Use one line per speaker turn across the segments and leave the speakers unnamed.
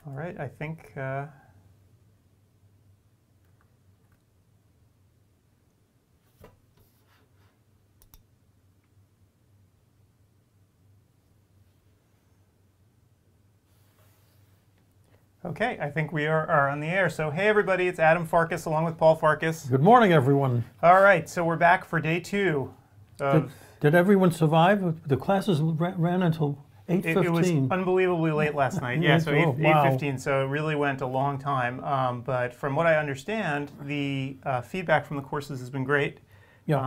All right, I think okay, I think we are on the air. So hey everybody, it's Adam Farkas along with Paul Farkas.
Good morning, everyone.
All right, so we're back for day 2.
Did everyone survive? The classes ran until 8:15.
It was unbelievably late last night. Yeah, so 8:15, so it really went a long time. But from what I understand, the feedback from the courses has been great.
Yeah,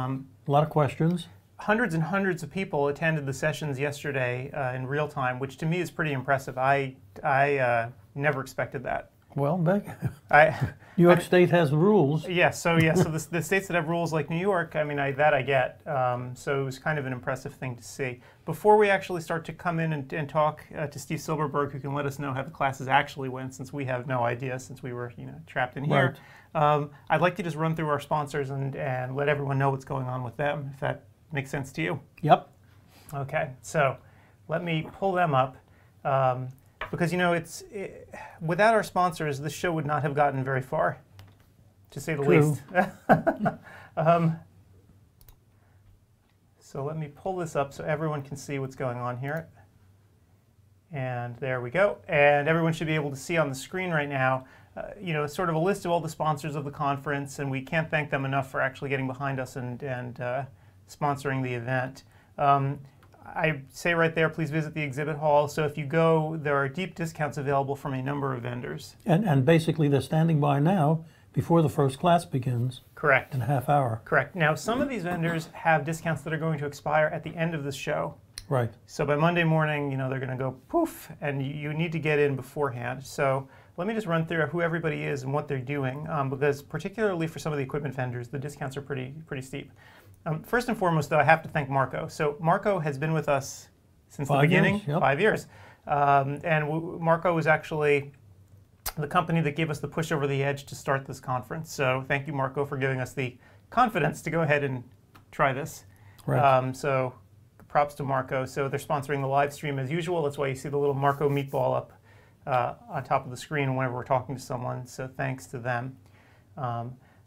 a lot of questions.
Hundreds and hundreds of people attended the sessions yesterday in real time, which to me is pretty impressive. I never expected that.
Well, Beck, New York State has rules.
Yes, so the states that have rules like New York, I mean, that I get. So it was kind of an impressive thing to see. Before we actually start to come in and talk to Steve Silberberg, who can let us know how the classes actually went, since we have no idea, since we were trapped in here. Right. I'd like to just run through our sponsors and let everyone know what's going on with them, if that makes sense to you.
Yep.
Okay, so let me pull them up. Because, without our sponsors, this show would not have gotten very far, to say the least. So let me pull this up so everyone can see what's going on here. And there we go. And everyone should be able to see on the screen right now, sort of a list of all the sponsors of the conference, and we can't thank them enough for actually getting behind us and sponsoring the event. I say right there, please visit the exhibit hall. So if you go, there are deep discounts available from a number of vendors.
And basically they're standing by now before the first class begins.
Correct.
In a half hour.
Correct. Now, some of these vendors have discounts that are going to expire at the end of the show.
Right.
So by Monday morning, they're going to go poof, and you need to get in beforehand. So let me just run through who everybody is and what they're doing, because particularly for some of the equipment vendors, the discounts are pretty steep. First and foremost, though, I have to thank Marco. So Marco has been with us since the beginning, 5 years. And Marco was actually the company that gave us the push over the edge to start this conference. So thank you, Marco, for giving us the confidence to go ahead and try this.
Right.
So props to Marco. So they're sponsoring the live stream as usual. That's why you see the little Marco meatball up on top of the screen whenever we're talking to someone. So thanks to them.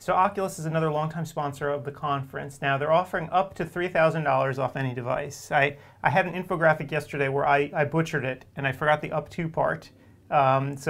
So Oculus is another longtime sponsor of the conference. Now they're offering up to $3,000 off any device. I had an infographic yesterday where I butchered it and I forgot the up to part. So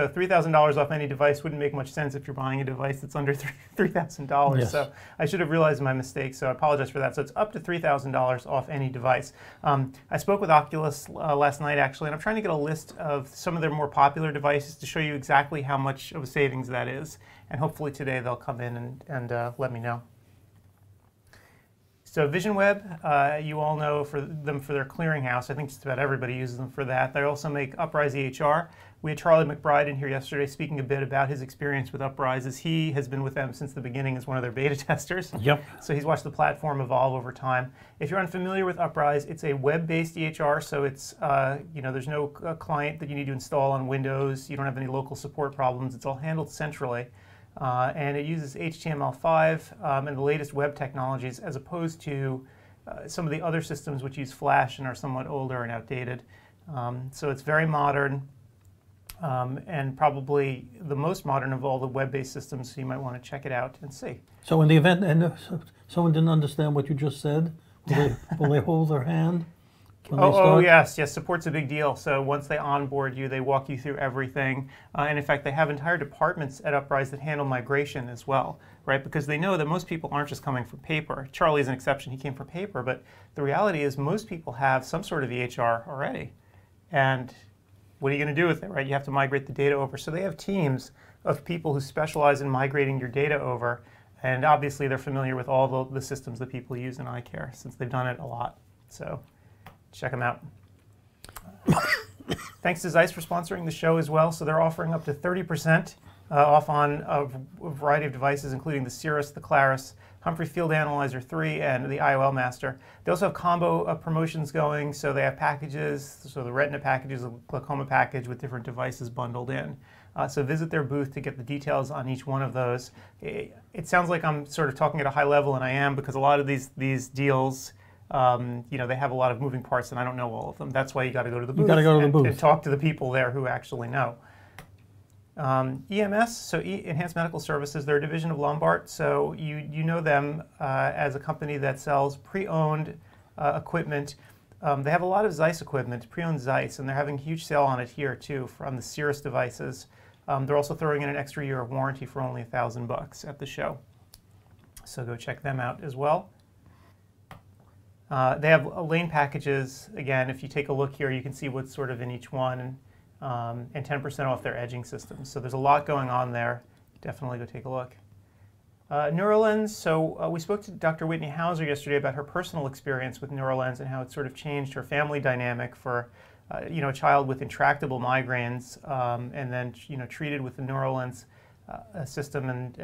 $3,000 off any device wouldn't make much sense if you're buying a device that's under $3,000.
Yes.
So I should have realized my mistake, so I apologize for that. So it's up to $3,000 off any device. I spoke with Oculus last night, actually, and I'm trying to get a list of some of their more popular devices to show you exactly how much of a savings that is. And hopefully today they'll come in and let me know. So VisionWeb, you all know them for their clearinghouse. I think just about everybody uses them for that. They also make Uprise EHR. We had Charlie McBride in here yesterday speaking a bit about his experience with Uprise, as he has been with them since the beginning as one of their beta testers.
Yep.
So he's watched the platform evolve over time. If you're unfamiliar with Uprise, it's a web-based EHR, so it's there's no client that you need to install on Windows. You don't have any local support problems. It's all handled centrally. And it uses HTML5 and the latest web technologies, as opposed to some of the other systems which use Flash and are somewhat older and outdated. So it's very modern, and probably the most modern of all the web-based systems, so you might want to check it out and see.
So in the event, and someone didn't understand what you just said, will they hold their hand?
Oh, yes, support's a big deal. So once they onboard you, they walk you through everything. And in fact, they have entire departments at Uprise that handle migration as well, right? Because they know that most people aren't just coming for paper. Charlie is an exception, he came for paper, but the reality is most people have some sort of EHR already. And what are you going to do with it, right? You have to migrate the data over. So they have teams of people who specialize in migrating your data over. And obviously they're familiar with all the systems that people use in eye care, since they've done it a lot. So check them out. Thanks to Zeiss for sponsoring the show as well. So they're offering up to 30% off on a variety of devices, including the Cirrus, the Claris, Humphrey Field Analyzer 3, and the IOL Master. They also have combo promotions going, so they have packages, so the Retina package is a glaucoma package with different devices bundled in. So visit their booth to get the details on each one of those. It sounds like I'm sort of talking at a high level, and I am, because a lot of these deals, they have a lot of moving parts, and I don't know all of them. That's why you got to go to the booth.
You got to go to the booth
and talk to the people there who actually know. EMS, so Enhanced Medical Services, they're a division of Lombard. So you know them as a company that sells pre-owned equipment. They have a lot of Zeiss equipment, pre-owned Zeiss, and they're having a huge sale on it here too from the Cirrus devices. They're also throwing in an extra year of warranty for only $1,000 at the show. So go check them out as well. They have lane packages. Again, if you take a look here, you can see what's sort of in each one, and 10% off their edging systems. So there's a lot going on there. Definitely go take a look. NeuroLens, so we spoke to Dr. Whitney Hauser yesterday about her personal experience with NeuroLens and how it sort of changed her family dynamic for a child with intractable migraines, and then treated with the NeuroLens system, and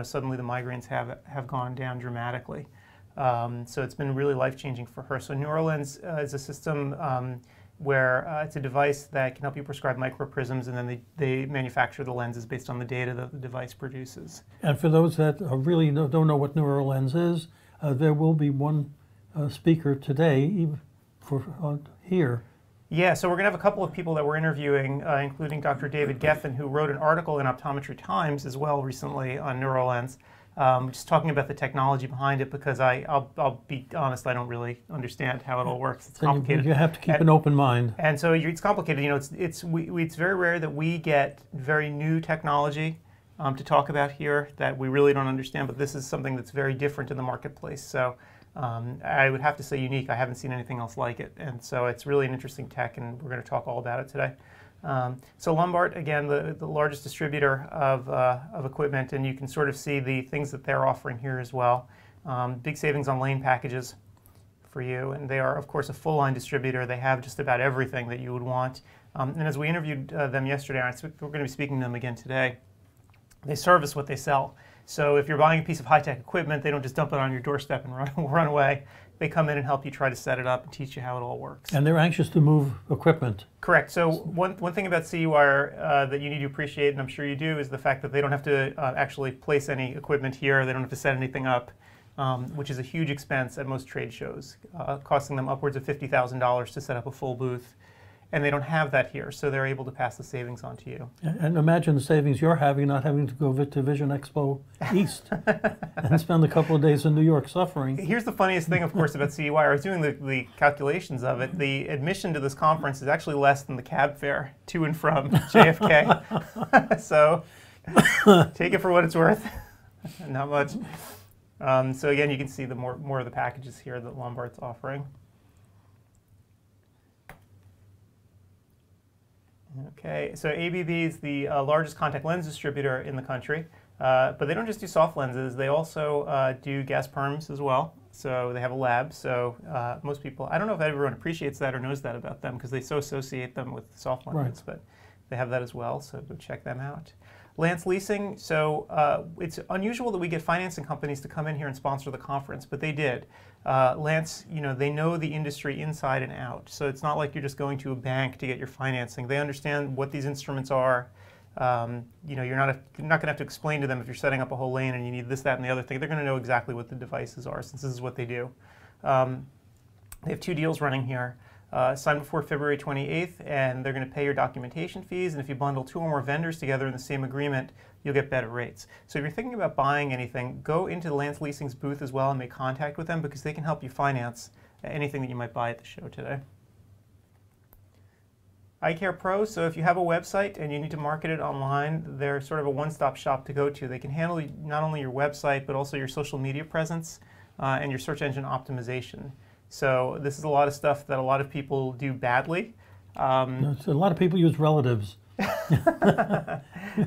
suddenly the migraines have gone down dramatically. So it's been really life-changing for her. So NeuroLens is a system where it's a device that can help you prescribe microprisms, and then they manufacture the lenses based on the data that the device produces.
And for those that really don't know what NeuroLens is, there will be one speaker today here.
Yeah, so we're going to have a couple of people that we're interviewing, including Dr. David Geffen, who wrote an article in Optometry Times as well recently on NeuroLens, just talking about the technology behind it, because I'll be honest, I don't really understand how it all works. It's complicated.
You have to keep an open mind.
And so it's complicated. It's very rare that we get very new technology to talk about here that we really don't understand, but this is something that's very different in the marketplace. So I would have to say unique. I haven't seen anything else like it, and so it's really an interesting tech, and we're going to talk all about it today. So Lombard, again, the largest distributor of equipment, and you can sort of see the things that they're offering here as well. Big savings on lane packages for you, and they are, of course, a full-line distributor. They have just about everything that you would want. And as we interviewed them yesterday, we're going to be speaking to them again today. They service what they sell. So if you're buying a piece of high-tech equipment, they don't just dump it on your doorstep and run away. They come in and help you try to set it up and teach you how it all works.
And they're anxious to move equipment.
Correct. So one thing about CEwire that you need to appreciate, and I'm sure you do, is the fact that they don't have to actually place any equipment here. They don't have to set anything up, which is a huge expense at most trade shows, costing them upwards of $50,000 to set up a full booth. And they don't have that here, so they're able to pass the savings on to you.
And imagine the savings you're having, not having to go to Vision Expo East and spend a couple of days in New York suffering.
Here's the funniest thing, of course, about CEwire. I was doing the calculations of it. The admission to this conference is actually less than the cab fare to and from JFK. So take it for what it's worth. Not much. So again, you can see the more of the packages here that Lombard's offering. Okay, so ABB is the largest contact lens distributor in the country, but they don't just do soft lenses, they also do gas perms as well. So they have a lab, so most people, I don't know if everyone appreciates that or knows that about them because they so associate them with soft lenses, but they have that as well, so go check them out. Lance Leasing, so it's unusual that we get financing companies to come in here and sponsor the conference, but they did. Lance, they know the industry inside and out, so it's not like you're just going to a bank to get your financing. They understand what these instruments are. You're not going to have to explain to them if you're setting up a whole lane and you need this, that, and the other thing. They're going to know exactly what the devices are since this is what they do. They have 2 deals running here. Sign before February 28th, and they're going to pay your documentation fees, and if you bundle 2 or more vendors together in the same agreement, you'll get better rates. So if you're thinking about buying anything, go into Lance Leasing's booth as well and make contact with them because they can help you finance anything that you might buy at the show today. iCare Pro, so if you have a website and you need to market it online, they're sort of a one-stop shop to go to. They can handle not only your website, but also your social media presence and your search engine optimization. So this is a lot of stuff that a lot of people do badly.
A lot of people use relatives.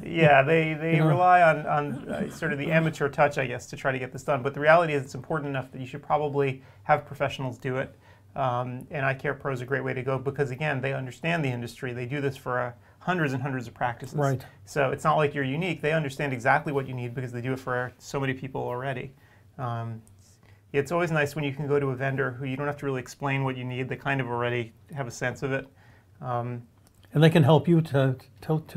Yeah, they rely on sort of the amateur touch, I guess, to try to get this done. But the reality is it's important enough that you should probably have professionals do it. And iCare Pro is a great way to go because, again, they understand the industry. They do this for hundreds and hundreds of practices.
Right.
So it's not like you're unique. They understand exactly what you need because they do it for so many people already. It's always nice when you can go to a vendor who you don't have to really explain what you need. They kind of already have a sense of it.
And they can help you to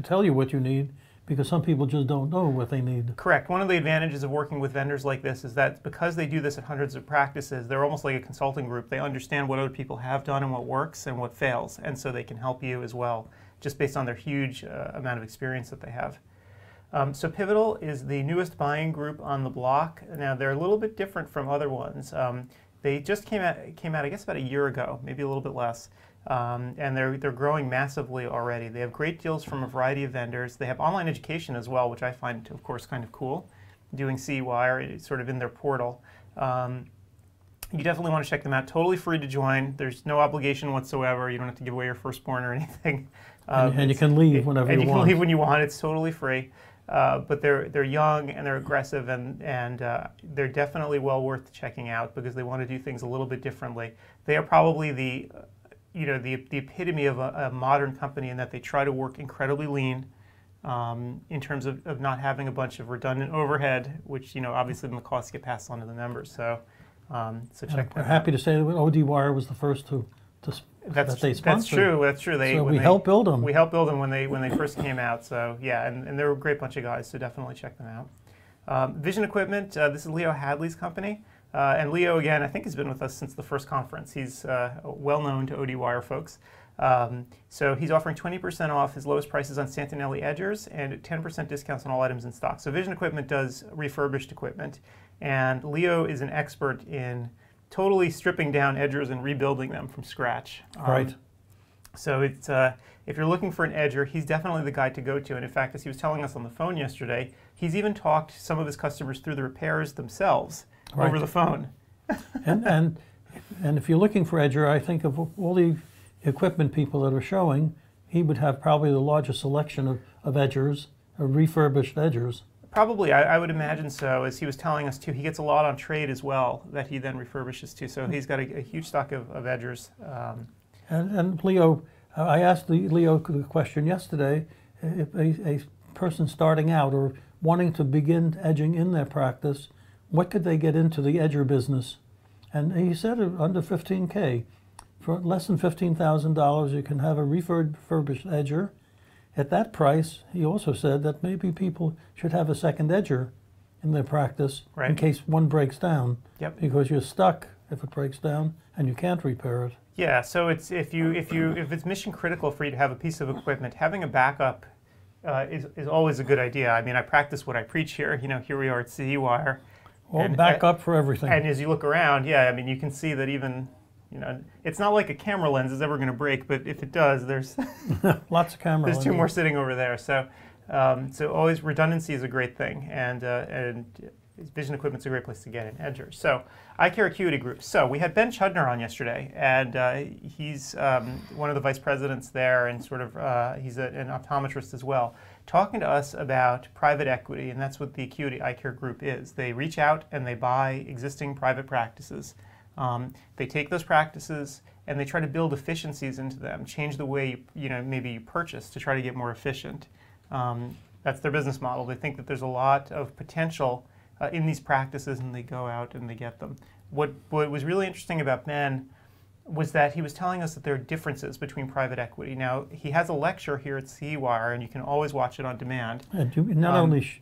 tell you what you need because some people just don't know what they need.
Correct. One of the advantages of working with vendors like this is that because they do this at hundreds of practices, they're almost like a consulting group. They understand what other people have done and what works and what fails, and so they can help you as well just based on their huge amount of experience that they have. So Pivotal is the newest buying group on the block. Now they're a little bit different from other ones. They just came out, I guess, about a year ago, maybe a little bit less, and they're growing massively already. They have great deals from a variety of vendors. They have online education as well, which I find, of course, kind of cool. Doing CEwire, it's sort of in their portal. You definitely want to check them out. Totally free to join. There's no obligation whatsoever. You don't have to give away your firstborn or anything.
And you can leave whenever you want.
And you can leave when you want. It's totally free. But they're young and they're aggressive, and they're definitely well worth checking out because they want to do things a little bit differently. They are probably the epitome of a modern company in that they try to work incredibly lean in terms of not having a bunch of redundant overhead, which obviously then the costs get passed on to the members. So check that out.
We're happy to say that ODwire was the first that they sponsored.
That's true. That's true.
We helped build them.
We helped build them when they first came out. So yeah, and they're a great bunch of guys. So definitely check them out. Vision Equipment. This is Leo Hadley's company, and Leo again I think has been with us since the first conference. He's well known to ODwire folks. So he's offering 20% off his lowest prices on Santinelli edgers and 10% discounts on all items in stock. So Vision Equipment does refurbished equipment, and Leo is an expert in totally stripping down edgers and rebuilding them from scratch.
Right.
So it's if you're looking for an edger, he's definitely the guy to go to. And in fact, as he was telling us on the phone yesterday, he's even talked some of his customers through the repairs themselves over the phone.
and if you're looking for edger, I think of all the equipment people that are showing, he would have probably the largest selection of edgers, refurbished edgers.
Probably, I would imagine so. As he was telling us too, he gets a lot on trade as well that he then refurbishes too. So he's got a huge stock of edgers.
And Leo, I asked Leo the question yesterday, if a person starting out or wanting to begin edging in their practice, what could they get into the edger business? And he said under $15K. For less than $15,000, you can have a refurbished edger. At that price, he also said that maybe people should have a second edger in their practice in case one breaks down.
Yep.
Because you're stuck if it breaks down and you can't repair it.
Yeah. So it's if it's mission critical for you to have a piece of equipment, having a backup is always a good idea. I mean, I practice what I preach here. Here we are at CEwire.
Well, backup for everything.
And as you look around, yeah, I mean, you can see that even. It's not like a camera lens is ever going to break, but if it does, there's
lots of camera lenses.
There's two more sitting over there. So, so always redundancy is a great thing, and Vision Equipment's a great place to get an edger. So, Eye Care Acuity Group. So we had Ben Chudner on yesterday, and he's one of the vice presidents there, and sort of he's an optometrist as well, talking to us about private equity, and that's what the Acuity Eye Care Group is. They reach out and they buy existing private practices. They take those practices and they try to build efficiencies into them, change the way maybe you purchase to try to get more efficient. That's their business model. They think that there's a lot of potential in these practices, and they go out and they get them. What was really interesting about Ben was that he was telling us that there are differences between private equity. Now, he has a lecture here at CEwire, and you can always watch it on demand.
And you not only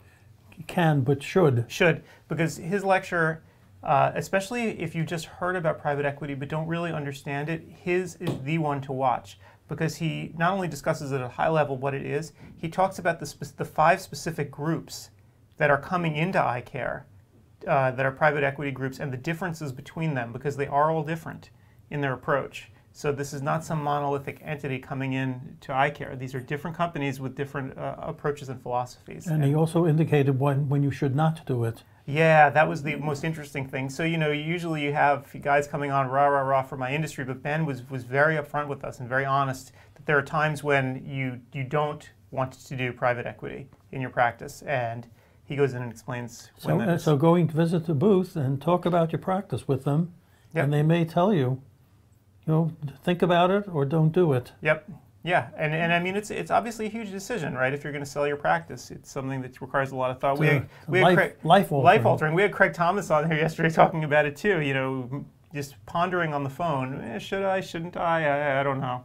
can, but should.
Should, because his lecture, especially if you just heard about private equity but don't really understand it, his is the one to watch, because he not only discusses at a high level what it is, he talks about the 5 specific groups that are coming into eye care, that are private equity groups, and the differences between them, because they are all different in their approach. So this is not some monolithic entity coming in to eye care. These are different companies with different approaches and philosophies.
And he also indicated when you should not do it.
Yeah, that was the most interesting thing. So, usually you have guys coming on rah, rah, rah for my industry, but Ben was very upfront with us and very honest that there are times when you don't want to do private equity in your practice, and he goes in and explains when that is.
So going to visit the booth and talk about your practice with them, and they may tell you, think about it or don't do it.
Yep. Yeah, and I mean it's obviously a huge decision, right? If you're going to sell your practice, it's something that requires a lot of thought. Life-altering. We had Craig Thomas on here yesterday talking about it too. Just pondering on the phone. Should I? Shouldn't I? I don't know.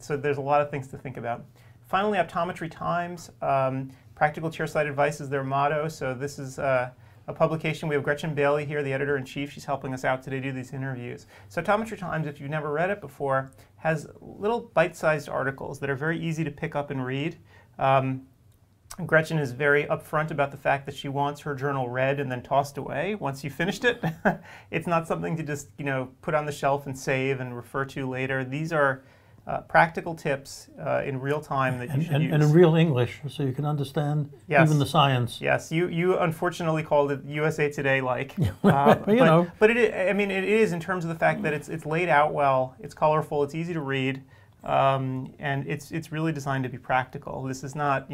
So there's a lot of things to think about. Finally, Optometry Times. Practical chairside advice is their motto. So this is a publication. We have Gretchen Bailey here, the editor-in-chief. She's helping us out today do these interviews. So Optometry Times, if you've never read it before, has little bite-sized articles that are very easy to pick up and read. Gretchen is very upfront about the fact that she wants her journal read and then tossed away once you finished it. It's not something to just, put on the shelf and save and refer to later. These are practical tips in real time that you should use.
And in real English, so you can understand even the science.
Yes, you unfortunately called it USA Today-like.
But
it is, I mean, it is in terms of the fact that it's laid out well, it's colorful, it's easy to read, and it's really designed to be practical. This is not,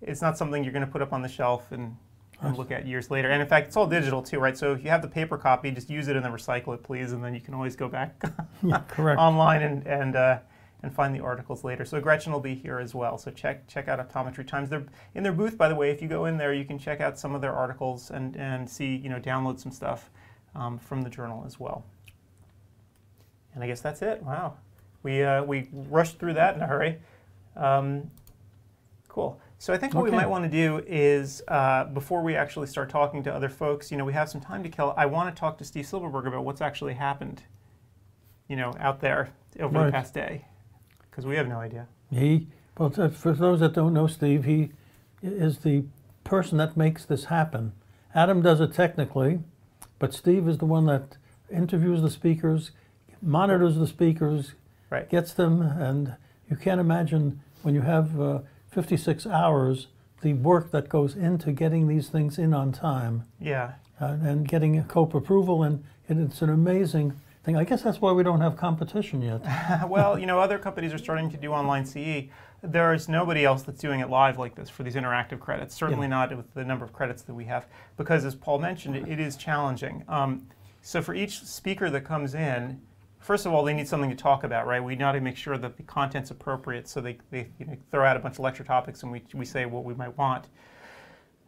it's not something you're going to put up on the shelf and look at years later. And in fact, it's all digital too, right? So if you have the paper copy, just use it and then recycle it, please, and then you can always go back online and find the articles later. So Gretchen will be here as well. So check out Optometry Times. They're in their booth, by the way. If you go in there, you can check out some of their articles and see, download some stuff from the journal as well. And I guess that's it. Wow, we rushed through that in a hurry. Cool. So I think what we might want to do is, before we actually start talking to other folks, we have some time to kill. I want to talk to Steve Silverberg about what's actually happened, out there over the past day, because we have no idea.
Well, for those that don't know Steve, he is the person that makes this happen. Adam does it technically, but Steve is the one that interviews the speakers, monitors the speakers, gets them, and you can't imagine when you have 56 hours, the work that goes into getting these things in on time.
Yeah.
And getting a COPE approval, and it's an amazing thing. I guess that's why we don't have competition yet.
Well, other companies are starting to do online CE. There's nobody else that's doing it live like this for these interactive credits, certainly not with the number of credits that we have, because as Paul mentioned, it is challenging. So for each speaker that comes in, first of all, they need something to talk about, right? We need to make sure that the content's appropriate, so they throw out a bunch of lecture topics and we say what we might want.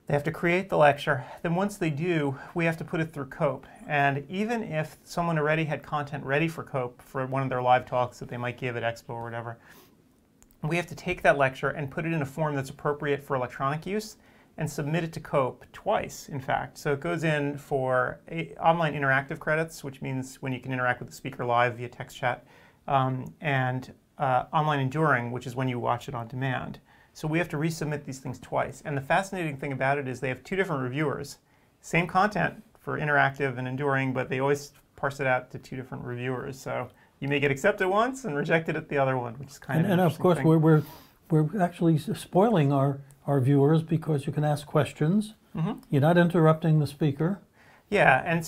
They have to create the lecture. Then once they do, we have to put it through COPE. And even if someone already had content ready for COPE for one of their live talks that they might give at Expo or whatever, we have to take that lecture and put it in a form that's appropriate for electronic use and submit it to COPE twice, in fact. So it goes in for online interactive credits, which means when you can interact with the speaker live via text chat, and online enduring, which is when you watch it on demand. So we have to resubmit these things twice. And the fascinating thing about it is they have two different reviewers. Same content for interactive and enduring, but they always parse it out to two different reviewers. So you may get accepted once and rejected at the other one, which is kind of an interesting thing.
And of course, we're actually spoiling our viewers, because you can ask questions. You're not interrupting the speaker.
Yeah, and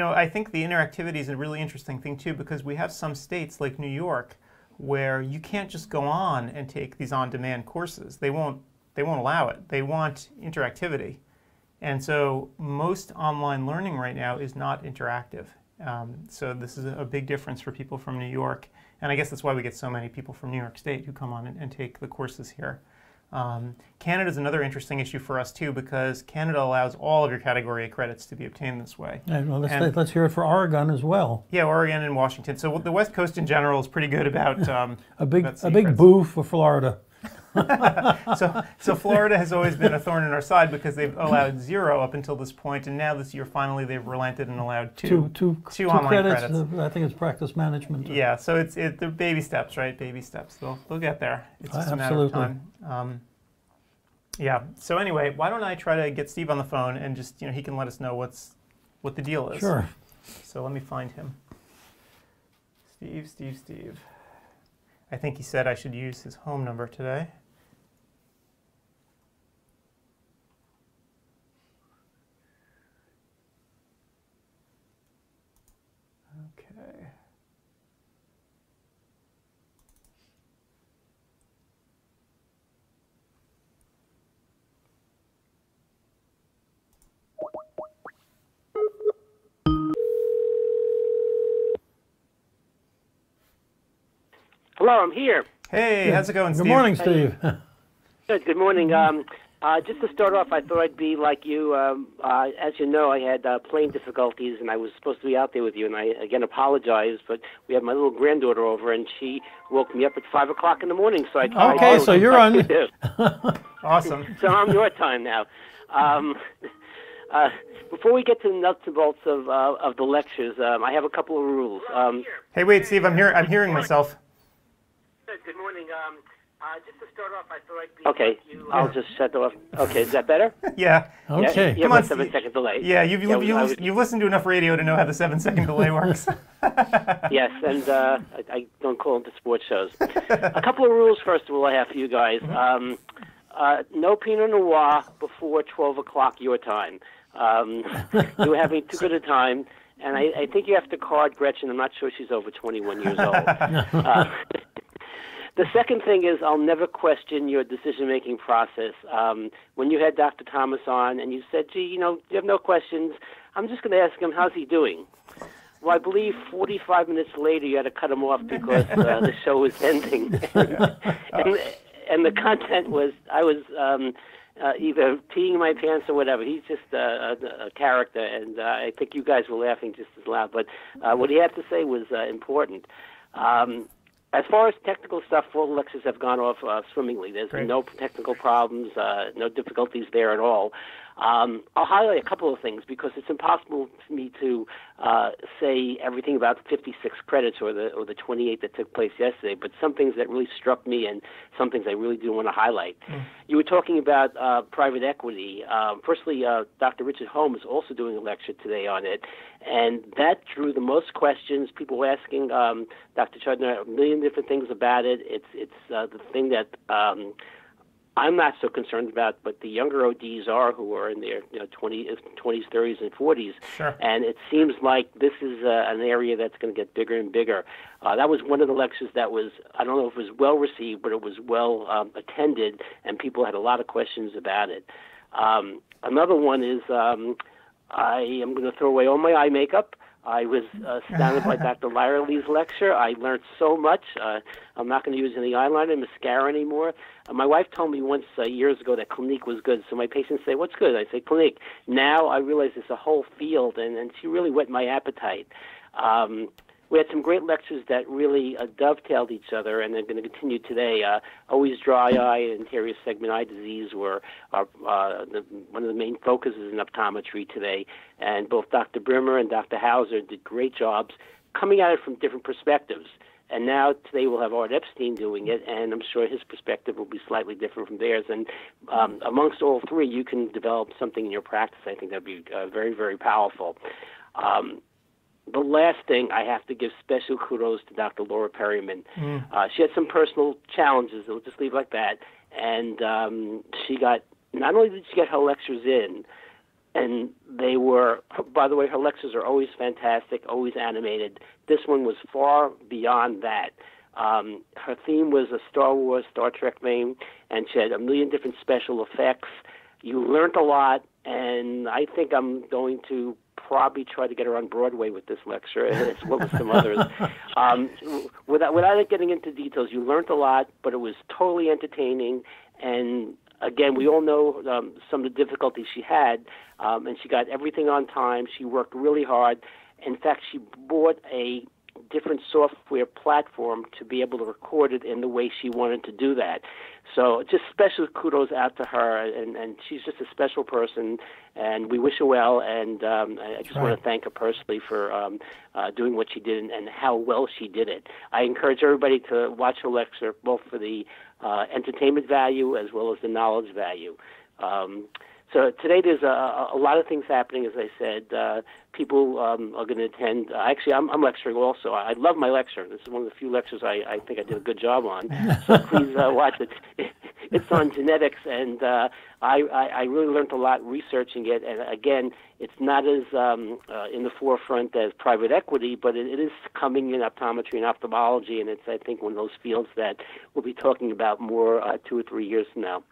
I think the interactivity is a really interesting thing too, because we have some states like New York where you can't just go on and take these on-demand courses. They won't allow it. They want interactivity. And so most online learning right now is not interactive. So this is a big difference for people from New York. And I guess that's why we get so many people from New York State who come on and take the courses here. Canada is another interesting issue for us too, because Canada allows all of your category A credits to be obtained this way.
Well, let's hear it for Oregon as well.
Yeah, Oregon and Washington. So the West Coast in general is pretty good about
a big boo for Florida.
So Florida has always been a thorn in our side because they've allowed 0 up until this point, and now this year finally they've relented and allowed two online credits.
I think it's practice management.
Yeah, so they're baby steps, right? Baby steps. They'll get there. It's just a matter of time. Yeah. So anyway, why don't I try to get Steve on the phone and just he can let us know what the deal is.
Sure.
So let me find him. Steve. I think he said I should use his home number today. Okay.
Hello, I'm here.
Hey, how's it going, Steve?
Good morning, Steve.
Good morning. Just to start off, I thought I'd be like you. As you know, I had plane difficulties, and I was supposed to be out there with you, and I, again, apologize, but we have my little granddaughter over, and she woke me up at 5 o'clock in the morning, so I tried.
Okay, so you're on.
Awesome.
So I'm your time now. Before we get to the nuts and bolts of the lectures, I have a couple of rules.
Hey, wait, Steve, I'm hearing myself.
Good morning. Just to start off, I thought I'd be okay. I'll just shut off. Okay, is that better?
Yeah.
Okay.
Yeah,
Come on,
7-second delay.
Yeah, you've listened to enough radio to know how the 7-second delay works.
Yes, and I don't call into sports shows. A couple of rules, first of all, I have for you guys. No Pinot Noir before 12 o'clock your time. You're having too good a time, and I think you have to card Gretchen. I'm not sure she's over 21 years old. The second thing is I'll never question your decision-making process. When you had Dr. Thomas on and you said, gee, you have no questions, I'm just going to ask him, how's he doing? Well, I believe 45 minutes later you had to cut him off because the show was ending. and the content was, I was either peeing my pants or whatever. He's just a character, and I think you guys were laughing just as loud. But what he had to say was important. As far as technical stuff, all the lectures have gone off swimmingly. There's been no technical problems, no difficulties there at all. I'll highlight a couple of things because it's impossible for me to say everything about the 56 credits or the 28 that took place yesterday, but some things that really struck me and some things I really do want to highlight. You were talking about private equity. Firstly, Dr. Richard Holmes is also doing a lecture today on it, and that drew the most questions. People were asking Dr. Chudner a million different things about it. It's the thing that I'm not so concerned about, but the younger ODs are, who are in their 20s, 30s, and 40s.
Sure.
And it seems like this is an area that's going to get bigger and bigger. That was one of the lectures that was, I don't know if it was well received, but it was well attended, and people had a lot of questions about it. Another one is I am going to throw away all my eye makeup. I was astounded by Dr. Lyerly's lecture. I learned so much. I'm not going to use any eyeliner, mascara anymore. My wife told me once years ago that Clinique was good. So my patients say, what's good? I say, Clinique. Now I realize it's a whole field, and she really whet my appetite. We had some great lectures that really dovetailed each other, and they're going to continue today. Always dry eye and anterior segment eye disease were one of the main focuses in optometry today. And both Dr. Brimmer and Dr. Hauser did great jobs coming at it from different perspectives. And now today we'll have Art Epstein doing it, and I'm sure his perspective will be slightly different from theirs. And amongst all three, you can develop something in your practice. I think that would be very, very powerful. The last thing, I have to give special kudos to Dr. Laura Perryman. She had some personal challenges, we'll just leave it like that, and she got, not only did she get her lectures in, and they were, by the way, her lectures are always fantastic, always animated. This one was far beyond that. Her theme was a Star Wars, Star Trek theme, and she had a million different special effects. You learned a lot, and I think I'm going to probably try to get her on Broadway with this lecture, as well as some others. Without getting into details, you learned a lot, but it was totally entertaining. And again, we all know some of the difficulties she had, and she got everything on time. She worked really hard. In fact, she bought a different software platform to be able to record it in the way she wanted to do that. So just special kudos out to her, and she's just a special person, and we wish her well, and I just want to thank her personally for doing what she did and how well she did it. I encourage everybody to watch her lecture, both for the entertainment value as well as the knowledge value. So today there's a lot of things happening, as I said. People are going to attend. Actually, I'm lecturing also. I love my lecture. This is one of the few lectures I think I did a good job on. So please watch it. It's on genetics, and I really learned a lot researching it. And again, it's not as in the forefront as private equity, but it is coming in optometry and ophthalmology, and it's, I think, one of those fields that we'll be talking about more 2 or 3 years from now.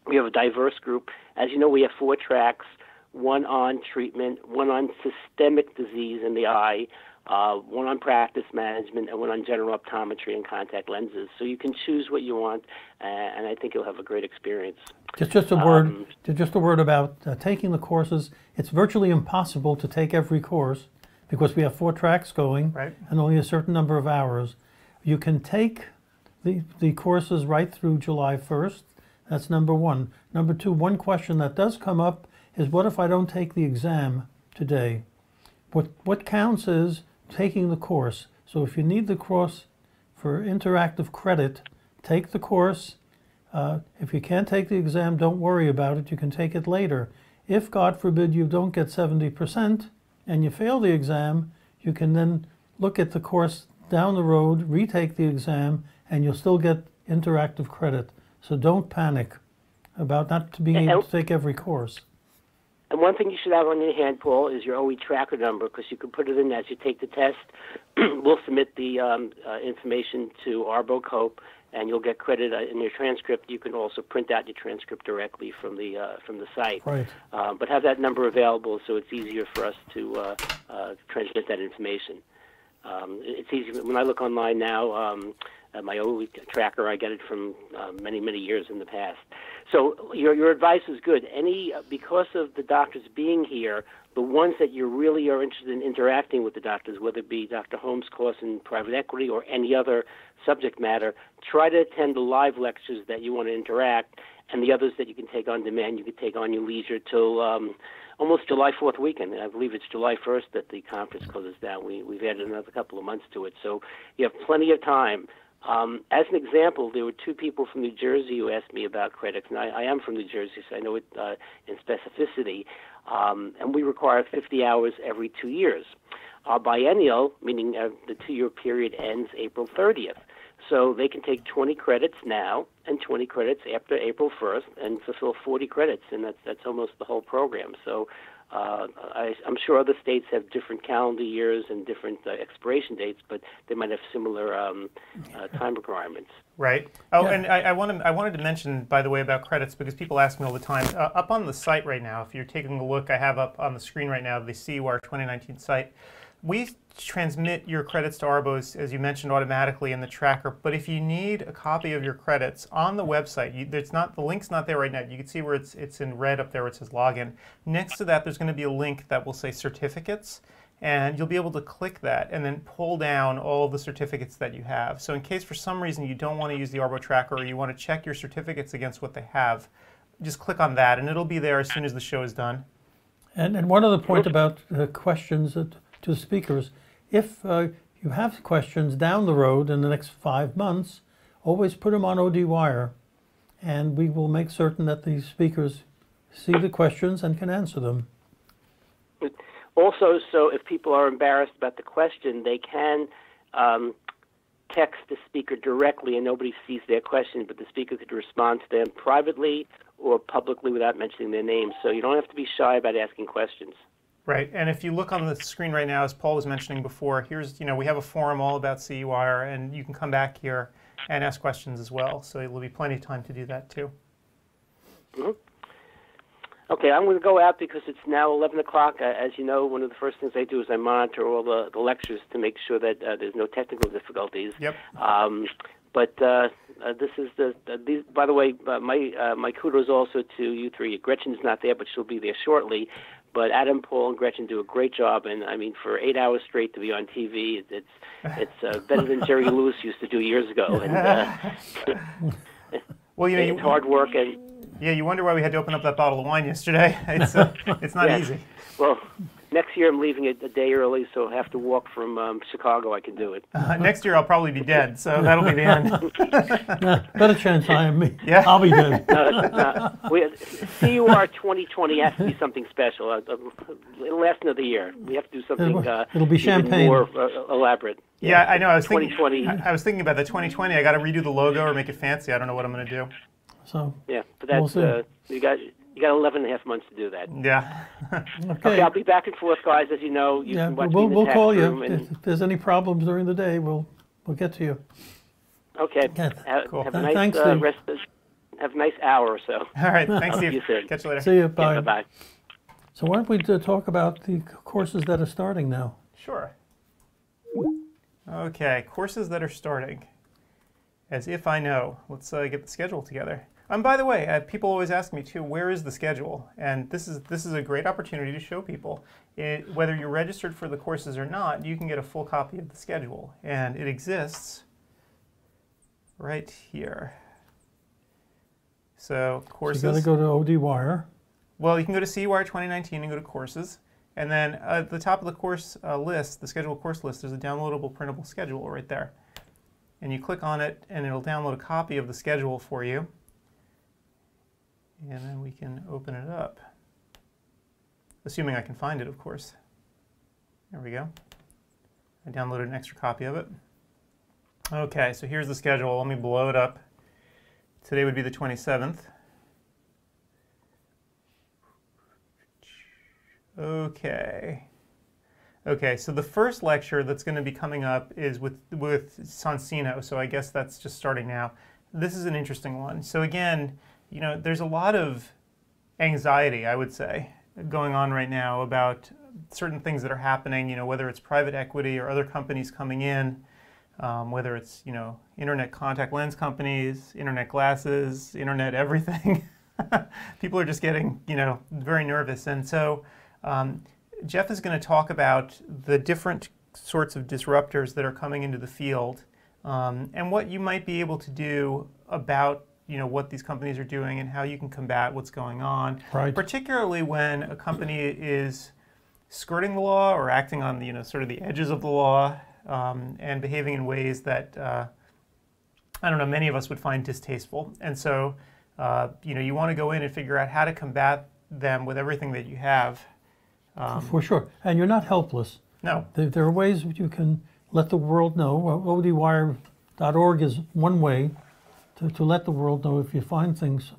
We have a diverse group. As you know, we have 4 tracks, one on treatment, one on systemic disease in the eye, one on practice management, and one on general optometry and contact lenses. So you can choose what you want, and I think you'll have a great experience.
Just a word about taking the courses. It's virtually impossible to take every course because we have 4 tracks going and only a certain number of hours. You can take the courses right through July 1st. That's number one. Number two, one question that does come up is what if I don't take the exam today? What counts is taking the course. So if you need the course for interactive credit, take the course. If you can't take the exam, don't worry about it. You can take it later. If, God forbid, you don't get 70% and you fail the exam, you can then look at the course down the road, retake the exam, and you'll still get interactive credit. So don't panic about not being able to take every course.
And one thing you should have on your hand, Paul, is your OE tracker number, because you can put it in as you take the test. We'll submit the information to ArboCope, and you'll get credit in your transcript. You can also print out your transcript directly from the site.
Right.
But have that number available so it's easier for us to transmit that information. It's easy. When I look online now, my OE tracker, I get it from many, many years in the past. So your advice is good. Because of the doctors being here, the ones that you really are interested in interacting with the doctors, whether it be Dr. Holmes' course in private equity or any other subject matter, try to attend the live lectures that you want to interact, and the others that you can take on demand, you can take on your leisure till almost July 4th weekend. I believe it's July 1st that the conference closes down. We've added another couple of months to it, so you have plenty of time. As an example, there were two people from New Jersey who asked me about credits, and I am from New Jersey, so I know it in specificity, and we require 50 hours every 2 years. Our biennial, meaning the 2-year period, ends April 30th. So they can take 20 credits now and 20 credits after April 1st and fulfill 40 credits, and that's almost the whole program. So I'm sure other states have different calendar years and different expiration dates, but they might have similar time requirements.
Right. Oh, and I wanted to mention, by the way, about credits, because people ask me all the time. Up on the site right now, if you're taking a look, I have up on the screen right now the CEwire2019 site. We transmit your credits to Arbos, as you mentioned, automatically in the tracker. But if you need a copy of your credits on the website, the link's not there right now. You can see where it's in red up there where it says login. Next to that, there's going to be a link that will say certificates. And you'll be able to click that and then pull down all the certificates that you have. So in case for some reason you don't want to use the Arbo tracker or you want to check your certificates against what they have, just click on that and it'll be there as soon as the show is done. And one other point about questions to the speakers. If you have questions down the road in the next 5 months, always put them on ODwire, and we will make certain that the speakers see the questions and can answer them.
Also, so if people are embarrassed about the question, they can text the speaker directly and nobody sees their question, but the speaker could respond to them privately or publicly without mentioning their name. So you don't have to be shy about asking questions.
Right, and if you look on the screen right now, as Paul was mentioning before, here's, we have a forum all about CEwire, and you can come back here and ask questions as well. So there will be plenty of time to do that too.
Mm-hmm. Okay, I'm going to go out because it's now 11 o'clock. As you know, one of the first things I do is I monitor all the lectures to make sure that there's no technical difficulties.
Yep.
But this is by the way, my kudos also to you three. Gretchen's not there, but she'll be there shortly. But Adam, Paul, and Gretchen do a great job, and I mean, for 8 hours straight to be on TV, it's better than Jerry Lewis used to do years ago. And
well,
it's hard work and.
Yeah, you wonder why we had to open up that bottle of wine yesterday. It's not easy.
Well, next year I'm leaving it a day early, so I have to walk from Chicago. I can do it.
Next year I'll probably be dead, so that'll be the end.
Better chance I am me.
Yeah.
I'll be dead.
CEwire2020 has to be something special. It'll last another year. We have to do something
it'll be champagne.
More elaborate.
Yeah, I know. I was
2020.
I was thinking about the 2020. I got to redo the logo or make it fancy. I don't know what I'm going to do.
So
yeah, but that's you got 11 and a half months to do that.
Yeah.
Okay, I'll be back and forth, guys. As you know, you can watch me in the
we'll
chat
call
room
you if there's any problems during the day. We'll get to you.
Okay.
Cool.
Have a nice
Thanks,
rest. Have a nice hour or so.
All right. Thanks, Steve.
See you soon.
Catch you later.
See you. Bye.
Yeah, bye.
So why don't we talk about the courses that are starting now?
Sure. Okay, courses that are starting. As if I know. Let's get the schedule together. By the way, people always ask me too, where is the schedule? And this is a great opportunity to show people. Whether you're registered for the courses or not, you can get a full copy of the schedule. And it exists right here. So courses.
So you got to go to ODwire.
Well, you can go to CEwire2019 and go to courses. And then at the top of the course list, the scheduled course list, there's a downloadable printable schedule right there. And you click on it, and it'll download a copy of the schedule for you. And then we can open it up. Assuming I can find it, of course. There we go. I downloaded an extra copy of it. Okay, so here's the schedule. Let me blow it up. Today would be the 27th. Okay. Okay, so the first lecture that's going to be coming up is with Sansino, so I guess that's just starting now. This is an interesting one. So again, you know, there's a lot of anxiety, I would say, going on right now about certain things that are happening, you know, whether it's private equity or other companies coming in, whether it's, you know, internet contact lens companies, internet glasses, internet everything. People are just getting, you know, very nervous. And so Jeff is going to talk about the different sorts of disruptors that are coming into the field and what you might be able to do about, you know, what these companies are doing and how you can combat what's going on,
Right.
Particularly when a company is skirting the law or acting on the, you know, sort of the edges of the law and behaving in ways that, I don't know, many of us would find distasteful. And so, you know, you want to go in and figure out how to combat them with everything that you have.
For sure. And you're not helpless.
No.
There are ways that you can let the world know. Well, ODwire.org is one way to let the world know if you find things.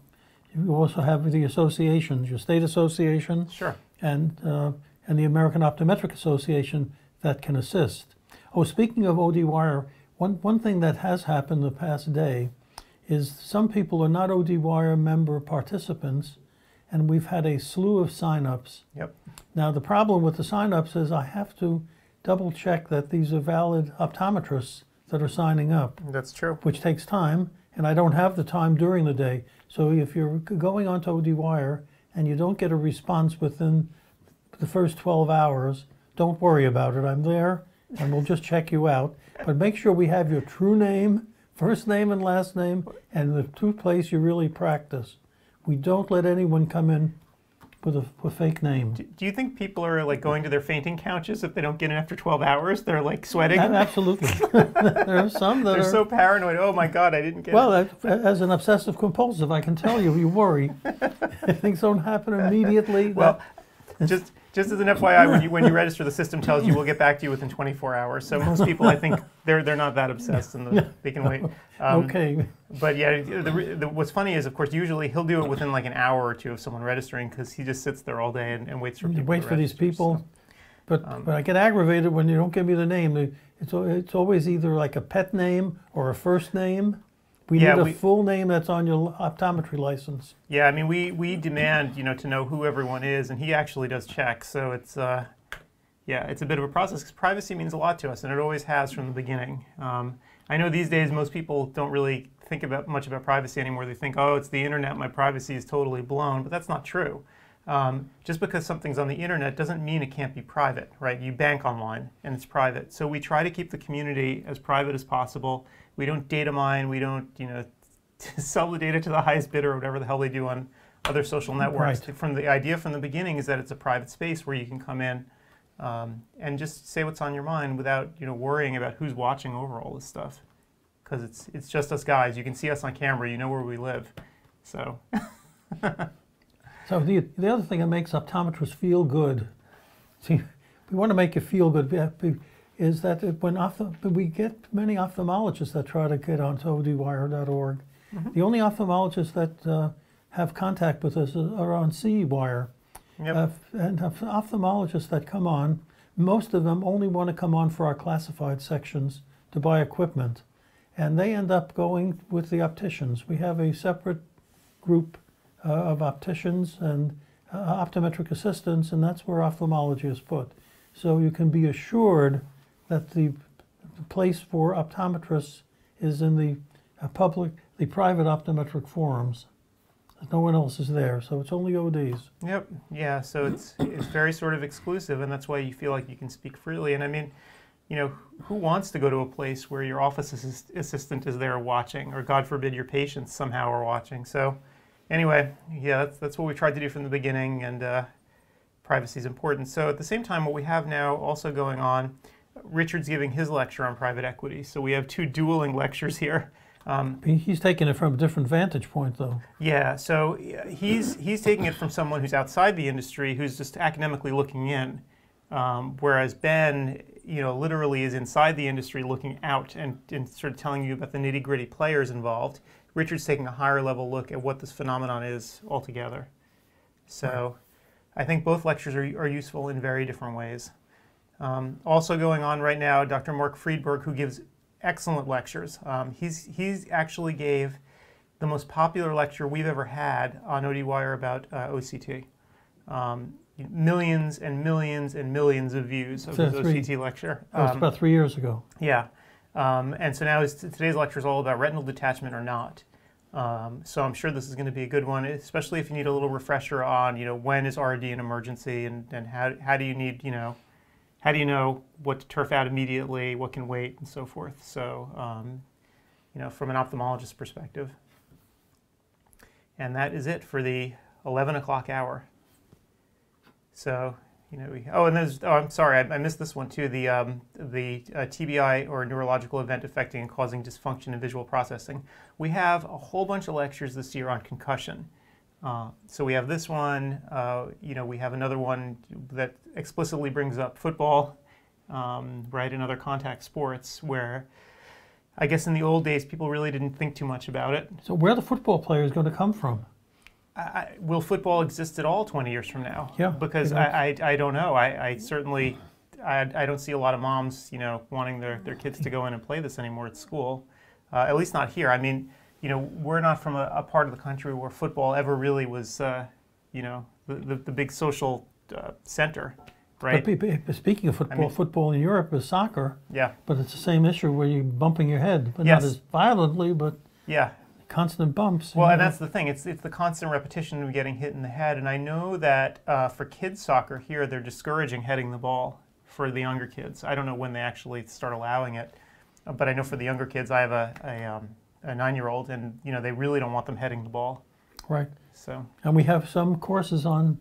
You also have the associations, your state association,
Sure.
and the American Optometric Association that can assist. Oh, speaking of ODwire, one thing that has happened the past day is some people are not ODwire member participants, and we've had a slew of sign-ups.
Yep.
Now, the problem with the sign-ups is I have to double-check that these are valid optometrists that are signing up,
That's true.
which takes time, and I don't have the time during the day. So if you're going onto ODwire and you don't get a response within the first 12 hours, don't worry about it. I'm there, and we'll just check you out. But make sure we have your true name, first name and last name, and the true place you really practice. We don't let anyone come in with a fake name.
Do you think people are like going to their fainting couches if they don't get in after 12 hours? They're like sweating?
Absolutely. There are some that
They're
are
so paranoid. Oh my God, I didn't get it.
Well, as an obsessive compulsive, I can tell you, you worry. Things don't happen immediately.
Well, just as an FYI, when you register, the system tells you we'll get back to you within 24 hours. So most people, I think, they're not that obsessed and they can wait.
Okay.
But yeah, what's funny is, of course, usually he'll do it within like an hour or two of someone registering because he just sits there all day and waits for people.
Wait
to
for these
register,
people.
so.
But I get aggravated when you don't give me the name. It's always either like a pet name or a first name. We need a full name that's on your optometry license.
Yeah, I mean, we demand, you know, to know who everyone is, and he actually does checks. So it's, yeah, it's a bit of a process because privacy means a lot to us, and it always has from the beginning. I know these days most people don't really think much about privacy anymore. They think, oh, it's the internet, my privacy is totally blown, but that's not true. Just because something's on the internet doesn't mean it can't be private, right? You bank online, and it's private. So we try to keep the community as private as possible. We don't data mine. We don't, you know, sell the data to the highest bidder or whatever the hell they do on other social networks.
Right.
From the idea from the beginning is that it's a private space where you can come in and just say what's on your mind without, you know, worrying about who's watching over all this stuff. Because it's just us guys. You can see us on camera. You know where we live. So.
So the other thing that makes optometrists feel good, see, we want to make you feel good, is that when we get many ophthalmologists that try to get onto ODwire.org, the only ophthalmologists that have contact with us are on CEwire.
Yep.
And ophthalmologists that come on, most of them only want to come on for our classified sections to buy equipment. And they end up going with the opticians. We have a separate group of opticians and optometric assistants, and that's where ophthalmology is put. So you can be assured that the place for optometrists is in the private optometric forums. No one else is there, so it's only ODs.
Yep. Yeah. So it's very sort of exclusive, and that's why you feel like you can speak freely. And I mean, you know, who wants to go to a place where your office assistant is there watching, or God forbid, your patients somehow are watching? So, anyway, yeah, that's what we tried to do from the beginning, and privacy is important. So at the same time, what we have now also going on, Richard's giving his lecture on private equity. So we have two dueling lectures here.
He's taking it from a different vantage point, though.
Yeah, so he's taking it from someone who's outside the industry, who's just academically looking in, whereas Ben, literally is inside the industry looking out and sort of telling you about the nitty-gritty players involved. Richard's taking a higher level look at what this phenomenon is altogether. So I think both lectures are useful in very different ways. Also going on right now, Dr. Mark Friedberg, who gives excellent lectures. He's actually gave the most popular lecture we've ever had on ODwire about OCT. Millions and millions and millions of views of his OCT lecture.
That was about 3 years ago.
Yeah. And so now today's lecture is all about retinal detachment or not. So I'm sure this is going to be a good one, especially if you need a little refresher on, when is RD an emergency, and how do you need, how do you know what to turf out immediately, what can wait, and so forth. So, from an ophthalmologist perspective. And that is it for the 11 o'clock hour. So, I'm sorry, I missed this one too. The TBI, or neurological event affecting and causing dysfunction in visual processing. We have a whole bunch of lectures this year on concussion. So we have this one. We have another one that explicitly brings up football, right, and other contact sports, where I guess in the old days people really didn't think too much about it.
So where are the football players going to come from?
Will football exist at all 20 years from now?
Yeah.
Because I don't know. I certainly don't see a lot of moms, wanting their kids to go in and play this anymore at school. At least not here. I mean, we're not from a part of the country where football ever really was, the big social center, right?
But speaking of football, football in Europe is soccer.
Yeah.
But it's the same issue where you're bumping your head, but
yes.
not as violently, but
yeah.
Constant bumps.
Well, and that's the thing. It's the constant repetition of getting hit in the head. And I know that for kids soccer here, they're discouraging heading the ball for the younger kids. I don't know when they actually start allowing it, but I know for the younger kids, I have a 9-year-old, and they really don't want them heading the ball.
Right.
So.
And we have some courses on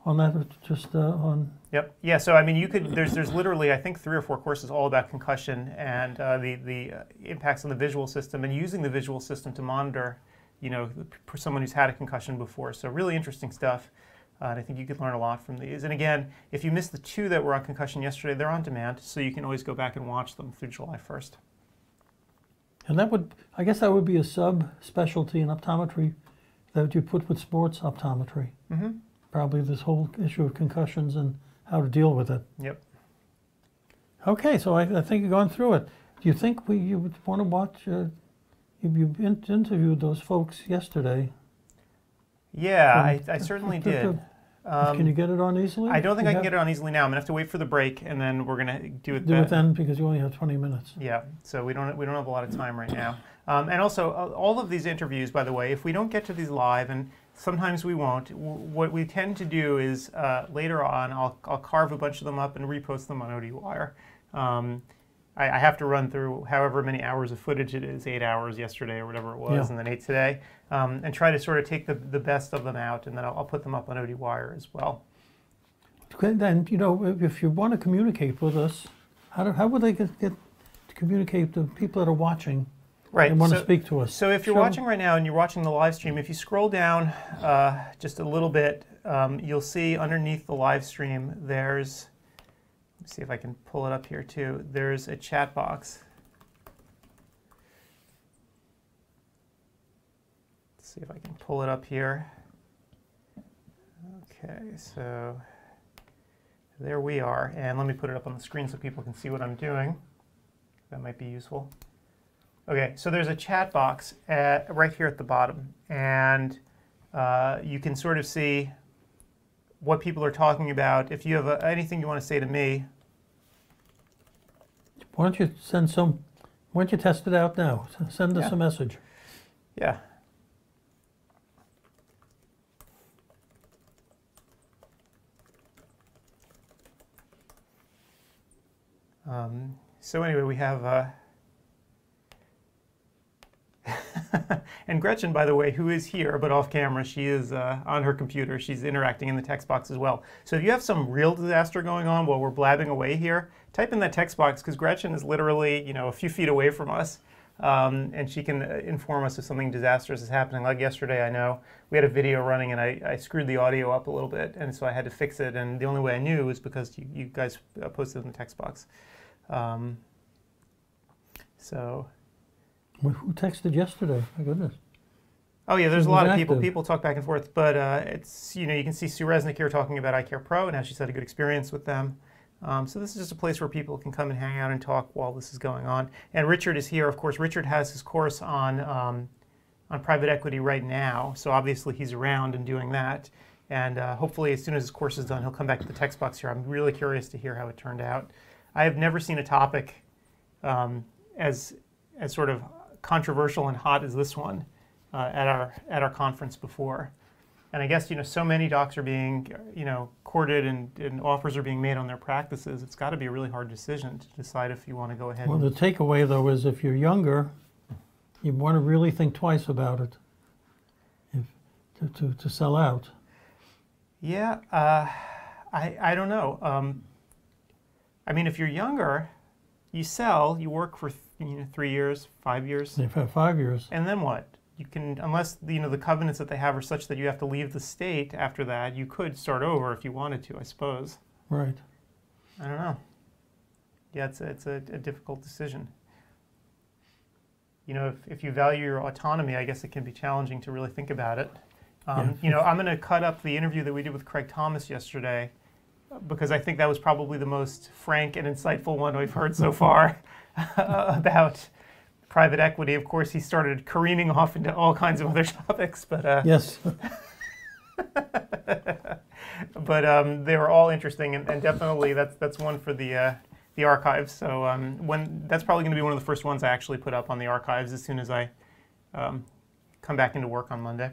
that, just on.
Yep. Yeah. So I mean, you could. There's literally, I think, 3 or 4 courses all about concussion and the impacts on the visual system, and using the visual system to monitor, for someone who's had a concussion before. So really interesting stuff, and I think you could learn a lot from these. And again, if you missed the 2 that were on concussion yesterday, they're on demand, so you can always go back and watch them through July 1st.
And I guess that would be a sub-specialty in optometry that you put with sports optometry. Mm-hmm. Probably this whole issue of concussions and how to deal with it.
Yep.
Okay, so I think you've gone through it. Do you think you would want to watch? You interviewed those folks yesterday.
Yeah, I certainly did.
Can you get it on easily?
I don't think I can get it on easily now. I'm gonna have to wait for the break, and then we're gonna do it.
Do it then, because you only have 20 minutes.
Yeah, so we don't have a lot of time right now. And also, all of these interviews, by the way, if we don't get to these live, and sometimes we won't, what we tend to do is later on, I'll carve a bunch of them up and repost them on ODwire. I have to run through however many hours of footage it is, 8 hours yesterday or whatever it was, and then 8 today, and try to sort of take the best of them out, and then I'll put them up on ODwire as well.
Then, if you want to communicate with us, how would they get to communicate to people that are watching?
Right.
And want to speak to us.
So if you're watching right now and you're watching the live stream, if you scroll down just a little bit, you'll see underneath the live stream there's, let's see if I can pull it up here too, there's a chat box. Let's see if I can pull it up here. Okay, so there we are. And let me put it up on the screen so people can see what I'm doing. That might be useful. Okay, so there's a chat box right here at the bottom, and you can sort of see what people are talking about. If you have anything you want to say to me.
Why don't you test it out now? Send us a message.
Yeah. So anyway, we have... And Gretchen, by the way, who is here but off camera, she is on her computer. She's interacting in the text box as well. So if you have some real disaster going on while we're blabbing away here, type in that text box, because Gretchen is literally, you know, a few feet away from us. And she can inform us if something disastrous is happening. Like yesterday, I know we had a video running and I screwed the audio up a little bit, and so I had to fix it. And the only way I knew was because you guys posted it in the text box.
So, well, who texted yesterday? My goodness.
Oh yeah, there's a lot of people. People talk back and forth, but it's, you know, you can see Sue Resnick here talking about iCare Pro and how she's had a good experience with them. So this is just a place where people can come and hang out and talk while this is going on. And Richard is here. Of course, Richard has his course on private equity right now. So obviously he's around and doing that. And hopefully as soon as his course is done, he'll come back to the text box here. I'm really curious to hear how it turned out. I have never seen a topic as sort of controversial and hot as this one at our conference before. And I guess, you know, so many docs are being, you know, courted and offers are being made on their practices. It's got to be a really hard decision to decide if you want to go ahead.
Well, the takeaway, though, is if you're younger, you want to really think twice about it to sell out.
Yeah, I don't know. I mean, if you're younger, you sell, you work for 3 years, 5 years.
They've had 5 years.
And then what? You can, unless the covenants that they have are such that you have to leave the state after that, you could start over if you wanted to, I suppose.
Right.
I don't know. Yeah, it's a difficult decision. You know, if you value your autonomy, I guess it can be challenging to really think about it. You know, I'm going to cut up the interview that we did with Craig Thomas yesterday, because I think that was probably the most frank and insightful one we've heard so far about private equity. Of course, he started careening off into all kinds of other topics, but
yes.
But they were all interesting, and definitely that's one for the archives. So that's probably going to be one of the first ones I actually put up on the archives as soon as I come back into work on Monday.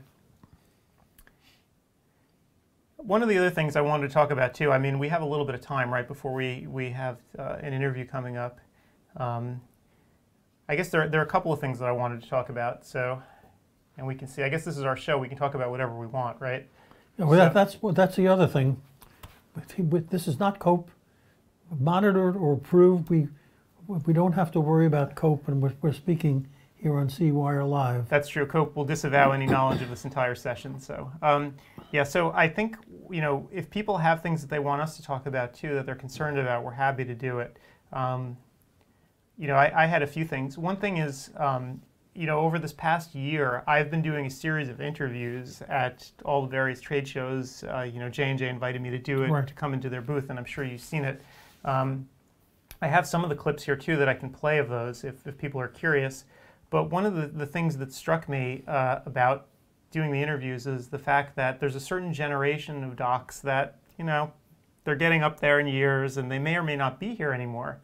One of the other things I wanted to talk about too, I mean, we have a little bit of time right before we have an interview coming up. I guess there are a couple of things that I wanted to talk about. So, and we can see, I guess this is our show. We can talk about whatever we want, right?
Yeah, well, that's the other thing. This is not COPE monitored or approved. We don't have to worry about COPE, and we're speaking here on CEwire Live.
That's true. COPE will disavow any knowledge of this entire session. So, yeah. So I think, you know, if people have things that they want us to talk about too, that they're concerned about, we're happy to do it. You know, I had a few things. One thing is, you know, over this past year, I've been doing a series of interviews at all the various trade shows. You know, J&J invited me to do it,
right,
to come into their booth, and I'm sure you've seen it. I have some of the clips here too that I can play of those if people are curious. But one of the things that struck me about doing the interviews is the fact that there's a certain generation of docs that, you know, they're getting up there in years and they may or may not be here anymore.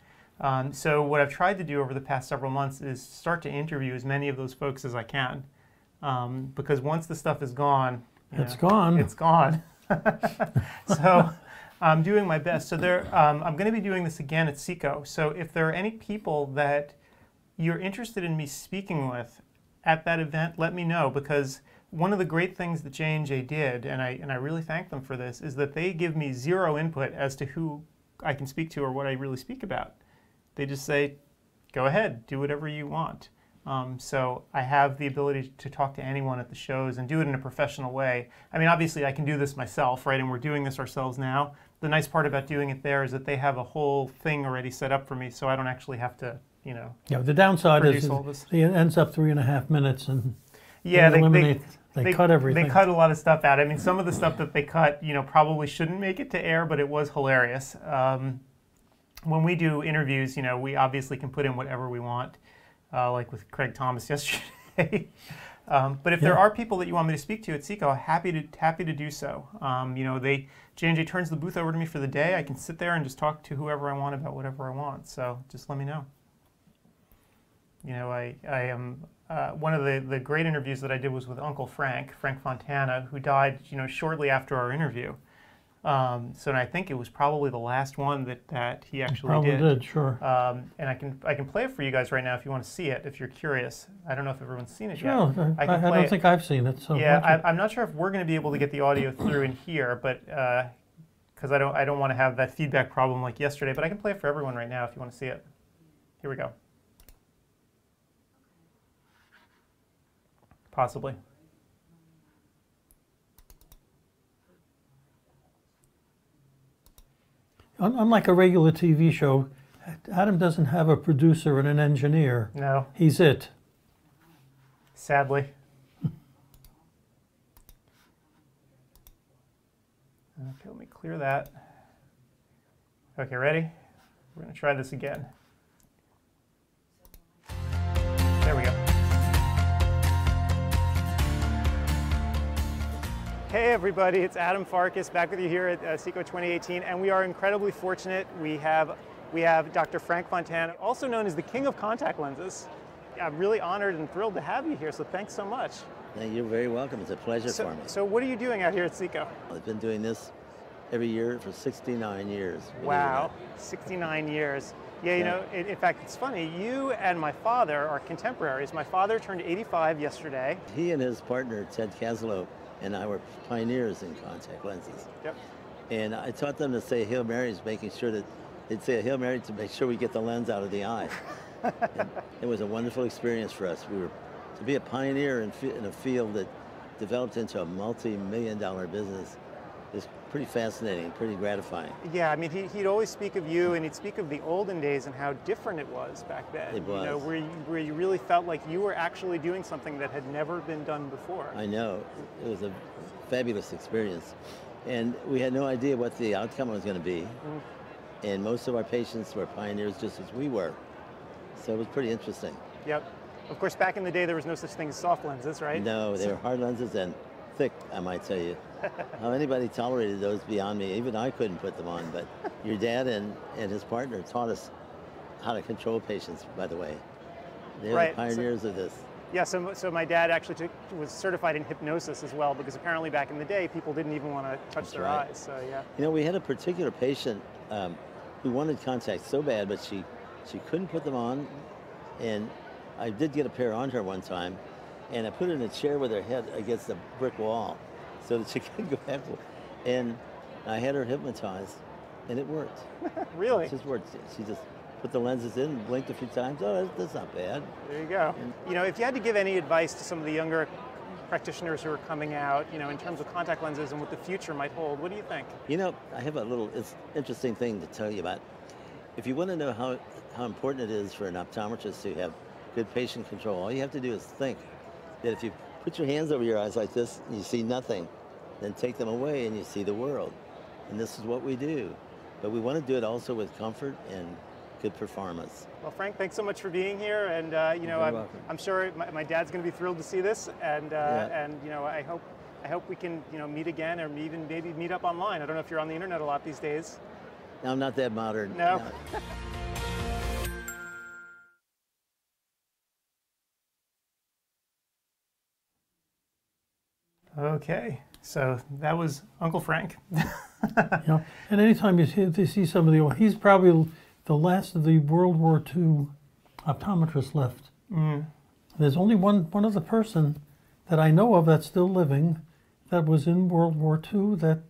So what I've tried to do over the past several months is start to interview as many of those folks as I can. Because once the stuff is gone,
it's gone.
It's gone. So I'm doing my best. So I'm going to be doing this again at CECO. So if there are any people that you're interested in me speaking with at that event, let me know, because one of the great things that J&J did, and I really thank them for this, is that they give me zero input as to who I can speak to or what I really speak about. They just say, go ahead, do whatever you want. So I have the ability to talk to anyone at the shows and do it in a professional way. I mean, obviously I can do this myself, right? And we're doing this ourselves now. The nice part about doing it there is that they have a whole thing already set up for me, so I don't actually have to, you know.
Yeah, the downside is it ends up 3.5 minutes, and
yeah,
they cut everything.
They cut a lot of stuff out. I mean, some of the stuff that they cut, you know, probably shouldn't make it to air, but it was hilarious. When we do interviews, you know, we obviously can put in whatever we want, like with Craig Thomas yesterday. But if there are people that you want me to speak to at CECO, happy to do so. You know, J&J turns the booth over to me for the day. I can sit there and just talk to whoever I want about whatever I want. So just let me know. You know, I am one of the great interviews that I did was with Uncle Frank Fontana, who died, you know, shortly after our interview. So I think it was probably the last one that he actually
probably did, sure.
And I can play it for you guys right now if you want to see it, if you're curious. I don't know if everyone's seen it
sure,
yet.
I don't think I've seen it. So
yeah, I'm not sure if we're going to be able to get the audio through in here, but because I don't want to have that feedback problem like yesterday. But I can play it for everyone right now if you want to see it. Here we go. Possibly.
Unlike a regular TV show, Adam doesn't have a producer and an engineer.
No.
He's it.
Sadly. Okay, let me clear that. Okay, ready? We're going to try this again. There we go. Hey everybody, it's Adam Farkas back with you here at CEwire2018, and we are incredibly fortunate. We have Dr. Frank Fontana, also known as the King of Contact Lenses. I'm really honored and thrilled to have you here, so thanks so much.
You're very welcome. It's a pleasure for me.
So what are you doing out here at CECO?
I've been doing this every year for 69 years.
Wow, 69 years. Yeah, you know, in fact, it's funny, you and my father are contemporaries. My father turned 85 yesterday.
He and his partner, Ted Caslow, and I were pioneers in contact lenses.
Yep.
And I taught them to say Hail Marys, making sure that they'd say a Hail Mary to make sure we get the lens out of the eye. It was a wonderful experience for us. To be a pioneer in a field that developed into a multi-million-dollar business is pretty fascinating, pretty gratifying.
Yeah, I mean, he'd always speak of you, and he'd speak of the olden days and how different it was back then.
It was.
You know, where you really felt like you were actually doing something that had never been done before.
I know. It was a fabulous experience. And we had no idea what the outcome was going to be. And most of our patients were pioneers just as we were. So it was pretty interesting.
Yep. Of course, back in the day, there was no such thing as soft lenses, right?
No, they were hard lenses and thick, I might tell you. How anybody tolerated those beyond me. Even I couldn't put them on, but your dad and his partner taught us how to control patients, by the way. They were the pioneers of this.
Yeah, so my dad actually was certified in hypnosis as well, because apparently back in the day, people didn't even want to touch their eyes, so yeah.
You know, we had a particular patient who wanted contacts so bad, but she couldn't put them on, and I did get a pair on her one time, and I put her in a chair with her head against a brick wall so that she couldn't go back. And I had her hypnotized, and it worked.
Really?
It just worked. She just put the lenses in, blinked a few times. Oh, that's not bad.
There you go. And, you know, if you had to give any advice to some of the younger practitioners who are coming out, you know, in terms of contact lenses and what the future might hold, what do you think?
You know, I have a little interesting thing to tell you about. If you want to know how important it is for an optometrist to have good patient control, all you have to do is think that if you put your hands over your eyes like this and you see nothing, then take them away and you see the world. And this is what we do. But we want to do it also with comfort and good performance. Well,
Frank, thanks so much for being here, and you know, I'm sure my dad's going to be thrilled to see this, and you know, I hope we can, you know, meet again, or even maybe meet up online. I don't know if you're on the internet a lot these days.
No, I'm not that modern.
No. Okay, so that was Uncle Frank.
You know, and anytime you see somebody, he's probably the last of the World War II optometrists left. There's only one other person that I know of that's still living that was in World War II that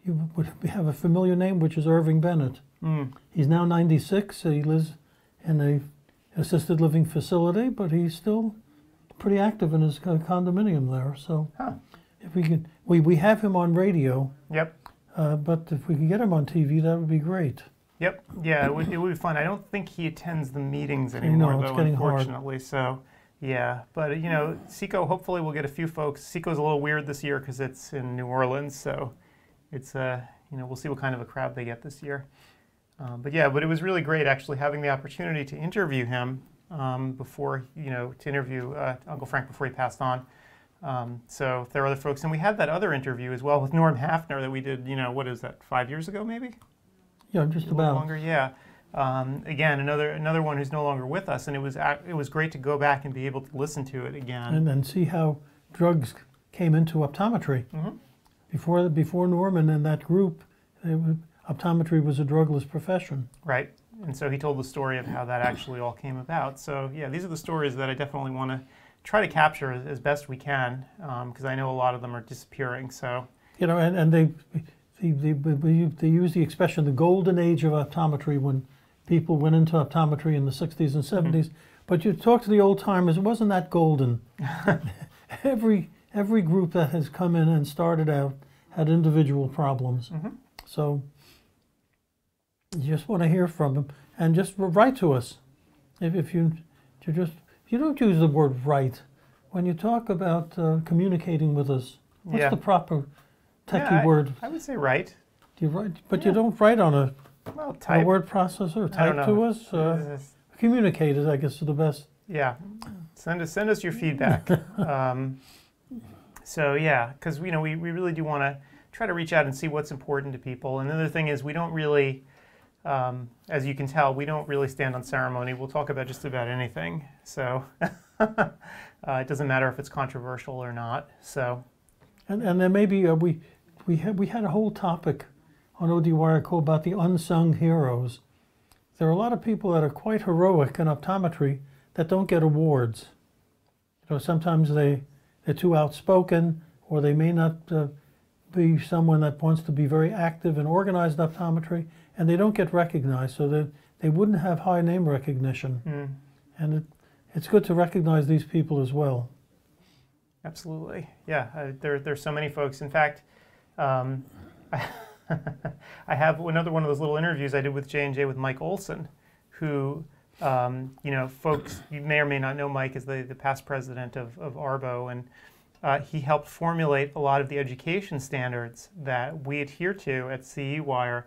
you would have a familiar name, which is Irving Bennett. He's now 96. He lives in an assisted living facility, but he's still pretty active in his condominium there. So if we can, we have him on radio.
Yep.
But if we can get him on TV, that would be great.
Yep. Yeah, it would be fun. I don't think he attends the meetings anymore, though, unfortunately. So, yeah. But, you know, CECO, hopefully we'll get a few folks. CECO's a little weird this year because it's in New Orleans, so it's, you know, we'll see what kind of a crowd they get this year. But it was really great actually having the opportunity to interview him before, you know, to interview Uncle Frank before he passed on. So there are other folks, and we had that other interview as well with Norm Hafner that we did, you know, what is that, 5 years ago maybe?
Yeah, just about.
Longer, yeah. Again, another one who's no longer with us, and it was great to go back and be able to listen to it again.
And then see how drugs came into optometry. Before Norman and that group optometry was a drugless profession.
Right. And so he told the story of how that actually all came about. So yeah, these are the stories that I definitely want to try to capture as best we can, because I know a lot of them are disappearing. So
and they use the expression the golden age of optometry when people went into optometry in the 60s and 70s. But you talk to the old timers, it wasn't that golden. Every group that has come in and started out had individual problems. So you just want to hear from them and just write to us. If you don't use the word write when you talk about communicating with us. What's the proper techie word?
I would say write.
Do you write? But you don't write on a word processor. Type to us. Communicate is, I guess, the best.
Yeah, send us your feedback. So yeah, because we really do want to try to reach out and see what's important to people. And the other thing is we don't really, as you can tell, we don't really stand on ceremony. We'll talk about just about anything. So it doesn't matter if it's controversial or not. So,
and then maybe we had a whole topic on ODwire called about the unsung heroes. There are a lot of people that are quite heroic in optometry that don't get awards. Sometimes they're too outspoken, or they may not be someone that wants to be very active in organized optometry, and they don't get recognized, so that they wouldn't have high name recognition. And it's good to recognize these people as well.
Absolutely, yeah. There's so many folks. In fact, I have another one of those little interviews I did with J&J with Mike Olson, who, folks, you may or may not know Mike is the past president of ARBO, and he helped formulate a lot of the education standards that we adhere to at CEwire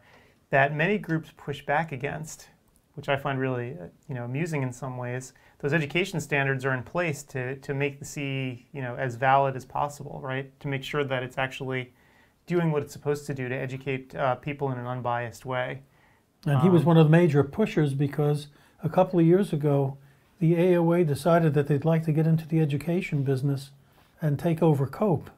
that many groups push back against, which I find really amusing in some ways. Those education standards are in place to make the CE as valid as possible, right? To make sure that it's actually doing what it's supposed to do to educate people in an unbiased way.
And he was one of the major pushers because a couple of years ago, the AOA decided that they'd like to get into the education business and take over COPE.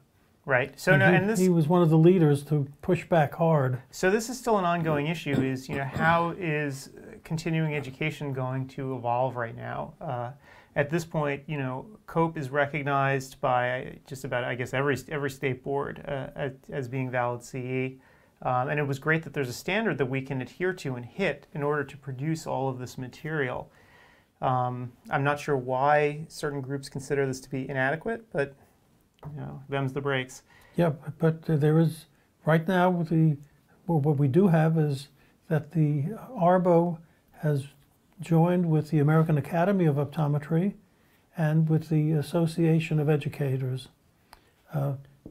Right. So
he was one of the leaders to push back hard.
So this is still an ongoing issue. Is how is continuing education going to evolve right now? At this point, COPE is recognized by just about, I guess, every state board as being valid CE. And it was great that there's a standard that we can adhere to and hit in order to produce all of this material. I'm not sure why certain groups consider this to be inadequate, but them's the breaks.
Yeah, but there is, right now, what we do have is that the ARBO has joined with the American Academy of Optometry and with the Association of Educators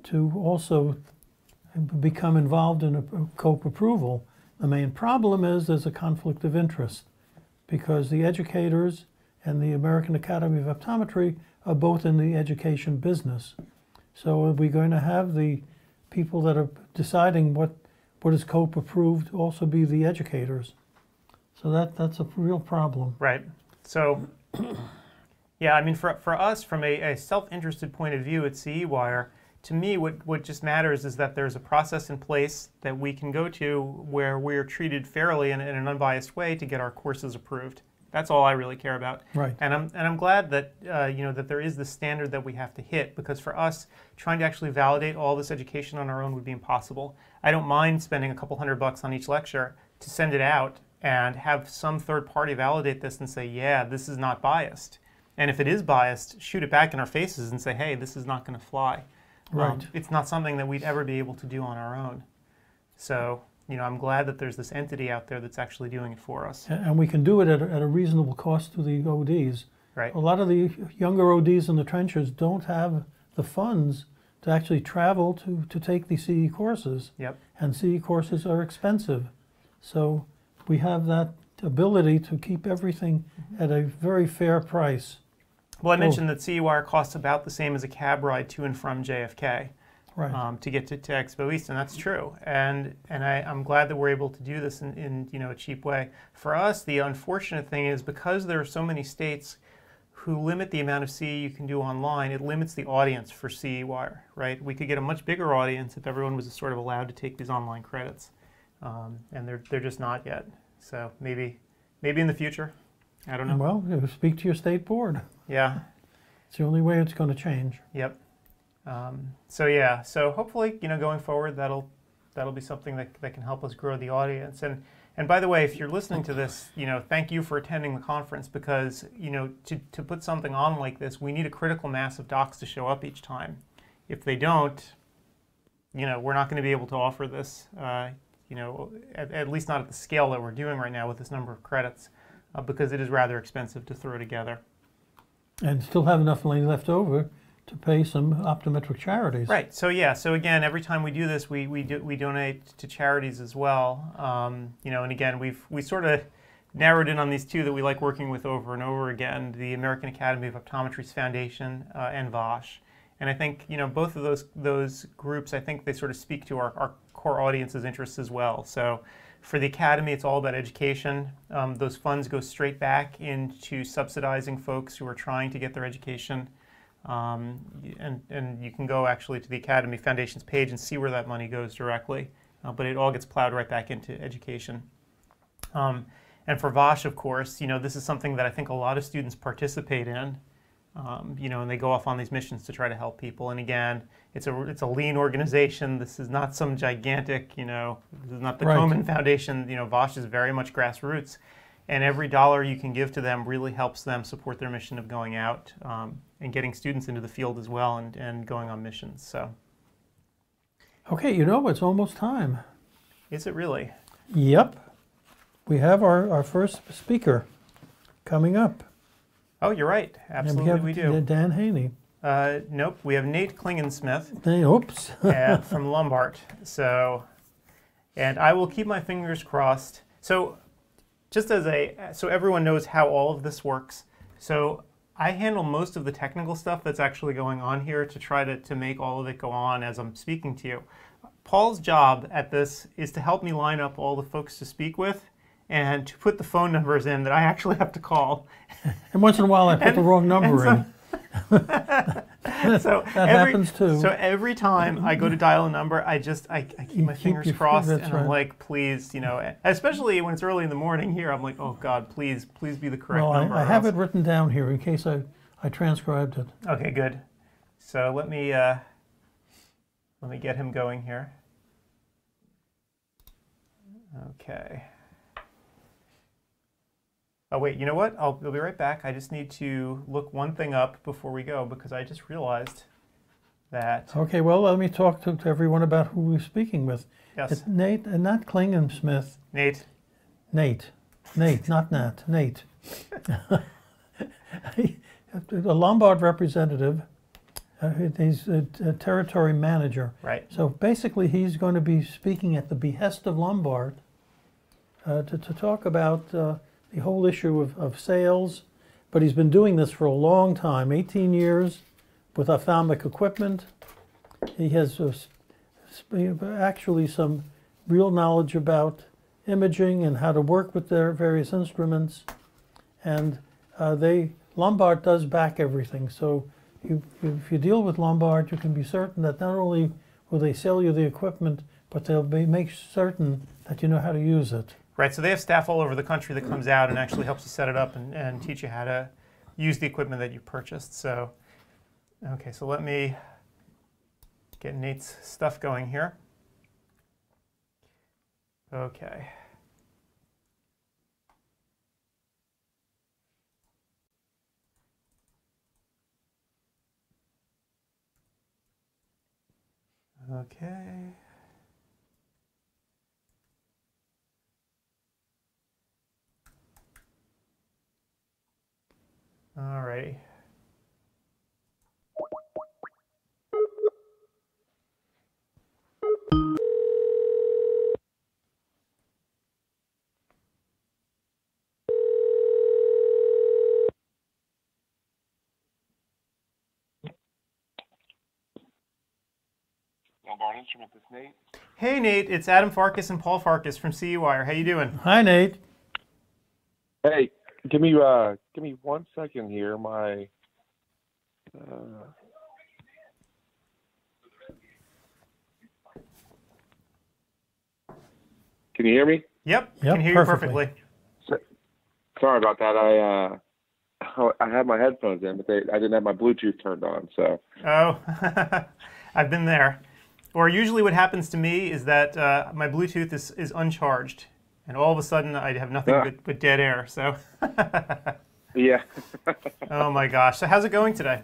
to also become involved in a COPE approval. The main problem is there's a conflict of interest because the educators and the American Academy of Optometry are both in the education business. So are we going to have the people that are deciding what is COPE approved also be the educators? So that's a real problem.
Right. So, yeah, I mean, for us, from a self-interested point of view at CEwire, to me, what just matters is that there's a process in place that we can go to where we're treated fairly in an unbiased way to get our courses approved. That's all I really care about.
Right.
And I'm glad that that there is this standard that we have to hit, because for us, trying to actually validate all this education on our own would be impossible. I don't mind spending a couple $100 on each lecture to send it out and have some third party validate this and say, yeah, this is not biased. And if it is biased, shoot it back in our faces and say, hey, this is not going to fly.
Right.
It's not something that we'd ever be able to do on our own. So, I'm glad that there's this entity out there that's actually doing it for us.
And we can do it at a reasonable cost to the ODs.
Right.
A lot of the younger ODs in the trenches don't have the funds to actually travel to take the CE courses.
Yep.
And CE courses are expensive. So we have that ability to keep everything at a very fair price.
Well, I mentioned that CEwire costs about the same as a cab ride to and from JFK.
Right.
To get to Expo East, and that's true. And I'm glad that we're able to do this in a cheap way. For us, the unfortunate thing is because there are so many states who limit the amount of CE you can do online, it limits the audience for CEwire, right? We could get a much bigger audience if everyone was sort of allowed to take these online credits. and they're just not yet. So maybe in the future, I don't know.
Well, you speak to your state board.
Yeah.
It's the only way it's going to change.
Yep. So yeah, so hopefully, going forward, that'll be something that can help us grow the audience. And by the way, if you're listening to this, thank you for attending the conference, because to put something on like this, we need a critical mass of docs to show up each time. If they don't, we're not going to be able to offer this. At least not at the scale that we're doing right now with this number of credits, because it is rather expensive to throw together.
And still have enough money left over to pay some optometric charities.
Right. So yeah. So again, every time we do this, we donate to charities as well. And again, we sort of narrowed in on these two that we like working with over and over again: the American Academy of Optometry's Foundation and VOSH. And I think both of those groups, I think they sort of speak to our core audience's interests as well. So for the Academy, it's all about education. Those funds go straight back into subsidizing folks who are trying to get their education. And you can go actually to the Academy Foundation's page and see where that money goes directly. But it all gets plowed right back into education. And for VOSH, of course, this is something that I think a lot of students participate in. And they go off on these missions to try to help people. And again, it's a lean organization. This is not some gigantic, this is not the Komen Foundation. VOSH is very much grassroots. And every dollar you can give to them really helps them support their mission of going out and getting students into the field as well and going on missions. So.
Okay, it's almost time.
Is it really?
Yep. We have our first speaker coming up.
Oh, you're right. Absolutely, we do.
Dan Haney.
Nope, we have Nate Klingensmith.
Oops.
From Lombard. So, and I will keep my fingers crossed. So, just so everyone knows how all of this works. So, I handle most of the technical stuff that's actually going on here to try to make all of it go on as I'm speaking to you. Paul's job at this is to help me line up all the folks to speak with and to put the phone numbers in that I actually have to call.
And once in a while I put the wrong number in.
So
that happens too.
So every time I go to dial a number, I keep my fingers crossed, and I'm like, please, especially when it's early in the morning here, I'm like, oh God, please be the correct number.
I have it written down here in case I transcribed it.
Okay, good. So let me get him going here. Okay. Oh wait, you know what? I'll be right back. I just need to look one thing up before we go, because I just realized that...
Okay, well, let me talk to everyone about who we're speaking with.
Yes.
It's Nate, and not Klingensmith.
Nate,
not Nat. Nate. A Lombard representative. He's a territory manager.
Right.
So basically he's going to be speaking at the behest of Lombard to talk about the whole issue of sales. But he's been doing this for a long time, 18 years, with ophthalmic equipment. He has actually some real knowledge about imaging and how to work with their various instruments. And Lombard does back everything. So if you deal with Lombard, you can be certain that not only will they sell you the equipment, but they'll make certain that you know how to use it.
Right, so they have staff all over the country that comes out and actually helps you set it up and teach you how to use the equipment that you purchased. So, okay, so let me get Nate's stuff going here. Okay. Okay. All righty.
Lombard Instrument, this Nate.
Hey Nate, it's Adam Farkas and Paul Farkas from CEwire. How you doing?
Hi Nate.
Hey, give me 1 second here. My Can you hear me?
Yep,
Yep,
can hear
perfectly.
you perfectly.
Sorry about that. I had my headphones in, but I didn't have my Bluetooth turned on. So.
Oh, I've been there. Or usually what happens to me is that my Bluetooth is uncharged, and all of a sudden I have nothing but dead air. So.
Yeah.
Oh my gosh. So how's it going today?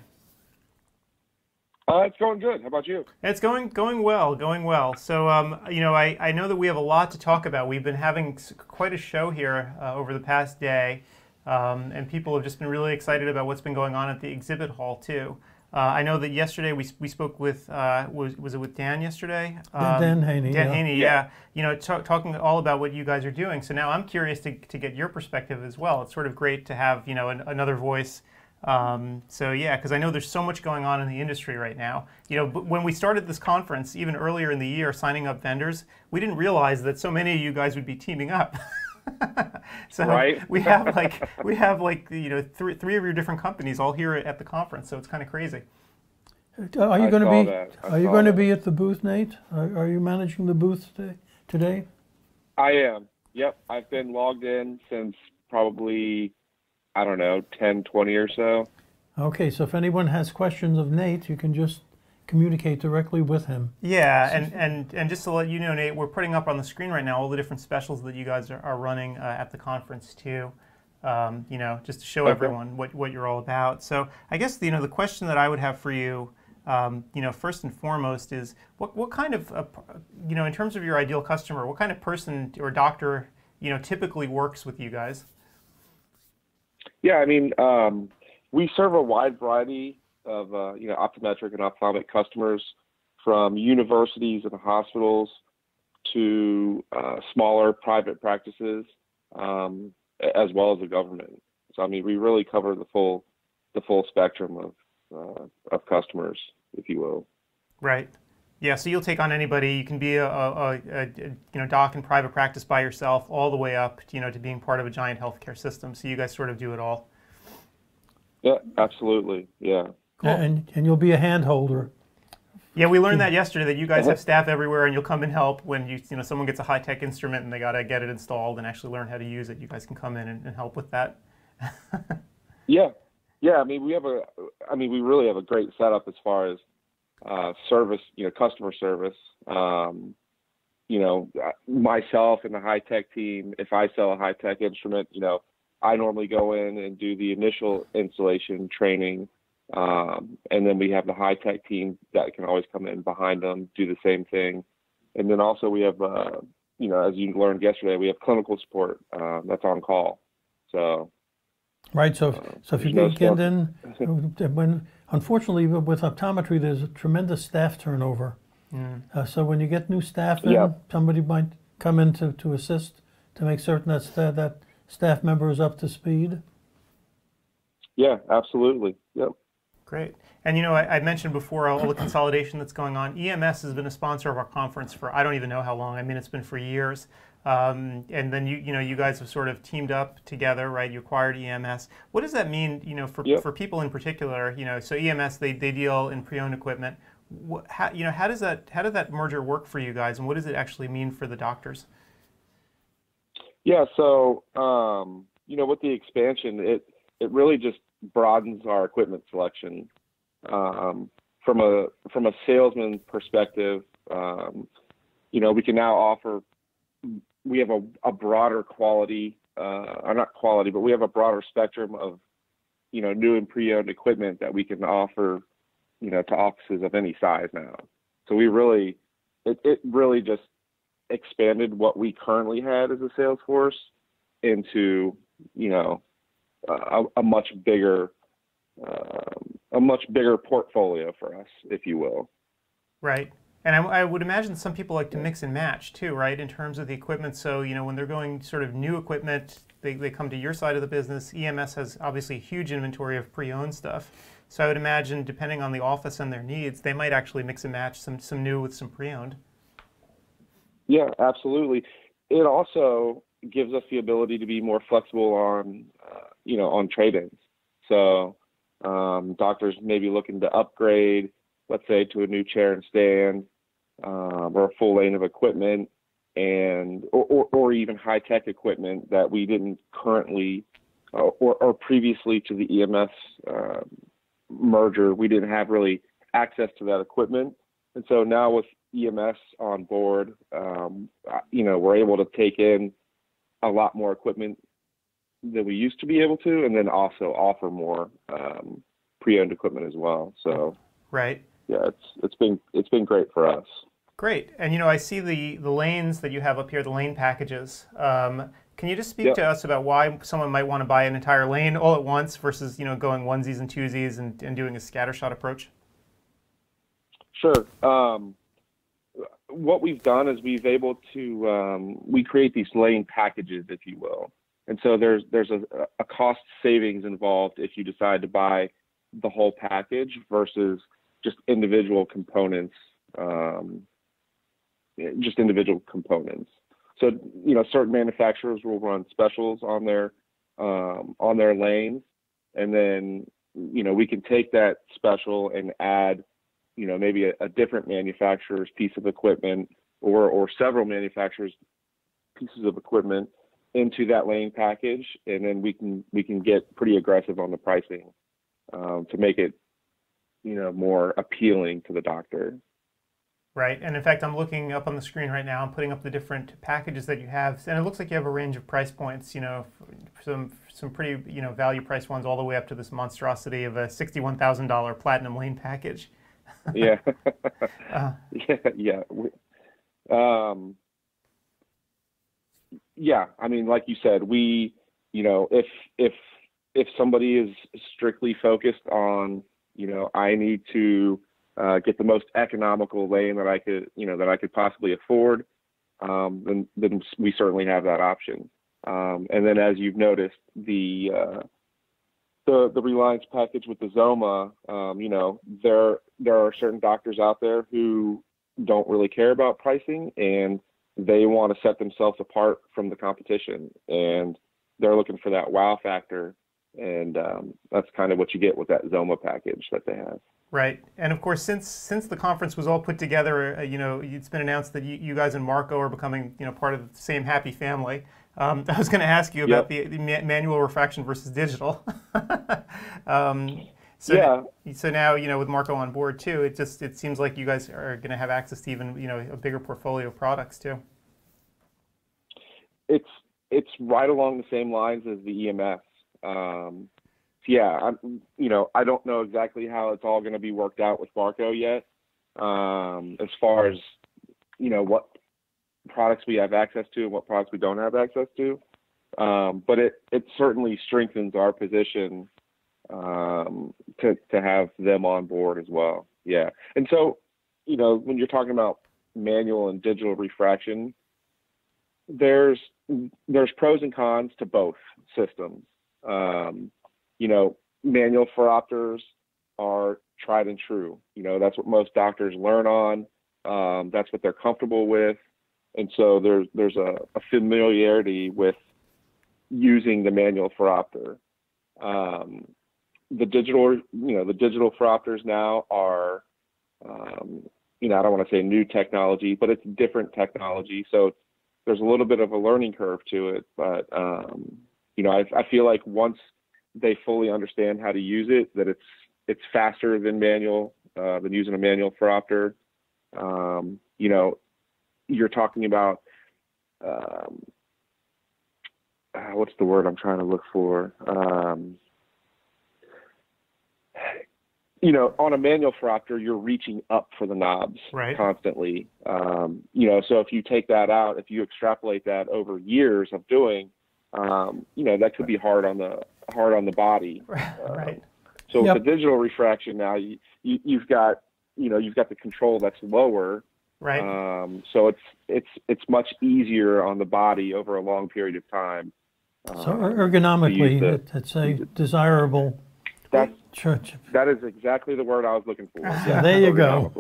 It's going good. How about you?
It's going well. So, I know that we have a lot to talk about. We've been having quite a show here over the past day, and people have just been really excited about what's been going on at the exhibit hall too. I know that yesterday we spoke with was it with Dan yesterday?
Dan Haney.
Dan
yeah.
Haney, yeah. Talking all about what you guys are doing. So now I'm curious to get your perspective as well. It's sort of great to have another voice. So yeah, because I know there's so much going on in the industry right now. But when we started this conference, even earlier in the year, signing up vendors, we didn't realize that so many of you guys would be teaming up. So
Right.
we have like three of your different companies all here at the conference. So it's kind of crazy.
Are you
I
going to
saw
be?
that. I
Are you
saw
going to
that.
be at the booth, Nate? Are you managing the booth today?
I am. Yep. I've been logged in since probably, I don't know, 10, 20 or so.
Okay, so if anyone has questions of Nate, you can just communicate directly with him.
Yeah, and just to let you know, Nate, we're putting up on the screen right now all the different specials that you guys are running at the conference too. Just to show
Okay.
everyone what you're all about. So I guess the question that I would have for you, first and foremost, is what kind of in terms of your ideal customer, what kind of person or doctor typically works with you guys?
Yeah, I mean, we serve a wide variety of optometric and ophthalmic customers, from universities and hospitals to smaller private practices, as well as the government. So I mean, we really cover the full spectrum of customers, if you will.
Right. Yeah. So you'll take on anybody. You can be a doc in private practice by yourself, all the way up to being part of a giant healthcare system. So you guys sort of do it all.
Yeah, absolutely. Yeah.
Cool.
And you'll be a hand holder.
Yeah, we learned that yesterday, that you guys have staff everywhere, and you'll come and help when someone gets a high-tech instrument and they got to get it installed and actually learn how to use it. You guys can come in and help with that.
Yeah. I mean, we really have a great setup as far as service, customer service. Myself and the high-tech team, if I sell a high-tech instrument, I normally go in and do the initial installation training. And then we have the high-tech team that can always come in behind them, do the same thing. And then also we have, as you learned yesterday, we have clinical support that's on call. So.
Right, so if you get in, unfortunately with optometry, there's a tremendous staff turnover. So when you get new staff in, somebody might come in to assist to make certain that staff member is up to speed.
Yeah, absolutely. Yep.
Great. And I mentioned before all the consolidation that's going on. EMS has been a sponsor of our conference for I don't even know how long. I mean, it's been for years. And then you guys have sort of teamed up together, right? You acquired EMS. What does that mean, for people in particular? So EMS they deal in pre-owned equipment. How does that merger work for you guys, and what does it actually mean for the doctors?
Yeah. So with the expansion, it really just broadens our equipment selection. From a salesman perspective, we can now offer. We have a broader quality, or not quality, but we have a broader spectrum of, new and pre-owned equipment that we can offer, to offices of any size now. So it really just expanded what we currently had as a sales force into, a much bigger portfolio for us, if you will.
Right. And I would imagine some people like to mix and match too, right, in terms of the equipment. So, when they're going sort of new equipment, they come to your side of the business. EMS has obviously a huge inventory of pre-owned stuff. So I would imagine, depending on the office and their needs, they might actually mix and match some new with some pre-owned.
Yeah, absolutely. It also gives us the ability to be more flexible on, on trade-ins. So doctors may be looking to upgrade, let's say, to a new chair and stand, or a full lane of equipment. and or even high-tech equipment that we didn't currently or previously to the EMS merger, we didn't have really access to that equipment. And so now with EMS on board, we're able to take in a lot more equipment than we used to be able to, and then also offer more pre-owned equipment as well. So
right.
Yeah, it's been great for us.
Great. And I see the lanes that you have up here, the lane packages. Can you just speak to us about why someone might want to buy an entire lane all at once versus going onesies and twosies and doing a scattershot approach?
Sure. What we've done is we've able to we create these lane packages, if you will, and so there's a cost savings involved if you decide to buy the whole package versus just individual components. So certain manufacturers will run specials on their lanes, and then we can take that special and add maybe a different manufacturer's piece of equipment or several manufacturers' pieces of equipment into that lane package, and then we can get pretty aggressive on the pricing to make it more appealing to the doctor.
Right, and in fact, I'm looking up on the screen right now. I'm putting up the different packages that you have, and it looks like you have a range of price points. Some pretty value price ones all the way up to this monstrosity of a $61,000 platinum lane package.
Yeah. Yeah. I mean, like you said, if somebody is strictly focused on, I need to get the most economical lane that I could possibly afford, then we certainly have that option. And then, as you've noticed, the Reliance package with the Zoma, there are certain doctors out there who don't really care about pricing, and they want to set themselves apart from the competition, and they're looking for that wow factor, and that's kind of what you get with that Zoma package that they have.
Right, and of course, since the conference was all put together, it's been announced that you guys and Marco are becoming part of the same happy family. I was going to ask you about the manual refraction versus digital. So now with Marco on board too, it seems like you guys are going to have access to even a bigger portfolio of products too.
It's right along the same lines as the EMS. I don't know exactly how it's all going to be worked out with Marco yet, as far as what products we have access to and what products we don't have access to. But it certainly strengthens our position to have them on board as well. Yeah, and so when you're talking about manual and digital refraction, there's pros and cons to both systems. Manual phoropters are tried and true. That's what most doctors learn on. That's what they're comfortable with. And so there's a familiarity with using the manual phoropter. The digital phoropters now are, I don't want to say new technology, but it's different technology. So there's a little bit of a learning curve to it. But, I feel like once they fully understand how to use it, that it's faster than using a manual phoropter. You're talking about what's the word I'm trying to look for? On a manual phoropter, you're reaching up for the knobs constantly. So if you take that out, if you extrapolate that over years of doing, that could be hard on the body.
Right.
So with the digital refraction now, you've got the control that's lower.
Right.
So it's much easier on the body over a long period of time.
So ergonomically, it's a desirable.
That is exactly the word I was looking for.
Yeah, there you go.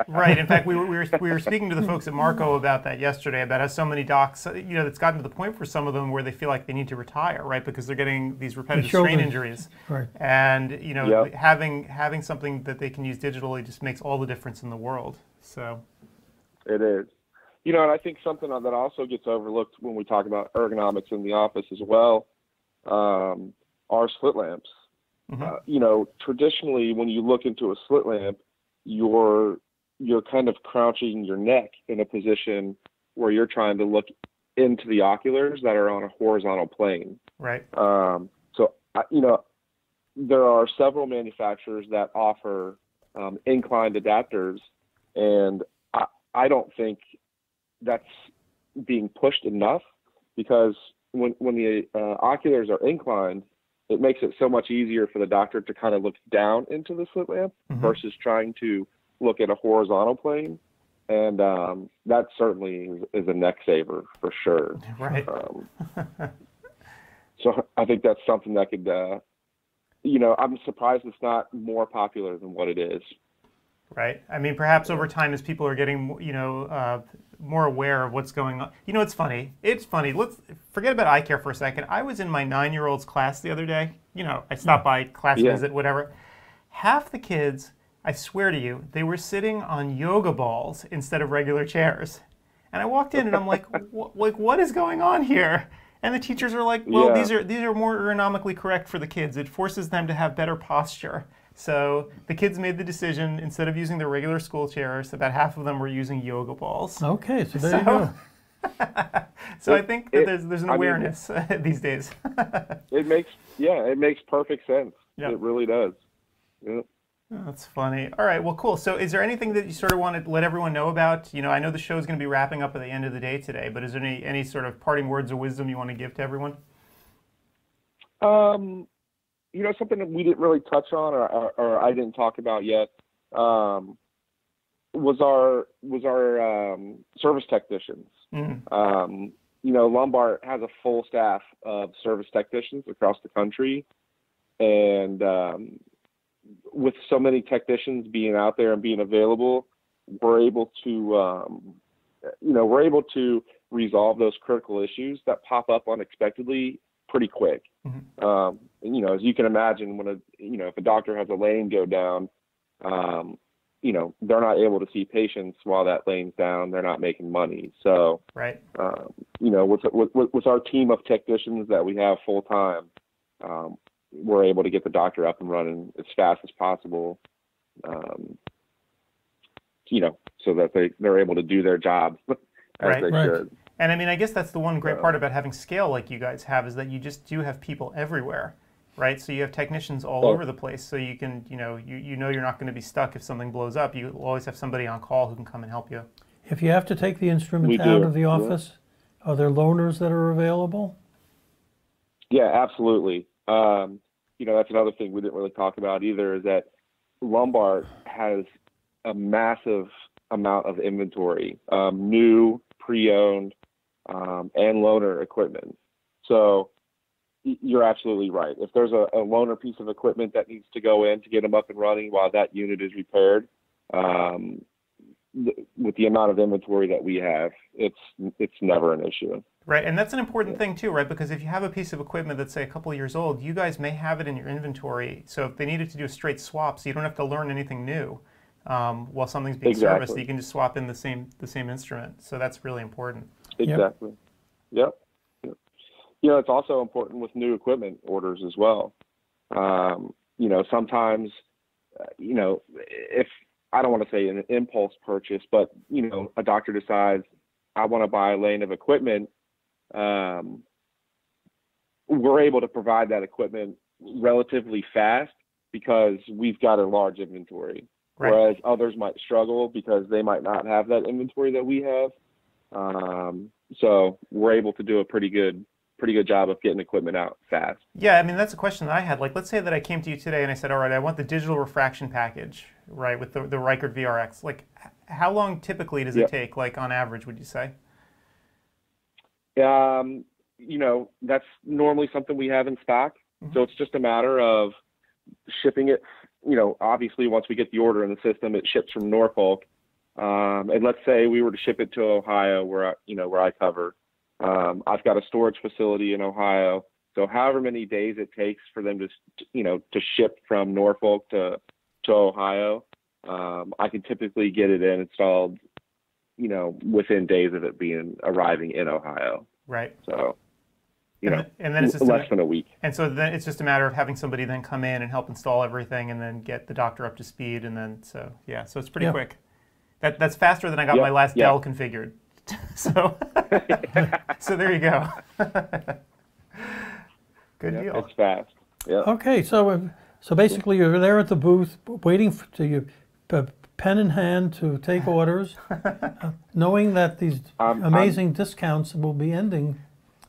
Right. In fact, we were speaking to the folks at Marco about that yesterday, about how so many docs, it's gotten to the point for some of them where they feel like they need to retire, right, because they're getting these repetitive strain injuries.
Right.
And having something that they can use digitally just makes all the difference in the world. So.
It is. And I think something that also gets overlooked when we talk about ergonomics in the office as well, are slit lamps. Traditionally, when you look into a slit lamp, you're kind of crouching your neck in a position where you're trying to look into the oculars that are on a horizontal plane.
Right.
There are several manufacturers that offer inclined adapters, and I don't think that's being pushed enough, because when the oculars are inclined, it makes it so much easier for the doctor to kind of look down into the slit lamp versus trying to look at a horizontal plane. And that certainly is a neck saver for sure.
Right.
So I think that's something that could, I'm surprised it's not more popular than what it is.
Right. I mean, perhaps over time, as people are getting, more aware of what's going on. It's funny. It's funny. Let's forget about eye care for a second. I was in my 9-year-old's class the other day. I stopped by, class visit, whatever. Half the kids, I swear to you, they were sitting on yoga balls instead of regular chairs. And I walked in and I'm like, what is going on here? And the teachers are like, well, these are more ergonomically correct for the kids. It forces them to have better posture. So the kids made the decision, instead of using their regular school chairs, about half of them were using yoga balls.
Okay, so there you go.
So I think that there's an awareness these days.
It makes perfect sense. Yep. It really does. Yep.
Oh, that's funny. All right, well, cool. So is there anything that you sort of want to let everyone know about? I know the show is going to be wrapping up at the end of the day today, but is there any sort of parting words of wisdom you want to give to everyone?
Something that we didn't really touch on, or I didn't talk about yet, was our service technicians. Lombard has a full staff of service technicians across the country, and with so many technicians being out there and being available, we're able to resolve those critical issues that pop up unexpectedly pretty quick. As you can imagine, when if a doctor has a lane go down, they're not able to see patients while that lane's down. They're not making money. So,
right.
With our team of technicians that we have full time, we're able to get the doctor up and running as fast as possible. So that they're able to do their jobs as they should.
And I mean, I guess that's the one great part about having scale like you guys have, is that you just do have people everywhere, right? So you have technicians all over the place, so you can, you're not going to be stuck if something blows up. You always have somebody on call who can come and help you.
If you have to take the instruments out of the office, are there loaners that are available?
Yeah, absolutely. That's another thing we didn't really talk about either, is that Lombard has a massive amount of inventory, new, pre-owned, and loaner equipment. So you're absolutely right. If there's a loaner piece of equipment that needs to go in to get them up and running while that unit is repaired, with the amount of inventory that we have, it's never an issue.
Right, and that's an important thing too, right? Because if you have a piece of equipment that's, say, a couple of years old, you guys may have it in your inventory. So if they needed to do a straight swap, so you don't have to learn anything new while something's being serviced, you can just swap in the same instrument. So that's really important.
Exactly. Yep. It's also important with new equipment orders as well. Sometimes, if I don't want to say an impulse purchase, but a doctor decides, I want to buy a lane of equipment, we're able to provide that equipment relatively fast because we've got a large inventory. Right. Whereas others might struggle because they might not have that inventory that we have. So we're able to do a pretty good job of getting equipment out fast.
Yeah, I mean, that's a question that I had. Like, let's say that I came to you today and I said, all right, I want the digital refraction package, right, with the Reichert VRX. Like, how long typically does it take, like, on average, would you say?
That's normally something we have in stock. So it's just a matter of shipping it. Obviously, once we get the order in the system, it ships from Norfolk. And let's say we were to ship it to Ohio, where I cover. I've got a storage facility in Ohio. So however many days it takes for them to ship from Norfolk to Ohio, I can typically get it installed within days of it arriving in Ohio.
Right.
So,
and then it's just
less than a week.
And so then it's just a matter of having somebody then come in and help install everything, and then get the doctor up to speed, and then so it's pretty quick. That's faster than I got my last Dell configured. So, so there you go. Good deal.
It's fast. Yeah.
Okay, so basically you're there at the booth waiting to you, pen in hand to take orders, knowing that these amazing discounts will be ending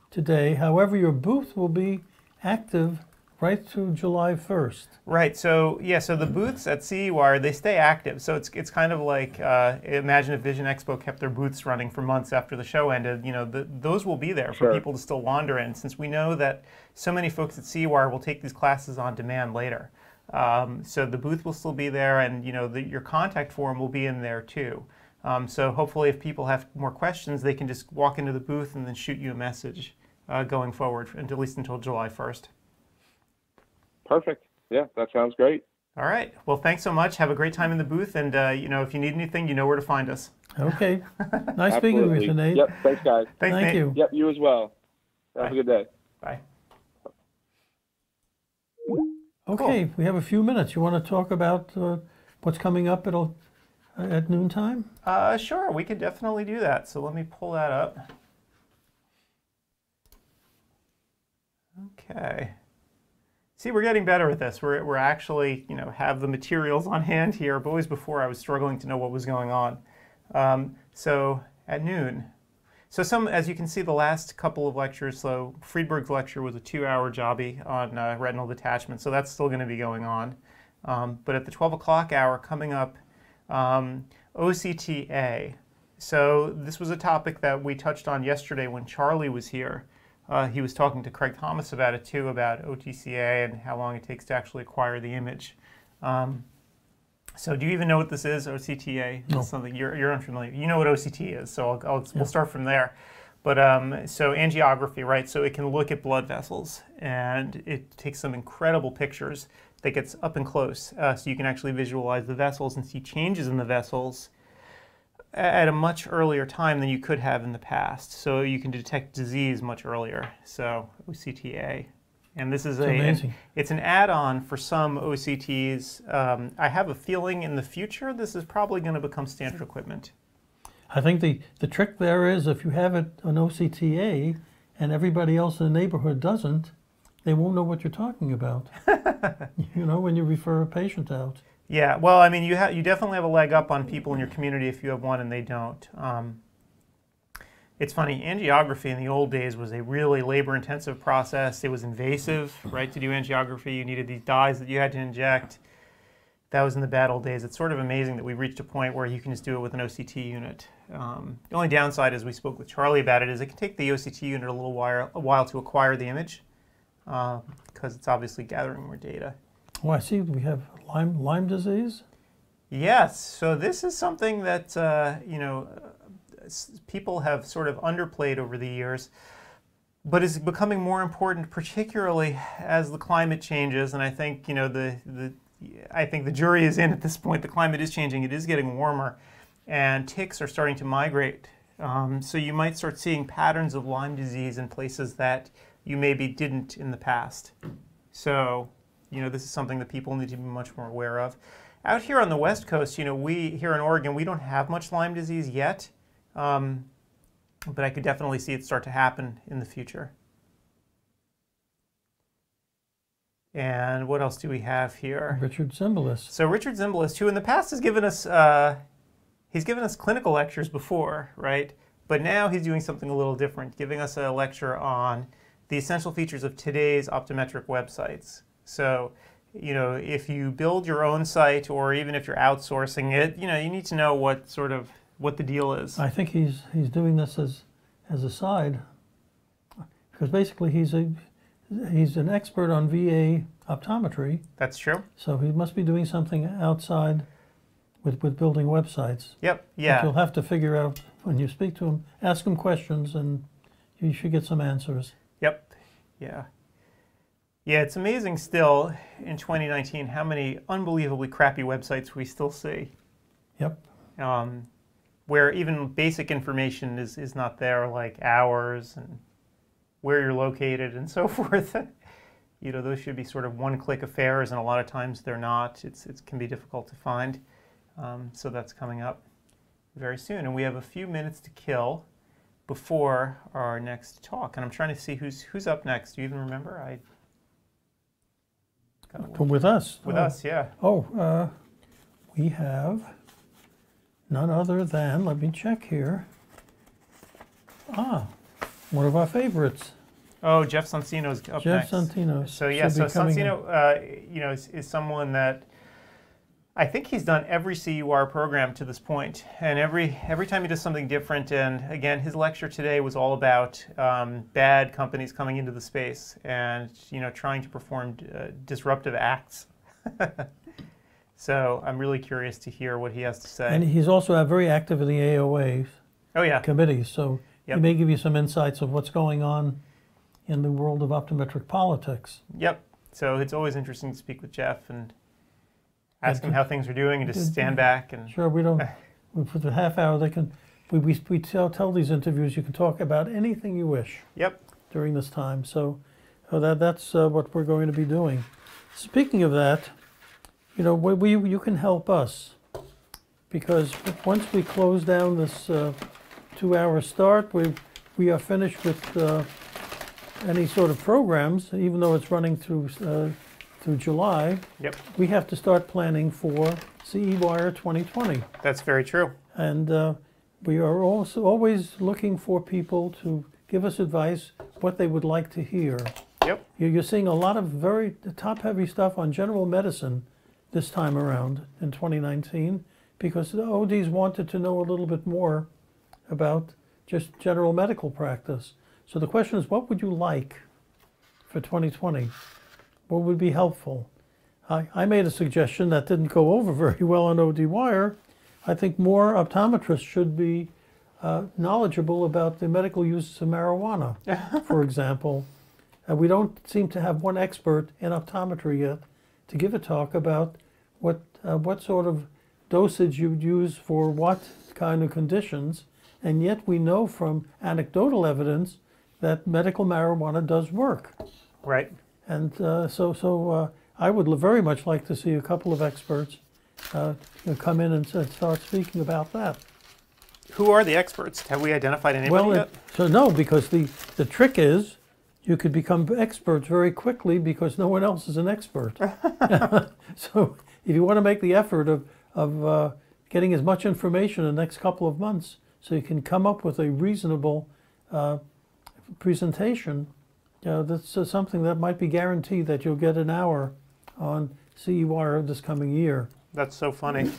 today. However, your booth will be active right through July 1st.
Right. So so the booths at CEwire, they stay active. So it's kind of like imagine if Vision Expo kept their booths running for months after the show ended. Those will be there for people to still wander in, since we know that so many folks at CEwire will take these classes on demand later. So the booth will still be there, and your contact form will be in there too. So hopefully, if people have more questions, they can just walk into the booth and then shoot you a message going forward, at least until July 1st.
Perfect. Yeah, that sounds great.
All right. Well, thanks so much. Have a great time in the booth, and if you need anything, you know where to find us.
Okay. Nice speaking with you, Nate.
Yep. Thanks, guys.
Thanks,
Thank
Nate.
you.
Yep. You as well. Have a good day.
Bye.
Okay, we have a few minutes. You want to talk about what's coming up at noontime?
Sure. We could definitely do that. So let me pull that up. Okay. See, we're getting better at this. We're actually, have the materials on hand here. But always before, I was struggling to know what was going on. So at noon. So as you can see, the last couple of lectures, so Friedberg's lecture was a 2-hour jobby on retinal detachment. So that's still going to be going on. But at the 12 o'clock hour coming up, OCTA. So this was a topic that we touched on yesterday when Charlie was here. He was talking to Craig Thomas about it too, about OTCA and how long it takes to actually acquire the image. So do you even know what this is, OCTA?
No.
It's something you're unfamiliar. You know what OCT is, so we'll start from there. But so angiography, right? So it can look at blood vessels, and it takes some incredible pictures that gets up and close, so you can actually visualize the vessels and see changes in the vessels at a much earlier time than you could have in the past. So you can detect disease much earlier. So OCTA. And this is it's an add-on for some OCTs. I have a feeling in the future this is probably going to become standard equipment.
I think the trick there is if you have an OCTA and everybody else in the neighborhood doesn't, they won't know what you're talking about. When you refer a patient out.
Yeah, well, I mean, you definitely have a leg up on people in your community if you have one and they don't. It's funny, angiography in the old days was a really labor-intensive process. It was invasive, right? To do angiography, you needed these dyes that you had to inject. That was in the bad old days. It's sort of amazing that we've reached a point where you can just do it with an OCT unit. The only downside, as we spoke with Charlie about it, is it can take the OCT unit a while to acquire the image, because it's obviously gathering more data.
Oh, I see we have Lyme disease?
Yes, so this is something that, people have sort of underplayed over the years, but is becoming more important, particularly as the climate changes. And I think, I think the jury is in at this point. The climate is changing. It is getting warmer, and ticks are starting to migrate. So you might start seeing patterns of Lyme disease in places that you maybe didn't in the past. So, this is something that people need to be much more aware of. Out here on the West Coast, we here in Oregon, we don't have much Lyme disease yet, but I could definitely see it start to happen in the future. And what else do we have here?
Richard Zimbalist.
So Richard Zimbalist, who in the past has given us, he's given us clinical lectures before, right? But now he's doing something a little different, giving us a lecture on the essential features of today's optometric websites. So, if you build your own site, or even if you're outsourcing it, you need to know what the deal is.
I think he's doing this as a side, because basically he's an expert on VA optometry.
That's true.
So he must be doing something outside with building websites.
Yep. Yeah.
But you'll have to figure out when you speak to him, ask him questions, and you should get some answers.
Yep. Yeah. Yeah, it's amazing still in 2019 how many unbelievably crappy websites we still see.
Yep.
where even basic information is not there, like hours and where you're located and so forth. You know, those should be sort of one-click affairs, and a lot of times they're not. It can be difficult to find. So that's coming up very soon. And we have a few minutes to kill before our next talk. And I'm trying to see who's up next. Do you even remember?
With us?
With us, yeah.
We have none other than, let me check here. One of our favorites.
Oh, Jeff Sonsino's up
Jeff
next.
Sonsino.
So yeah, so Sonsino, you know, is someone that I think he's done every CEwire program to this point, and every time he does something different. And again, his lecture today was all about bad companies coming into the space and, you know, trying to perform disruptive acts. So I'm really curious to hear what he has to say.
And he's also very active in the AOA committees, so he may give you some insights of what's going on in the world of optometric politics.
Yep. So it's always interesting to speak with Jeff and ask him how things are doing, and just stand back and.
Sure, we don't. For the half hour, they can. We tell these interviews you can talk about anything you wish.
Yep.
During this time, so that's what we're going to be doing. Speaking of that, you know, you can help us, because once we close down this 2-hour start, we are finished with any sort of programs, even though it's running through July.
Yep.
We have to start planning for CEwire 2020.
That's very true.
And we are also always looking for people to give us advice, what they would like to hear.
Yep.
You're seeing a lot of very top-heavy stuff on general medicine this time around in 2019, because the ODs wanted to know a little bit more about just general medical practice. So the question is, what would you like for 2020? What would be helpful? I made a suggestion that didn't go over very well on ODwire. I think more optometrists should be knowledgeable about the medical uses of marijuana, for example. We don't seem to have one expert in optometry yet to give a talk about what sort of dosage you'd use for what kind of conditions, and yet we know from anecdotal evidence that medical marijuana does work.
Right.
And so I would very much like to see a couple of experts come in and start speaking about that.
Who are the experts? Have we identified anybody yet?
So no, because the trick is you could become experts very quickly because no one else is an expert. So if you want to make the effort of getting as much information in the next couple of months so you can come up with a reasonable presentation, that's something that might be guaranteed that you'll get an hour on CEwire this coming year.
That's so funny.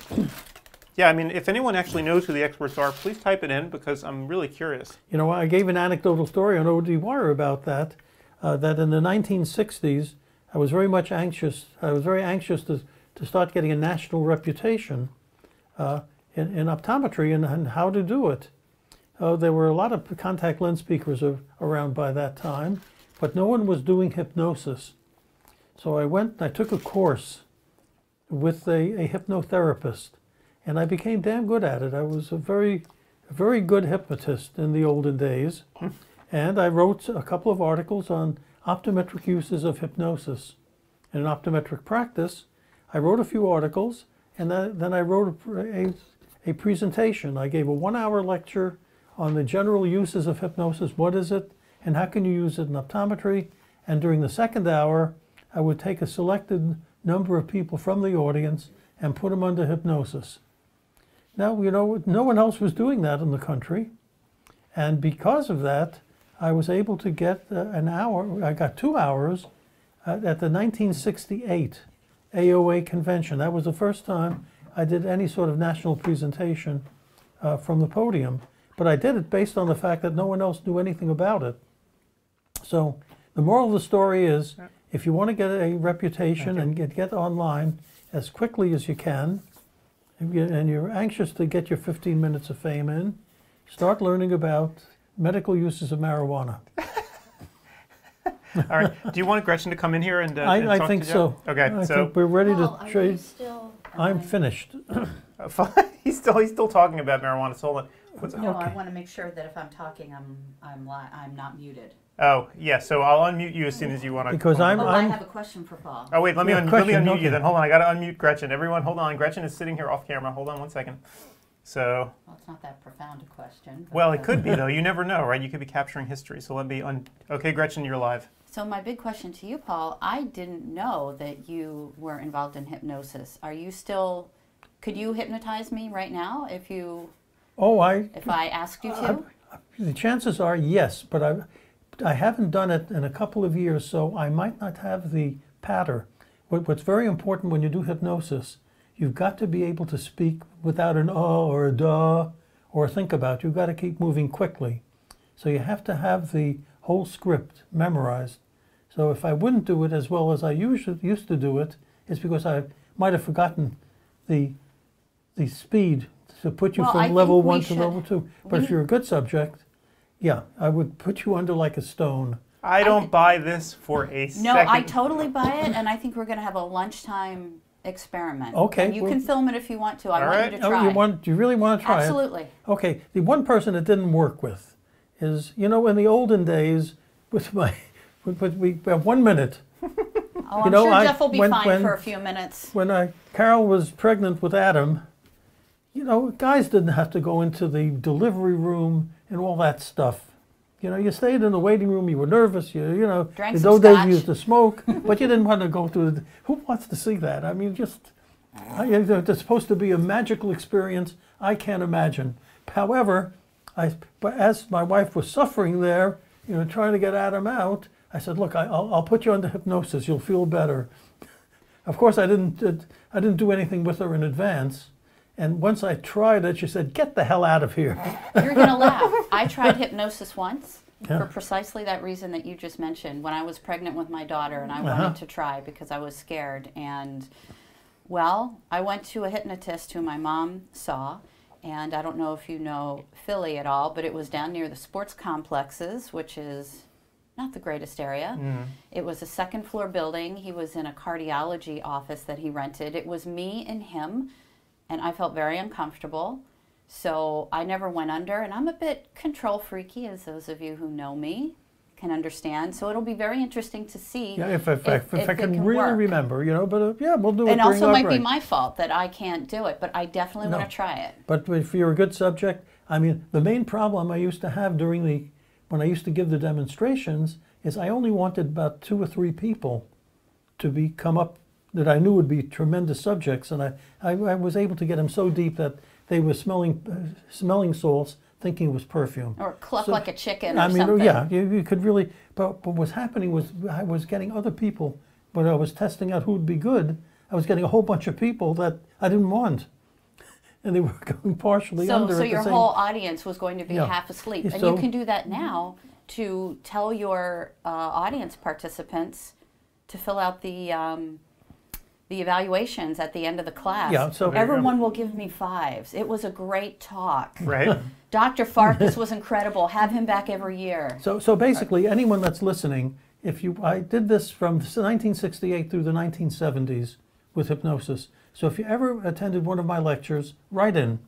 Yeah, I mean, if anyone actually knows who the experts are, please type it in, because I'm really curious.
You know, I gave an anecdotal story on ODwire about that, that in the 1960s, I was very anxious to start getting a national reputation in optometry and how to do it. There were a lot of contact lens speakers around by that time, but no one was doing hypnosis. So I took a course with a hypnotherapist, and I became damn good at it. I was a very good hypnotist in the olden days, and I wrote a couple of articles on optometric uses of hypnosis. In optometric practice, I wrote a few articles, and then I wrote a presentation. I gave a 1-hour lecture on the general uses of hypnosis. What is it, and how can you use it in optometry? And during the second hour, I would take a selected number of people from the audience and put them under hypnosis. Now, you know, no one else was doing that in the country. And because of that, I was able to get an hour. I got 2 hours at the 1968 AOA convention. That was the first time I did any sort of national presentation from the podium. But I did it based on the fact that no one else knew anything about it. So the moral of the story is, if you want to get a reputation and get online as quickly as you can, and you're anxious to get your 15 minutes of fame in, start learning about medical uses of marijuana.
All right. Do you want Gretchen to come in here and
I
talk
think
to you?
so.
Okay.
I think we're ready to trade.
Still,
I'm finished.
He's still talking about marijuana. So hold on.
No, I want to make sure that if I'm talking, I'm not muted.
Oh, yeah, so I'll unmute you as soon as you want to.
Because
I have a question for Paul.
Oh, wait, let me unmute you then. Hold on, I got to unmute Gretchen. Everyone, hold on. Gretchen is sitting here off camera. Hold on 1 second. So.
Well, it's not that profound a question.
Well, it could be, though. You never know, right? You could be capturing history. So let me Okay, Gretchen, you're live.
So my big question to you, Paul, I didn't know that you were involved in hypnosis. Are you still, could you hypnotize me right now if you, if I asked you to?
The chances are yes, but I haven't done it in a couple of years, so I might not have the patter. What's very important when you do hypnosis, you've got to be able to speak without an or a duh or think about. You've got to keep moving quickly. So you have to have the whole script memorized. So if I wouldn't do it as well as I used to do it, it's because I might have forgotten the speed to put you from level 1 to level 2. But if you're a good subject, yeah, I would put you under like a stone.
I don't buy this for a second.
No, I totally buy it, and I think we're going to have a lunchtime experiment.
Okay.
And you can film it if you want to. I want you to try.
You really want to try
Absolutely.
it? Okay. The one person it didn't work with is, in the olden days, we have 1 minute.
Oh, I'm sure Jeff will be fine for a few minutes.
When Carol was pregnant with Adam, guys didn't have to go into the delivery room and all that stuff. You stayed in the waiting room, you were nervous,
Drank
those
some
days
scotch.
you used to smoke, but you didn't want to go through who wants to see that? I mean, it's supposed to be a magical experience I can't imagine. However, but as my wife was suffering there, trying to get Adam out, I said, look, I'll put you under hypnosis, you'll feel better. Of course, I didn't do anything with her in advance. And once I tried it, she said, get the hell out of here.
You're going to laugh. I tried hypnosis once for precisely that reason that you just mentioned. When I was pregnant with my daughter and I wanted to try because I was scared. And, well, I went to a hypnotist who my mom saw. And I don't know if you know Philly at all, but it was down near the sports complexes, which is not the greatest area. It was a second floor building. He was in a cardiology office that he rented. It was me and him. And I felt very uncomfortable, so I never went under. And I'm a bit control freaky, as those of you who know me can understand. So it'll be very interesting to see
if I can really
work.
remember, but yeah, we'll do it.
And also might be my fault that I can't do it, but I definitely want to try it.
But if you're a good subject, I mean, the main problem I used to have when I used to give the demonstrations is I only wanted about 2 or 3 people to come up that I knew would be tremendous subjects, and I was able to get them so deep that they were smelling salts, thinking it was perfume.
Or cluck like a chicken or something.
Yeah, you could really, but what was happening was I was getting other people, when I was testing out who would be good, I was getting a whole bunch of people that I didn't want. And they were going partially under.
So your whole audience was going to be half asleep. And
So,
you can do that now to tell your audience participants to fill out the evaluations at the end of the class.
Yeah, so
everyone will give me 5s. It was a great talk.
Right.
Dr. Farkas was incredible. Have him back every year.
So basically, anyone that's listening, I did this from 1968 through the 1970s with hypnosis. So if you ever attended one of my lectures, write in,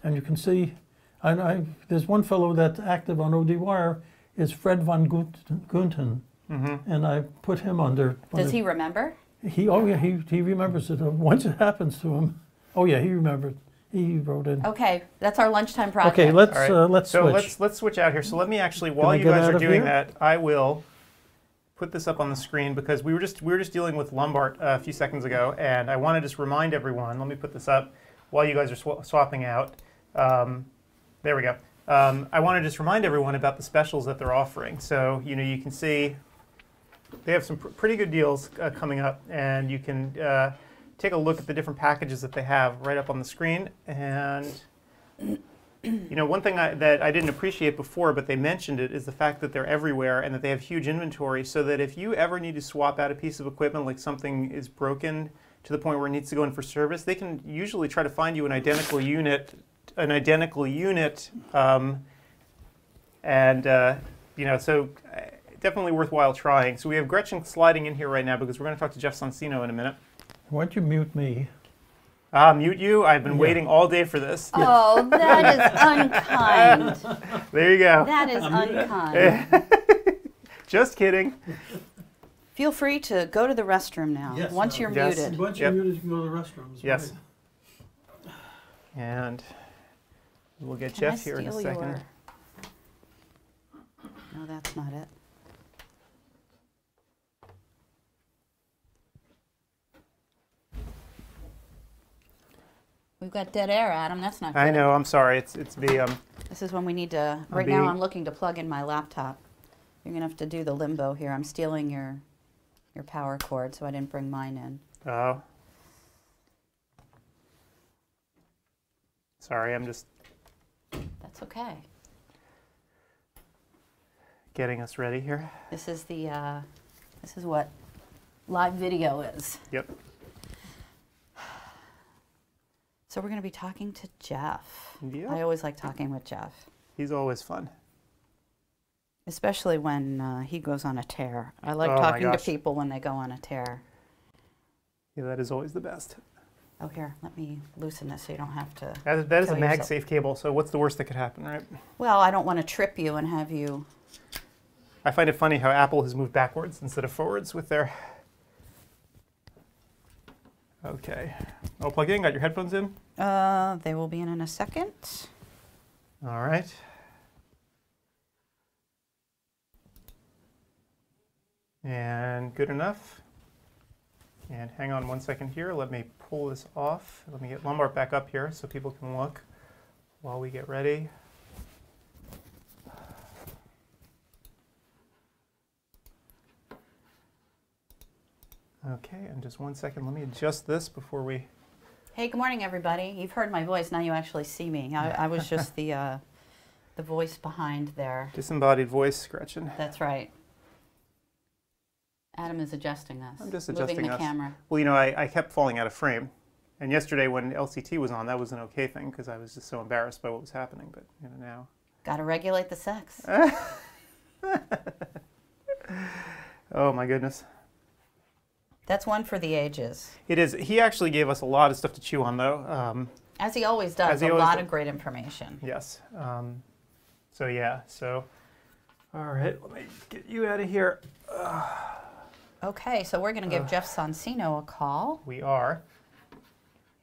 and you can see. There's one fellow that's active on ODwire is Fred von Gunten, and I put him under.
Does he remember?
He remembers it. Once it happens to him, he remembered. He wrote in.
Okay, that's our lunchtime project.
Okay, let's switch.
Let's switch out here. So let me actually, while you guys are doing that, I will put this up on the screen because we were just dealing with lumbar a few seconds ago, and I want to just remind everyone. Let me put this up while you guys are swapping out. There we go. I want to just remind everyone about the specials that they're offering. So you can see. They have some pretty good deals coming up, and you can take a look at the different packages that they have right up on the screen. And one thing that I didn't appreciate before, but they mentioned it, is the fact that they're everywhere and that they have huge inventory, so that if you ever need to swap out a piece of equipment, like something is broken to the point where it needs to go in for service, they can usually try to find you an identical unit, so. Definitely worthwhile trying. So we have Gretchen sliding in here right now because we're going to talk to Jeff Sonsino in a minute.
Why don't you mute me?
Mute you? I've been waiting all day for this.
Oh, that is unkind.
There you go.
That is unkind.
Just kidding.
Feel free to go to the restroom now.
Yes,
once you're muted.
Once you're muted, you can go to the restrooms.
Yes.
Right.
And we'll get
Can
Jeff
I
here in a
steal
second.
your- No, that's not it. We've got dead air, Adam. That's not good.
I know. I'm sorry. It's the
This is when we need to. Right now, I'm looking to plug in my laptop. You're gonna have to do the limbo here. I'm stealing your power cord, so I didn't bring mine in.
Oh. Sorry, I'm just
That's okay.
getting us ready here.
This is the. This is what live video is.
Yep.
So we're going to be talking to Jeff.
Yep.
I always like talking with Jeff,
He's always fun.
especially when he goes on a tear. I like
Oh my
talking to
gosh.
people when they go on a tear.
Yeah, that is always the best.
Oh, here, let me loosen this so you don't have to.
That is a
kill yourself.
MagSafe cable, so what's the worst that could happen, right?
Well, I don't want to trip you and have you.
I find it funny how Apple has moved backwards instead of forwards with their... Okay. All plugged in? Got your headphones in?
They will be in a second.
All right. And good enough. And hang on 1 second here. Let me pull this off. Let me get Lombard back up here so people can look while we get ready. Okay, and just 1 second. Let me adjust this before we...
Hey, good morning, everybody. You've heard my voice. Now you actually see me. I was just the voice behind there.
Disembodied voice, Gretchen.
That's right. Adam is adjusting us.
I'm just adjusting
moving the
us.
camera.
Well, you know, I kept falling out of frame. And yesterday when LCT was on, that was an okay thing because I was just so embarrassed by what was happening. But, you know, now...
Got to regulate the sex.
Oh, my goodness.
That's one for the ages.
It is. He actually gave us a lot of stuff to chew on, though.
As he always does,
As he
a
always
lot
does.
of great information.
Yes. So, yeah. So, all right. Let me get you out of here.
Okay, so we're going to give Jeff Sonsino a call.
We are.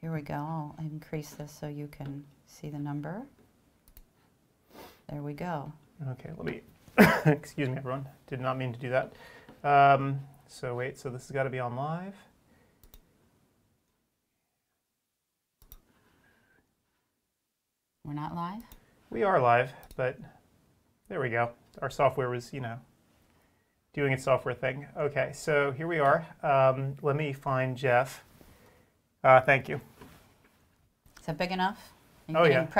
Here we go. I'll increase this so you can see the number. There we go.
Okay, let me... Excuse me, everyone. Did not mean to do that. So, wait. So, this has got to be on live.
We're not live?
We are live, but there we go. Our software was, you know, doing its software thing. Okay, so here we are. Let me find Jeff. Thank you.
Is that big enough? Are you
Oh,
getting
yeah.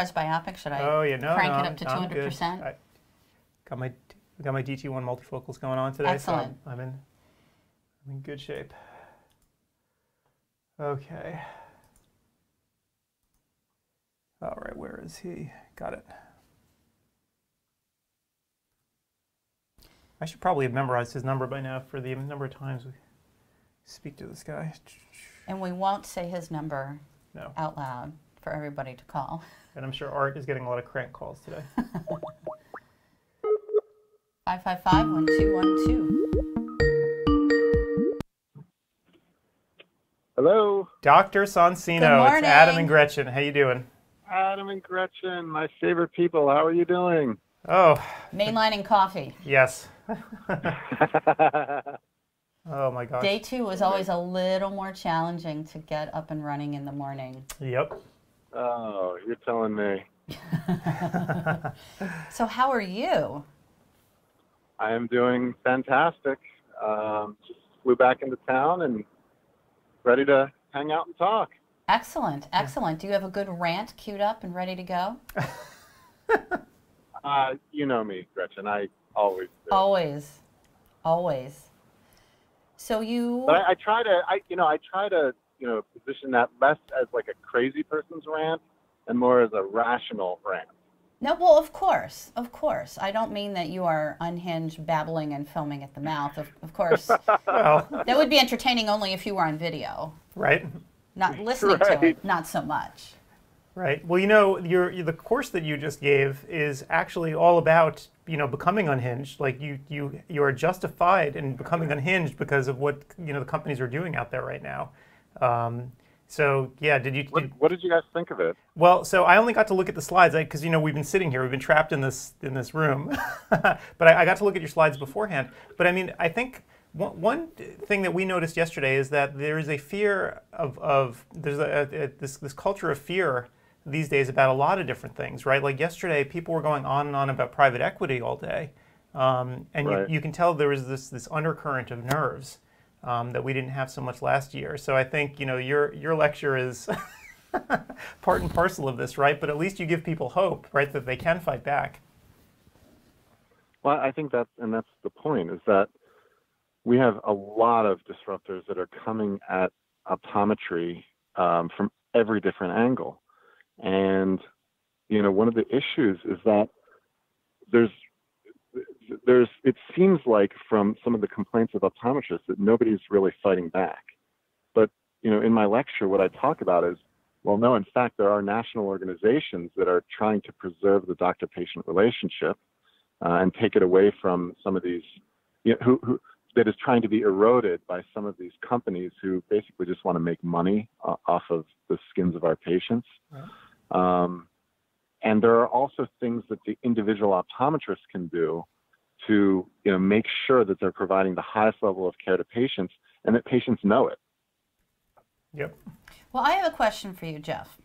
presbyopic? Should I crank it up to
I'm good.
200%?
Got my DT1 multifocals going on today,
Excellent.
so I'm in good shape. Okay. All right, where is he? Got it. I should probably have memorized his number by now for the number of times we speak to this guy.
And we won't say his number
No.
out loud for everybody to call.
And I'm sure Art is getting a lot of crank calls today.
555-1212.
Hello,
Dr. Sonsino,
Good morning.
it's Adam and Gretchen. How you doing?
Adam and Gretchen, my favorite people. How are you doing?
Oh,
Mainlining coffee.
yes. Oh my gosh.
Day 2 was always a little more challenging to get up and running in the morning.
Yep.
Oh, you're telling me.
So how are you?
I am doing fantastic. Just flew back into town and ready to hang out and talk.
Excellent, excellent. Do you have a good rant queued up and ready to go?
You know me, Gretchen. I always do.
Always, always. So you...
But I try to position that less as like a crazy person's rant and more as a rational rant.
No, well, of course. I don't mean that you are unhinged, babbling, and foaming at the mouth. Of course,
Well,
that would be entertaining only if you were on video.
right?
Not listening to it, not so much.
Right. Well, the course that you just gave is actually all about, becoming unhinged. Like you are justified in becoming unhinged because of what, the companies are doing out there right now. So yeah,
what did you guys think of it?
Well, so I only got to look at the slides because we've been sitting here, we've been trapped in this room, but I got to look at your slides beforehand. But I mean, I think one thing that we noticed yesterday is that there is a fear there's this culture of fear these days about a lot of different things, right? Like yesterday, people were going on and on about private equity all day, and
right.
you can tell there was this undercurrent of nerves that we didn't have so much last year. So I think your lecture is part and parcel of this, right? But at least you give people hope, right, that they can fight back.
Well, I think that's the point, is that we have a lot of disruptors that are coming at optometry from every different angle. And, one of the issues is that it seems like from some of the complaints of optometrists that nobody's really fighting back. But, in my lecture, what I talk about is, well, no, in fact, there are national organizations that are trying to preserve the doctor-patient relationship and take it away from some of these, that is trying to be eroded by some of these companies who basically just want to make money off of the skins of our patients. Right. And there are also things that the individual optometrists can do to make sure that they're providing the highest level of care to patients and that patients know it.
Yep.
Well, I have a question for you, Jeff.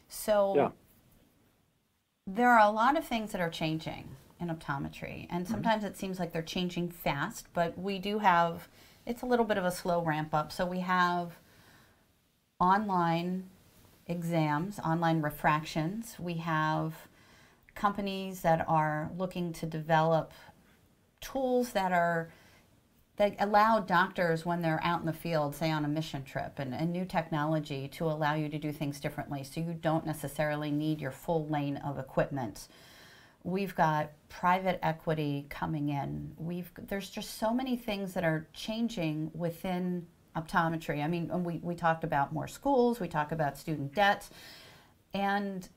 So yeah. There are a lot of things that are changing in optometry, and sometimes it seems like they're changing fast, but we do have, it's a little bit of a slow ramp up. So we have online exams, online refractions. We have companies that are looking to develop tools that allow doctors, when they're out in the field, say on a mission trip, and new technology to allow you to do things differently, so you don't necessarily need your full lane of equipment. We've got private equity coming in. There's just so many things that are changing within optometry. I mean, we talked about more schools, we talk about student debt, and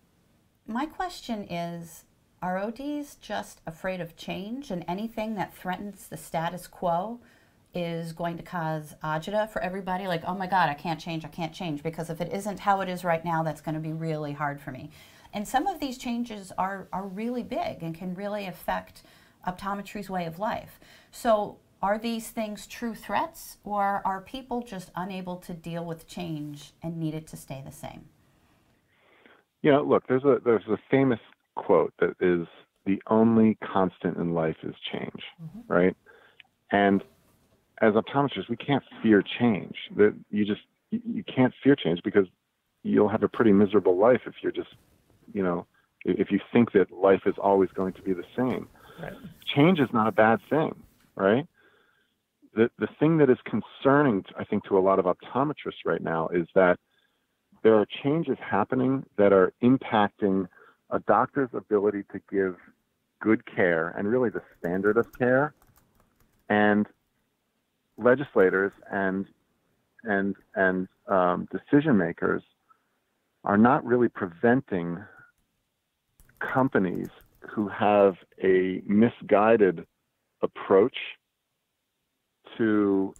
my question is, are ODs just afraid of change, and anything that threatens the status quo is going to cause agita for everybody? Like, oh my God, I can't change, because if it isn't how it is right now, that's going to be really hard for me. And some of these changes are really big and can really affect optometry's way of life. So are these things true threats, or are people just unable to deal with change and need it to stay the same?
Look, there's a famous quote that is, the only constant in life is change, right? And as optometrists, we can't fear change. That you can't fear change, because you'll have a pretty miserable life if you're just, if you think that life is always going to be the same. Right. Change is not a bad thing, right? The thing that is concerning, I think, to a lot of optometrists right now is that there are changes happening that are impacting a doctor's ability to give good care, and really the standard of care. And legislators and decision makers are not really preventing companies who have a misguided approach to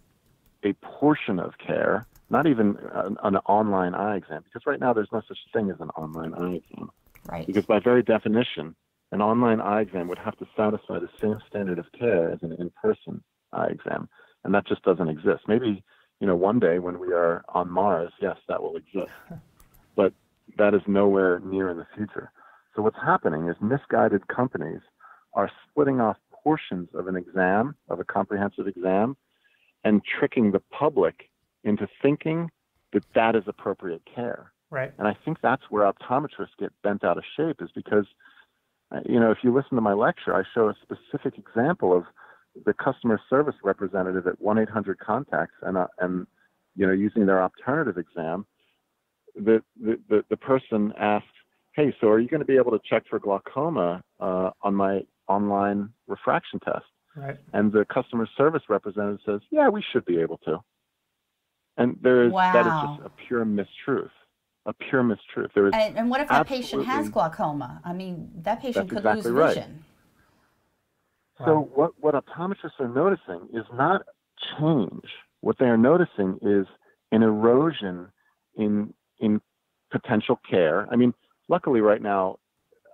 a portion of care, not even an online eye exam, because right now there's no such thing as an online eye exam.
Right.
Because by very definition, an online eye exam would have to satisfy the same standard of care as an in-person eye exam, and that just doesn't exist. Maybe, one day when we are on Mars, yes, that will exist, but that is nowhere near in the future. So what's happening is misguided companies are splitting off portions of an exam, of a comprehensive exam, and tricking the public into thinking that that is appropriate care.
Right.
And I think that's where optometrists get bent out of shape, is because, if you listen to my lecture, I show a specific example of the customer service representative at 1-800-CONTACTS and using their alternative exam. The person asked, hey, so are you going to be able to check for glaucoma on my online refraction test?
Right.
And the customer service representative says, yeah, we should be able to. And that is
Wow.
just a pure mistruth. A pure mistruth. There is
And what if that patient has
absolutely-
glaucoma? I mean, that patient
That's
could
exactly
lose
right.
vision.
So what optometrists are noticing is not change. What they are noticing is an erosion in potential care. I mean, luckily right now,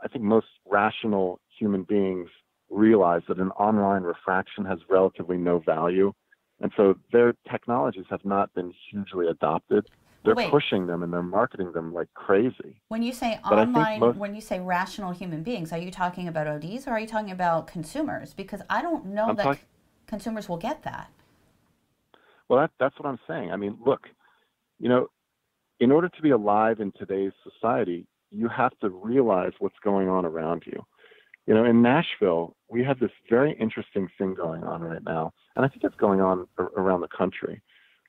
I think most rational human beings realize that an online refraction has relatively no value. And so their technologies have not been hugely adopted. They're
Wait.
pushing them and they're marketing them like crazy.
When you say
But I think
online, when you say rational human beings, are you talking about ODs or are you talking about consumers? Because I don't know that consumers will get that.
Well, that's what I'm saying. I mean, look, in order to be alive in today's society, you have to realize what's going on around you. In Nashville, we have this very interesting thing going on right now, and I think it's going on around the country,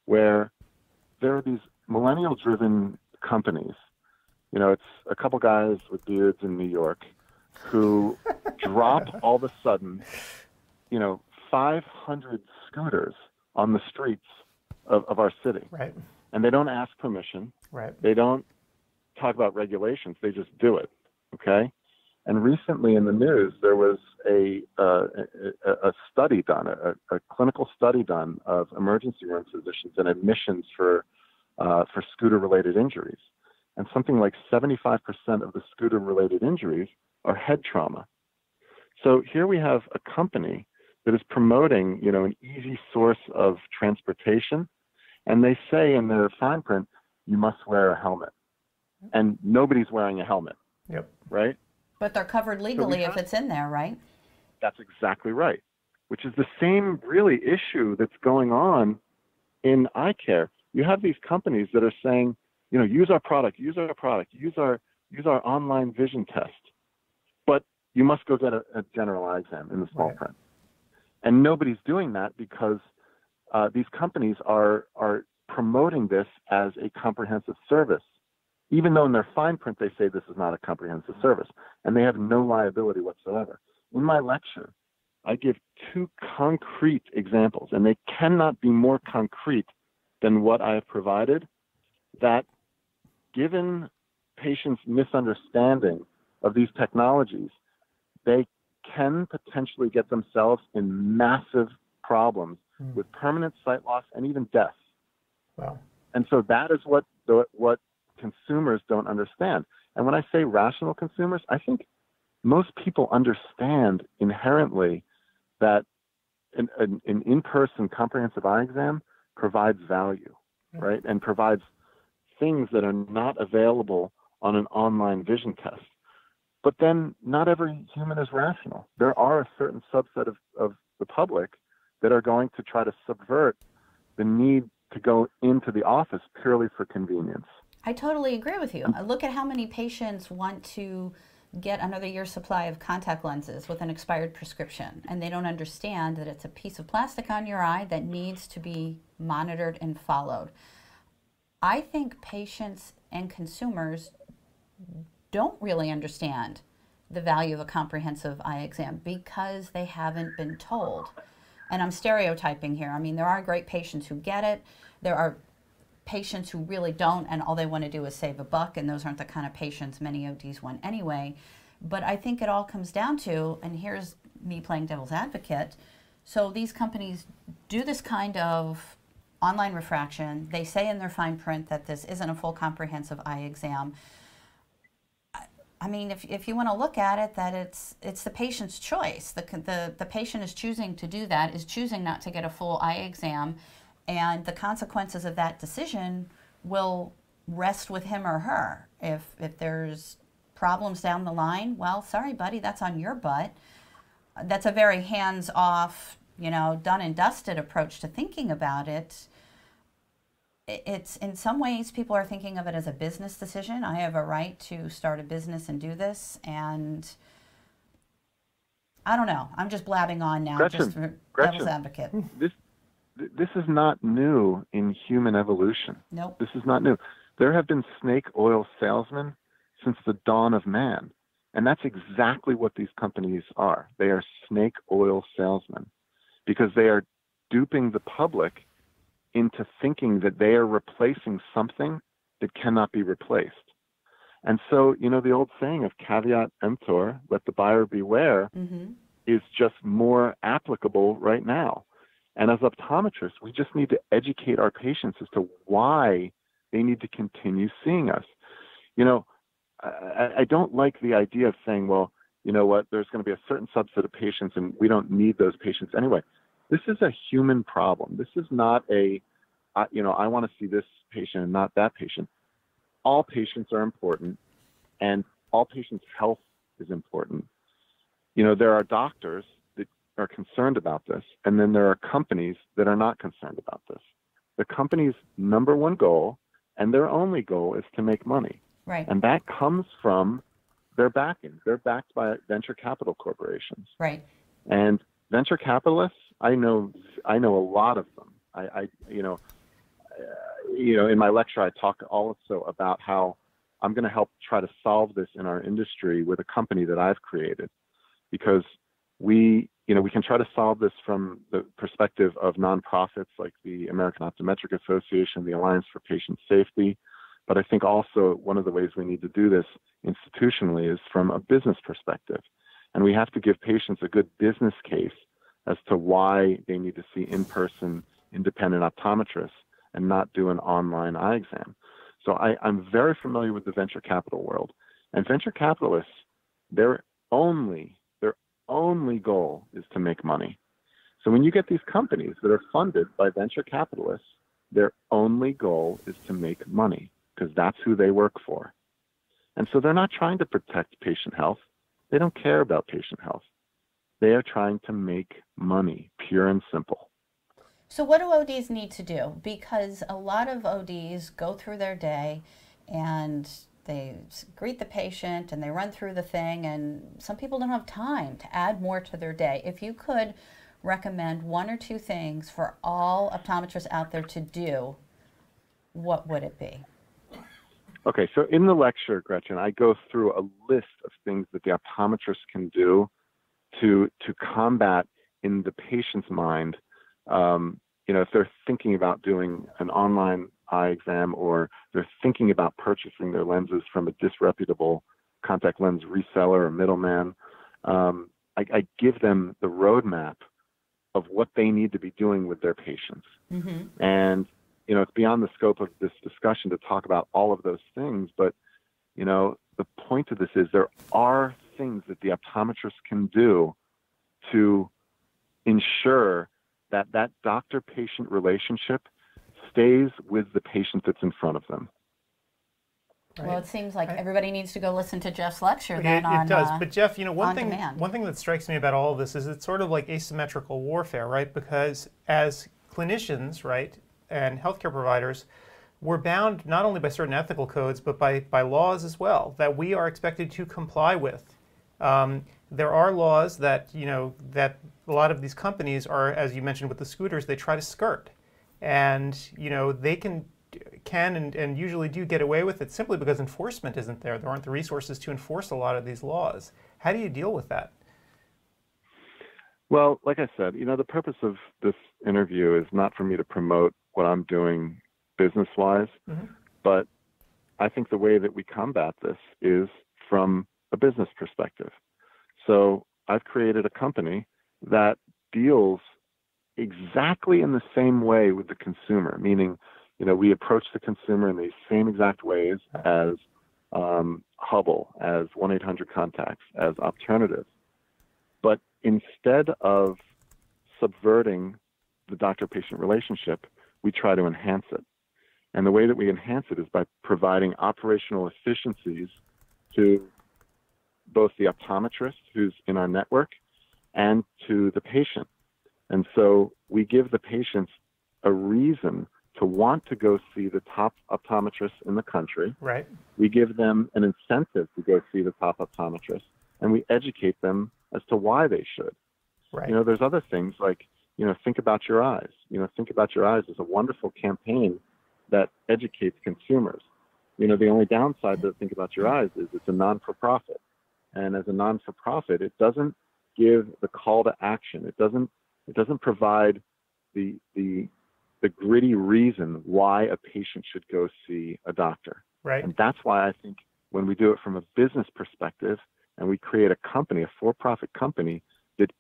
where there are these millennial-driven companies. It's a couple guys with beards in New York who drop all of a sudden, 500 scooters on the streets of our city.
Right.
And they don't ask permission.
Right.
They don't talk about regulations. They just do it. Okay. And recently in the news, there was a study done, a clinical study done of emergency room physicians and admissions for scooter-related injuries. And something like 75% of the scooter-related injuries are head trauma. So here we have a company that is promoting, an easy source of transportation, and they say in their fine print, you must wear a helmet. And nobody's wearing a helmet.
Yep.
Right?
But they're covered legally if it's in there, right?
That's exactly right, which is the same really issue that's going on in eye care. You have these companies that are saying, use our product, use our online vision test, but you must go get a general eye exam in the small print. And nobody's doing that because these companies are promoting this as a comprehensive service, even though in their fine print they say this is not a comprehensive service, and they have no liability whatsoever. In my lecture, I give two concrete examples, and they cannot be more concrete than what I have provided, that given patients' misunderstanding of these technologies, they can potentially get themselves in massive problems with permanent sight loss and even death.
Wow.
And so that is what consumers don't understand. And when I say rational consumers, I think most people understand inherently that an in-person comprehensive eye exam provides value, right? And provides things that are not available on an online vision test. But then not every human is rational. There are a certain subset of the public that are going to try to subvert the need to go into the office purely for convenience.
I totally agree with you. Look at how many patients want to get another year's supply of contact lenses with an expired prescription, and they don't understand that it's a piece of plastic on your eye that needs to be monitored and followed. I think patients and consumers don't really understand the value of a comprehensive eye exam because they haven't been told. And I'm stereotyping here. I mean, there are great patients who get it. There are patients who really don't, and all they want to do is save a buck, and those aren't the kind of patients many ODs want anyway. But I think it all comes down to, and here's me playing devil's advocate, so these companies do this kind of online refraction. They say in their fine print that this isn't a full comprehensive eye exam. I mean, if you want to look at it, that it's the patient's choice. The patient is choosing to do that, is choosing not to get a full eye exam, and the consequences of that decision will rest with him or her. If there's problems down the line, well, sorry, buddy, that's on your butt. That's a very hands-off, done and dusted approach to thinking about it. It's in some ways people are thinking of it as a business decision. I have a right to start a business and do this, and I don't know. I'm just blabbing on now, just for devil's advocate.
This is not new in human evolution.
Nope.
This is not new. There have been snake oil salesmen since the dawn of man, and that's exactly what these companies are. They are snake oil salesmen because they are duping the public into thinking that they are replacing something that cannot be replaced. And so, the old saying of caveat emptor, let the buyer beware, is just more applicable right now. And as optometrists, we just need to educate our patients as to why they need to continue seeing us. I don't like the idea of saying, well, you know what, there's going to be a certain subset of patients and we don't need those patients anyway. This is a human problem. This is not I want to see this patient and not that patient. All patients are important, and all patients' health is important. There are doctors that are concerned about this, and then there are companies that are not concerned about this. The company's number one goal and their only goal is to make money.
Right.
And that comes from their backing. They're backed by venture capital corporations.
Right.
And venture capitalists, I know a lot of them. In my lecture, I talk also about how I'm going to help try to solve this in our industry with a company that I've created, because we can try to solve this from the perspective of nonprofits like the American Optometric Association, the Alliance for Patient Safety. But I think also one of the ways we need to do this institutionally is from a business perspective. And we have to give patients a good business case as to why they need to see in-person independent optometrists and not do an online eye exam. So I'm very familiar with the venture capital world. And venture capitalists, their only goal is to make money. So when you get these companies that are funded by venture capitalists, their only goal is to make money, because that's who they work for. And so they're not trying to protect patient health. They don't care about patient health. They are trying to make money, pure and simple.
So what do ODs need to do? Because a lot of ODs go through their day and they greet the patient and they run through the thing, and some people don't have time to add more to their day. If you could recommend one or two things for all optometrists out there to do, what would it be?
Okay, so in the lecture, Gretchen, I go through a list of things that the optometrist can do to combat in the patient's mind, if they're thinking about doing an online eye exam, or they're thinking about purchasing their lenses from a disreputable contact lens reseller or middleman. I give them the roadmap of what they need to be doing with their patients. Mm-hmm. And, it's beyond the scope of this discussion to talk about all of those things, but, the point of this is there are things that the optometrist can do to ensure that doctor-patient relationship stays with the patient that's in front of them.
Right. Well, it seems like everybody needs to go listen to Jeff's lecture then. It
does. But Jeff, one thing that strikes me about all of this is it's sort of like asymmetrical warfare, right? Because as clinicians, right, and healthcare providers, we're bound not only by certain ethical codes, but by laws as well that we are expected to comply with. There are laws that, that a lot of these companies are, as you mentioned with the scooters, they try to skirt. And, they can and usually do get away with it simply because enforcement isn't there. There aren't the resources to enforce a lot of these laws. How do you deal with that?
Well, like I said, the purpose of this interview is not for me to promote what I'm doing business-wise, mm-hmm. but I think the way that we combat this is from a business perspective. So I've created a company that deals exactly in the same way with the consumer, meaning, we approach the consumer in these same exact ways as Hubble, as 1-800-CONTACTS, as Opternative. But instead of subverting the doctor-patient relationship, we try to enhance it. And the way that we enhance it is by providing operational efficiencies to both the optometrist who's in our network and to the patient. And so we give the patients a reason to want to go see the top optometrist in the country.
Right.
We give them an incentive to go see the top optometrist, and we educate them as to why they should.
Right.
There's other things like, Think About Your Eyes. Think About Your Eyes is a wonderful campaign that educates consumers. The only downside to Think About Your Eyes is it's a non-for-profit. And as a non-for-profit, it doesn't give the call to action. It doesn't provide the the gritty reason why a patient should go see a doctor.
Right.
And that's why I think when we do it from a business perspective and we create a company, a for-profit company, that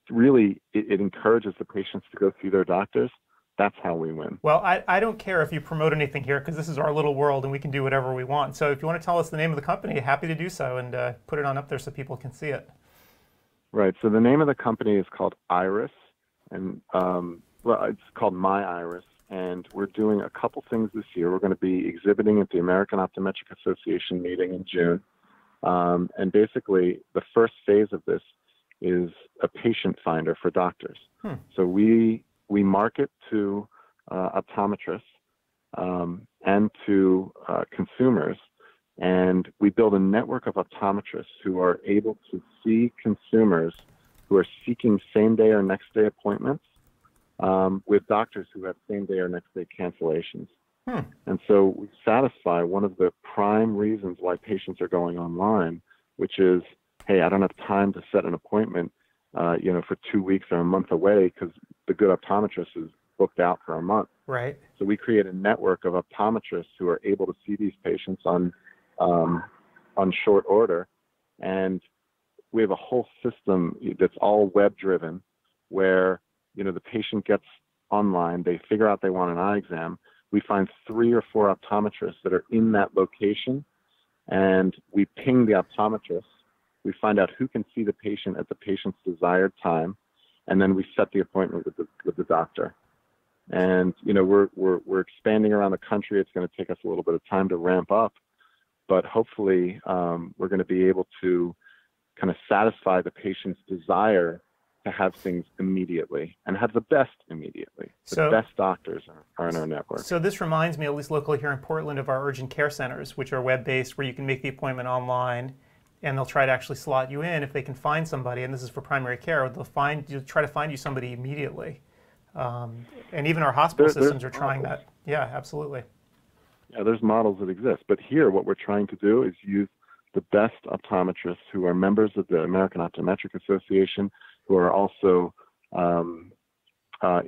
really it encourages the patients to go see their doctors, that's how we win.
Well, I don't care if you promote anything here because this is our little world and we can do whatever we want. So if you want to tell us the name of the company, happy to do so and put it on up there so people can see it.
Right. So the name of the company is called Iris, and well, it's called My Iris, and we're doing a couple things this year. We're going to be exhibiting at the American Optometric Association meeting in June, and basically the first phase of this is a patient finder for doctors. So we market to optometrists and to consumers, and we build a network of optometrists who are able to see consumers who are seeking same-day or next-day appointments with doctors who have same-day or next-day cancellations. And so we satisfy one of the prime reasons why patients are going online, which is, hey, I don't have time to set an appointment, for 2 weeks or a month away because the good optometrist is booked out for a month.
Right.
So we create a network of optometrists who are able to see these patients on short order, and we have a whole system that's all web-driven, where the patient gets online, they figure out they want an eye exam. We find 3 or 4 optometrists that are in that location, and we ping the optometrists. We find out who can see the patient at the patient's desired time, and then we set the appointment with the doctor. And we're expanding around the country. It's going to take us a little bit of time to ramp up, but hopefully we're going to be able to kind of satisfy the patient's desire to have things immediately and have the best immediately. The best doctors are in our network.
So this reminds me, at least locally here in Portland, of our urgent care centers, which are web-based, where you can make the appointment online, and they'll try to actually slot you in if they can find somebody. And this is for primary care. They'll try to find you somebody immediately. And even our hospital systems are trying that. Yeah, absolutely.
Yeah, there's models that exist. But here, what we're trying to do is use the best optometrists who are members of the American Optometric Association, who are also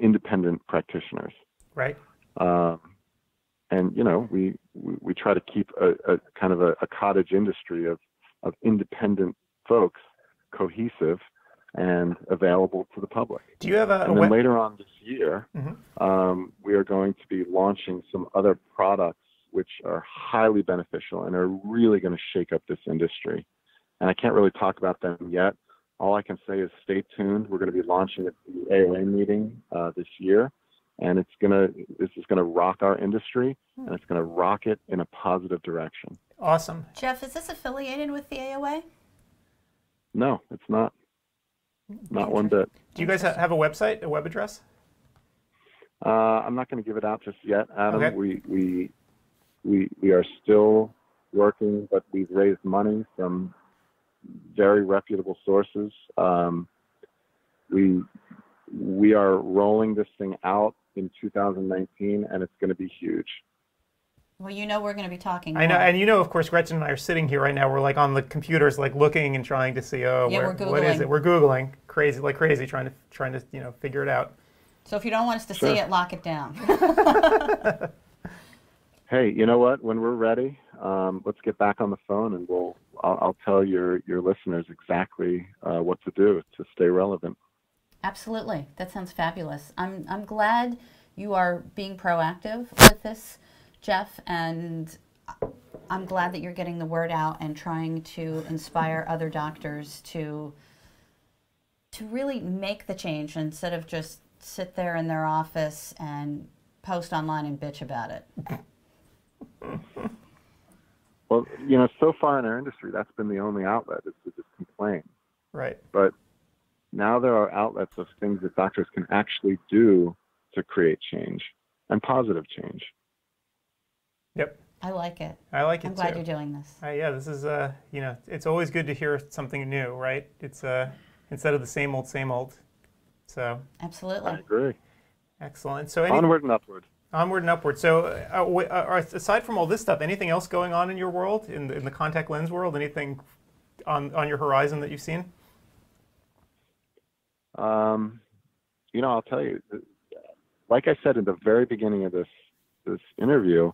independent practitioners.
Right.
And we try to keep a kind of a cottage industry of independent folks cohesive and available to the public.
Do you have
and then later on this year, we are going to be launching some other products which are highly beneficial and are really going to shake up this industry. And I can't really talk about them yet. All I can say is stay tuned. We're going to be launching at the AOA meeting this year, and this is going to rock our industry, and it's going to rock it in a positive direction.
Awesome.
Jeff, is this affiliated with the AOA?
No, it's not. Not one bit.
Do you guys have a website, a web address?
I'm not going to give it out just yet, Adam.
Okay.
We are still working, but we've raised money from very reputable sources. We are rolling this thing out in 2019, and it's going to be huge.
Well, we're going to be talking more.
I know, and of course, Gretchen and I are sitting here right now. We're like on the computers, like looking and trying to see, what is it? We're Googling like crazy, trying to figure it out.
So if you don't want us to see it, lock it down.
Hey, you know what? When we're ready, let's get back on the phone, and I'll tell your listeners exactly what to do to stay relevant.
Absolutely, that sounds fabulous. I'm glad you are being proactive with this, Jeff, and I'm glad that you're getting the word out and trying to inspire other doctors to really make the change instead of just sit there in their office and post online and bitch about it.
Well, so far in our industry, that's been the only outlet, is to just complain.
Right.
But now there are outlets of things that doctors can actually do to create change, and positive change.
Yep.
I like it.
I like it
I'm glad you're doing this.
Yeah, this is, it's always good to hear something new, right? It's instead of the same old. So.
Absolutely.
I agree.
Excellent. So
onward and upward.
Onward and upward. So aside from all this stuff, anything else going on in your world, in the contact lens world? Anything on your horizon that you've seen?
I'll tell you, like I said in the very beginning of this interview,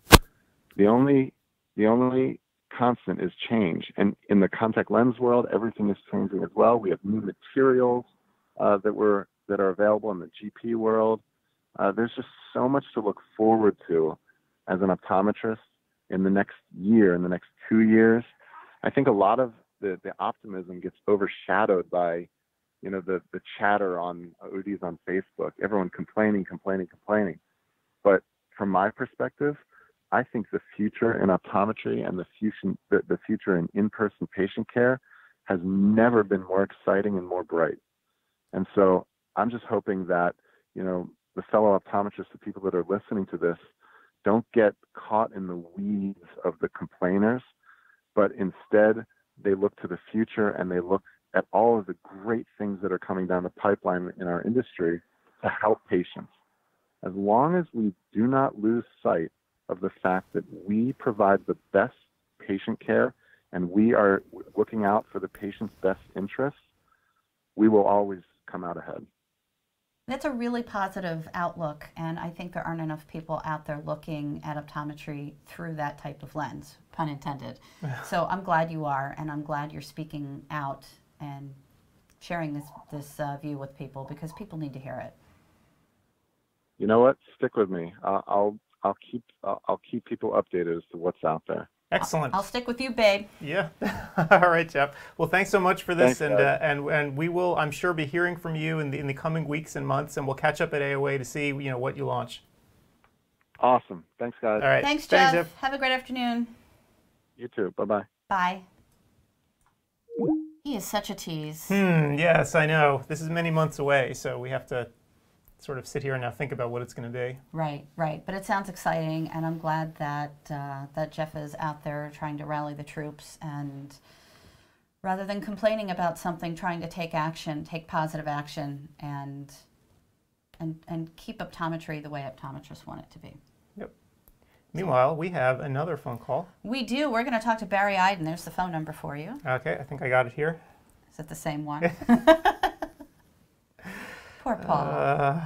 the only constant is change. And in the contact lens world, everything is changing as well. We have new materials that are available in the GP world. There's just so much to look forward to as an optometrist in the next year, in the next 2 years. I think a lot of the optimism gets overshadowed by, the chatter on ODs on Facebook, everyone complaining. But from my perspective, I think the future in optometry and the future in in-person patient care has never been more exciting and more bright. And so I'm just hoping that, the fellow optometrists, the people that are listening to this, don't get caught in the weeds of the complainers, but instead they look to the future and they look at all of the great things that are coming down the pipeline in our industry to help patients. As long as we do not lose sight of the fact that we provide the best patient care and we are looking out for the patient's best interests, we will always come out ahead.
That's a really positive outlook, and I think there aren't enough people out there looking at optometry through that type of lens, pun intended. So I'm glad you are, and I'm glad you're speaking out and sharing this view with people, because people need to hear it.
You know what? Stick with me. I'll keep people updated as to what's out there.
Excellent.
I'll stick with you, babe.
Yeah. All right, Jeff. Well, thanks so much for this,
Thanks,
and we will, I'm sure, be hearing from you in the coming weeks and months, and we'll catch up at AOA to see what you launch.
Awesome. Thanks, guys.
All right.
Thanks, Jeff. Have a great afternoon.
You too. Bye-bye.
Bye. He is such a tease.
Yes, I know. This is many months away, so we have to sort of sit here and now think about what it's going to be.
Right. But it sounds exciting, and I'm glad that that Jeff is out there trying to rally the troops, and rather than complaining about something, trying to take action, take positive action, and keep optometry the way optometrists want it to be.
Yep. Meanwhile, we have another phone call.
We do. We're going to talk to Barry Iden. There's the phone number for you.
Okay, I think I got it here.
Is it the same one? Poor Paul.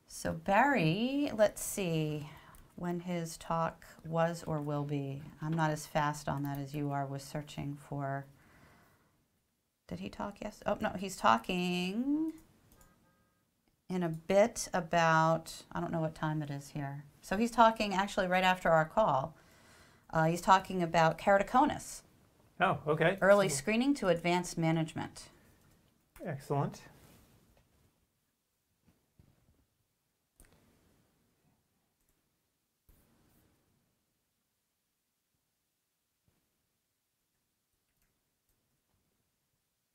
So Barry, let's see when his talk was or will be. I'm not as fast on that as you are. Was searching for. Did he talk? Yes. Oh no, he's talking in a bit about. I don't know what time it is here. So he's talking actually right after our call. He's talking about keratoconus.
Oh, okay.
Early screening to advanced management.
Excellent.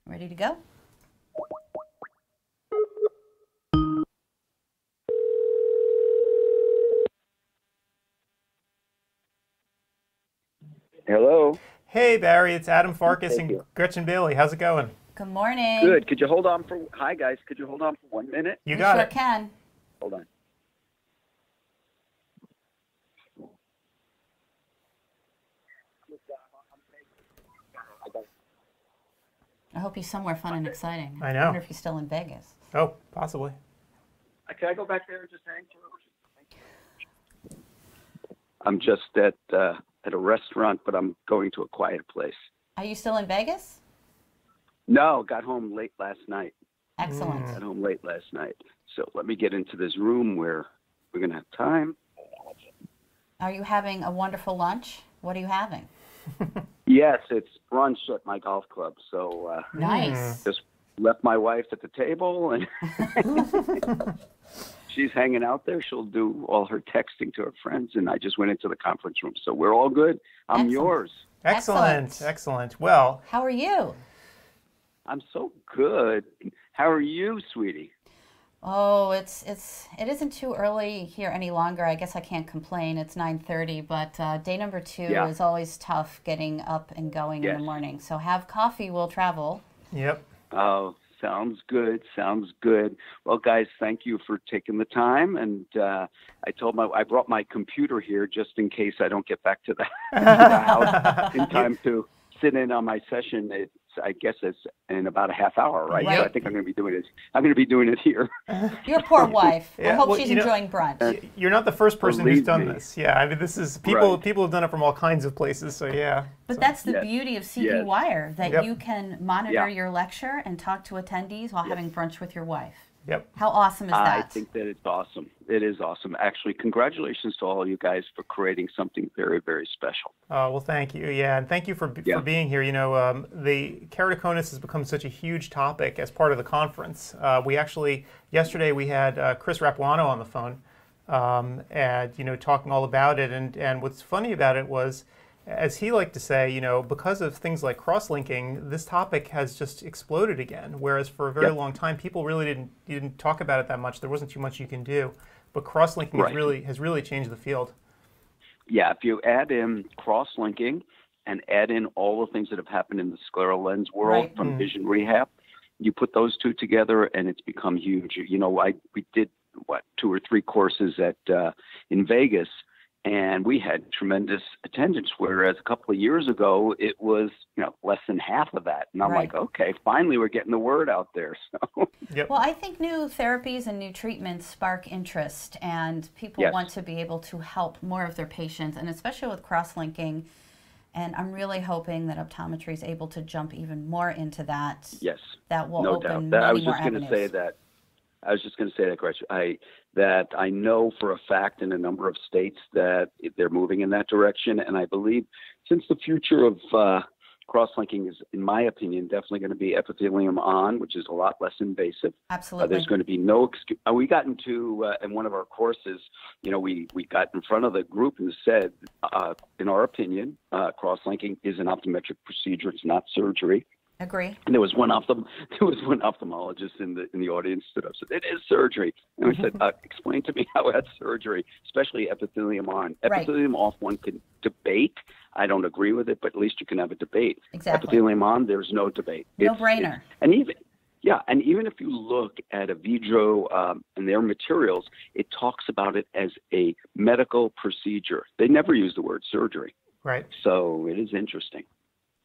Ready to go?
Hello.
Hey, Barry, it's Adam Farkas and Gretchen Bailey. How's it going?
Good morning.
Good. Could you hold on for? Hi, guys. Could you hold on for 1 minute?
You got
sure
it.
Can.
Hold on.
I hope he's somewhere fun and exciting.
I know.
I wonder if he's still in Vegas.
Oh, possibly.
Can I go back there and just hang for? I'm just at a restaurant, but I'm going to a quiet place.
Are you still in Vegas?
No, got home late last night.
Excellent.
Got home late last night. So let me get into this room where we're going to have time.
Are you having a wonderful lunch? What are you having?
Yes, it's brunch at my golf club. So
Nice.
just left my wife at the table, and she's hanging out there. She'll do all her texting to her friends, and I just went into the conference room. So we're all good. I'm
Excellent.
yours.
Excellent. Excellent. Well,
How are you?
I'm so good. How are you, sweetie?
Oh, it isn't too early here any longer. I guess I can't complain. It's 9:30, but day number 2
Yeah.
is always tough getting up and going in
Yes.
the morning. So have coffee, we'll travel.
yep.
Oh, sounds good. Sounds good. Well, guys, thank you for taking the time. And I brought my computer here just in case I don't get back to the house in time to sit in on my session. I guess it's in about a half hour, right?
Right.
So I think I'm going to be doing it. I'm going to be doing it here.
Your poor wife. I
Yeah,
hope
well,
she's
you know,
enjoying brunch.
You're not the first person who's
Believe
done
me.
this. Yeah, I mean, this is people.
Right.
People have done it from all kinds of places. So yeah.
But
So-
that's the
Yes.
beauty of
Yes.
CEwire, that
Yep.
you can monitor
Yeah.
your lecture and talk to attendees while having brunch with your wife.
Yep.
How awesome is
I
that?
think that it's awesome. It is awesome. Actually, congratulations to all you guys for creating something very, very special.
Well, thank you. Yeah, and thank you for being here. You know, the keratoconus has become such a huge topic as part of the conference. We actually yesterday we had Chris Rapuano on the phone, and you know, talking all about it. And what's funny about it was, as he liked to say, you know, because of things like cross-linking, this topic has just exploded again. Whereas for a very long time, people really didn't talk about it that much. There wasn't too much you can do, but cross-linking has really changed the field.
Yeah, if you add in cross-linking and add in all the things that have happened in the scleral lens world from vision rehab, you put those two together and it's become huge. You know, we did 2 or 3 courses in Vegas, and we had tremendous attendance, whereas a couple of years ago it was, you know, less than half of that. And I'm like, okay, finally we're getting the word out there. So
Well, I think new therapies and new treatments spark interest, and people want to be able to help more of their patients, and especially with cross-linking. And I'm really hoping that optometry is able to jump even more into that.
Yes,
that will
no
open
doubt.
many
I was
more
just going
avenues.
to say that. I was just going to say that, Gretchen. That I know for a fact in a number of states that they're moving in that direction, and I believe since the future of cross-linking is, in my opinion, definitely going to be epithelium on, which is a lot less invasive.
Absolutely.
There's going to be no excuse. We got into in one of our courses, you know, we got in front of the group and said, in our opinion, cross-linking is an optometric procedure. It's not surgery.
Agree.
And there was one ophthalmologist in the audience stood up and said, "It is surgery." And we said, "Explain to me how that's surgery, especially epithelium on. Epithelium off, one can debate. I don't agree with it, but at least you can have a debate.
Exactly.
Epithelium on, there's no debate.
No brainer.
And even if you look at a Vidro and their materials, it talks about it as a medical procedure. They never use the word surgery.
Right.
So it is interesting.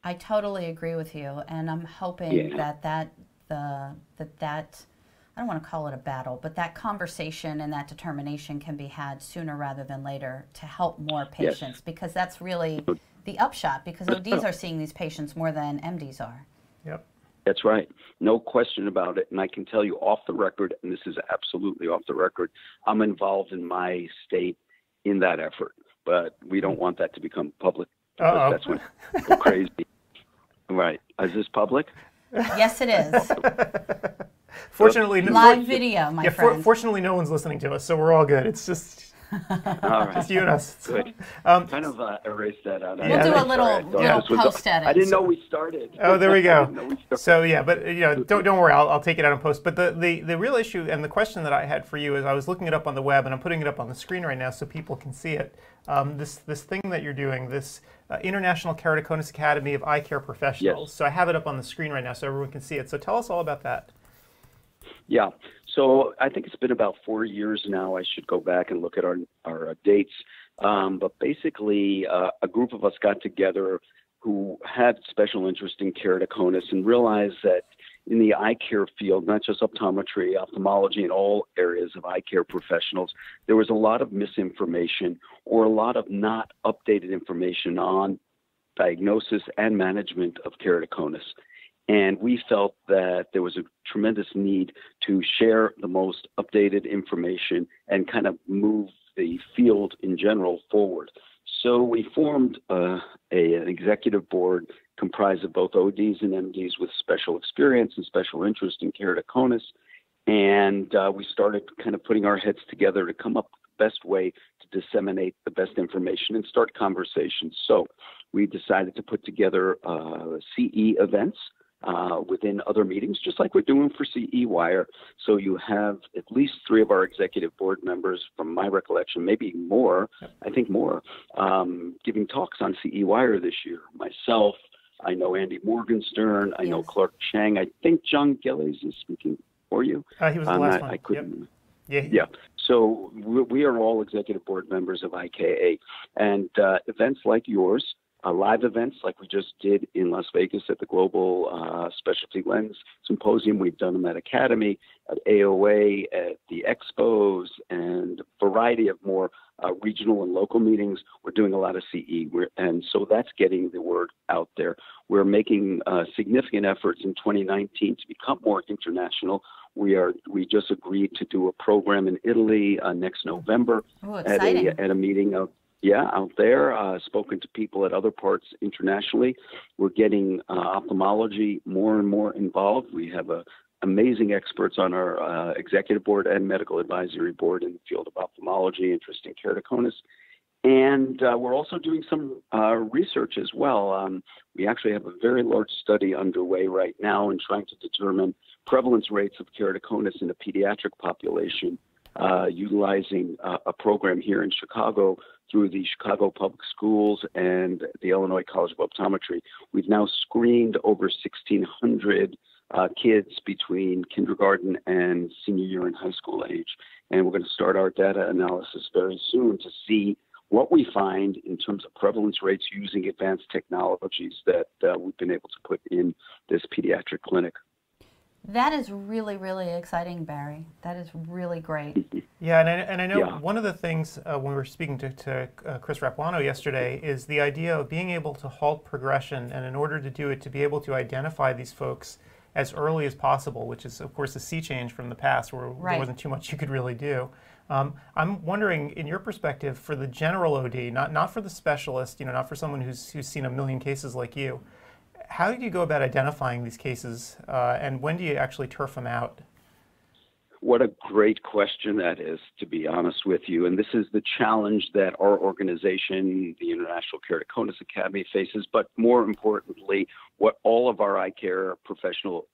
I totally agree with you, and I'm hoping that I don't want to call it a battle, but that conversation and that determination can be had sooner rather than later to help more patients, because that's really the upshot, because ODs are seeing these patients more than MDs are.
Yep.
That's right. No question about it. And I can tell you off the record, and this is absolutely off the record, I'm involved in my state in that effort, but we don't want that to become public. That's when it's crazy. Right. Is this public?
Yes, it is.
Fortunately,
live video, my friend.
Fortunately, no one's listening to us, so we're all good. It's just just you and us.
Good. Kind of erase that out.
We'll do a little post edit.
I didn't know we started.
Oh, there we go. So yeah, but you know, don't worry. I'll take it out in post. But the real issue and the question that I had for you is, I was looking it up on the web, and I'm putting it up on the screen right now so people can see it. This thing that you're doing, this International Keratoconus Academy of Eye Care Professionals. Yes. So I have it up on the screen right now so everyone can see it. So tell us all about that.
Yeah. So I think it's been about 4 years now. I should go back and look at our dates. But basically, a group of us got together who had special interest in keratoconus and realized that in the eye care field, not just optometry, ophthalmology, and all areas of eye care professionals, there was a lot of misinformation or a lot of not updated information on diagnosis and management of keratoconus. And we felt that there was a tremendous need to share the most updated information and kind of move the field in general forward. So we formed an executive board comprised of both ODs and MDs with special experience and special interest in keratoconus. And we started kind of putting our heads together to come up with the best way to disseminate the best information and start conversations. So we decided to put together CE events within other meetings, just like we're doing for CEwire. So you have at least 3 of our executive board members, from my recollection, maybe more, I think more, giving talks on CEwire this year. Myself, I know Andy Morgenstern, I know Clark Chang, I think John Gillies is speaking for you.
He was the last one.
I couldn't.
Yep.
Yeah. So we are all executive board members of IKA, and events like yours live events like we just did in Las Vegas at the Global Specialty Lens Symposium. We've done them at Academy, at AOA, at the expos, and a variety of more regional and local meetings. We're doing a lot of CE, and so that's getting the word out there. We're making significant efforts in 2019 to become more international. We just agreed to do a program in Italy next November at a meeting out there, spoken to people at other parts internationally. We're getting ophthalmology more and more involved. We have amazing experts on our executive board and medical advisory board in the field of ophthalmology, interest in keratoconus. And we're also doing some research as well. We actually have a very large study underway right now in trying to determine prevalence rates of keratoconus in the pediatric population, utilizing a program here in Chicago through the Chicago Public Schools and the Illinois College of Optometry. We've now screened over 1,600 kids between kindergarten and senior year in high school age. And we're going to start our data analysis very soon to see what we find in terms of prevalence rates using advanced technologies that we've been able to put in this pediatric clinic.
That is really, really exciting, Barry. That is really great.
Yeah, and I know one of the things when we were speaking to Chris Rapuano yesterday is the idea of being able to halt progression, and in order to do it, to be able to identify these folks as early as possible, which is, of course, a sea change from the past where there wasn't too much you could really do. I'm wondering, in your perspective, for the general OD, not for the specialist, not for someone who's seen a million cases like you, how do you go about identifying these cases, and when do you actually turf them out?
What a great question that is, to be honest with you. And this is the challenge that our organization, the International Keratoconus Academy, faces, but more importantly, what all of our eye care professional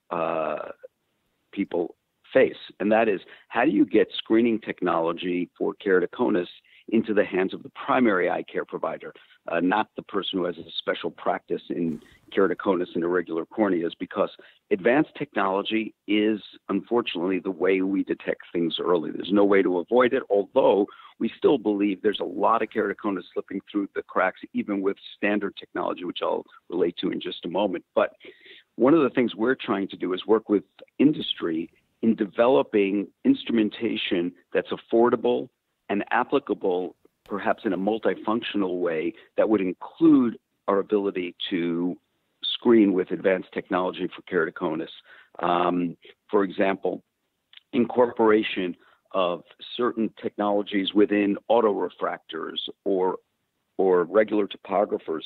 people face. And that is, how do you get screening technology for keratoconus into the hands of the primary eye care provider, not the person who has a special practice in keratoconus and irregular corneas, because advanced technology is, unfortunately, the way we detect things early. There's no way to avoid it, although we still believe there's a lot of keratoconus slipping through the cracks, even with standard technology, which I'll relate to in just a moment. But one of the things we're trying to do is work with industry in developing instrumentation that's affordable and applicable, perhaps in a multifunctional way, that would include our ability to screen with advanced technology for keratoconus. For example, incorporation of certain technologies within autorefractors or regular topographers.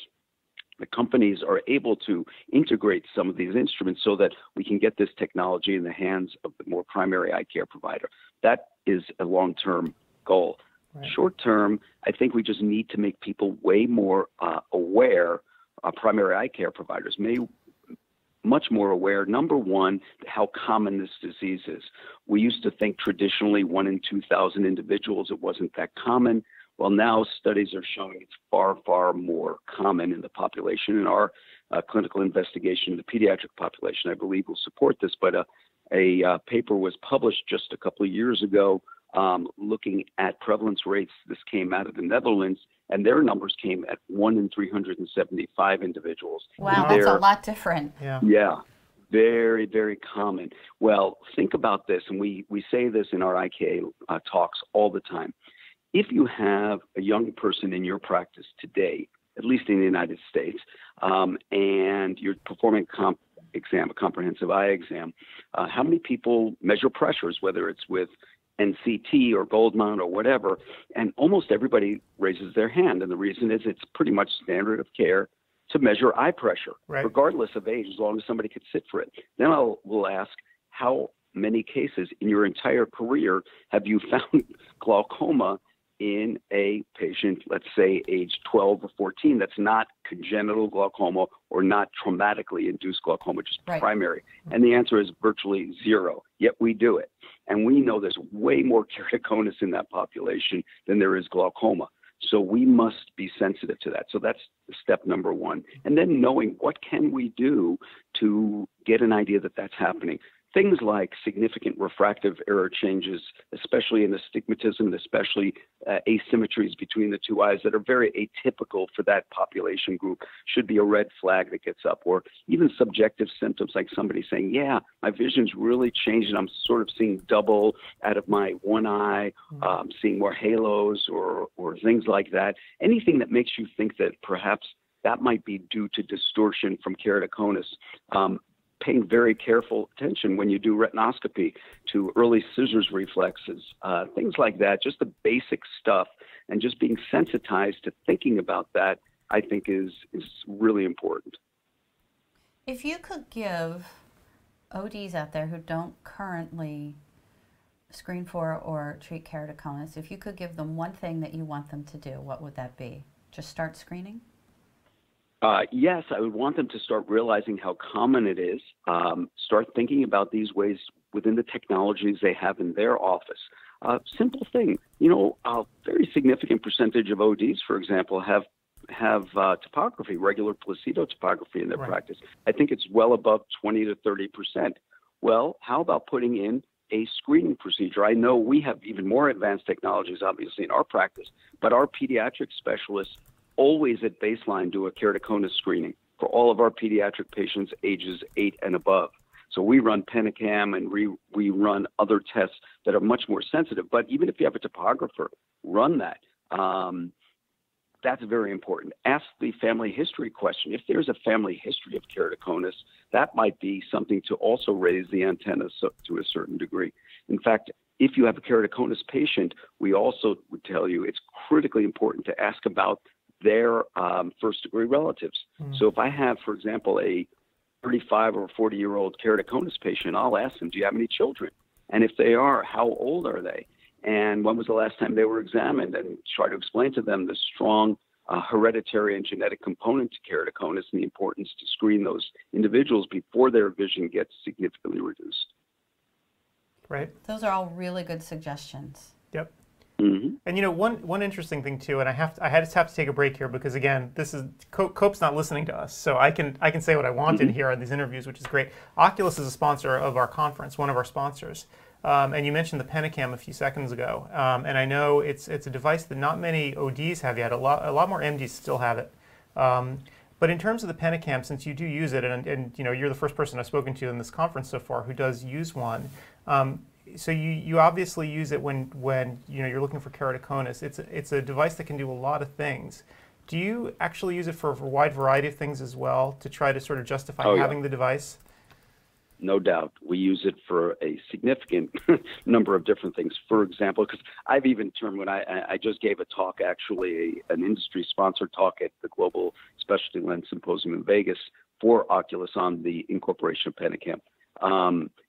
The companies are able to integrate some of these instruments so that we can get this technology in the hands of the more primary eye care provider. That is a long-term goal. Right. Short term, I think we just need to make people way more aware, primary eye care providers, much more aware, number one, how common this disease is. We used to think traditionally 1 in 2,000 individuals, it wasn't that common. Well, now studies are showing it's far, far more common in the population. And our clinical investigation in the pediatric population, I believe, will support this. But a paper was published just a couple of years ago looking at prevalence rates. This came out of the Netherlands, and their numbers came at 1 in 375 individuals.
Wow, that's a lot different.
Yeah, very, very common. Well, think about this, and we say this in our IKA talks all the time. If you have a young person in your practice today, at least in the United States, and you're performing a comprehensive eye exam, how many people measure pressures, whether it's with NCT or Goldmount or whatever, and almost everybody raises their hand. And the reason is it's pretty much standard of care to measure eye pressure, regardless of age, as long as somebody could sit for it. Then we'll ask, how many cases in your entire career have you found glaucoma in a patient, let's say age 12 or 14, that's not congenital glaucoma or not traumatically induced glaucoma, just primary? And the answer is virtually zero, yet we do it. And we know there's way more keratoconus in that population than there is glaucoma. So we must be sensitive to that. So that's step number one. And then knowing what can we do to get an idea that that's happening. things like significant refractive error changes, especially in astigmatism, especially asymmetries between the two eyes that are very atypical for that population group, should be a red flag that gets up. Or even subjective symptoms like somebody saying, yeah, my vision's really changed and I'm sort of seeing double out of my one eye, seeing more halos or things like that. Anything that makes you think that perhaps that might be due to distortion from keratoconus. Paying very careful attention when you do retinoscopy to early scissors reflexes, things like that, just the basic stuff, and just being sensitized to thinking about that, I think is really important.
If you could give ODs out there who don't currently screen for or treat keratoconus, if you could give them one thing that you want them to do, what would that be? Just start screening?
Yes, I would want them to start realizing how common it is, start thinking about these ways within the technologies they have in their office. Simple thing, a very significant percentage of ODs, for example, have topography, regular placido topography in their practice. I think it's well above 20 to 30%. Well, how about putting in a screening procedure? I know we have even more advanced technologies, obviously, in our practice, but our pediatric specialists always at baseline do a keratoconus screening for all of our pediatric patients ages 8 and above. So we run Penacam and we run other tests that are much more sensitive. But even if you have a topographer, run that. That's very important. Ask the family history question. If there's a family history of keratoconus, that might be something to also raise the antennas to a certain degree. In fact, if you have a keratoconus patient, we also would tell you it's critically important to ask about their first-degree relatives. So if I have, for example, a 35 or 40-year-old keratoconus patient, I'll ask them, do you have any children? And if they are, how old are they? And when was the last time they were examined? And try to explain to them the strong hereditary and genetic component to keratoconus and the importance to screen those individuals before their vision gets significantly reduced.
Right.
Those are all really good suggestions.
Yep.
Mm-hmm.
And one interesting thing too, and I just have to take a break here because again, this is Cope's not listening to us, so I can say what I want in here on these interviews, which is great. Oculus is a sponsor of our conference, one of our sponsors, and you mentioned the Penacam a few seconds ago, and I know it's a device that not many ODs have yet. A lot more MDs still have it. But in terms of the Penacam, since you do use it, and you're the first person I've spoken to in this conference so far who does use one. So you obviously use it when you're looking for keratoconus. It's a device that can do a lot of things. Do you actually use it for a wide variety of things as well to try to sort of justify having the device?
No doubt. We use it for a significant number of different things. For example, because I've even termed when I just gave a talk, actually an industry-sponsored talk at the Global Specialty Lens Symposium in Vegas for Oculus on the incorporation of Penacam.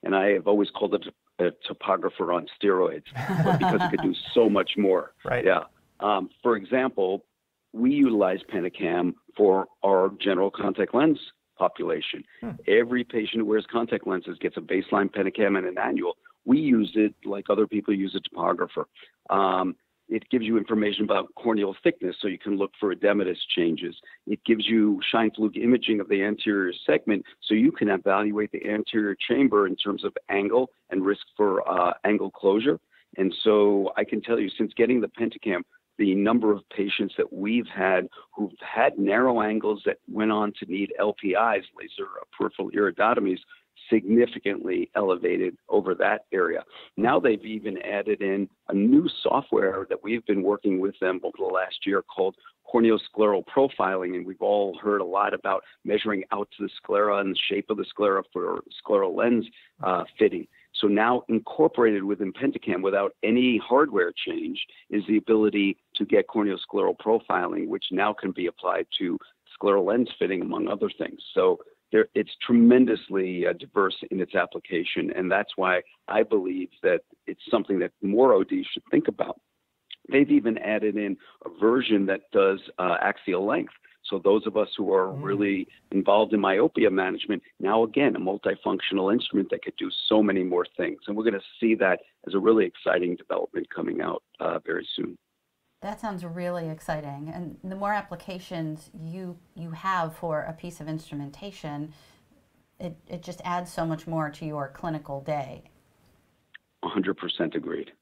And I have always called it a topographer on steroids, but because it could do so much more.
Right.
Yeah. For example, we utilize Penacam for our general contact lens population. Every patient who wears contact lenses gets a baseline Penacam and an annual. We use it like other people use a topographer. It gives you information about corneal thickness, so you can look for edematous changes. It gives you Scheimpflug imaging of the anterior segment, so you can evaluate the anterior chamber in terms of angle and risk for angle closure. And so I can tell you, since getting the Pentacam, the number of patients that we've had who've had narrow angles that went on to need LPIs, laser peripheral iridotomies, significantly elevated over that area. Now they've even added in a new software that we've been working with them over the last year called corneoscleral profiling, and we've all heard a lot about measuring out to the sclera and the shape of the sclera for scleral lens fitting. So now incorporated within Pentacam without any hardware change is the ability to get corneoscleral profiling, which now can be applied to scleral lens fitting, among other things. So it's tremendously diverse in its application, and that's why I believe that it's something that more ODs should think about. They've even added in a version that does axial length. So those of us who are really involved in myopia management, now again, a multifunctional instrument that could do so many more things. And we're going to see that as a really exciting development coming out very soon.
That sounds really exciting. And the more applications you have for a piece of instrumentation, it just adds so much more to your clinical day.
100% agreed.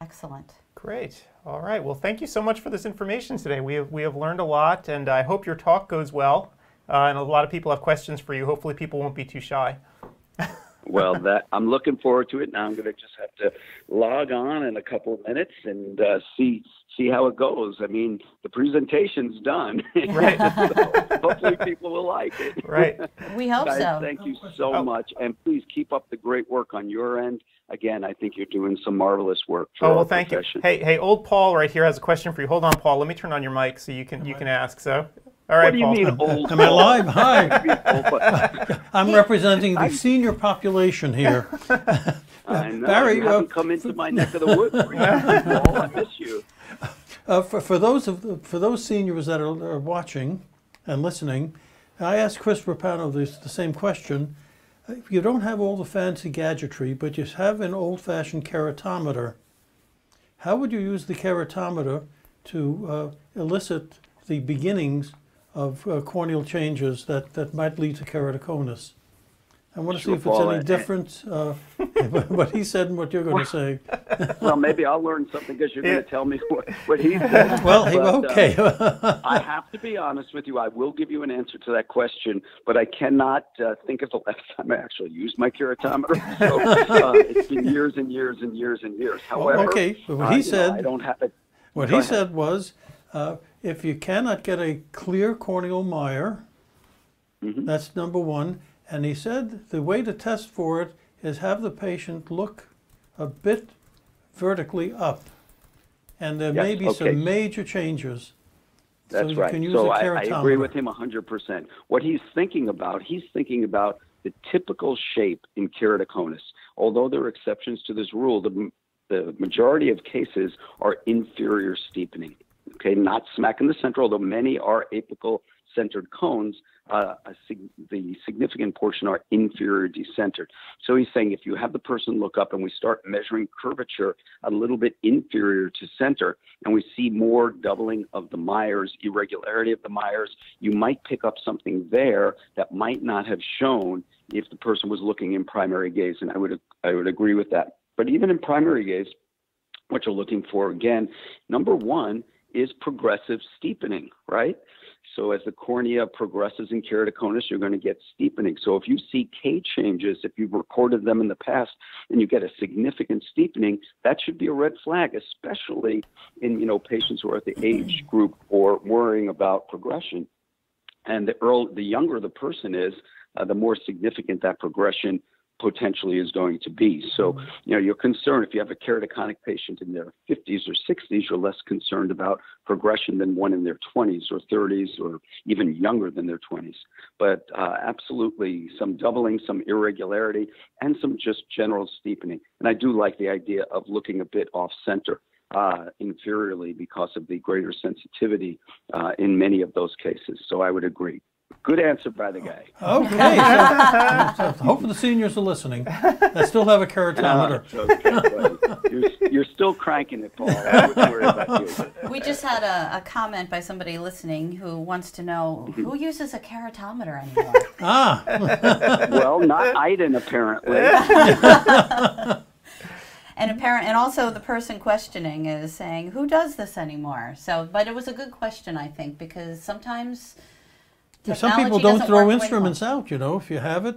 Excellent.
Great. All right. Well, thank you so much for this information today. We have learned a lot, and I hope your talk goes well. And a lot of people have questions for you. Hopefully people won't be too shy.
Well, I'm looking forward to it. Now I'm going to just have to log on in a couple of minutes and see how it goes. I mean, the presentation's done.
Right.
So hopefully people will like it.
Right.
We hope
Guys,
so.
thank you so much. And please keep up the great work on your end. Again, I think you're doing some marvelous work for our
thank
profession.
you. Hey, old Paul right here has a question for you. Hold on, Paul. Let me turn on your mic so you can ask. So, all right,
what do you
Paul.
mean, old?
Am I live? Hi. I'm representing the senior population here.
I know.
Barry,
you haven't come into my neck of the woods. Paul, I miss you.
For those seniors that are watching and listening, I asked Chris Rapano the same question. If you don't have all the fancy gadgetry, but you have an old-fashioned keratometer, how would you use the keratometer to elicit the beginnings of corneal changes that might lead to keratoconus? I want to see if it's any different, what he said and what you're going to say.
Well, maybe I'll learn something because you're going to tell me what he said.
Well, okay.
I have to be honest with you. I will give you an answer to that question, but I cannot think of the last time I actually used my keratometer. So it's been years and years and years and years. However,
okay. But what he said,
I don't have it.
What he said was, if you cannot get a clear corneal mire, that's number one. And he said the way to test for it is have the patient look a bit vertically up. And there may be some major changes.
That's
so
right.
Can use
so
a
I agree with him 100%. What he's thinking about the typical shape in keratoconus. Although there are exceptions to this rule, the majority of cases are inferior steepening. Okay, not smack in the center, although many are apical centered cones. The significant portion are inferior decentered. So he's saying if you have the person look up and we start measuring curvature a little bit inferior to center, and we see more doubling of the mires, irregularity of the mires, you might pick up something there that might not have shown if the person was looking in primary gaze. And I would agree with that. But even in primary gaze, what you're looking for, again, number one is progressive steepening, right? So as the cornea progresses in keratoconus, you're going to get steepening. So if you see K changes, if you've recorded them in the past, and you get a significant steepening, that should be a red flag, especially in patients who are at the age group or worrying about progression. And the younger the person is, the more significant that progression potentially is going to be. So, you're concerned if you have a keratoconic patient in their 50s or 60s, you're less concerned about progression than one in their 20s or 30s or even younger than their 20s. But absolutely some doubling, some irregularity, and some just general steepening. And I do like the idea of looking a bit off center inferiorly because of the greater sensitivity in many of those cases. So I would agree. Good answer by the guy.
Okay, so hopefully the seniors are listening. They still have a keratometer.
Okay, you're still cranking it, Paul. I wouldn't worry about you.
We just had a comment by somebody listening who wants to know who uses a keratometer anymore.
Well, not Iden, apparently.
And also the person questioning is saying, who does this anymore? So, but it was a good question, I think, because sometimes
some people don't throw instruments out, if you have it,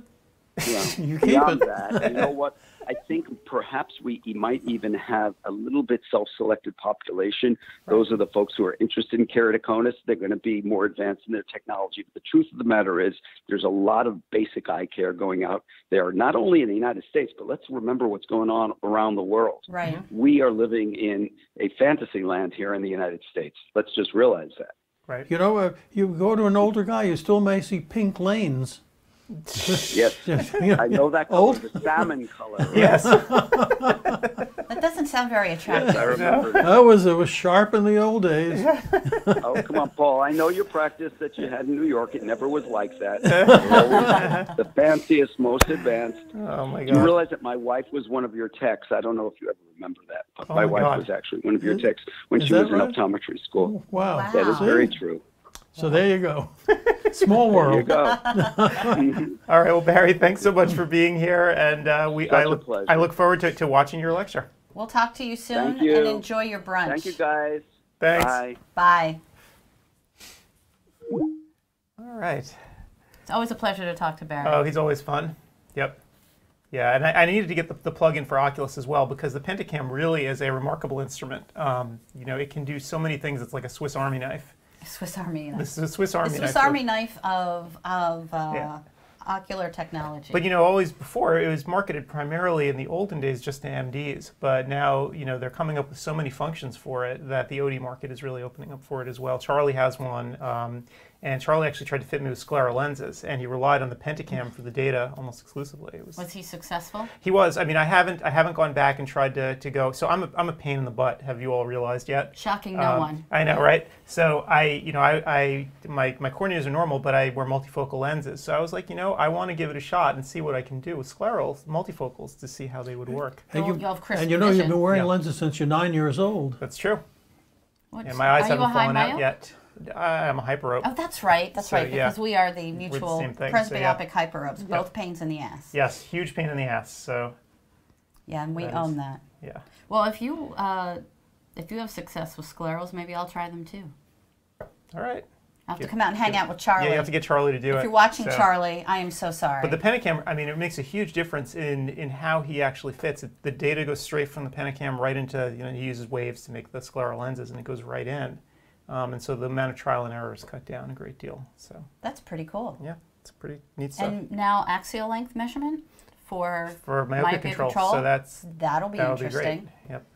you keep it.
That, you know what? I think perhaps we might even have a little bit self-selected population. Those are the folks who are interested in keratoconus. They're going to be more advanced in their technology. But the truth of the matter is there's a lot of basic eye care going out there, not only in the United States, but let's remember what's going on around the world.
Right.
We are living in a fantasy land here in the United States. Let's just realize that.
Right.
You go to an older guy, you still may see pink lanes.
Yes, I know that color, the salmon color. Right?
Yes.
That doesn't sound very attractive.
Yes, I remember that.
It was sharp in the old days.
Oh, come on, Paul. I know your practice that you had in New York. It never was like that. The fanciest, most advanced.
Oh, my God.
You realize that my wife was one of your techs. I don't know if you ever remember that. But my wife was actually one of your techs when she was in optometry school.
Wow.
That is very true.
So there you go. Small world.
There you go.
All right, well, Barry, thanks so much for being here, and I look forward to watching your lecture.
We'll talk to you soon.
Thank you.
And enjoy your brunch.
Thank you, guys.
Thanks.
Bye.
Bye.
All right.
It's always a pleasure to talk to Barry.
Oh, he's always fun. Yep. Yeah, and I needed to get the plug-in for Oculus as well, because the Pentacam really is a remarkable instrument. You know, it can do so many things. It's like a Swiss Army knife.
Swiss Army knife.
This is a Swiss Army knife.
The Swiss Army knife of ocular technology.
But you know, always before, it was marketed primarily in the olden days just to MDs. But now, you know, they're coming up with so many functions for it that the OD market is really opening up for it as well. Charlie has one. And Charlie actually tried to fit me with scleral lenses, and he relied on the Pentacam for the data almost exclusively.
Was he successful?
He was. I mean, I haven't gone back and tried to go. So I'm a pain in the butt. Have you all realized yet?
Shocking, no one.
I know, right? So my corneas are normal, but I wear multifocal lenses. So I was like, you know, I want to give it a shot and see what I can do with scleral multifocals to see how they would work.
And
you have crisp
and you know,
vision.
you've been wearing lenses since you're 9 years old.
That's true. And my eyes haven't fallen out yet. I'm a hyperope.
Oh, that's right. That's right. Because we are the mutual presbyopic hyperopes. Both pains in the ass.
Yes, huge pain in the ass. So.
Yeah, and we own that.
Yeah.
Well, if you have success with sclerals, maybe I'll try them too.
All right.
I'll have to come out and hang out with Charlie.
Yeah, you have to get Charlie to do it.
If you're watching Charlie, I am so sorry.
But the Pentacam, I mean, it makes a huge difference in how he actually fits. The data goes straight from the Pentacam right into, you know, he uses waves to make the scleral lenses, and it goes right in. And so the amount of trial and error is cut down a great deal. So
that's pretty cool.
Yeah, it's pretty neat stuff.
And now axial length measurement for
myopia control. So
that'll be interesting.
Be great. Yep.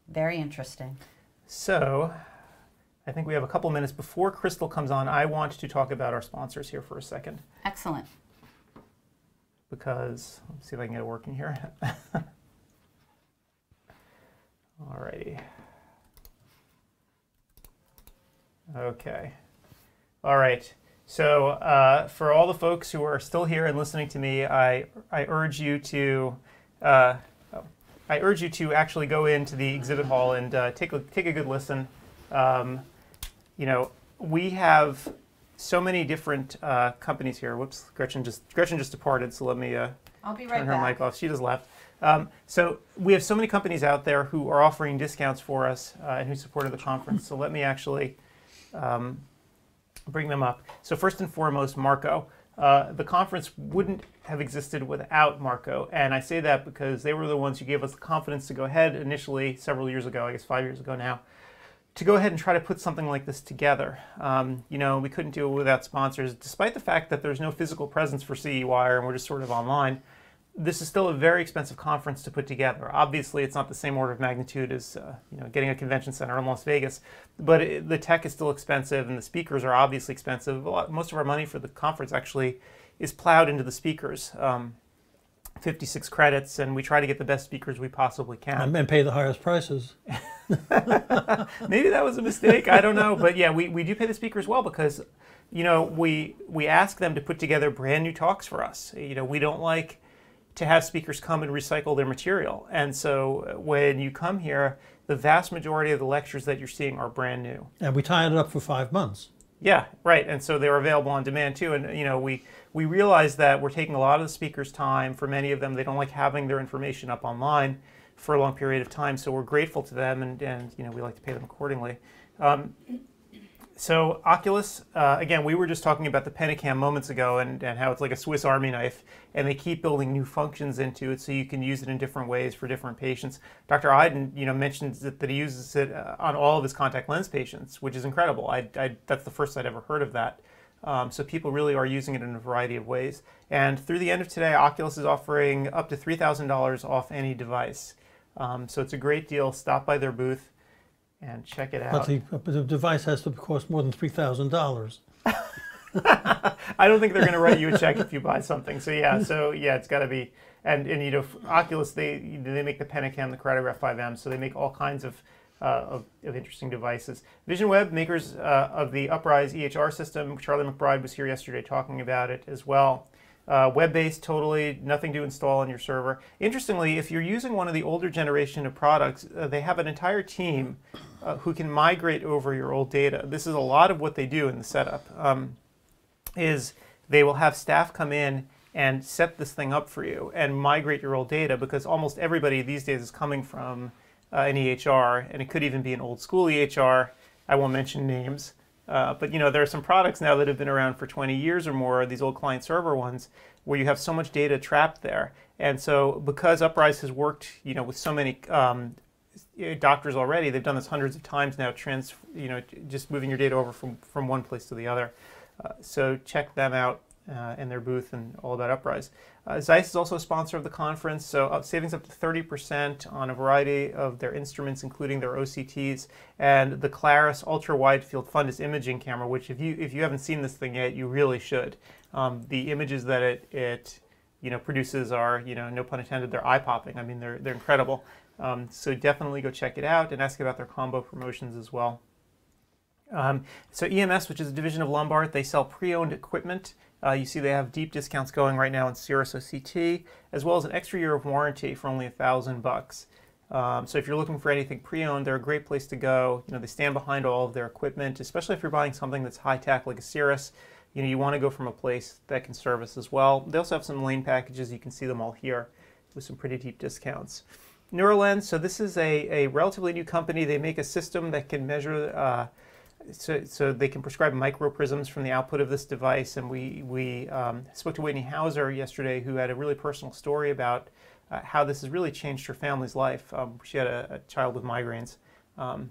Very interesting.
So I think we have a couple minutes before Crystal comes on. I want to talk about our sponsors here for a second.
Excellent.
Because let's see if I can get it working here. All righty. Okay. All right. So for all the folks who are still here and listening to me, I urge you to actually go into the exhibit hall and take a good listen. You know, we have so many different companies here. Whoops, Gretchen just departed. So let me
I'll be right
turn her
back.
mic off. She just left. So we have so many companies out there who are offering discounts for us and who supported the conference. So let me actually bring them up. So first and foremost, Marco. The conference wouldn't have existed without Marco, and I say that because they were the ones who gave us the confidence to go ahead initially several years ago, I guess 5 years ago now, to go ahead and try to put something like this together. You know, we couldn't do it without sponsors, despite the fact that there's no physical presence for CEwire and we're just sort of online. This is still a very expensive conference to put together. Obviously, it's not the same order of magnitude as you know, getting a convention center in Las Vegas, but the tech is still expensive and the speakers are obviously expensive. Most of our money for the conference actually is plowed into the speakers. 56 credits, and we try to get the best speakers we possibly can.
And pay the highest prices.
Maybe that was a mistake. I don't know. But yeah, we do pay the speakers well because, you know, we ask them to put together brand new talks for us. You know, we don't like to have speakers come and recycle their material. And so when you come here, the vast majority of the lectures that you're seeing are brand new.
And we tie it up for 5 months.
Yeah, right. And so they're available on demand too. And you know, we realize that we're taking a lot of the speakers' time. For many of them, they don't like having their information up online for a long period of time. So we're grateful to them, and you know, we like to pay them accordingly. So Oculus, again, we were just talking about the Pentacam moments ago and how it's like a Swiss Army knife, and they keep building new functions into it so you can use it in different ways for different patients. Dr. Iden, you know, mentions that he uses it on all of his contact lens patients, which is incredible. That's the first I'd ever heard of that. So people really are using it in a variety of ways. And through the end of today, Oculus is offering up to $3,000 off any device. So it's a great deal. Stop by their booth and check it out.
But the device has to cost more than $3,000.
I don't think they're going to write you a check if you buy something. So yeah, it's got to be. And you know, Oculus, they make the Pentacam, the Chromatograph 5M, so they make all kinds of interesting devices. VisionWeb, makers of the Uprise EHR system. Charlie McBride was here yesterday talking about it as well. Web-based, totally, nothing to install on your server. Interestingly, if you're using one of the older generation of products, they have an entire team who can migrate over your old data. This is a lot of what they do in the setup, is they will have staff come in and set this thing up for you and migrate your old data, because almost everybody these days is coming from an EHR, and it could even be an old school EHR. I won't mention names. But there are some products now that have been around for 20 years or more, these old client server ones, where you have so much data trapped there. And so because Uprise has worked, with so many doctors already, they've done this hundreds of times now, just moving your data over from one place to the other. So check them out in their booth and all about Uprise. Zeiss is also a sponsor of the conference, so savings up to 30% on a variety of their instruments, including their OCTs, and the Claris Ultra Wide Field Fundus imaging camera, which if you haven't seen this thing yet, you really should. The images that it produces are, no pun intended, they're eye-popping. I mean, they're incredible. So definitely go check it out and ask about their combo promotions as well. So EMS, which is a division of Lombard, they sell pre-owned equipment. You see they have deep discounts going right now in Cirrus OCT, as well as an extra year of warranty for only $1,000. So if you're looking for anything pre-owned, they're a great place to go. They stand behind all of their equipment, especially if you're buying something that's high-tech like a Cirrus. You want to go from a place that can service as well. They also have some lane packages. You can see them all here with some pretty deep discounts. NeuroLens, so this is a relatively new company. They make a system that can measure so they can prescribe microprisms from the output of this device, and we spoke to Whitney Hauser yesterday, who had a really personal story about how this has really changed her family's life. She had a child with migraines, and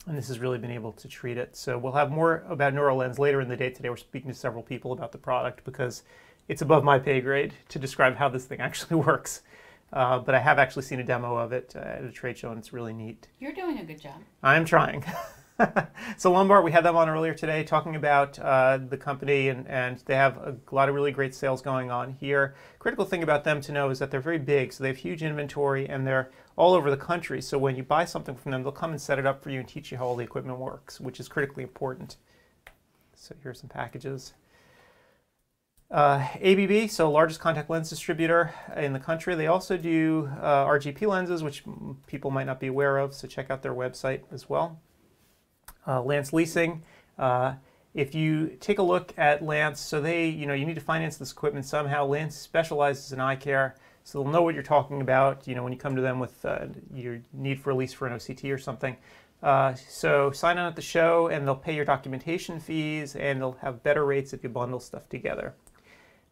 this has really been able to treat it. So we'll have more about NeuroLens later in the day today. We're speaking to several people about the product because it's above my pay grade to describe how this thing actually works. But I have actually seen a demo of it at a trade show, and it's really neat.
You're doing a good job.
I'm trying. So Lombard, we had them on earlier today talking about the company, and they have a lot of really great sales going on here. Critical thing about them to know is that they're very big, so they have huge inventory, and they're all over the country. So when you buy something from them, they'll come and set it up for you and teach you how all the equipment works, which is critically important. So here's some packages. ABB, so largest contact lens distributor in the country. They also do RGP lenses, which people might not be aware of, so check out their website as well. Lance Leasing. If you take a look at Lance, so they, you need to finance this equipment somehow. Lance specializes in eye care, so they'll know what you're talking about, when you come to them with your need for a lease for an OCT or something. So sign on at the show, and they'll pay your documentation fees, and they'll have better rates if you bundle stuff together.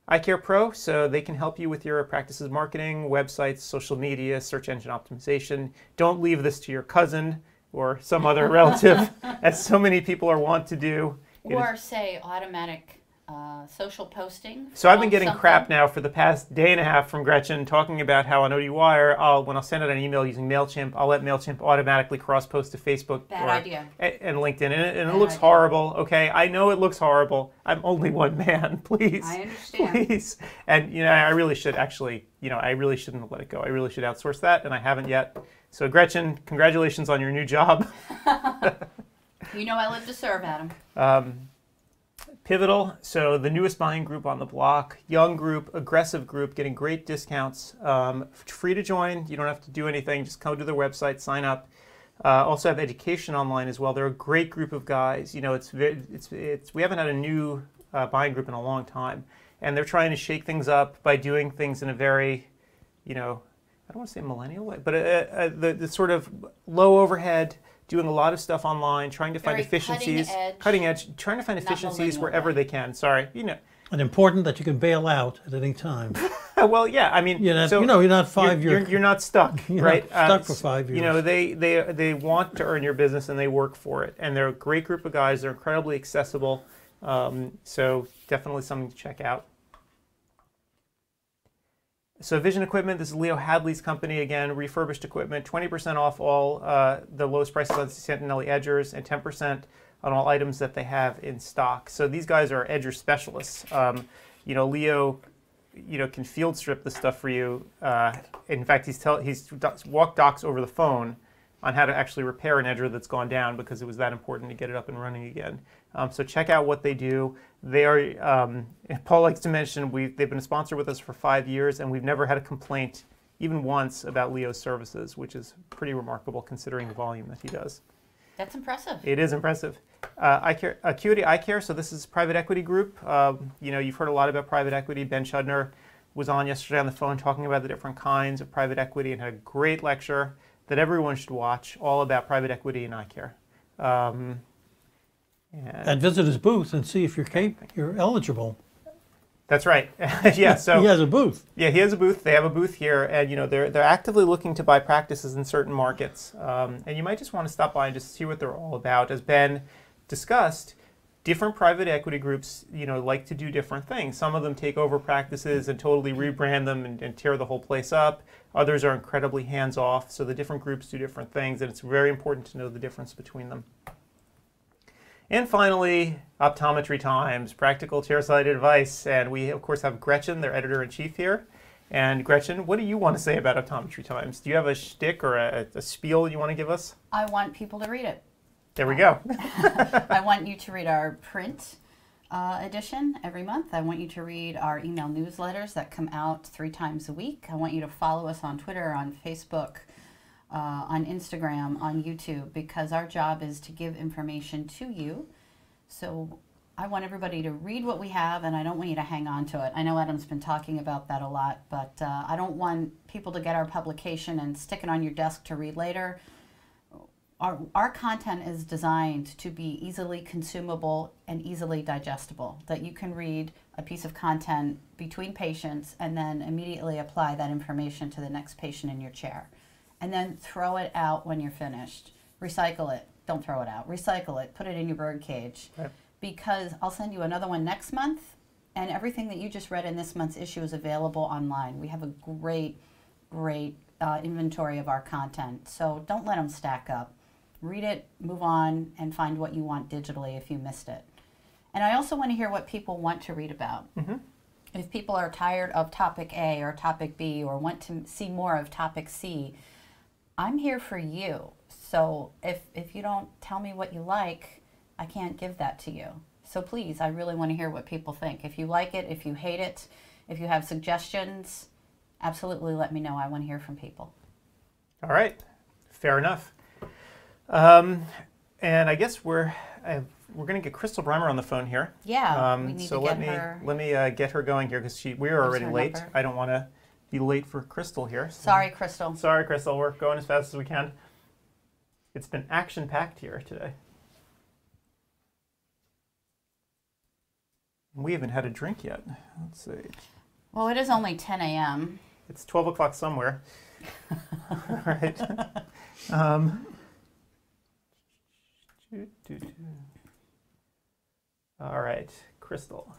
iCare Pro, so they can help you with your practices marketing, websites, social media, search engine optimization. Don't leave this to your cousin or some other relative, as so many people are wont to do.
Or say automatic social posting.
So I've been getting crap now for the past day and a half from Gretchen talking about how on ODwire, when I'll send out an email using MailChimp, I'll let MailChimp automatically cross-post to Facebook and LinkedIn. And it looks horrible, okay? I know it looks horrible. I'm only one man, please.
I understand.
Please. And, I really should actually, I really shouldn't let it go. I really should outsource that, and I haven't yet. So Gretchen, congratulations on your new job.
I live to serve, Adam.
Pivotal, so the newest buying group on the block, young group, aggressive group, getting great discounts, free to join. You don't have to do anything. Just go to their website, sign up. Also have education online as well. They're a great group of guys. We haven't had a new buying group in a long time, and they're trying to shake things up by doing things in a very, I don't want to say millennial way, but the sort of low overhead, doing a lot of stuff online, trying to find efficiencies, cutting edge, trying to find efficiencies wherever they can. Sorry,
And important that you can bail out at any time.
Well, yeah, I mean,
you're not 5 years.
You're not stuck, right?
Not stuck for 5 years.
They want to earn your business and they work for it, and they're a great group of guys. They're incredibly accessible, so definitely something to check out. So Vision Equipment, this is Leo Hadley's company again, refurbished equipment, 20% off all the lowest prices on Santinelli edgers and 10% on all items that they have in stock. So these guys are edger specialists. Leo, can field strip this stuff for you. In fact, he's walked docs over the phone on how to actually repair an edger that's gone down because it was that important to get it up and running again. So check out what they do. They are, Paul likes to mention, they've been a sponsor with us for 5 years, and we've never had a complaint even once about Leo's services, which is pretty remarkable considering the volume that he does.
That's impressive.
It is impressive. Acuity Eye Care, so this is a private equity group. You've heard a lot about private equity. Ben Chudner was on yesterday on the phone talking about the different kinds of private equity and had a great lecture that everyone should watch, all about private equity and eye care.
And visit his booth and see if you're eligible.
That's right. Yeah, so
he has a booth.
Yeah, he has a booth. They have a booth here, and they're actively looking to buy practices in certain markets. And you might just want to stop by and just see what they're all about. As Ben discussed, different private equity groups, like to do different things. Some of them take over practices and totally rebrand them and tear the whole place up. Others are incredibly hands-off. So the different groups do different things, and it's very important to know the difference between them. And finally, Optometry Times, practical chair-side advice. And we, of course, have Gretchen, their editor-in-chief here. And Gretchen, what do you want to say about Optometry Times? Do you have a shtick or a spiel you want to give us?
I want people to read it.
There we go.
I want you to read our print edition every month. I want you to read our email newsletters that come out 3 times a week. I want you to follow us on Twitter, on Facebook, on Instagram, on YouTube, because our job is to give information to you. So I want everybody to read what we have, and I don't want you to hang on to it. I know Adam's been talking about that a lot, but I don't want people to get our publication and stick it on your desk to read later. Our content is designed to be easily consumable and easily digestible, that you can read a piece of content between patients and then immediately apply that information to the next patient in your chair. And then throw it out when you're finished. Recycle it. Don't throw it out. Recycle it. Put it in your bird cage. Right. Because I'll send you another one next month, and everything that you just read in this month's issue is available online. We have a great inventory of our content. So don't let them stack up. Read it, move on, and find what you want digitally if you missed it. And I also want to hear what people want to read about. Mm-hmm. If people are tired of topic A or topic B or want to see more of topic C, I'm here for you. So if you don't tell me what you like, I can't give that to you. So please, I really want to hear what people think. If you like it, if you hate it, if you have suggestions, absolutely let me know. I want to hear from people.
All right. Fair enough. And I guess we're going to get Crystal Breimer on the phone here.
Yeah, we need
so
to get her.
Let me get her going here because we are already late. Number. I don't want to be late for Crystal here. So.
Sorry, Crystal.
Sorry, Crystal. We're going as fast as we can. It's been action-packed here today. We haven't had a drink yet. Let's see.
Well, it is only 10 a.m.
It's 12 o'clock somewhere. All right. All right, Crystal.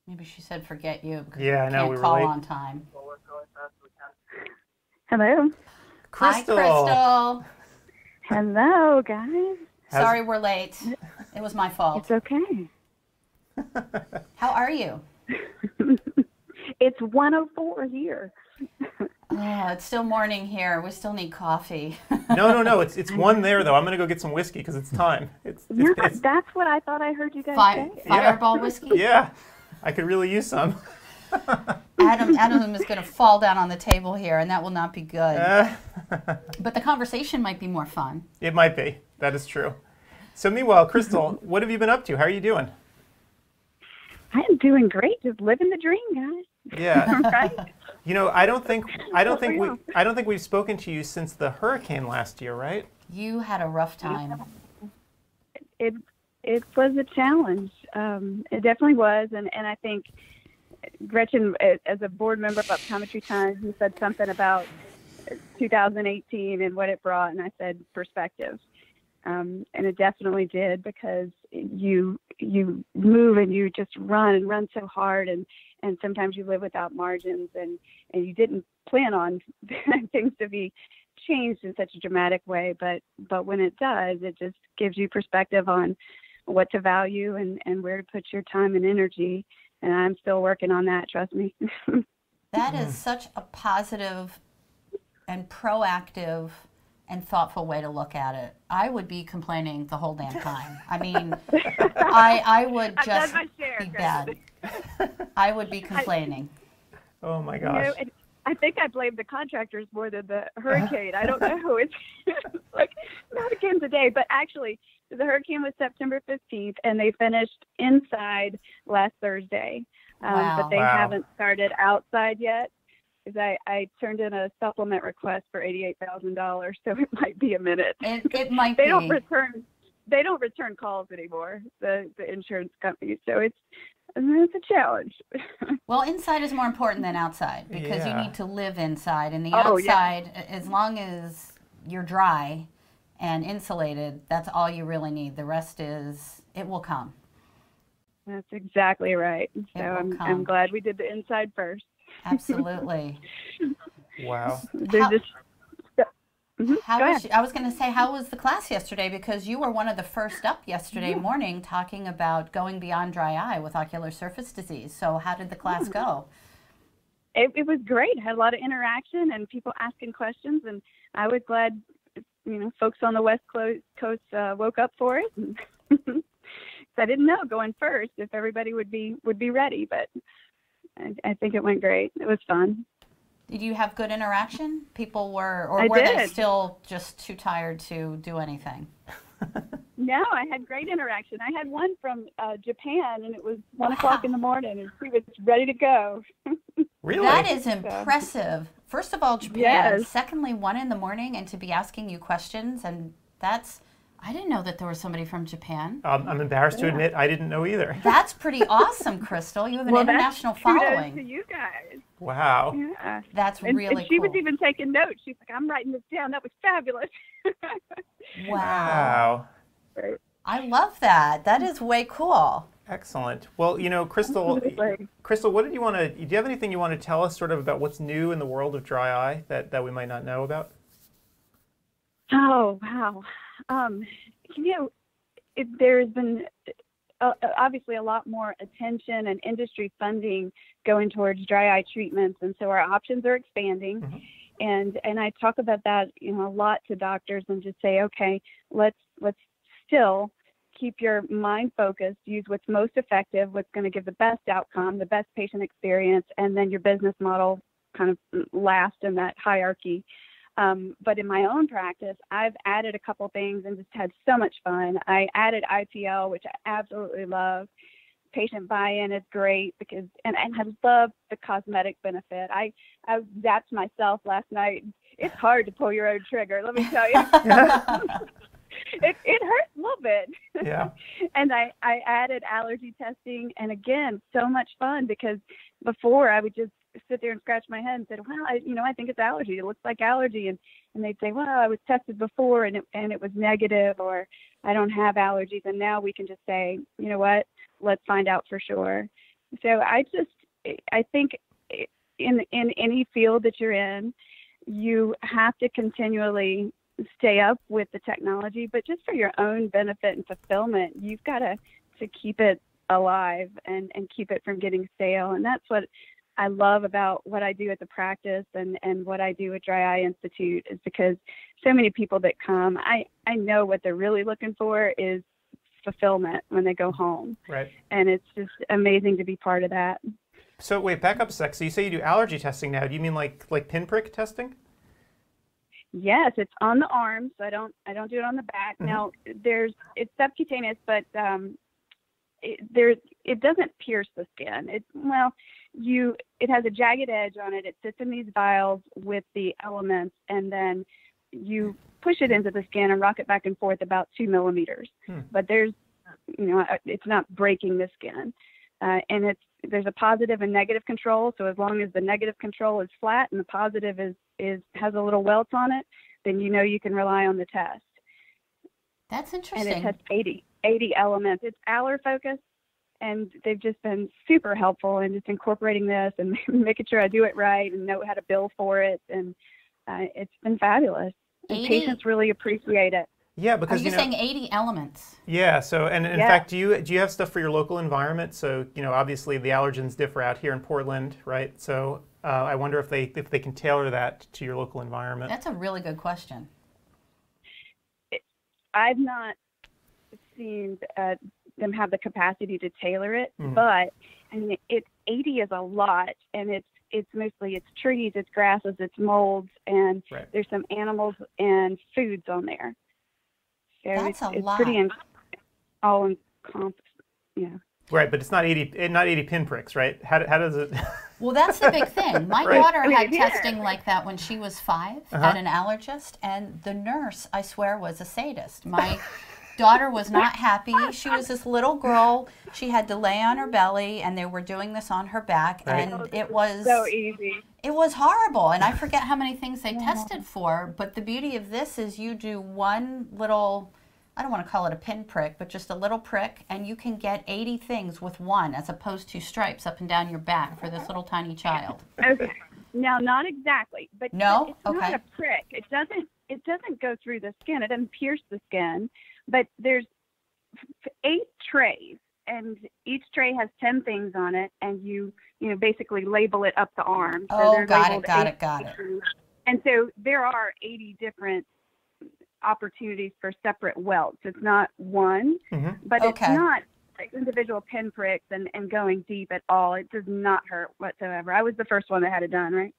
Maybe she said forget you because
yeah, I know,
can't call on time.
Hello.
Crystal.
Hi, Crystal.
Hello, guys.
Sorry we're late. It was my fault.
It's okay.
How are you?
It's 1:04 here.
Oh, it's still morning here. We still need coffee.
No. It's 1 there, though. I'm going to go get some whiskey because it's time. It's
that's what I thought I heard you guys say.
Fireball whiskey?
Yeah. I could really use some.
Adam is going to fall down on the table here, and that will not be good. But the conversation might be more fun.
It might be. That is true. So meanwhile, Crystal, what have you been up to? How are you doing?
I am doing great. Just living the dream, guys.
Yeah.
Right?
You know, I don't think we've spoken to you since the hurricane last year, right?
You had a rough time.
It was a challenge. It definitely was, and I think Gretchen, as a board member of Optometry Times, you said something about 2018 and what it brought, and I said perspective. And it definitely did, because you move and you just run so hard, and sometimes you live without margins, and you didn't plan on things to be changed in such a dramatic way, but when it does, it just gives you perspective on what to value and where to put your time and energy. And I'm still working on that, trust me.
That is such a positive and proactive and thoughtful way to look at it. I would be complaining the whole damn time. I mean, I would just be bad. I would be complaining.
Oh my gosh.
You know, I think I blame the contractors more than the hurricane. I don't know. It's like not again today, but actually the hurricane was September 15th, and they finished inside last Thursday.
Wow.
But they haven't started outside yet, because I turned in a supplement request for $88,000, so it might be a minute.
It might
they
be.
don't return calls anymore, the insurance company. So it's a challenge.
Well, inside is more important than outside, because you need to live inside. And the
Oh,
outside, as long as you're dry and insulated, that's all you really need. The rest is, it will come.
That's exactly right. So I'm glad we did the inside first.
Absolutely.
Wow.
I was going to say, how was the class yesterday? Because you were one of the first up yesterday morning talking about going beyond dry eye with ocular surface disease. So how did the class go?
It was great. Had a lot of interaction and people asking questions, and I was glad, folks on the West Coast woke up for it. I didn't know going first if everybody would be ready, but I think it went great. It was fun.
Did you have good interaction? People were, or
I
were
did.
they still just too tired to do anything?
No, I had great interaction. I had one from Japan, and it was 1 o'clock in the morning, and she was ready to go.
Really?
That is impressive. First of all, Japan.
Yes.
Secondly, 1 in the morning, and to be asking you questions, and I didn't know that there was somebody from Japan.
I'm embarrassed to admit I didn't know either.
That's pretty awesome, Crystal. You have an international following.
To you guys.
Wow.
Yeah.
That's really
and she
cool.
was even taking notes. She's like, I'm writing this down. That was fabulous.
Wow.
Right.
I love that. That is way cool.
Excellent. Well, Crystal, what did you want to, do you have anything you want to tell us sort of about what's new in the world of dry eye that we might not know about?
Oh, wow. There's been obviously a lot more attention and industry funding going towards dry eye treatments, and so our options are expanding. Mm-hmm. And I talk about that a lot to doctors, and just say, okay, let's still keep your mind focused, use what's most effective, what's going to give the best outcome, the best patient experience, and then your business model kind of last in that hierarchy. But in my own practice, I've added a couple things and just had so much fun. I added IPL, which I absolutely love. Patient buy-in is great because, and I love the cosmetic benefit. I zapped myself last night. It's hard to pull your own trigger, let me tell you. It hurts a little bit.
Yeah.
And I added allergy testing, and again, so much fun, because before I would just sit there and scratch my head and said, well, I think it's allergy. It looks like allergy. And they'd say, well, I was tested before and it was negative, or I don't have allergies. And now we can just say, you know what, let's find out for sure. So I think in any field that you're in, you have to continually stay up with the technology, but just for your own benefit and fulfillment, you've got to keep it alive and keep it from getting stale. And that's what I love about what I do at the practice and what I do at Dry Eye Institute, is because so many people that come, I know what they're really looking for is fulfillment when they go home.
Right.
And it's just amazing to be part of that.
So wait, back up a sec. So you say you do allergy testing now. Do you mean like pinprick testing?
Yes, it's on the arms. I don't do it on the back. Mm-hmm. Now it's subcutaneous, but it doesn't pierce the skin. It has a jagged edge on it. It sits in these vials with the elements, and then you push it into the skin and rock it back and forth about 2 millimeters. But it's not breaking the skin. And there's a positive and negative control. So as long as the negative control is flat and the positive has a little welt on it, then you can rely on the test.
That's interesting.
And it has 80 elements. It's aller focused, and they've just been super helpful in just incorporating this and making sure I do it right and know how to bill for it. And it's been fabulous. And
80?
patients really appreciate it.
Yeah, because
Are you saying 80 elements?
Yeah. So, and in
Yeah.
fact, do you have stuff for your local environment? So, obviously the allergens differ out here in Portland, right? So, I wonder if they can tailor that to your local environment.
That's a really good question.
I've not seen them have the capacity to tailor it,
Mhm.
but I mean, 80 is a lot, and it's mostly trees, it's grasses, it's molds, and
Right.
there's some animals and foods on there. So
That's a
it's
lot.
pretty all encompassing. Yeah.
Right, but it's not 80 pinpricks, right? How does it?
Well, that's the big thing. My
Right.
daughter had
Yeah.
testing like that when she was 5
Uh-huh.
at an allergist, and the nurse, I swear, was a sadist. My daughter was not happy. She was this little girl. She had to lay on her belly, and they were doing this on her back,
Right.
and it was
So easy.
it was horrible. And I forget how many things they tested for, but the beauty of this is you do one little, I don't want to call it a pinprick, but just a little prick, and you can get 80 things with one, as opposed to stripes up and down your back for this little tiny child.
Okay. Now, not exactly, but
No?
it's
Okay.
not a prick. It doesn't go through the skin. It doesn't pierce the skin. But there's 8 trays, and each tray has 10 things on it, and you basically label it up the arm. So
Oh,
they're
got
labeled
it.
80. And so there are 80 different opportunities for separate welts. It's not one,
Mhm.
but
Okay.
it's not like individual pinpricks and going deep at all. It does not hurt whatsoever. I was the first one that had it done, right?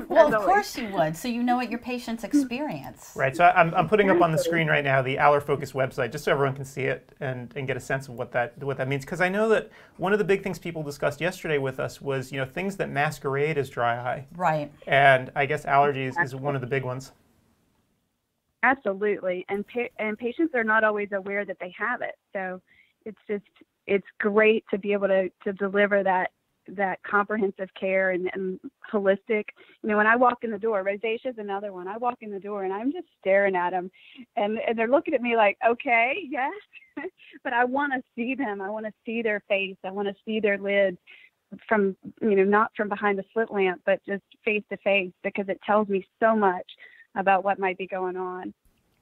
Well,
As
of
always.
course you would, so you know what your patients experience.
Right. So I'm putting up on the screen right now the AllerFocus website, just so everyone can see it and get a sense of what that means. Because I know that one of the big things people discussed yesterday with us was things that masquerade as dry eye,
Right.
and I guess allergies is one of the big ones.
Absolutely, and patients are not always aware that they have it. So it's great to be able to deliver that comprehensive care and holistic. When I walk in the door, rosacea is another one. I walk in the door and I'm just staring at them, and they're looking at me like, okay, yes, but I want to see them. I want to see their face. I want to see their lids from not from behind the slit lamp, but just face to face, because it tells me so much about what might be going on.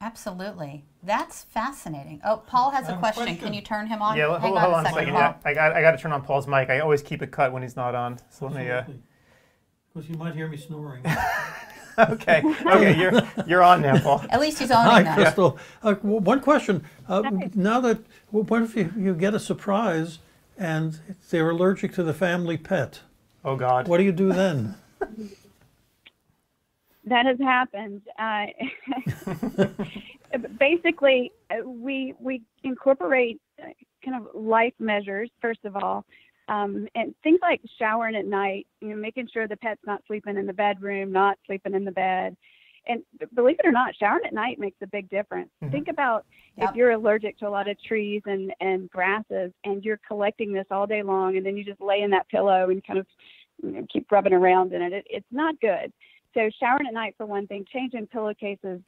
Absolutely. That's fascinating. Oh, Paul has a question. Can you turn him on?
Yeah,
Hang
hold
on
on a second.
Paul.
Yeah, I got to turn on Paul's mic. I always keep it cut when he's not on. So let me.
Because you might hear me snoring.
Okay, you're on now, Paul.
At least he's owning
Hi,
that.
Crystal. One question. Now that, what if you get a surprise and they're allergic to the family pet?
Oh, God.
What do you do then?
That has happened. Basically, we incorporate kind of life measures, first of all, and things like showering at night, making sure the pet's not sleeping in the bedroom, not sleeping in the bed. And believe it or not, showering at night makes a big difference.
Mm-hmm.
Think about if you're allergic to a lot of trees and grasses, and you're collecting this all day long, and then you just lay in that pillow and kind of keep rubbing around in it. It's not good. So showering at night, for one thing, changing pillowcases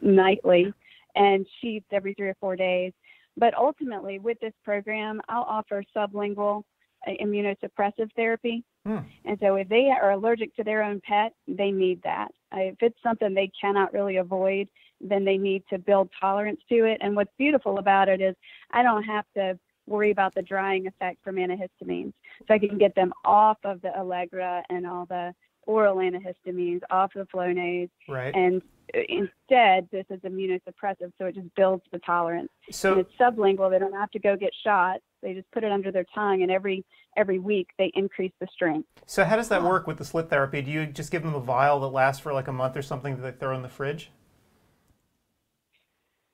nightly, and sheets every 3 or 4 days. But ultimately, with this program, I'll offer sublingual immunosuppressive therapy. And so if they are allergic to their own pet, they need that. If it's something they cannot really avoid, then they need to build tolerance to it. And what's beautiful about it is I don't have to worry about the drying effect from antihistamines. So I can get them off of the Allegra and all the oral antihistamines, off the Flonase,
Right.
and instead this is immunosuppressive, so it just builds the tolerance.
So
and it's sublingual. They don't have to go get shots. They just put it under their tongue, and every week they increase the strength.
So how does that work with the slit therapy? Do you just give them a vial that lasts for like a month or something that they throw in the fridge?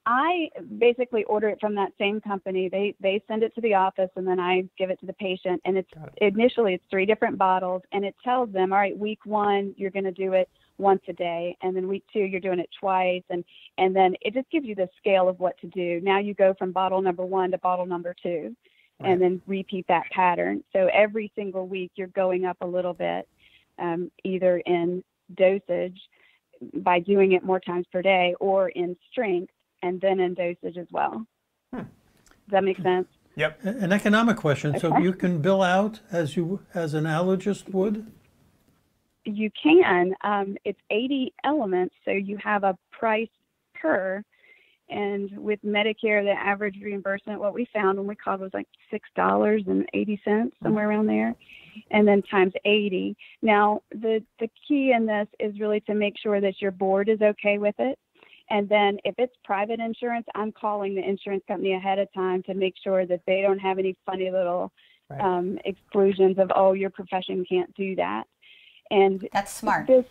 I basically order it from that same company. They send it to the office, and then I give it to the patient. And initially it's 3 different bottles, and it tells them, all right, week 1 you're going to do it once a day, and then week 2 you're doing it twice, and then it just gives you the scale of what to do. Now you go from bottle number 1 to bottle number 2, and then repeat that pattern. So every single week you're going up a little bit, either in dosage by doing it more times per day, or in strength, and then in dosage as well. Does that make sense?
Yep.
An economic question. So you can bill out as an allergist would?
you can. It's 80 elements, so you have a price per. And with Medicare, the average reimbursement, what we found when we called was like $6.80, somewhere around there, and then times 80. Now, the key in this is really to make sure that your board is okay with it. And then if it's private insurance, I'm calling the insurance company ahead of time to make sure that they don't have any funny little exclusions of, oh, your profession can't do that. And
that's smart.
This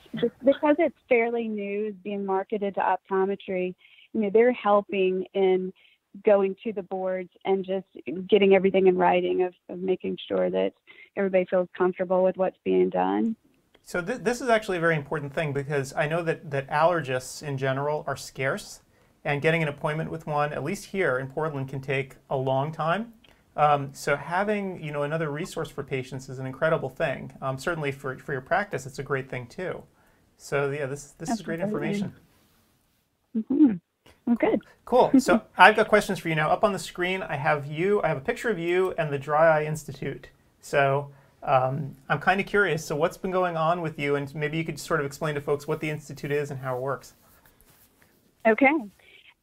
because it's fairly new, it's being marketed to optometry. They're helping in going to the boards and just getting everything in writing of making sure that everybody feels comfortable with what's being done.
So this is actually a very important thing, because I know that allergists in general are scarce, and getting an appointment with one, at least here in Portland, can take a long time. So having another resource for patients is an incredible thing. Certainly for your practice, it's a great thing too. So yeah, this is great information.
Mm-hmm. Well, good.
Cool. So I've got questions for you now. Up on the screen, I have a picture of you and the Dry Eye Institute. So I'm kind of curious. So what's been going on with you? And maybe you could sort of explain to folks what the Institute is and how it works.
Okay.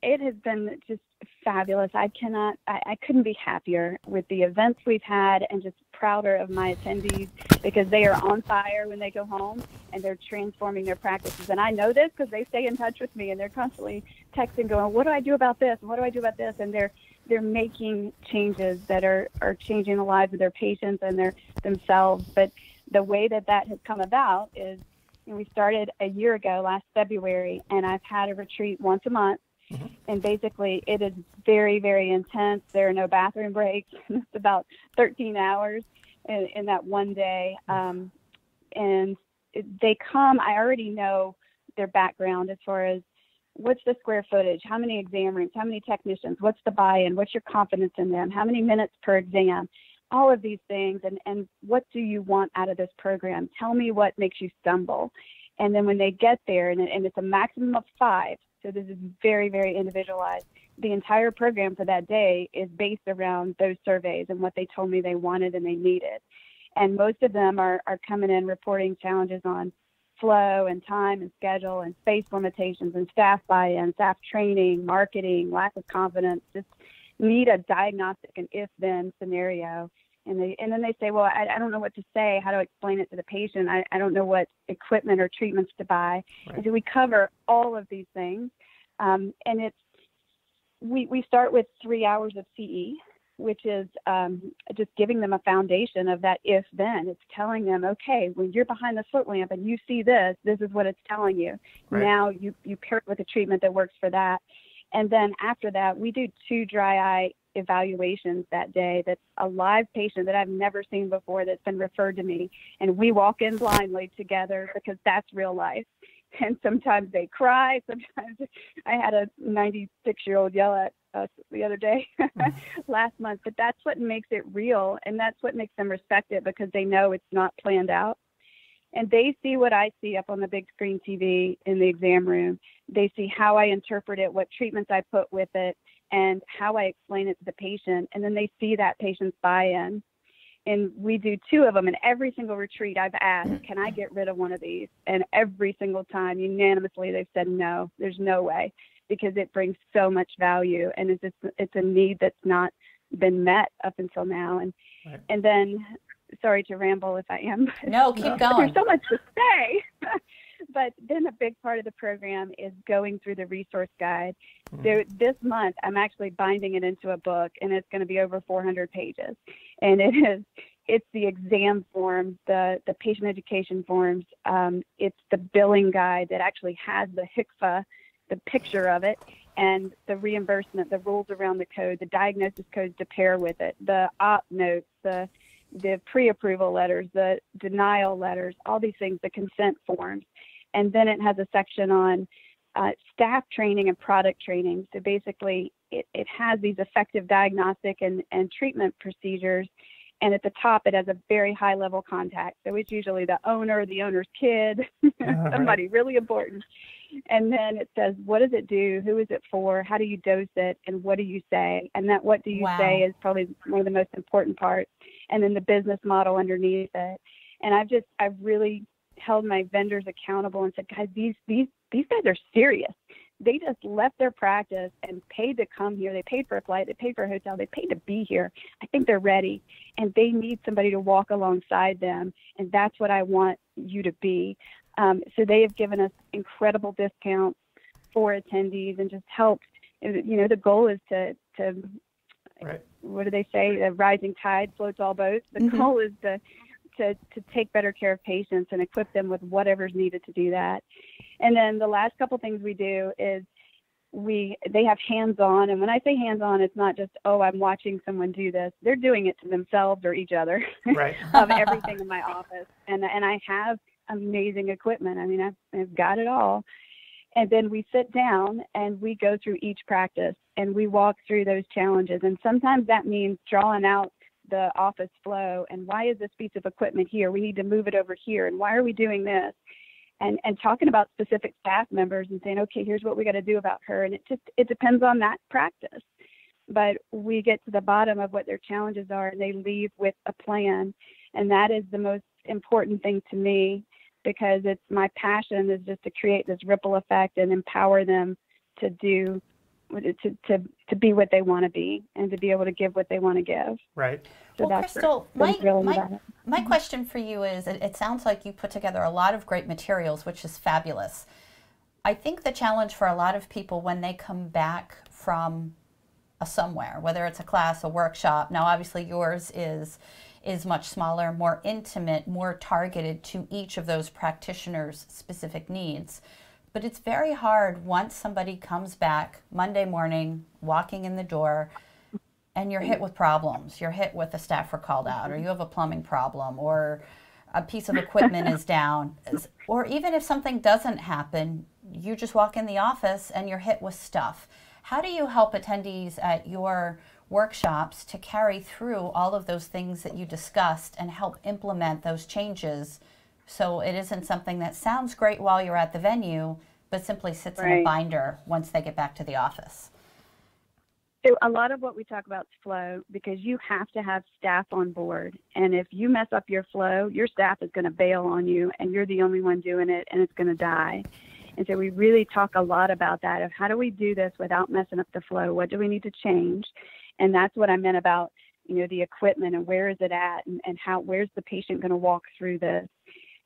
It has been just fabulous. I couldn't be happier with the events we've had, and just prouder of my attendees, because they are on fire when they go home and they're transforming their practices. And I know this because they stay in touch with me, and they're constantly texting going, what do I do about this? What do I do about this? And they're making changes that are changing the lives of their patients and themselves. But the way that has come about is, we started a year ago, last February, and I've had a retreat once a month. Mm-hmm. And basically, it is very, very intense. There are no bathroom breaks. It's about 13 hours in that one day. And they come, I already know their background as far as what's the square footage, how many exam rooms, how many technicians, what's the buy-in, what's your confidence in them, how many minutes per exam, all of these things. And what do you want out of this program? Tell me what makes you stumble. And then when they get there, and it's a maximum of 5, so this is very, very individualized. The entire program for that day is based around those surveys and what they told me they wanted and they needed. And most of them are coming in reporting challenges on flow and time and schedule and space limitations and staff buy-in, staff training, marketing, lack of confidence, just need a diagnostic and if-then scenario. And then they say, well, I don't know what to say, how to explain it to the patient. I don't know what equipment or treatments to buy. Right. And so we cover all of these things. And we start with 3 hours of CE, which is just giving them a foundation of that if-then. It's telling them, okay, when you're behind the slit lamp and you see this is what it's telling you. Right. Now you pair it with a treatment that works for that. And then after that, we do 2 dry eye evaluations that day. That's a live patient that I've never seen before that's been referred to me. And we walk in blindly together, because that's real life. And sometimes they cry. Sometimes I had a 96-year-old yell at us the other day last month. But that's what makes it real. And that's what makes them respect it, because they know it's not planned out. And they see what I see up on the big screen TV in the exam room. They see how I interpret it, what treatments I put with it, and how I explain it to the patient. And then they see that patient's buy-in. And we do 2 of them. And every single retreat I've asked, can I get rid of one of these? And every single time, unanimously, they've said no, there's no way, because it brings so much value. And it's a need that's not been met up until now. And then, sorry to ramble if I am.
No, keep going.
There's so much to say. But then a big part of the program is going through the resource guide. So this month, I'm actually binding it into a book, and it's going to be over 400 pages. And it's the exam forms, the patient education forms. It's the billing guide that actually has the HCFA, the picture of it, and the reimbursement, the rules around the code, the diagnosis codes to pair with it, the op notes, the pre-approval letters, the denial letters, all these things, the consent forms. And then it has a section on staff training and product training. So basically, it has these effective diagnostic and treatment procedures. And at the top, it has a very high-level contact. So it's usually the owner, the owner's kid, somebody really important. And then it says, what does it do? Who is it for? How do you dose it? And what do you say? And that what do you say is probably one of the most important parts. And then the business model underneath it. And I've really held my vendors accountable and said, guys, these guys are serious. They just left their practice and paid to come here. They paid for a flight. They paid for a hotel. They paid to be here. I think they're ready, and they need somebody to walk alongside them, and that's what I want you to be. So they have given us incredible discounts for attendees and just helped. You know, the goal is to
right.
What do they say? The rising tide floats all boats. The goal is to take better care of patients and equip them with whatever's needed to do that. And then the last couple things we do is they have hands-on. And when I say hands-on, it's not just, oh, I'm watching someone do this. They're doing it to themselves or each other
right.
of everything in my office. And I have amazing equipment. I mean, I've got it all. And then we sit down and we go through each practice and we walk through those challenges. And sometimes that means drawing out the office flow and why is this piece of equipment here? We need to move it over here. And why are we doing this? And talking about specific staff members and saying, okay, here's what we got to do about her. And it depends on that practice. But we get to the bottom of what their challenges are and they leave with a plan. And that is the most important thing to me, because it's my passion is just to create this ripple effect and empower them to do, to be what they want to be and to be able to give what they want to give.
Right.
So
well,
that's
Crystal, my
my
question for you is, it sounds like you put together a lot of great materials, which is fabulous. I think the challenge for a lot of people when they come back from somewhere, whether it's a class, a workshop, now obviously yours is much smaller, more intimate, more targeted to each of those practitioners' specific needs. But it's very hard once somebody comes back Monday morning, walking in the door, and you're hit with problems. You're hit with a staffer called out, or you have a plumbing problem, or a piece of equipment is down. Or even if something doesn't happen, you just walk in the office and you're hit with stuff. How do you help attendees at your workshops to carry through all of those things that you discussed and help implement those changes so it isn't something that sounds great while you're at the venue, but simply sits in a binder once they get back to the office?
So a lot of what we talk about is flow, because you have to have staff on board. And if you mess up your flow, your staff is going to bail on you and you're the only one doing it and it's going to die. And so we really talk a lot about that, of how do we do this without messing up the flow? What do we need to change? And that's what I meant about, you know, the equipment and where is it at and where's the patient going to walk through this?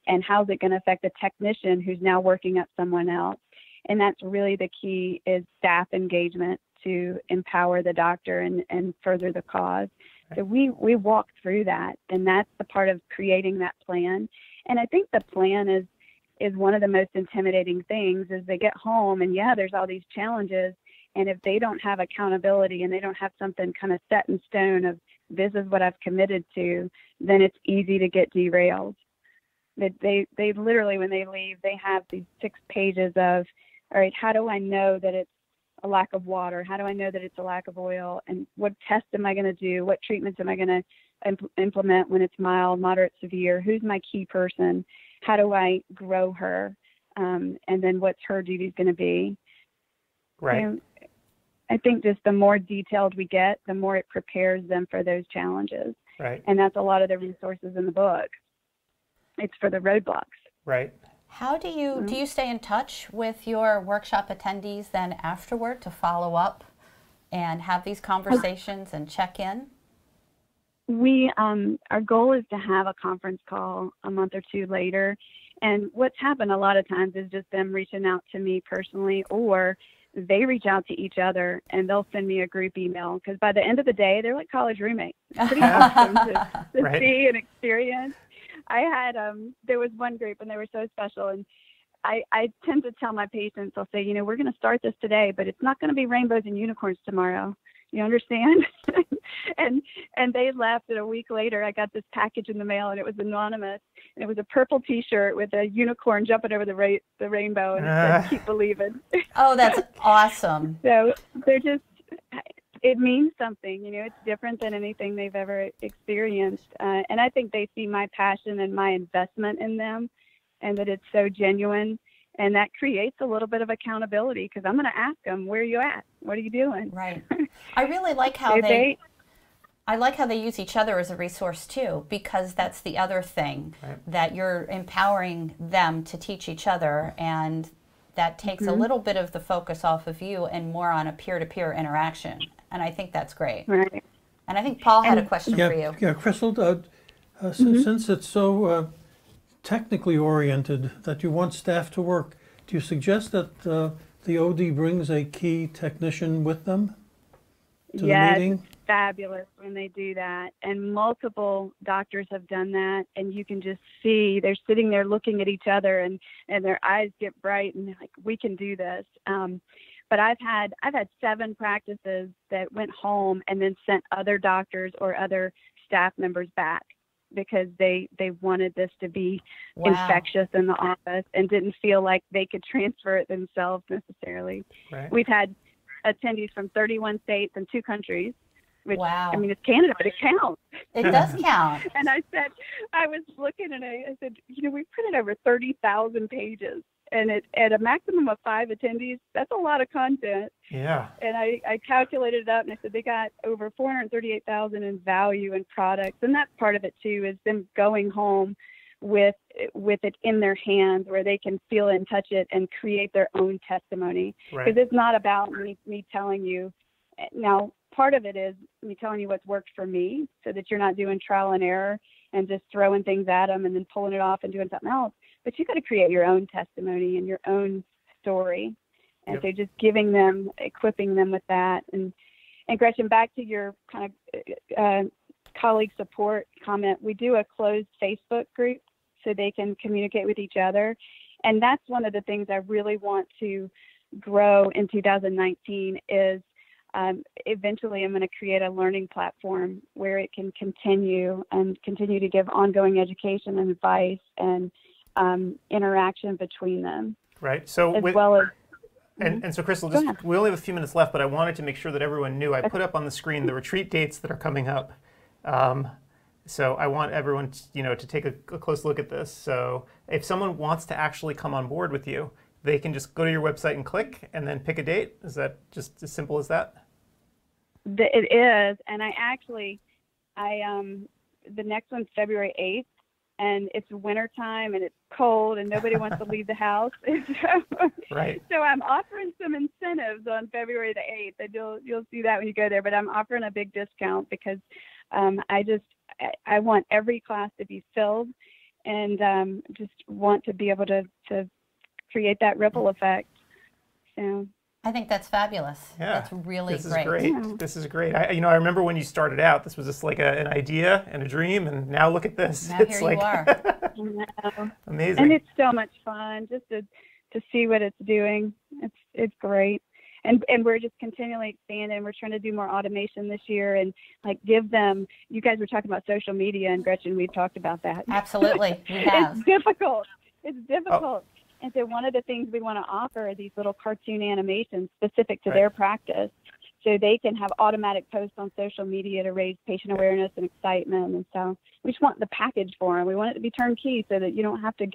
And how's it going to affect the technician who's now working up someone else? And that's really the key, is staff engagement to empower the doctor and further the cause. So we walk through that, and that's the part of creating that plan. And I think the plan is one of the most intimidating things. Is they get home and there's all these challenges, and if they don't have accountability and they don't have something kind of set in stone of this is what I've committed to, then it's easy to get derailed. They literally, when they leave, they have these 6 pages of, all right, how do I know that it's a lack of water? How do I know that it's a lack of oil? And what tests am I going to do? What treatments am I going to implement when it's mild, moderate, severe? Who's my key person? How do I grow her? And then what's her duties going to be?
Right.
And I think just the more detailed we get, the more it prepares them for those challenges.
Right.
And that's a lot of the resources in the book. It's for the roadblocks.
Right.
How do you stay in touch with your workshop attendees then afterward to follow up and have these conversations and check in?
We our goal is to have a conference call a month or two later. And what's happened a lot of times is just them reaching out to me personally, or they reach out to each other and they'll send me a group email, because by the end of the day, they're like college roommates. It's pretty awesome to see and experience. I had, there was one group and they were so special. And I tend to tell my patients, I'll say, you know, we're going to start this today, but it's not going to be rainbows and unicorns tomorrow. You understand? and they left, and a week later I got this package in the mail, and it was anonymous, and it was a purple T-shirt with a unicorn jumping over the rainbow, and it said, "Keep believing."
Oh, that's awesome.
So they're just, it means something, you know. It's different than anything they've ever experienced, and I think they see my passion and my investment in them, and that it's so genuine. And that creates a little bit of accountability, because I'm going to ask them, where are you at? What are you doing?
Right. I really like how I like how they use each other as a resource too, because that's the other thing, that you're empowering them to teach each other, and that takes a little bit of the focus off of you and more on a peer-to-peer interaction. And I think that's great.
Right.
And I think Paul had a question for you.
Yeah, Crystal, since it's so technically oriented that you want staff to work, do you suggest that the OD brings a key technician with them to the meeting?
It's fabulous when they do that. And multiple doctors have done that, and you can just see they're sitting there looking at each other, and their eyes get bright, and they're like, we can do this. But I've had 7 practices that went home and then sent other doctors or other staff members back because they wanted this to be infectious in the office and didn't feel like they could transfer it themselves necessarily.
Right.
We've had attendees from 31 states and 2 countries. Which,
wow.
I mean, it's Canada, but it counts.
It does count.
And I was looking, and I said, we printed over 30,000 pages. And at a maximum of 5 attendees, that's a lot of content.
Yeah.
And I calculated it up, and I said they got over 438,000 in value and products. And that's part of it, too, is them going home with it in their hands where they can feel it and touch it and create their own testimony. Because it's not about me telling you. Now, part of it is me telling you what's worked for me so that you're not doing trial and error and just throwing things at them and then pulling it off and doing something else. But you got to create your own testimony and your own story. And so just giving them, equipping them with that. And Gretchen, back to your kind of colleague support comment, we do a closed Facebook group so they can communicate with each other. And that's one of the things I really want to grow in 2019 is eventually I'm going to create a learning platform where it can continue to give ongoing education and advice and interaction between them.
Right. So
well as
and so Crystal, we only have a few minutes left, but I wanted to make sure that everyone knew. I put up on the screen the retreat dates that are coming up. So I want everyone to take a close look at this. So if someone wants to actually come on board with you, they can just go to your website and click and then pick a date. Is that just as simple as that?
It is. And the next one's February 8th. And it's wintertime and it's cold and nobody wants to leave the house.
Right.
So I'm offering some incentives on February the 8th. And you'll see that when you go there. But I'm offering a big discount because I want every class to be filled and just want to be able to create that ripple effect. So
I think that's fabulous.
Yeah,
that's really
this
great.
Is great.
Yeah.
This is great. I remember when you started out, this was just like an idea and a dream, and now look at this.
Now
it's
here
like,
you are.
Amazing.
And it's so much fun just to see what it's doing. It's great. And we're just continually expanding. We're trying to do more automation this year and give them, you guys were talking about social media, and Gretchen, we've talked about that.
Absolutely, we have.
It's difficult. Oh. And so one of the things we want to offer are these little cartoon animations specific to their practice so they can have automatic posts on social media to raise patient awareness and excitement. And so we just want the package for them. We want it to be turnkey so that you don't have to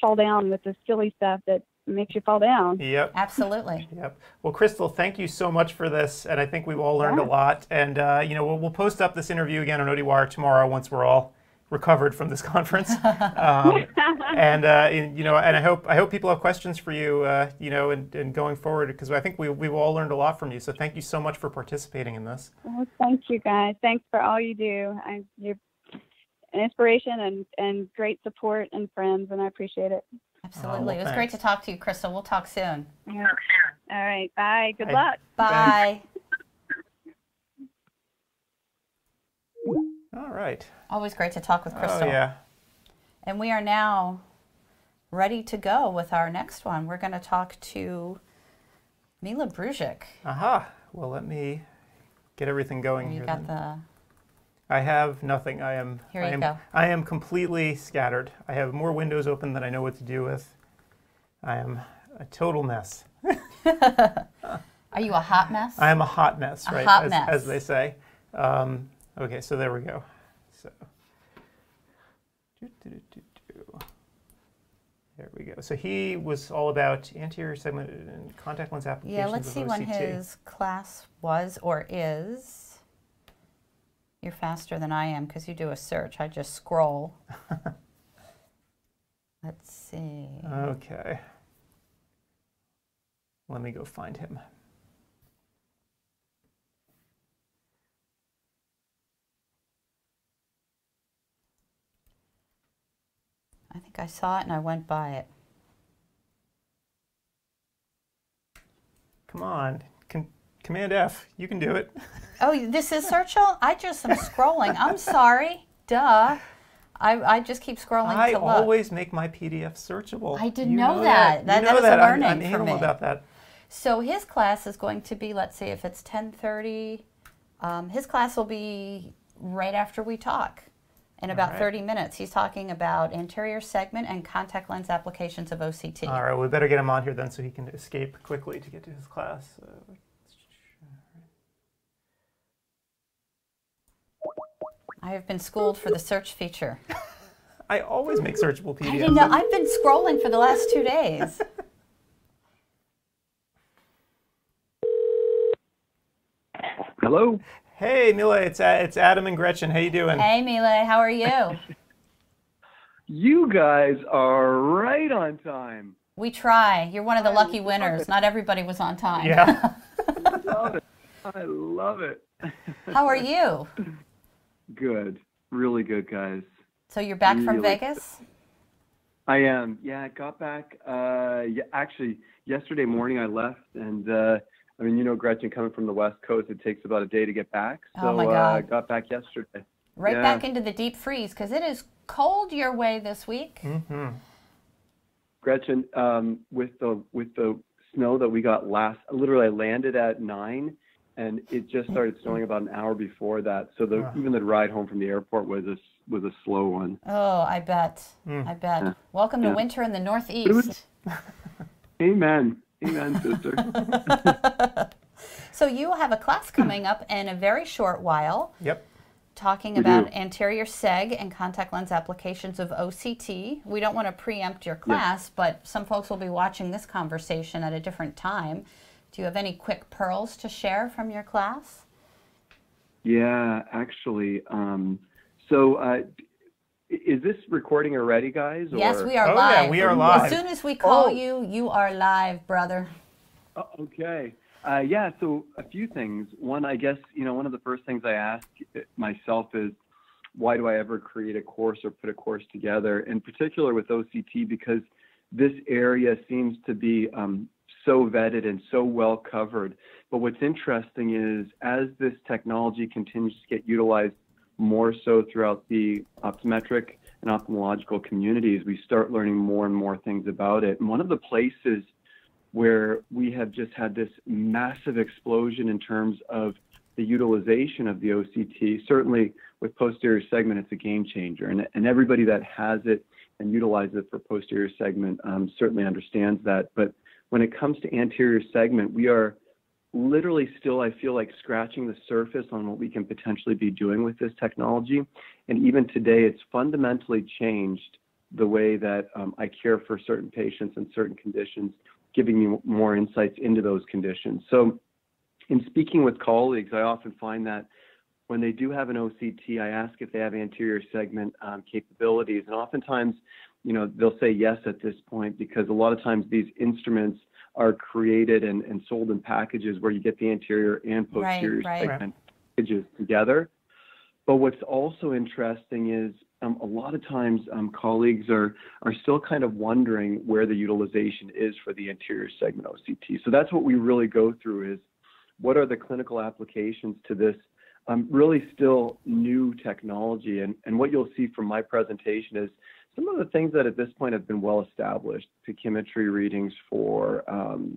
fall down with the silly stuff that makes you fall down.
Yep.
Absolutely.
Yep. Well, Crystal, thank you so much for this. And I think we've all learned a lot. And, we'll post up this interview again on ODwire tomorrow once we're all recovered from this conference, and I hope people have questions for you, and going forward, because I think we've all learned a lot from you. So thank you so much for participating in this.
Well, thank you guys. Thanks for all you do. You're an inspiration and great support and friends, and I appreciate it.
Absolutely. It was great to talk to you, Crystal. We'll talk soon.
Yeah. All right. Bye. Good luck.
Bye.
All right.
Always great to talk with Crystal.
Oh, yeah.
And we are now ready to go with our next one. We're going to talk to Mila Brujic.
Aha. Well, let me get everything going here.
You got the...
I have nothing. I am completely scattered. I have more windows open than I know what to do with. I am a total mess.
Are you a hot mess?
I am a hot mess, right?
Hot mess.
As they say. Okay, so there we go. So, there we go. So he was all about anterior segment and contact lens applications.
Yeah, let's see when his class was or is. You're faster than I am because you do a search. I just scroll. Let's see.
Okay. Let me go find him.
I think I saw it and I went by it.
Come on. Command F. You can do it.
Oh, this is Searchable? I just am scrolling. I'm sorry. Duh. I just keep scrolling
I
to look.
always make my PDF searchable.
I didn't know that. That
You know
was a learning
I'm
for
anal
me.
about that.
So his class is going to be, let's see, if it's 10:30, his class will be right after we talk. In about 30 minutes. He's talking about anterior segment and contact lens applications of OCT.
All right, we better get him on here then so he can escape quickly to get to his class.
I have been schooled for the search feature.
I always make searchable PDFs.
I didn't know. I've been scrolling for the last 2 days.
Hello.
Hey, Mila, it's Adam and Gretchen. How you doing?
Hey, Mila, how are you?
You guys are right on time.
We try. You're one of the lucky winners. Not everybody was on time.
Yeah.
I love it. I love it.
How are you?
Good. Really good, guys.
So you're back from
Really
Vegas?
I am. Yeah, I got back. Actually, yesterday morning I left, and I mean, you know, Gretchen, coming from the West Coast, it takes about a day to get back. So
Oh my God.
I got back yesterday.
Right back into the deep freeze because it is cold your way this week.
Mm-hmm.
Gretchen, with the snow that we got literally I landed at 9, and it just started snowing about an hour before that. So even the ride home from the airport was a slow one.
Oh, I bet. I bet.
Yeah.
Welcome to
Yeah.
winter in the Northeast.
Amen. Amen, sister.
So you have a class coming up in a very short while.
Yep.
Talking about anterior seg and contact lens applications of OCT. We don't want to preempt your class, but some folks will be watching this conversation at a different time. Do you have any quick pearls to share from your class?
Yeah, actually. Is this recording already, guys?
Yes,
or?
we are live.
Yeah, we are live.
As soon as we call you, you are live, brother.
Okay. So a few things. One, I guess, one of the first things I ask myself is, why do I ever create a course or put a course together, in particular with OCT, because this area seems to be so vetted and so well covered. But what's interesting is, as this technology continues to get utilized more so throughout the optometric and ophthalmological communities, we start learning more and more things about it. And one of the places where we have just had this massive explosion in terms of the utilization of the OCT, certainly with posterior segment, it's a game changer. And everybody that has it and utilizes it for posterior segment certainly understands that. But when it comes to anterior segment, we are literally still, I feel like, scratching the surface on what we can potentially be doing with this technology. And even today, it's fundamentally changed the way that I care for certain patients and certain conditions, giving me more insights into those conditions. So in speaking with colleagues, I often find that when they do have an OCT, I ask if they have anterior segment capabilities. And oftentimes, they'll say yes at this point, because a lot of times these instruments are created and sold in packages where you get the anterior and posterior segment packages together. But what's also interesting is a lot of times colleagues are still kind of wondering where the utilization is for the anterior segment OCT. So that's what we really go through, is what are the clinical applications to this really still new technology. And what you'll see from my presentation is some of the things that at this point have been well established, pachymetry readings for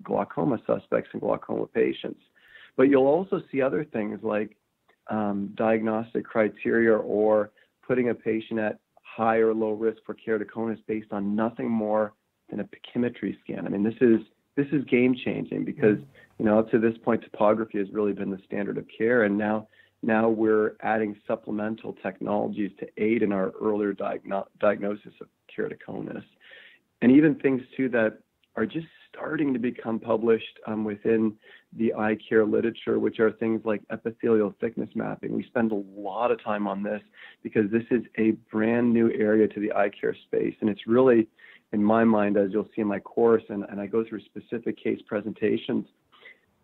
glaucoma suspects and glaucoma patients. But you'll also see other things like diagnostic criteria, or putting a patient at high or low risk for keratoconus based on nothing more than a pachymetry scan. I mean, this is game changing, because up to this point, topography has really been the standard of care, and now we're adding supplemental technologies to aid in our earlier diagnosis of keratoconus, and even things too that are just starting to become published within the eye care literature, which are things like epithelial thickness mapping. We spend a lot of time on this because this is a brand new area to the eye care space. And it's really, in my mind, as you'll see in my course, and I go through specific case presentations,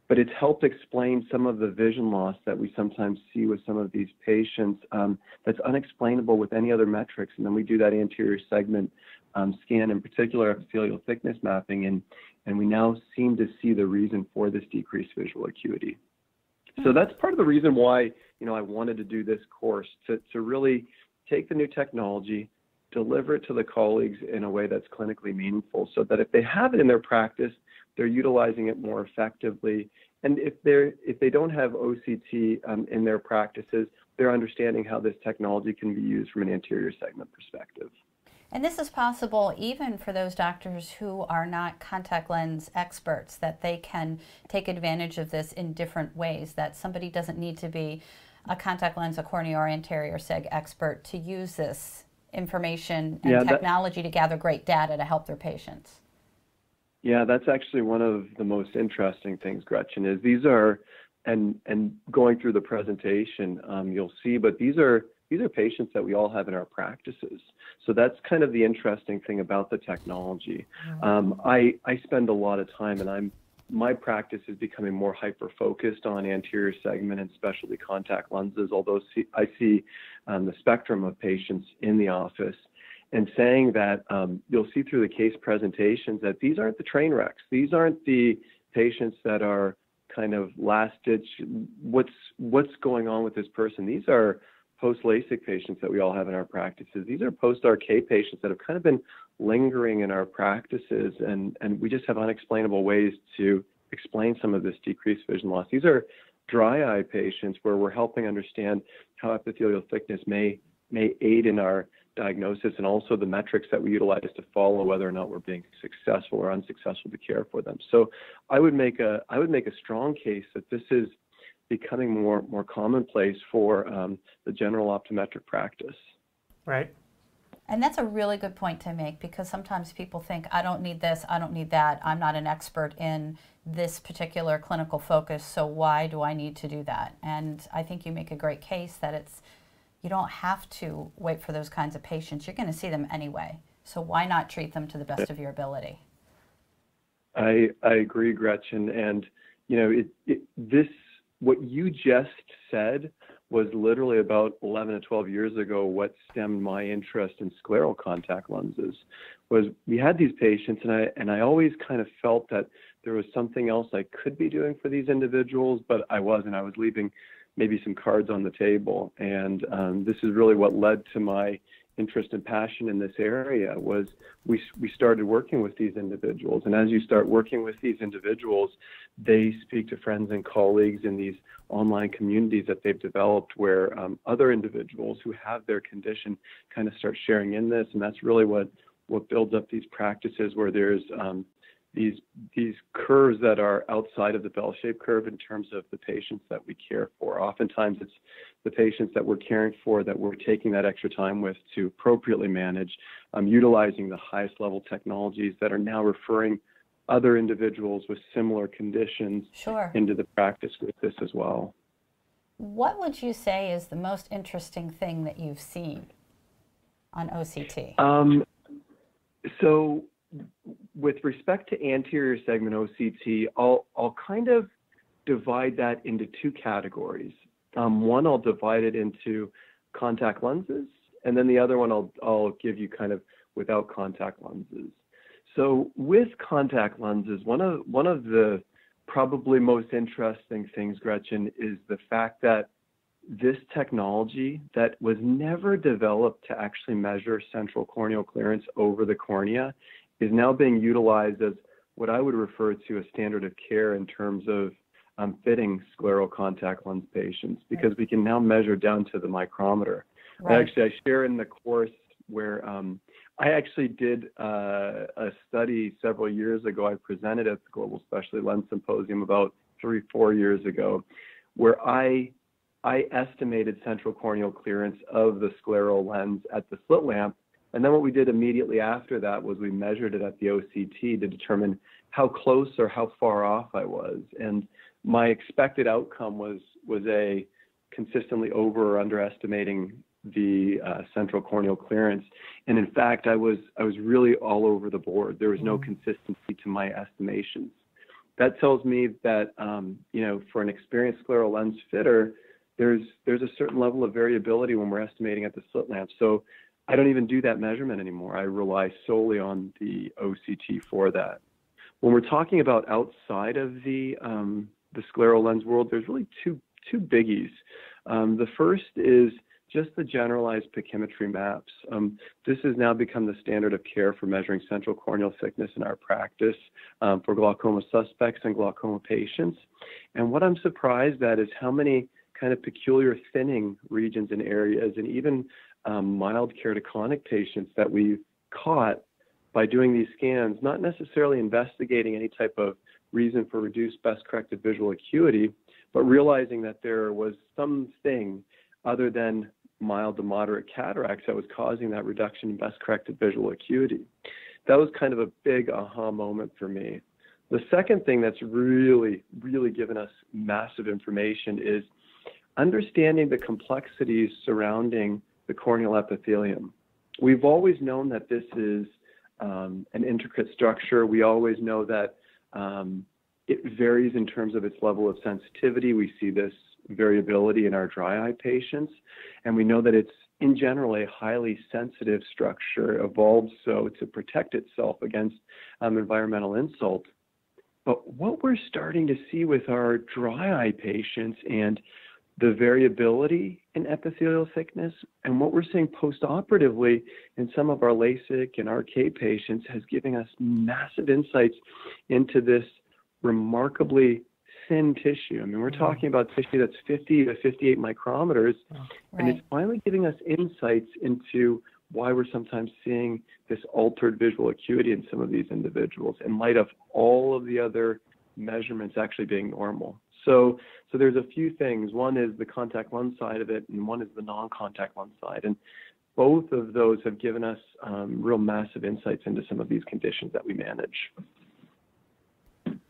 but it's helped explain some of the vision loss that we sometimes see with some of these patients that's unexplainable with any other metrics. And then we do that anterior segment scan, in particular epithelial thickness mapping, and we now seem to see the reason for this decreased visual acuity. So that's part of the reason why, I wanted to do this course, to really take the new technology, deliver it to the colleagues in a way that's clinically meaningful, so that if they have it in their practice, they're utilizing it more effectively. And if they don't have OCT in their practices, they're understanding how this technology can be used from an anterior segment perspective.
And this is possible even for those doctors who are not contact lens experts, that they can take advantage of this in different ways, that somebody doesn't need to be a contact lens, a cornea, or anterior seg expert to use this information and technology to gather great data to help their patients.
Yeah, that's actually one of the most interesting things, Gretchen, is these are, and going through the presentation, you'll see, but these are patients that we all have in our practices. So that's kind of the interesting thing about the technology. I spend a lot of time, and my practice is becoming more hyper-focused on anterior segment and specialty contact lenses, although I see the spectrum of patients in the office. And saying that you'll see through the case presentations that these aren't the train wrecks. These aren't the patients that are kind of last ditch, what's going on with this person. These are post-LASIK patients that we all have in our practices. These are post-RK patients that have kind of been lingering in our practices, and we just have unexplainable ways to explain some of this decreased vision loss. These are dry eye patients where we're helping understand how epithelial thickness may aid in our diagnosis, and also the metrics that we utilize to follow whether or not we're being successful or unsuccessful to care for them. So I would make a strong case that this is becoming more commonplace for the general optometric practice.
Right.
And that's a really good point to make, because sometimes people think, I don't need this, I don't need that, I'm not an expert in this particular clinical focus, so why do I need to do that? And I think you make a great case that you don't have to wait for those kinds of patients. You're going to see them anyway. So why not treat them to the best of your ability?
I agree, Gretchen. And, what you just said was literally about 11 to 12 years ago what stemmed my interest in scleral contact lenses. Was we had these patients, and I always kind of felt that there was something else I could be doing for these individuals, but I wasn't. I was leaving maybe some cards on the table. And this is really what led to my interest and passion in this area. Was we started working with these individuals. And as you start working with these individuals, they speak to friends and colleagues in these online communities that they've developed, where other individuals who have their condition kind of start sharing in this. And that's really what builds up these practices, where there's these curves that are outside of the bell-shaped curve in terms of the patients that we care for. Oftentimes it's the patients that we're caring for that we're taking that extra time with to appropriately manage, utilizing the highest level technologies that are now referring other individuals with similar conditions into the practice with this as well.
What would you say is the most interesting thing that you've seen on OCT?
So with respect to anterior segment OCT, I'll kind of divide that into two categories. One, I'll divide it into contact lenses, and then the other one I'll give you kind of without contact lenses. So with contact lenses, one of the probably most interesting things, Gretchen, is the fact that this technology that was never developed to actually measure central corneal clearance over the cornea is now being utilized as what I would refer to as standard of care in terms of fitting scleral contact lens patients, because we can now measure down to the micrometer. Right. Actually, I share in the course where I actually did a study several years ago. I presented at the Global Specialty Lens Symposium about 3-4 years ago, where I estimated central corneal clearance of the scleral lens at the slit lamp And then what we did immediately after that was we measured it at the OCT to determine how close or how far off I was. And my expected outcome was a consistently over or underestimating the central corneal clearance. And in fact, I was really all over the board. There was no consistency to my estimations. That tells me that, for an experienced scleral lens fitter, there's a certain level of variability when we're estimating at the slit lamp. So I don't even do that measurement anymore. I rely solely on the OCT for that. When we're talking about outside of the scleral lens world, there's really two biggies. The first is just the generalized pachymetry maps. This has now become the standard of care for measuring central corneal thickness in our practice for glaucoma suspects and glaucoma patients. And what I'm surprised at is how many kind of peculiar thinning regions and areas, and even mild keratoconic patients that we've caught by doing these scans, not necessarily investigating any type of reason for reduced best corrected visual acuity, but realizing that there was something other than mild to moderate cataracts that was causing that reduction in best corrected visual acuity. That was kind of a big aha moment for me. The second thing that's really, really given us massive information is understanding the complexities surrounding the corneal epithelium. We've always known that this is an intricate structure. We always know that it varies in terms of its level of sensitivity. We see this variability in our dry eye patients, and we know that it's in general a highly sensitive structure, evolved so to protect itself against environmental insult. But what we're starting to see with our dry eye patients and the variability in epithelial thickness, and what we're seeing post-operatively in some of our LASIK and RK patients, has given us massive insights into this remarkably thin tissue. I mean, we're talking about tissue that's 50 to 58 micrometers, and it's finally giving us insights into why we're sometimes seeing this altered visual acuity in some of these individuals in light of all of the other measurements actually being normal. So there's a few things. One is the contact lens side of it, and one is the non-contact lens side. And both of those have given us real massive insights into some of these conditions that we manage.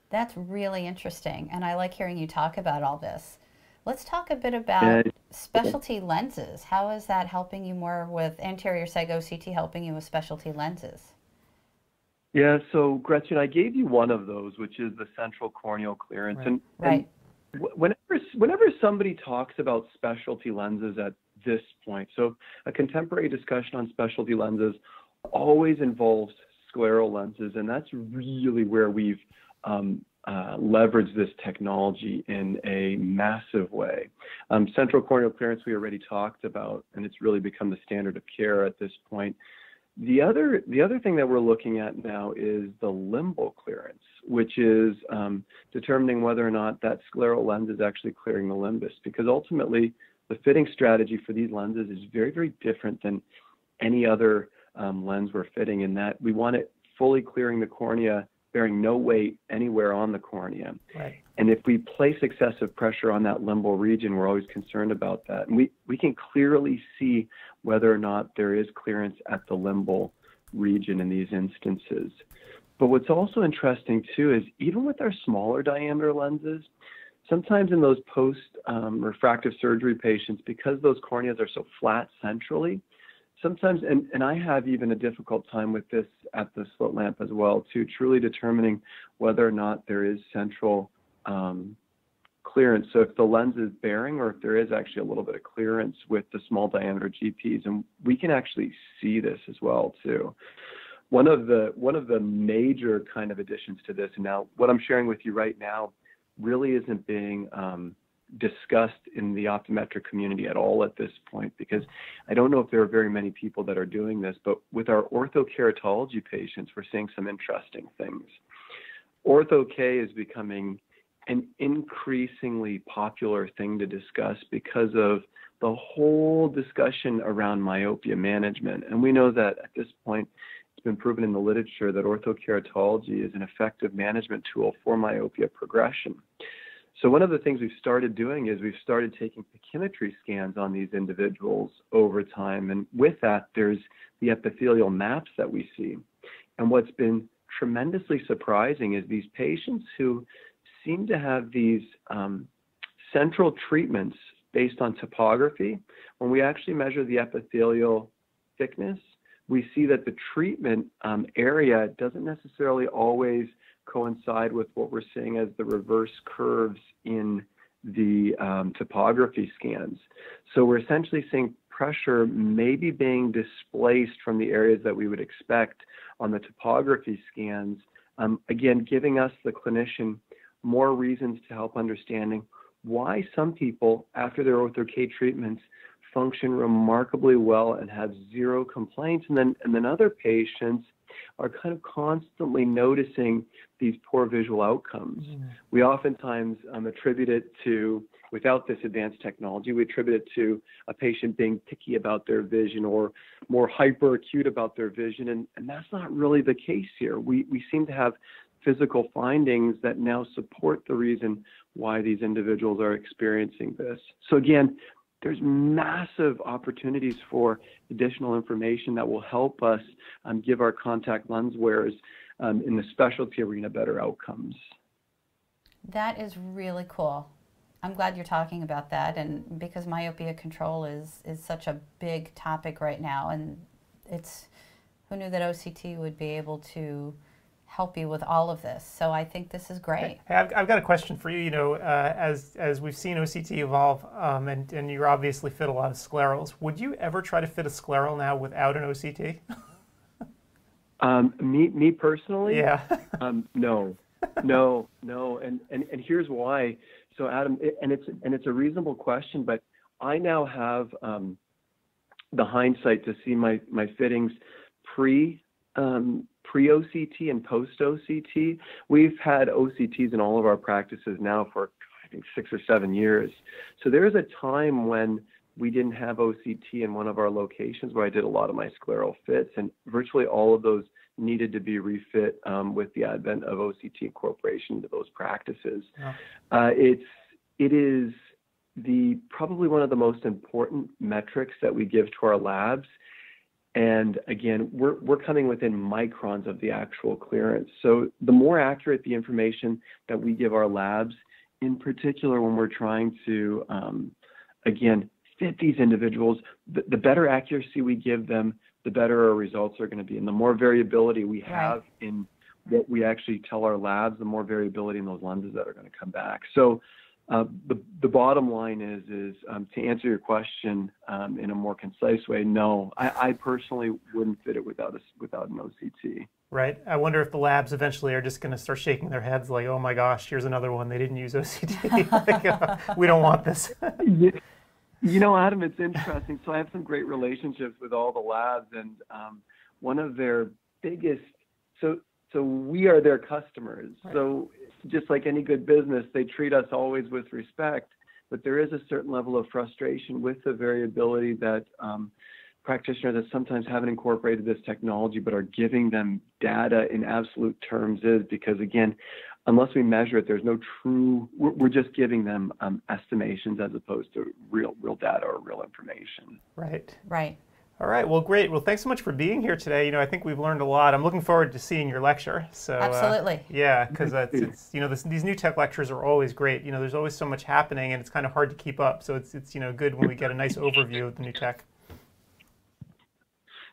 That's really interesting, and I like hearing you talk about all this. Let's talk a bit about specialty lenses. How is that helping you more with anterior seg OCT, helping you with specialty lenses?
Yeah, so Gretchen, I gave you one of those, which is the central corneal clearance. And whenever somebody talks about specialty lenses at this point, so a contemporary discussion on specialty lenses always involves scleral lenses, and that's really where we've leveraged this technology in a massive way. Central corneal clearance we already talked about, and it's really become the standard of care at this point. The other thing that we're looking at now is the limbal clearance, which is determining whether or not that scleral lens is actually clearing the limbus, because ultimately the fitting strategy for these lenses is very, very different than any other lens we're fitting, in that we want it fully clearing the cornea, bearing no weight anywhere on the cornea.
Right.
And if we place excessive pressure on that limbal region, we're always concerned about that. And we can clearly see whether or not there is clearance at the limbal region in these instances. But what's also interesting too is even with our smaller diameter lenses, sometimes in those post-refractive surgery patients, because those corneas are so flat centrally, sometimes, and I have even a difficult time with this at the slit lamp as well, too, truly determining whether or not there is central clearance. So if the lens is bearing, or if there is actually a little bit of clearance with the small diameter GPs, and we can actually see this as well, too. One of the major kind of additions to this, and now what I'm sharing with you right now really isn't being discussed in the optometric community at all at this point, because I don't know if there are very many people that are doing this, but with our orthokeratology patients, we're seeing some interesting things. Ortho-K is becoming an increasingly popular thing to discuss because of the whole discussion around myopia management. And we know that at this point, it's been proven in the literature that orthokeratology is an effective management tool for myopia progression. So one of the things we've started doing is we've started taking pachymetry scans on these individuals over time. And with that, there's the epithelial maps that we see. And what's been tremendously surprising is these patients who seem to have these central treatments based on topography, when we actually measure the epithelial thickness, we see that the treatment area doesn't necessarily always coincide with what we're seeing as the reverse curves in the topography scans. So we're essentially seeing pressure maybe being displaced from the areas that we would expect on the topography scans, again, giving us, the clinician, more reasons to help understanding why some people, after their ortho-K treatments, function remarkably well and have zero complaints, and then other patients are kind of constantly noticing these poor visual outcomes. We oftentimes attribute it to, without this advanced technology, we attribute it to a patient being picky about their vision or more hyper acute about their vision, and that's not really the case here. We seem to have physical findings that now support the reason why these individuals are experiencing this. So again, there's massive opportunities for additional information that will help us give our contact lens wearers in the specialty arena better outcomes.
That is really cool. I'm glad you're talking about that, and because myopia control is such a big topic right now, and it's, who knew that OCT would be able to help you with all of this. So I think this is great.
Hey, I've got a question for you. You know, as we've seen OCT evolve, and you're obviously fit a lot of sclerals, would you ever try to fit a scleral now without an OCT?
Me personally?
Yeah.
No, and here's why. So Adam, it's a reasonable question, but I now have the hindsight to see my fittings pre-OCT and post-OCT. We've had OCTs in all of our practices now for, I think, 6 or 7 years. So there is a time when we didn't have OCT in one of our locations where I did a lot of my scleral fits, and virtually all of those needed to be refit with the advent of OCT incorporation into those practices. Yeah. It is probably one of the most important metrics that we give to our labs. And again, we're coming within microns of the actual clearance. So the more accurate the information that we give our labs, in particular when we're trying to, again, fit these individuals, the better accuracy we give them, the better our results are going to be. And the more variability we have in what we actually tell our labs, the more variability in those lenses that are going to come back. So the bottom line is to answer your question in a more concise way, no, I personally wouldn't fit it without an OCT.
Right. I wonder if the labs eventually are just going to start shaking their heads like, oh my gosh, here's another one. They didn't use OCT. Like, we don't want this.
You know, Adam, it's interesting. So I have some great relationships with all the labs, and one of their biggest, so we are their customers. Right. So just like any good business, they treat us always with respect, but there is a certain level of frustration with the variability that practitioners that sometimes haven't incorporated this technology but are giving them data in absolute terms is because, again, unless we measure it, there's no true, we're just giving them estimations as opposed to real data or real information.
Right.
Right.
All right. Well, great. Well, thanks so much for being here today. You know, I think we've learned a lot. I'm looking forward to seeing your lecture. So
absolutely.
Yeah, because it's you know, these new tech lectures are always great. You know, there's always so much happening, and it's kind of hard to keep up. So it's you know, good when we get a nice overview of the new tech.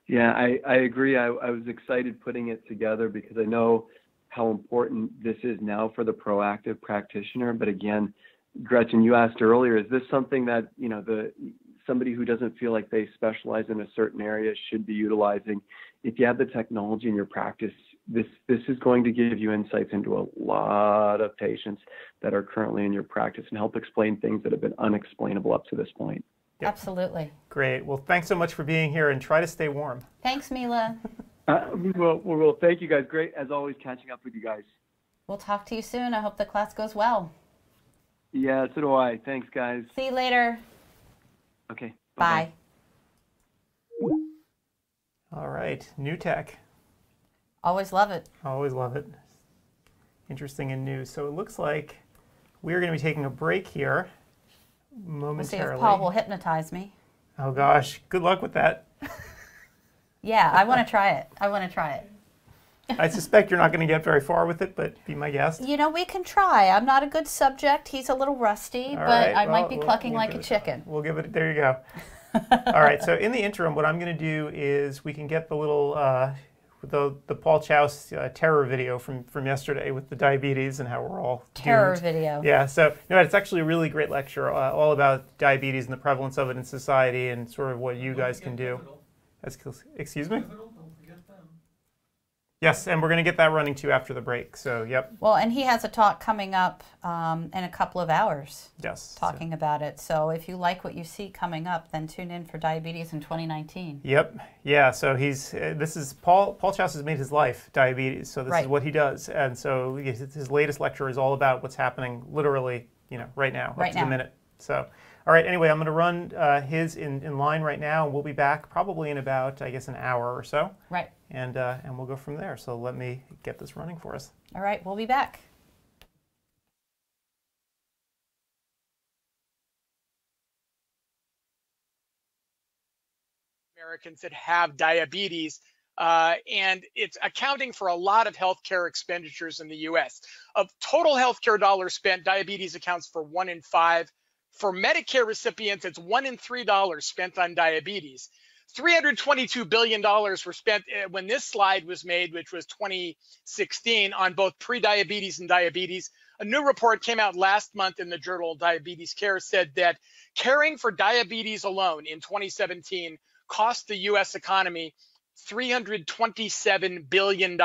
Yeah, I agree. I was excited putting it together because I know how important this is now for the proactive practitioner. But again, Gretchen, you asked earlier, is this something that, you know, somebody who doesn't feel like they specialize in a certain area should be utilizing? If you have the technology in your practice, this is going to give you insights into a lot of patients that are currently in your practice and help explain things that have been unexplainable up to this point.
Yep.
Absolutely.
Great. Well, thanks so much for being here, and try to stay warm.
Thanks, Mila.
We will. Thank you, guys. Great, as always, catching up with you guys.
We'll talk to you soon. I hope the class goes well.
Yeah, so do I. Thanks, guys.
See you later.
Okay.
Bye.
All right. New tech.
Always love it.
Always love it. Interesting and new. So it looks like we're going to be taking a break here momentarily.
We'll see if Paul will hypnotize me.
Oh gosh, good luck with that.
Yeah, I want to try it. I want to try it.
I suspect you're not going to get very far with it, but be my guest.
You know, we can try. I'm not a good subject. He's a little rusty, but I might be clucking like a chicken.
We'll give it, there you go. All right, so in the interim, what I'm going to do is we can get the little, the Paul Chouse terror video from yesterday with the diabetes and how we're all
terror
doomed.
video.
Yeah, so no, it's actually a really great lecture all about diabetes and the prevalence of it in society and sort of what you guys can do. Excuse me? Yes, and we're going to get that running too after the break, so yep.
Well, and he has a talk coming up in a couple of hours.
Yes.
Talking about it. So if you like what you see coming up, then tune in for Diabetes in 2019.
Yep. Yeah, so he's, this is, Paul Chouse has made his life diabetes, so this is what he does. And so his latest lecture is all about what's happening literally, you know, right now, up to the minute. So, all right, anyway, I'm going to run his in line right now, and we'll be back probably in about, I guess, an hour or so.
Right.
And we'll go from there. So let me get this running for us.
All right, we'll be back.
Americans that have diabetes, and it's accounting for a lot of healthcare expenditures in the U.S. Of total healthcare dollars spent, diabetes accounts for 1 in 5. For Medicare recipients, it's 1 in 3 dollars spent on diabetes. $322 billion were spent when this slide was made, which was 2016, on both pre-diabetes and diabetes. A new report came out last month in the journal Diabetes Care, said that caring for diabetes alone in 2017 cost the U.S. economy $327 billion.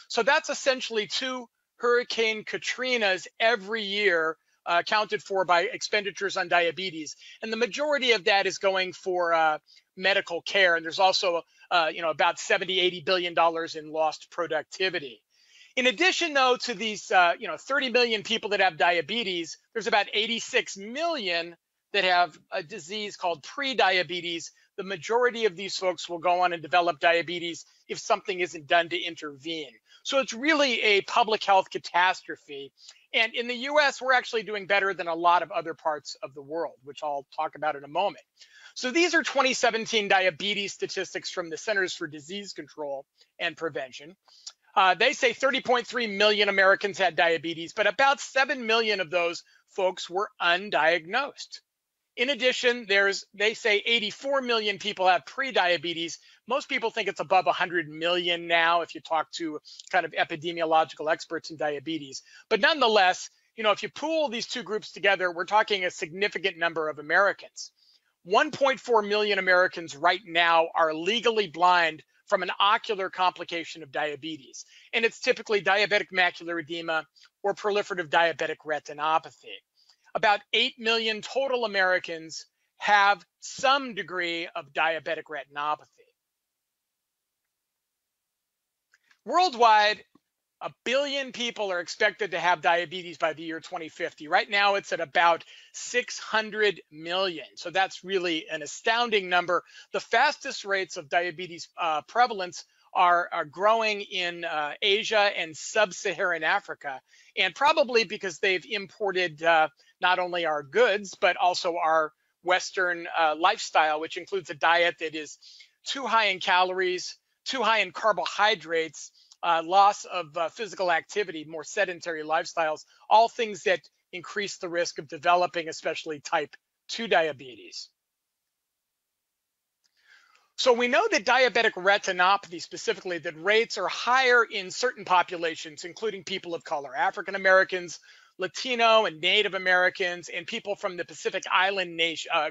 So that's essentially 2 Hurricane Katrinas every year, accounted for by expenditures on diabetes, and the majority of that is going for medical care. And there's also, about $70–80 billion in lost productivity. In addition, though, to these, 30 million people that have diabetes, there's about 86 million that have a disease called pre-diabetes. The majority of these folks will go on and develop diabetes if something isn't done to intervene. So it's really a public health catastrophe. And in the US, we're actually doing better than a lot of other parts of the world, which I'll talk about in a moment. So these are 2017 diabetes statistics from the Centers for Disease Control and Prevention. They say 30.3 million Americans had diabetes, but about 7 million of those folks were undiagnosed. In addition, they say 84 million people have pre-diabetes. Most people think it's above 100 million now if you talk to kind of epidemiological experts in diabetes. But nonetheless, if you pool these two groups together, we're talking a significant number of Americans. 1.4 million Americans right now are legally blind from an ocular complication of diabetes. And it's typically diabetic macular edema or proliferative diabetic retinopathy. About 8 million total Americans have some degree of diabetic retinopathy. Worldwide, 1 billion people are expected to have diabetes by the year 2050. Right now, it's at about 600 million. So that's really an astounding number. The fastest rates of diabetes prevalence are growing in Asia and sub-Saharan Africa, and probably because they've imported not only our goods, but also our Western lifestyle, which includes a diet that is too high in calories, too high in carbohydrates, loss of physical activity, more sedentary lifestyles, all things that increase the risk of developing especially type 2 diabetes. So we know that diabetic retinopathy specifically, that rates are higher in certain populations, including people of color, African Americans, Latino and Native Americans, and people from the Pacific Island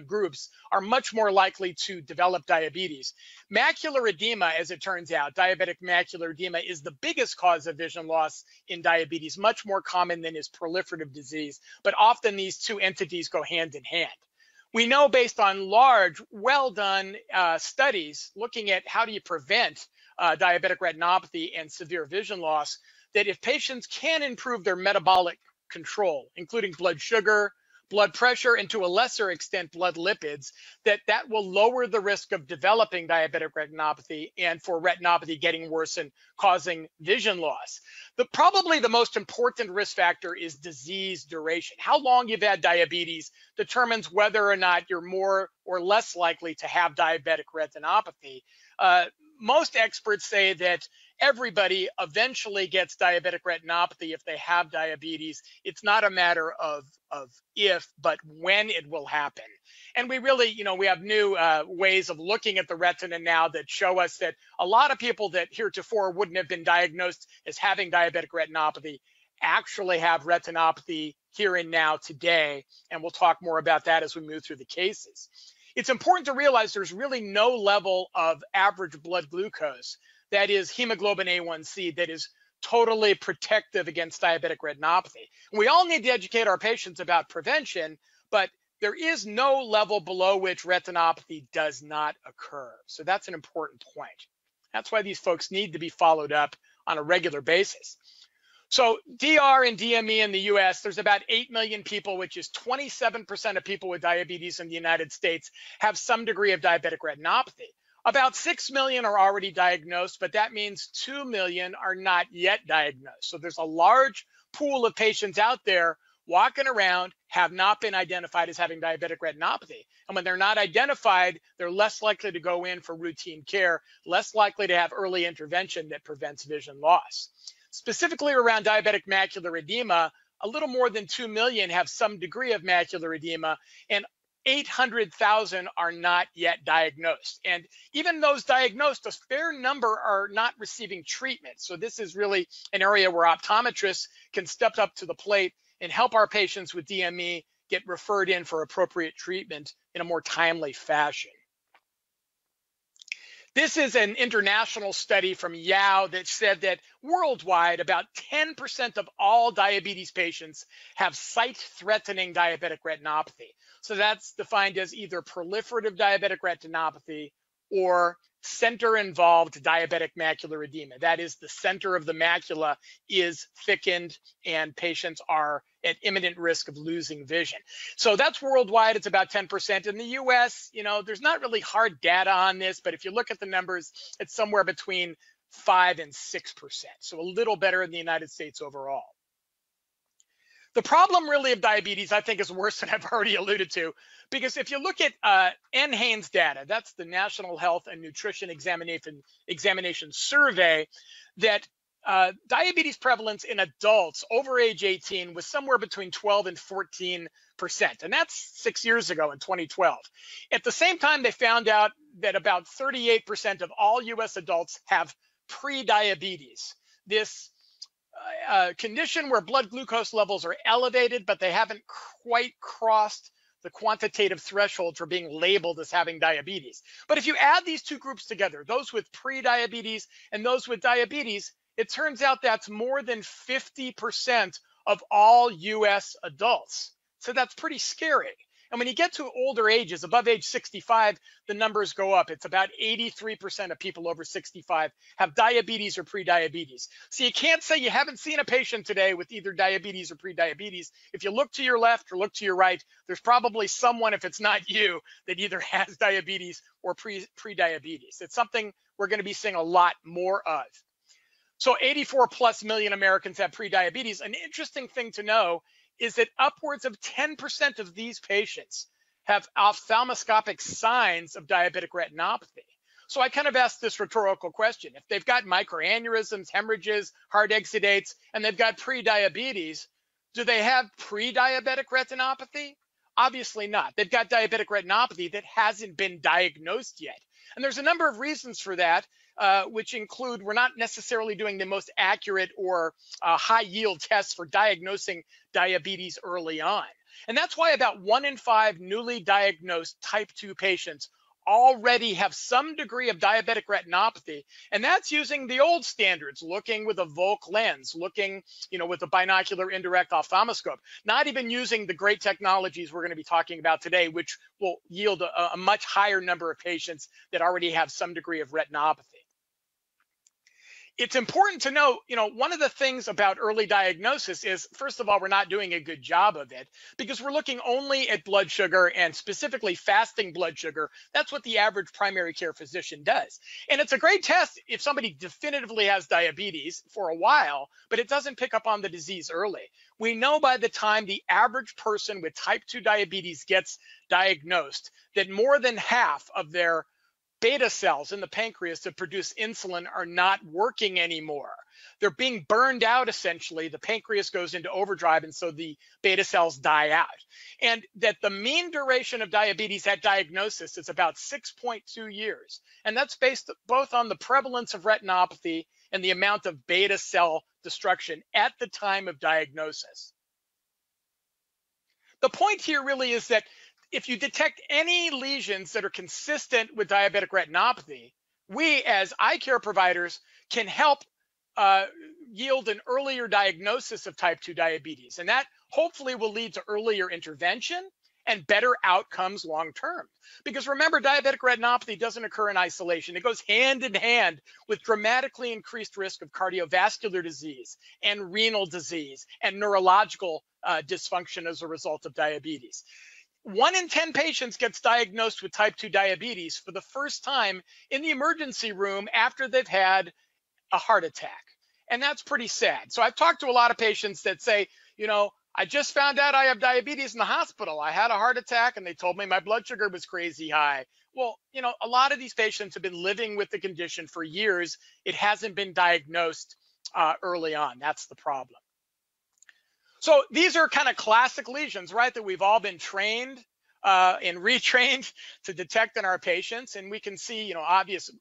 groups are much more likely to develop diabetes. Macular edema, as it turns out, diabetic macular edema is the biggest cause of vision loss in diabetes, much more common than is proliferative disease, but often these two entities go hand in hand. We know based on large, well-done studies looking at how do you prevent diabetic retinopathy and severe vision loss, that if patients can improve their metabolic control, including blood sugar, blood pressure and to a lesser extent blood lipids, that will lower the risk of developing diabetic retinopathy and for retinopathy getting worse and causing vision loss. Probably the most important risk factor is disease duration. How long you've had diabetes determines whether or not you're more or less likely to have diabetic retinopathy. Most experts say that everybody eventually gets diabetic retinopathy if they have diabetes. It's not a matter of if, but when it will happen. And we really, we have new ways of looking at the retina now that show us that a lot of people that heretofore wouldn't have been diagnosed as having diabetic retinopathy actually have retinopathy here and now today. And we'll talk more about that as we move through the cases. It's important to realize there's really no level of average blood glucose, that is hemoglobin A1C, that is totally protective against diabetic retinopathy. We all need to educate our patients about prevention, but there is no level below which retinopathy does not occur. So that's an important point. That's why these folks need to be followed up on a regular basis. So DR and DME in the US, there's about 8 million people, which is 27% of people with diabetes in the United States have some degree of diabetic retinopathy. About 6 million are already diagnosed, but that means 2 million are not yet diagnosed. So there's a large pool of patients out there walking around, have not been identified as having diabetic retinopathy. And when they're not identified, they're less likely to go in for routine care, less likely to have early intervention that prevents vision loss. Specifically around diabetic macular edema, a little more than 2 million have some degree of macular edema, and 800,000 are not yet diagnosed. And even those diagnosed, a fair number are not receiving treatment. So this is really an area where optometrists can step up to the plate and help our patients with DME get referred in for appropriate treatment in a more timely fashion. This is an international study from Yao that said that worldwide, about 10% of all diabetes patients have sight-threatening diabetic retinopathy. So that's defined as either proliferative diabetic retinopathy or center-involved diabetic macular edema. That is, the center of the macula is thickened and patients are at imminent risk of losing vision. So that's worldwide, it's about 10%. In the US, there's not really hard data on this, but if you look at the numbers, it's somewhere between 5 and 6%. So a little better in the United States overall. The problem really of diabetes, I think, is worse than I've already alluded to, because if you look at NHANES data, that's the National Health and Nutrition Examination Survey, that diabetes prevalence in adults over age 18 was somewhere between 12 and 14%. And that's 6 years ago in 2012. At the same time, they found out that about 38% of all US adults have prediabetes. This condition where blood glucose levels are elevated, but they haven't quite crossed the quantitative threshold for being labeled as having diabetes. But if you add these two groups together, those with prediabetes and those with diabetes, it turns out that's more than 50% of all US adults. So that's pretty scary. And when you get to older ages, above age 65, the numbers go up. It's about 83% of people over 65 have diabetes or prediabetes. So you can't say you haven't seen a patient today with either diabetes or prediabetes. If you look to your left or look to your right, there's probably someone, if it's not you, that either has diabetes or prediabetes. It's something we're going to be seeing a lot more of. So 84 plus million Americans have prediabetes. An interesting thing to know is that upwards of 10% of these patients have ophthalmoscopic signs of diabetic retinopathy. So I kind of asked this rhetorical question. If they've got microaneurysms, hemorrhages, heart exudates, and they've got prediabetes, do they have pre-diabetic retinopathy? Obviously not. They've got diabetic retinopathy that hasn't been diagnosed yet. And there's a number of reasons for that, which include we're not necessarily doing the most accurate or high yield tests for diagnosing diabetes early on. And that's why about 1 in 5 newly diagnosed type 2 patients already have some degree of diabetic retinopathy. And that's using the old standards, looking with a Volk lens, looking, with a binocular indirect ophthalmoscope, not even using the great technologies we're going to be talking about today, which will yield a much higher number of patients that already have some degree of retinopathy. It's important to know, one of the things about early diagnosis is, first of all, we're not doing a good job of it because we're looking only at blood sugar and specifically fasting blood sugar. That's what the average primary care physician does. And it's a great test if somebody definitively has diabetes for a while, but it doesn't pick up on the disease early. We know by the time the average person with type 2 diabetes gets diagnosed that more than half of their beta cells in the pancreas that produce insulin are not working anymore. They're being burned out, essentially. The pancreas goes into overdrive, and so the beta cells die out. And that the mean duration of diabetes at diagnosis is about 6.2 years. And that's based both on the prevalence of retinopathy and the amount of beta cell destruction at the time of diagnosis. The point here really is that if you detect any lesions that are consistent with diabetic retinopathy, we as eye care providers can help yield an earlier diagnosis of type 2 diabetes. And that hopefully will lead to earlier intervention and better outcomes long term. Because remember, diabetic retinopathy doesn't occur in isolation. It goes hand in hand with dramatically increased risk of cardiovascular disease and renal disease and neurological dysfunction as a result of diabetes. 1 in 10 patients gets diagnosed with type 2 diabetes for the first time in the emergency room after they've had a heart attack. And that's pretty sad. So I've talked to a lot of patients that say, I just found out I have diabetes in the hospital. I had a heart attack and they told me my blood sugar was crazy high. Well, a lot of these patients have been living with the condition for years. It hasn't been diagnosed early on. That's the problem. So these are kind of classic lesions, right, that we've all been trained and retrained to detect in our patients. And we can see, obvious,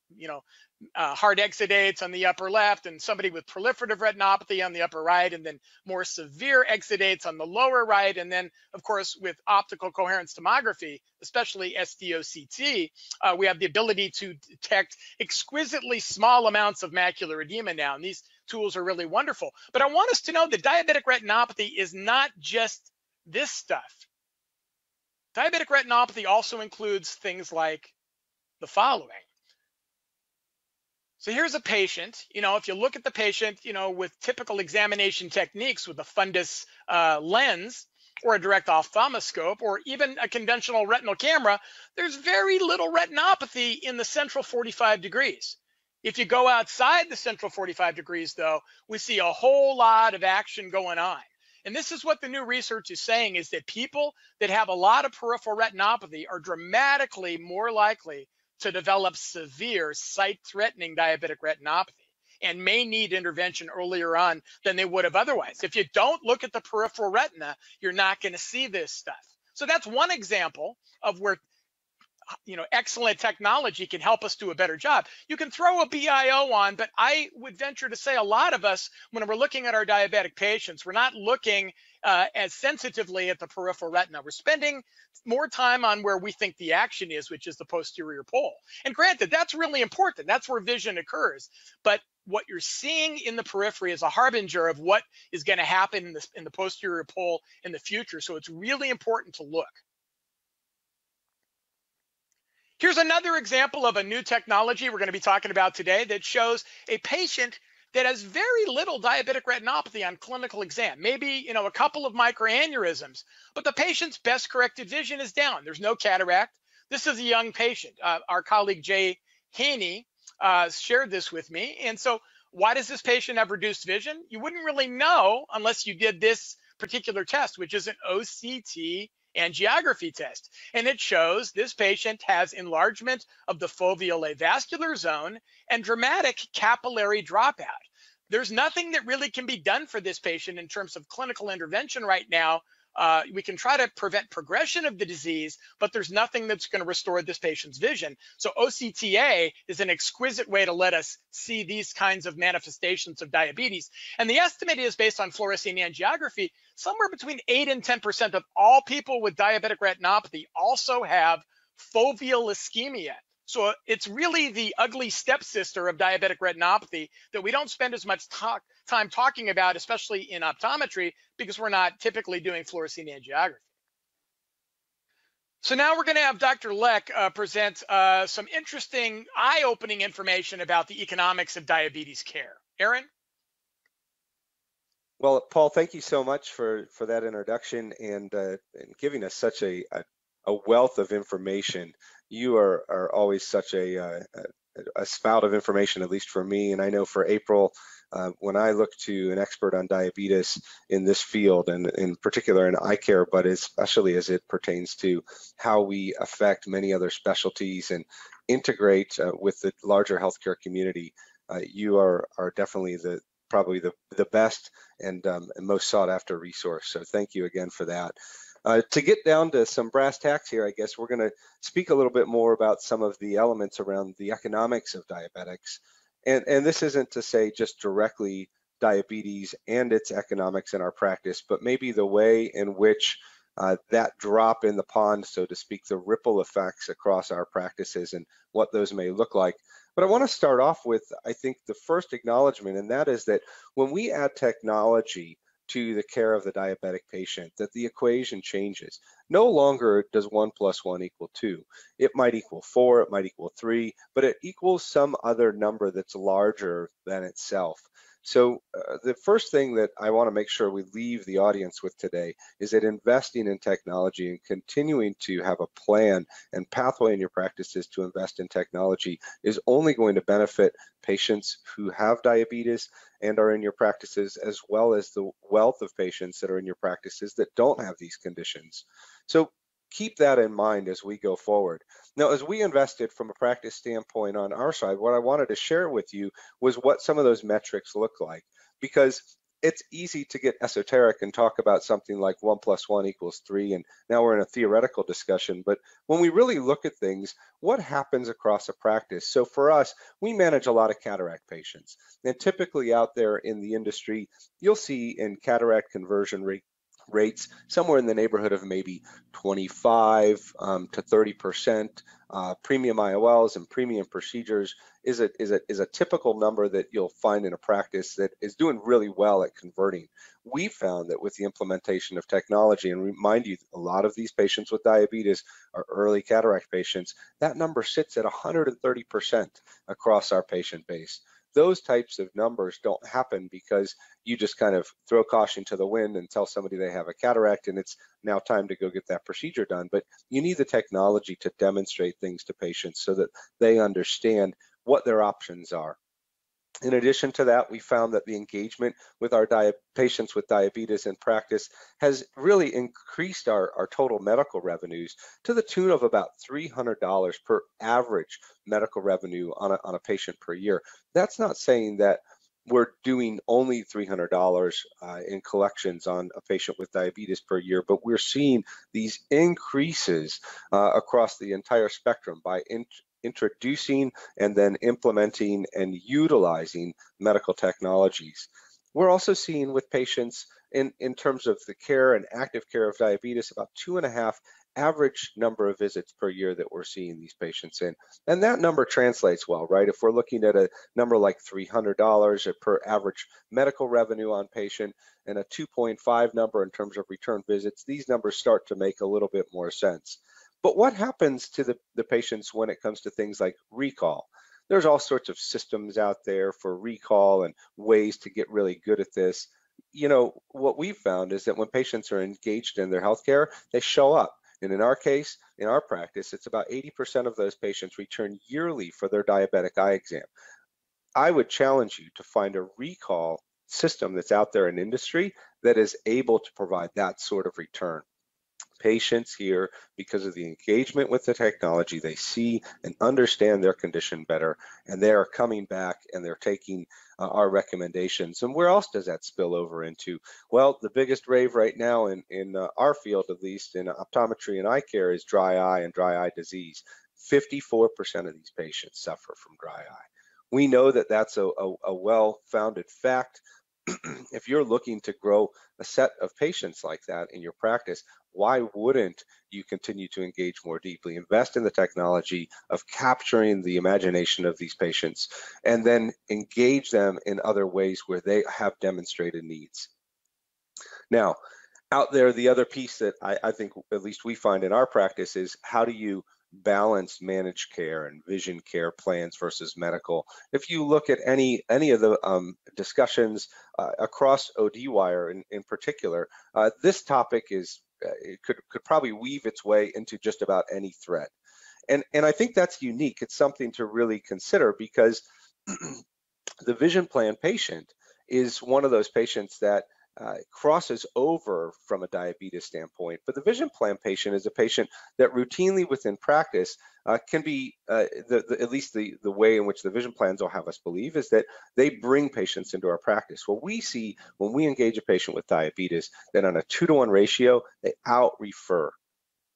hard exudates on the upper left and somebody with proliferative retinopathy on the upper right, and then more severe exudates on the lower right. And then, of course, with optical coherence tomography, especially SDOCT, we have the ability to detect exquisitely small amounts of macular edema now. And these tools are really wonderful. But I want us to know that diabetic retinopathy is not just this stuff. Diabetic retinopathy also includes things like the following. So here's a patient, if you look at the patient, with typical examination techniques with a fundus lens or a direct ophthalmoscope or even a conventional retinal camera, there's very little retinopathy in the central 45 degrees. If you go outside the central 45 degrees, though, we see a whole lot of action going on. And this is what the new research is saying, is that people that have a lot of peripheral retinopathy are dramatically more likely to develop severe sight-threatening diabetic retinopathy and may need intervention earlier on than they would have otherwise. If you don't look at the peripheral retina, you're not going to see this stuff. So that's one example of where excellent technology can help us do a better job. You can throw a BIO on, but I would venture to say a lot of us, when we're looking at our diabetic patients, we're not looking as sensitively at the peripheral retina. We're spending more time on where we think the action is, which is the posterior pole. And granted, that's really important. That's where vision occurs. But what you're seeing in the periphery is a harbinger of what is going to happen in the posterior pole in the future. So it's really important to look. Here's another example of a new technology we're going to be talking about today that shows a patient that has very little diabetic retinopathy on clinical exam, maybe a couple of microaneurysms, but the patient's best corrected vision is down. There's no cataract. This is a young patient. Our colleague Jay Haney shared this with me. And so why does this patient have reduced vision? You wouldn't really know unless you did this particular test, which is an OCT angiography test. And it shows this patient has enlargement of the foveal avascular zone and dramatic capillary dropout. There's nothing that really can be done for this patient in terms of clinical intervention right now. We can try to prevent progression of the disease, but there's nothing that's going to restore this patient's vision. So OCTA is an exquisite way to let us see these kinds of manifestations of diabetes. And the estimate is, based on fluorescein angiography, somewhere between 8 and 10% of all people with diabetic retinopathy also have foveal ischemia. So it's really the ugly stepsister of diabetic retinopathy that we don't spend as much time talking about, especially in optometry, because we're not typically doing fluorescein angiography. So now we're going to have Dr. Leck present some interesting, eye-opening information about the economics of diabetes care. Aaron?
Well, Paul, thank you so much for that introduction and giving us such a wealth of information. You are always such a spout of information, at least for me, and I know for April, when I look to an expert on diabetes in this field, and in particular in eye care, but especially as it pertains to how we affect many other specialties and integrate with the larger healthcare community, you are definitely probably the best and most sought after resource. So thank you again for that. To get down to some brass tacks here, I guess we're going to speak a little bit more about some of the elements around the economics of diabetics. And this isn't to say just directly diabetes and its economics in our practice, but maybe the way in which that drop in the pond, so to speak, the ripple effects across our practices and what those may look like. But I want to start off with, I think, the first acknowledgement, and that is that when we add technology to the care of the diabetic patient, that the equation changes. No longer does 1 + 1 = 2. It might equal 4, it might equal 3, but it equals some other number that's larger than itself. So the first thing that I want to make sure we leave the audience with today is that investing in technology and continuing to have a plan and pathway in your practices to invest in technology is only going to benefit patients who have diabetes and are in your practices, as well as the wealth of patients that are in your practices that don't have these conditions. So keep that in mind as we go forward. Now, as we invested from a practice standpoint on our side, what I wanted to share with you was what some of those metrics look like, because it's easy to get esoteric and talk about something like 1 + 1 = 3, and now we're in a theoretical discussion. But when we really look at things, what happens across a practice? So for us, we manage a lot of cataract patients, and typically out there in the industry, you'll see in cataract conversion rates somewhere in the neighborhood of maybe 25 to 30%. Premium IOLs and premium procedures is a typical number that you'll find in a practice that is doing really well at converting. We found that with the implementation of technology, and remind you, a lot of these patients with diabetes are early cataract patients, that number sits at 130% across our patient base. Those types of numbers don't happen because you just kind of throw caution to the wind and tell somebody they have a cataract and it's now time to go get that procedure done. But you need the technology to demonstrate things to patients so that they understand what their options are. In addition to that, we found that the engagement with our patients with diabetes in practice has really increased our total medical revenues to the tune of about $300 per average medical revenue on a patient per year. That's not saying that we're doing only $300 in collections on a patient with diabetes per year, but we're seeing these increases across the entire spectrum by introducing and then implementing and utilizing medical technologies. We're also seeing with patients in terms of the care and active care of diabetes about 2.5 average number of visits per year that we're seeing these patients in. And that number translates well, right? If we're looking at a number like $300 per average medical revenue on patient and a 2.5 number in terms of return visits, these numbers start to make a little bit more sense. But what happens to the patients when it comes to things like recall? There's all sorts of systems out there for recall and ways to get really good at this. You know, what we've found is that when patients are engaged in their healthcare, they show up. And in our case, in our practice, it's about 80% of those patients return yearly for their diabetic eye exam. I would challenge you to find a recall system that's out there in industry that is able to provide that sort of return. Patients here, because of the engagement with the technology, they see and understand their condition better, and they are coming back and they're taking our recommendations. And where else does that spill over into? Well, the biggest rave right now in our field, at least in optometry and eye care, is dry eye and dry eye disease. 54% of these patients suffer from dry eye. We know that that's a well-founded fact. If you're looking to grow a set of patients like that in your practice, why wouldn't you continue to engage more deeply, invest in the technology of capturing the imagination of these patients, and then engage them in other ways where they have demonstrated needs? Now, out there, the other piece that I think at least we find in our practice is how do you balanced managed care and vision care plans versus medical. If you look at any of the discussions across ODwire in particular, this topic is it could probably weave its way into just about any thread. And I think that's unique. It's something to really consider, because the vision plan patient is one of those patients that crosses over from a diabetes standpoint, but the vision plan patient is a patient that routinely within practice can be, at least the way in which the vision plans will have us believe, is that they bring patients into our practice. Well, we see when we engage a patient with diabetes that on a 2-to-1 ratio, they out-refer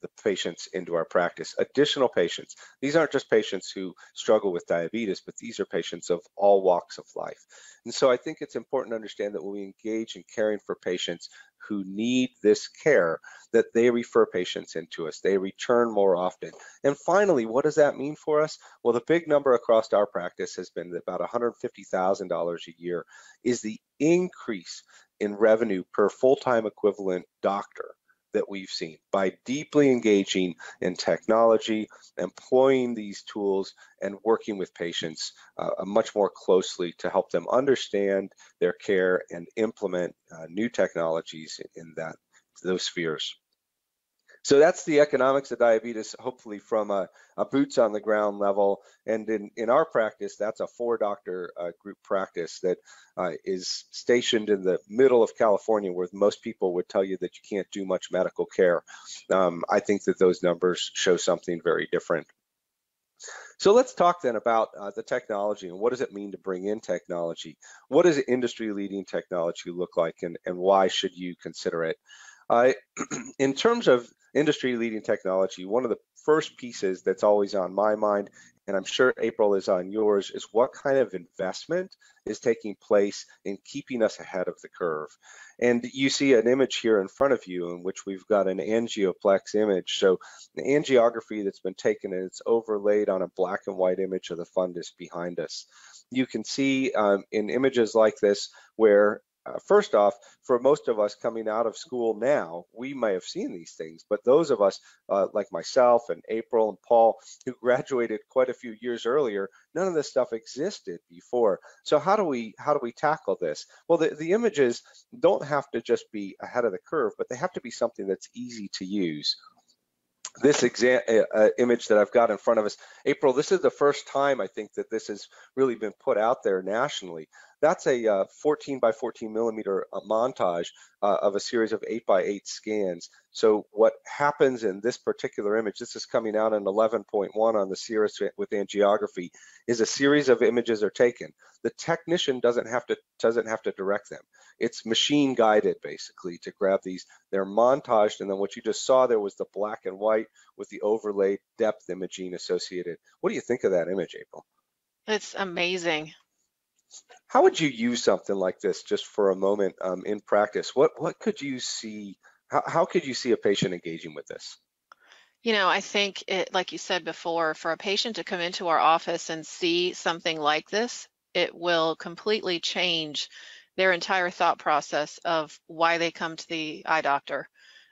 the patients into our practice, additional patients. These aren't just patients who struggle with diabetes, but these are patients of all walks of life. And so I think it's important to understand that when we engage in caring for patients who need this care, that they refer patients into us, they return more often. And finally, what does that mean for us? Well, the big number across our practice has been about $150,000 a year is the increase in revenue per full-time equivalent doctor that we've seen by deeply engaging in technology, employing these tools, and working with patients much more closely to help them understand their care and implement new technologies in those spheres. So that's the economics of diabetes, hopefully from a boots on the ground level. And in our practice, that's a 4-doctor group practice that is stationed in the middle of California, where most people would tell you that you can't do much medical care. I think that those numbers show something very different. So let's talk then about the technology and what does it mean to bring in technology? What does industry-leading technology look like, and why should you consider it? In terms of industry-leading technology, one of the first pieces that's always on my mind, and I'm sure April is on yours, is what kind of investment is taking place in keeping us ahead of the curve. And you see an image here in front of you in which we've got an angioplex image. So the angiography that's been taken and it's overlaid on a black and white image of the fundus behind us. You can see in images like this where first off, for most of us coming out of school now, we may have seen these things, but those of us like myself and April and Paul who graduated quite a few years earlier, none of this stuff existed before. So how do we tackle this? Well, the images don't have to just be ahead of the curve, but they have to be something that's easy to use. This image that I've got in front of us, April, this is the first time I think that this has really been put out there nationally. That's a 14 by 14 millimeter montage of a series of 8 by 8 scans. So what happens in this particular image, this is coming out in 11.1 on the series with angiography, is a series of images are taken. The technician doesn't have to direct them. It's machine guided basically to grab these. They're montaged, and then what you just saw there was the black and white with the overlaid depth imaging associated. What do you think of that image, April?
It's amazing.
How would you use something like this just for a moment in practice? What could you see? How could you see a patient engaging with this?
You know, I think it, like you said before, for a patient to come into our office and see something like this, it will completely change their entire thought process of why they come to the eye doctor.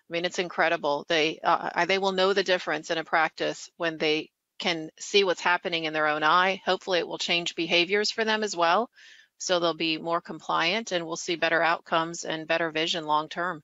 I mean, it's incredible. They will know the difference in a practice when they can see what's happening in their own eye. Hopefully it will change behaviors for them as well. So they'll be more compliant and we'll see better outcomes and better vision long term.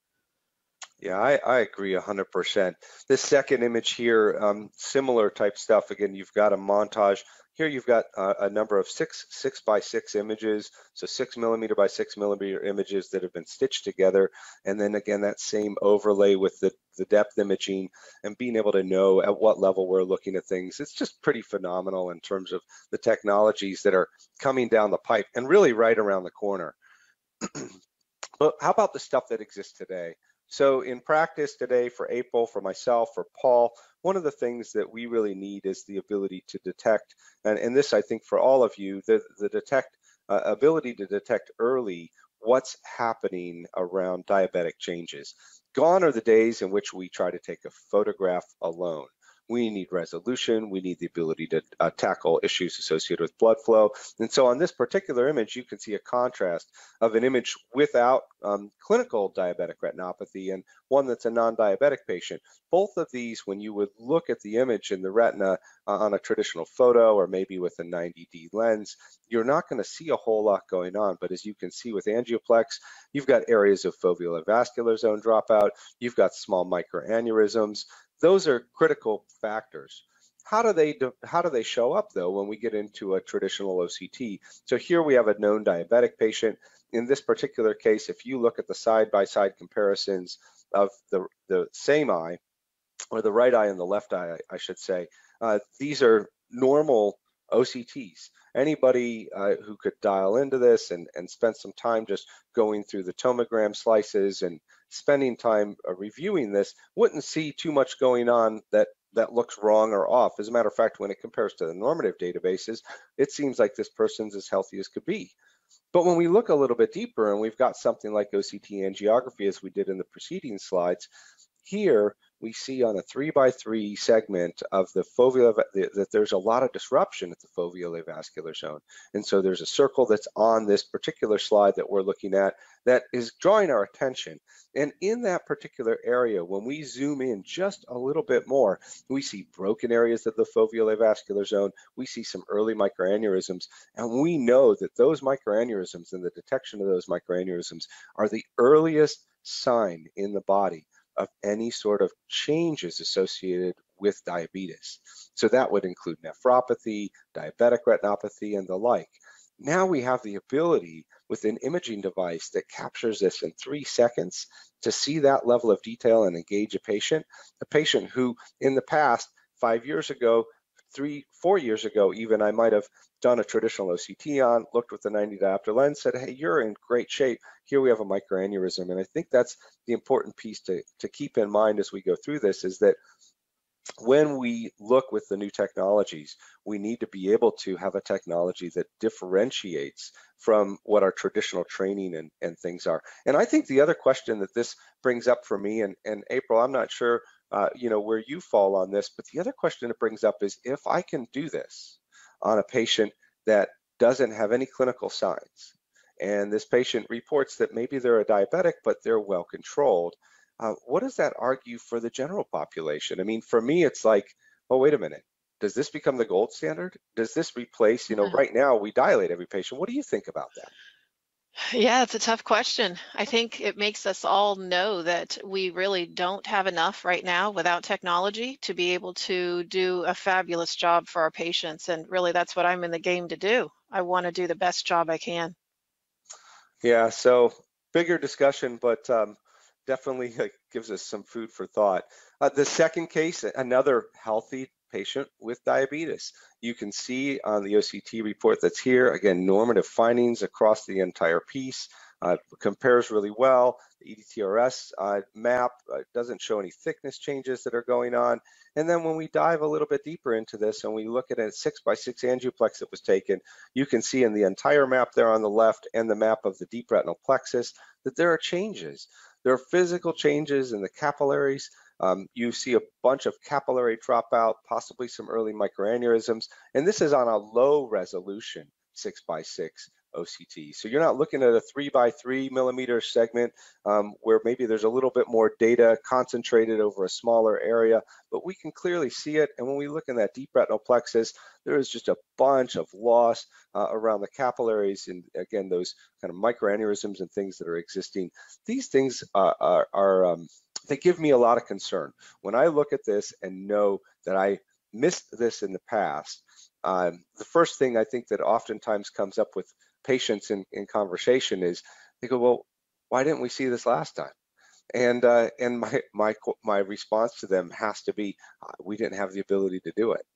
Yeah, I agree 100%. This second image here, similar type stuff. Again, you've got a montage. Here you've got a number of 6 by 6 images, so 6 millimeter by 6 millimeter images that have been stitched together. And then again, that same overlay with the depth imaging and being able to know at what level we're looking at things. It's just pretty phenomenal in terms of the technologies that are coming down the pipe and really right around the corner. But how about the stuff that exists today? So in practice today for April, for myself, for Paul, one of the things that we really need is the ability to detect, and this I think for all of you, the ability to detect early what's happening around diabetic changes. Gone are the days in which we try to take a photograph alone. we need resolution, we need the ability to tackle issues associated with blood flow. And so on this particular image, you can see a contrast of an image without clinical diabetic retinopathy and one that's a non-diabetic patient. Both of these, when you would look at the image in the retina on a traditional photo or maybe with a 90D lens, you're not going to see a whole lot going on. But as you can see with angioplex, you've got areas of foveolar vascular zone dropout, you've got small microaneurysms. Those are critical factors. How do they show up though when we get into a traditional OCT? So here we have a known diabetic patient. In this particular case, if you look at the side-by-side comparisons of the same eye, or the right eye and the left eye, I should say, these are normal OCTs. Anybody who could dial into this and spend some time just going through the tomogram slices and spending time reviewing this wouldn't see too much going on that looks wrong or off. As a matter of fact, when it compares to the normative databases, it seems like this person's as healthy as could be. But when we look a little bit deeper and we've got something like OCT angiography, as we did in the preceding slides, here we see on a 3x3 segment of the fovea that there's a lot of disruption at the foveolar zone. And so there's a circle that's on this particular slide that we're looking at that is drawing our attention. And in that particular area, when we zoom in just a little bit more, we see broken areas of the foveolar zone, we see some early microaneurysms, and we know that those microaneurysms and the detection of those microaneurysms are the earliest sign in the body of any sort of changes associated with diabetes. So that would include nephropathy, diabetic retinopathy, and the like. Now we have the ability with an imaging device that captures this in 3 seconds to see that level of detail and engage a patient who in the past, 5 years ago, 4 years ago even, I might have done a traditional OCT on, looked with the 90 diopter lens, said, hey, you're in great shape. Here we have a microaneurysm. And I think that's the important piece to keep in mind as we go through this, is that when we look with the new technologies, we need to be able to have a technology that differentiates from what our traditional training and things are. And I think the other question that this brings up for me, and April, I'm not sure where you fall on this, but the other question it brings up is, if I can do this on a patient that doesn't have any clinical signs, and this patient reports that maybe they're a diabetic, but they're well controlled, what does that argue for the general population? I mean, for me, it's like, oh, wait a minute. Does this become the gold standard? Does this replace, right now we dilate every patient. What do you think about that?
Yeah, it's a tough question. I think it makes us all know that we really don't have enough right now without technology to be able to do a fabulous job for our patients. And really, that's what I'm in the game to do. I want to do the best job I can.
Yeah, so bigger discussion, but definitely gives us some food for thought. The second case, another healthy patient with diabetes. You can see on the OCT report that's here, again, normative findings across the entire piece, compares really well. The EDTRS map doesn't show any thickness changes that are going on. And then when we dive a little bit deeper into this and we look at a 6x6 angioplex that was taken, you can see in the entire map there on the left and the map of the deep retinal plexus that there are changes. There are physical changes in the capillaries. You see a bunch of capillary dropout, possibly some early microaneurysms, and this is on a low resolution 6x6 OCT. So you're not looking at a 3x3 millimeter segment where maybe there's a little bit more data concentrated over a smaller area, but we can clearly see it. And when we look in that deep retinal plexus, there is just a bunch of loss around the capillaries, and again, those kind of microaneurysms and things that are existing. These things they give me a lot of concern. When I look at this and know that I missed this in the past, the first thing I think that oftentimes comes up with patients in conversation is they go, well, why didn't we see this last time? And my response to them has to be, we didn't have the ability to do it.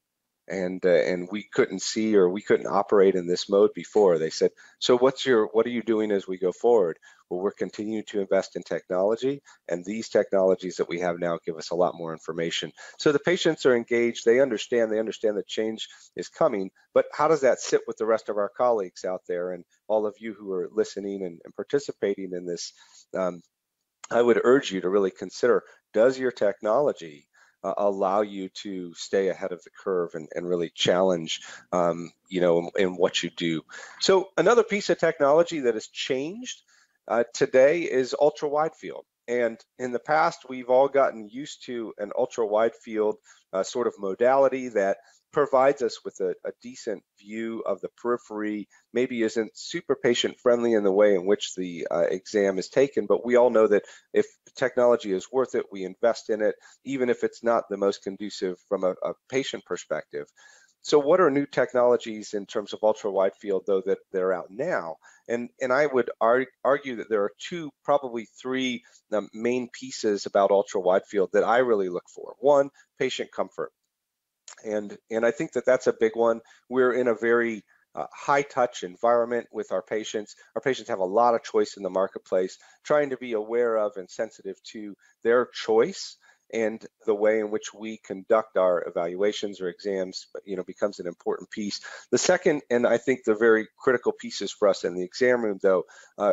And we couldn't see, or we couldn't operate in this mode before. They said, so what are you doing as we go forward? Well, we're continuing to invest in technology, and these technologies that we have now give us a lot more information. So the patients are engaged, they understand that change is coming, but how does that sit with the rest of our colleagues out there and all of you who are listening and participating in this? I would urge you to really consider, does your technology allow you to stay ahead of the curve and really challenge, in what you do. So another piece of technology that has changed today is ultra wide field. And in the past, we've all gotten used to an ultra wide field sort of modality that provides us with a decent view of the periphery, maybe isn't super patient friendly in the way in which the exam is taken, but we all know that if technology is worth it, we invest in it, even if it's not the most conducive from a patient perspective. So what are new technologies in terms of ultra wide field, though, that they're out now? And I would argue that there are probably three main pieces about ultra wide field that I really look for. One, patient comfort. And I think that that's a big one. We're in a very high touch environment with our patients. Our patients have a lot of choice in the marketplace. Trying to be aware of and sensitive to their choice and the way in which we conduct our evaluations or exams, becomes an important piece. The second, and I think the very critical pieces for us in the exam room, though,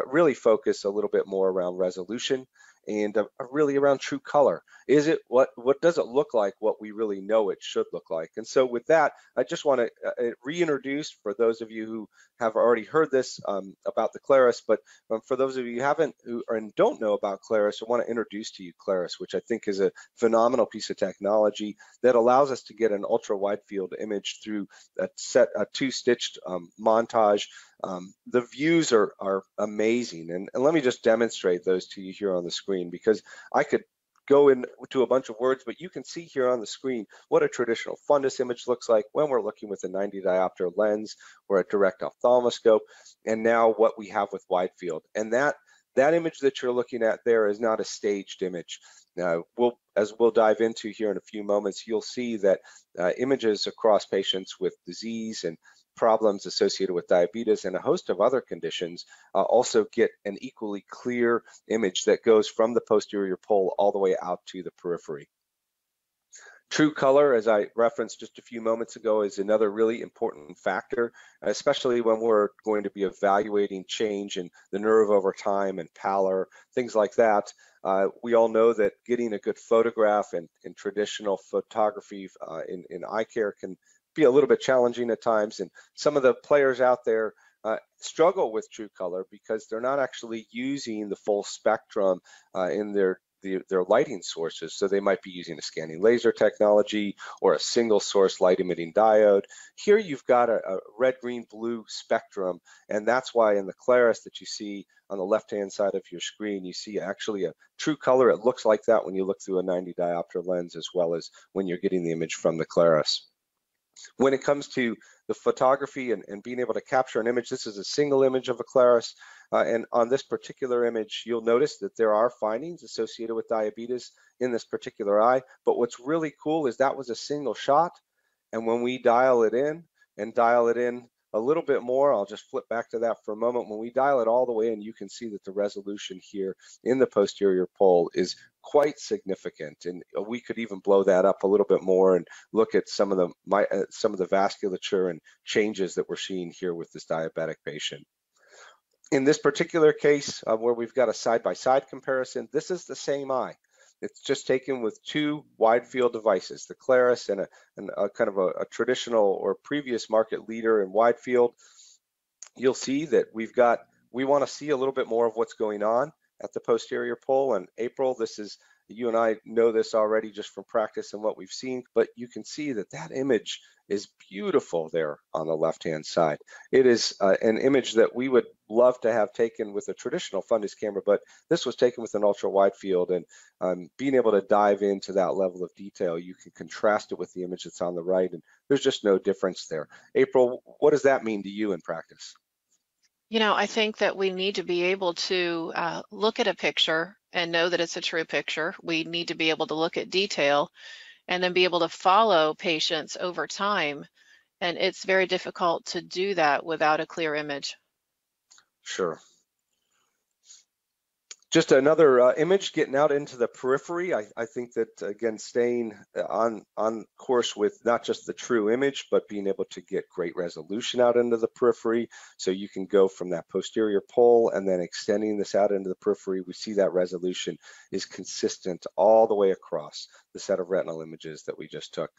really focus a little bit more around resolution and really around true color. Is it what does it look like, what we really know it should look like? And so with that, I just want to reintroduce, for those of you who have already heard this about the Claris, but for those of you who haven't and don't know about Claris, I want to introduce to you Claris, which I think is a phenomenal piece of technology that allows us to get an ultra wide field image through a two-stitched montage. The views are amazing, and let me just demonstrate those to you here on the screen, because I could go into a bunch of words, but you can see here on the screen what a traditional fundus image looks like when we're looking with a 90 diopter lens or a direct ophthalmoscope, and now what we have with wide field. And that image that you're looking at there is not a staged image. Now, as we'll dive into here in a few moments, you'll see that images across patients with disease and problems associated with diabetes and a host of other conditions also get an equally clear image that goes from the posterior pole all the way out to the periphery. True color, as I referenced just a few moments ago, is another really important factor, especially when we're going to be evaluating change in the nerve over time and pallor, things like that. We all know that getting a good photograph in traditional photography in eye care can be a little bit challenging at times, and some of the players out there struggle with true color because they're not actually using the full spectrum in their lighting sources. So they might be using a scanning laser technology or a single source light emitting diode. Here you've got a red, green, blue spectrum, and that's why in the Claris that you see on the left-hand side of your screen, you see actually a true color. It looks like that when you look through a 90 diopter lens, as well as when you're getting the image from the Claris. When it comes to the photography and being able to capture an image, this is a single image of a Claris, and on this particular image, you'll notice that there are findings associated with diabetes in this particular eye, but what's really cool is that was a single shot, and when we dial it in a little bit more, I'll just flip back to that for a moment. When we dial it all the way in, you can see that the resolution here in the posterior pole is quite significant, and we could even blow that up a little bit more and look at some of the vasculature and changes that we're seeing here with this diabetic patient. In this particular case, where we've got a side-by-side comparison, this is the same eye. It's just taken with two wide field devices, the Claris and a kind of a traditional or previous market leader in wide field. You'll see that we want to see a little bit more of what's going on at the posterior pole. And April, you and I know this already just from practice and what we've seen, but you can see that image is beautiful there on the left-hand side. It is an image that we would love to have taken with a traditional fundus camera, but this was taken with an ultra wide field, and being able to dive into that level of detail, you can contrast it with the image that's on the right, and there's just no difference there. April, what does that mean to you in practice?
I think that we need to be able to look at a picture and know that it's a true picture. We need to be able to look at detail and then be able to follow patients over time. And it's very difficult to do that without a clear image.
Sure. Just another image getting out into the periphery. I think that, again, staying on course with not just the true image, but being able to get great resolution out into the periphery. So you can go from that posterior pole and then extending this out into the periphery. We see that resolution is consistent all the way across the set of retinal images that we just took.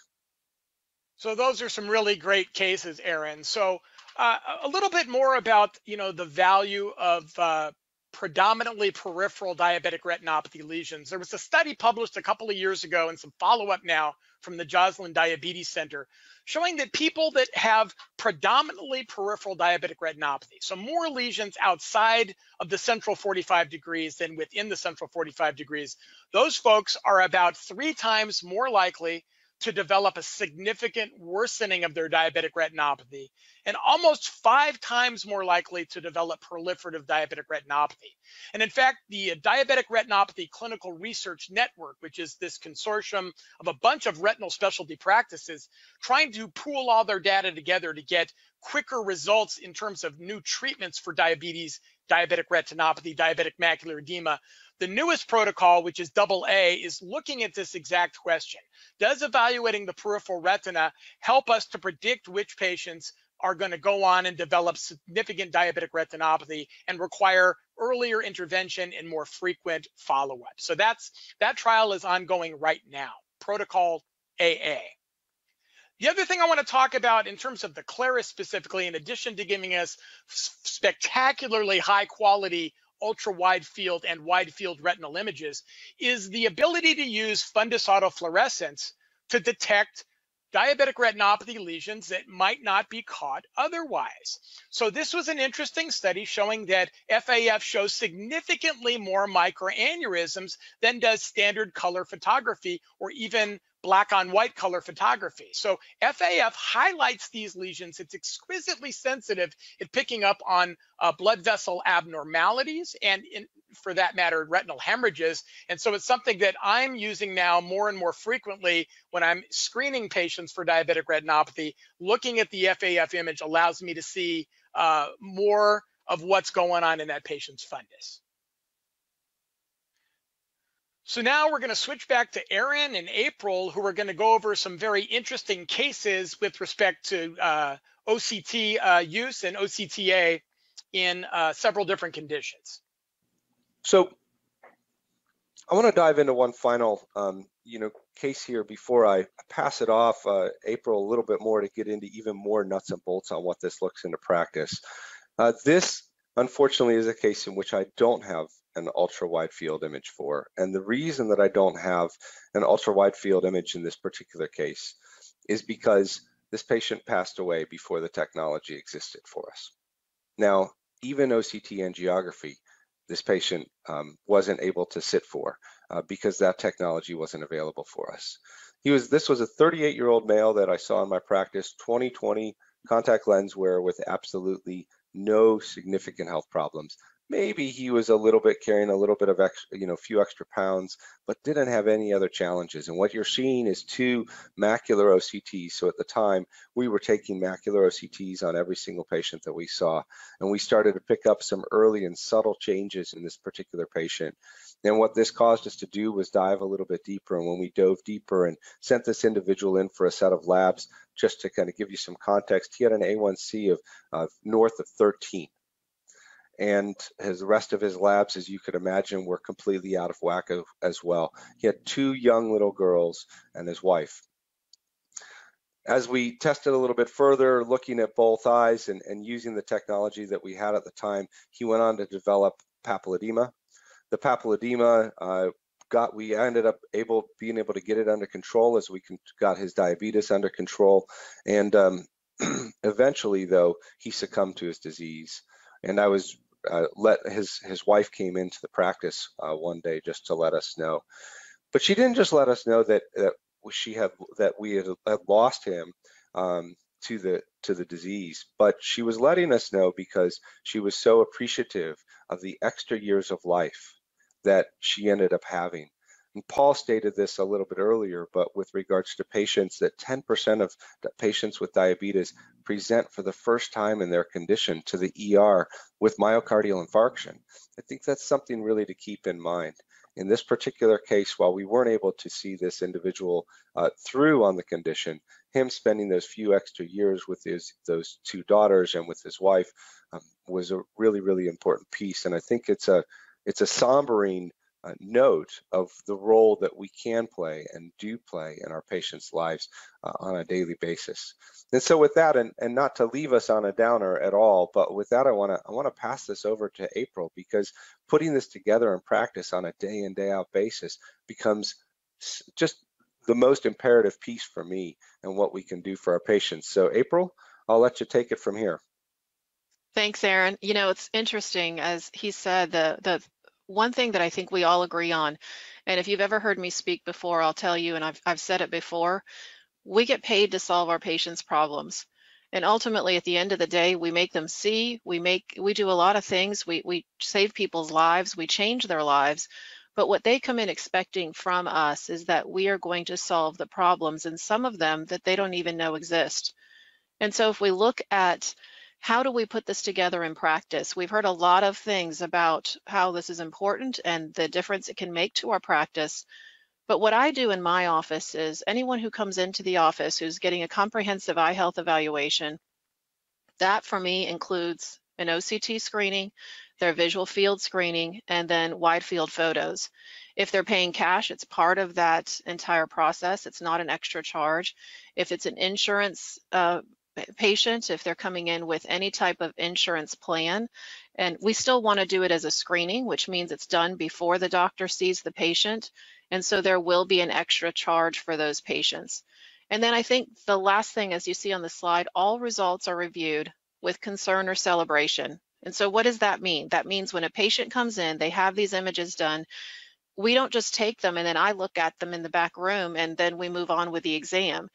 So those are some really great cases, Aaron. So a little bit more about, the value of predominantly peripheral diabetic retinopathy lesions. There was a study published a couple of years ago and some follow-up now from the Joslin Diabetes Center showing that people that have predominantly peripheral diabetic retinopathy, so more lesions outside of the central 45 degrees than within the central 45 degrees, those folks are about 3 times more likely to develop a significant worsening of their diabetic retinopathy and almost 5 times more likely to develop proliferative diabetic retinopathy. And in fact, the Diabetic Retinopathy Clinical Research Network, which is this consortium of a bunch of retinal specialty practices trying to pool all their data together to get quicker results in terms of new treatments for diabetes, diabetic retinopathy, diabetic macular edema. The newest protocol, which is AA, is looking at this exact question. Does evaluating the peripheral retina help us to predict which patients are going to go on and develop significant diabetic retinopathy and require earlier intervention and more frequent follow-up? So that trial is ongoing right now, protocol AA. The other thing I want to talk about in terms of the Claris specifically, in addition to giving us spectacularly high quality ultra wide field and wide field retinal images, is the ability to use fundus autofluorescence to detect diabetic retinopathy lesions that might not be caught otherwise. So this was an interesting study showing that FAF shows significantly more microaneurysms than does standard color photography or even black on white color photography. So FAF highlights these lesions. It's exquisitely sensitive at picking up on blood vessel abnormalities and, for that matter, retinal hemorrhages. And so it's something that I'm using now more and more frequently when I'm screening patients for diabetic retinopathy. Looking at the FAF image allows me to see more of what's going on in that patient's fundus. So now we're going to switch back to Aaron and April, who are going to go over some very interesting cases with respect to OCT use and OCTA in several different conditions.
So I want to dive into one final case here before I pass it off, April, a little bit more to get into even more nuts and bolts on what this looks into practice. This, unfortunately, is a case in which I don't have an ultra wide field image for. And the reason that I don't have an ultra wide field image in this particular case is because this patient passed away before the technology existed for us. Now, even OCT angiography, this patient wasn't able to sit for because that technology wasn't available for us. This was a 38-year-old male that I saw in my practice, 20/20 contact lens wearer with absolutely no significant health problems. Maybe he was a little bit carrying a little bit of extra, few extra pounds, but didn't have any other challenges. And what you're seeing is 2 macular OCTs. So at the time, we were taking macular OCTs on every single patient that we saw. And we started to pick up some early and subtle changes in this particular patient. And what this caused us to do was dive a little bit deeper. And when we dove deeper and sent this individual in for a set of labs, just to kind of give you some context, he had an A1C of north of 13. And the rest of his labs, as you could imagine, were completely out of whack as well. He had 2 young little girls and his wife. As we tested a little bit further, looking at both eyes and using the technology that we had at the time, he went on to develop papilledema. The papilledema we ended up being able to get it under control as we got his diabetes under control. And eventually, though, he succumbed to his disease. And I was his wife came into the practice one day just to let us know, but she didn't just let us know that we had lost him to the disease, but she was letting us know because she was so appreciative of the extra years of life that she ended up having. And Paul stated this a little bit earlier, but with regards to patients, that 10% of the patients with diabetes present for the first time in their condition to the ER with myocardial infarction. I think that's something really to keep in mind. In this particular case, while we weren't able to see this individual through on the condition, him spending those few extra years with those two daughters and with his wife was a really, really important piece. And I think it's a sombering note of the role that we can play and do play in our patients' lives on a daily basis. And so with that, and not to leave us on a downer at all, but with that, I want to pass this over to April, because putting this together in practice on a day in, day out basis becomes just the most imperative piece for me and what we can do for our patients. So April, I'll let you take it from here.
Thanks, Aaron. You know, it's interesting, as he said, the one thing that I think we all agree on, and if you've ever heard me speak before, I'll tell you, and I've said it before, we get paid to solve our patients' problems. And ultimately, at the end of the day, we make them see, we do a lot of things, we save people's lives, we change their lives, but what they come in expecting from us is that we are going to solve the problems, and some of them that they don't even know exist. And so if we look at how do we put this together in practice? We've heard a lot of things about how this is important and the difference it can make to our practice. But what I do in my office is anyone who comes into the office who's getting a comprehensive eye health evaluation, that for me includes an OCT screening, their visual field screening, and then wide field photos. If they're paying cash, it's part of that entire process. It's not an extra charge. If it's an insurance patient, if they're coming in with any type of insurance plan, and we still want to do it as a screening, which means it's done before the doctor sees the patient, and so there will be an extra charge for those patients. And then I think the last thing, as you see on the slide, all results are reviewed with concern or celebration. And so what does that mean? That means when a patient comes in, they have these images done, we don't just take them and then I look at them in the back room and then we move on with the exam.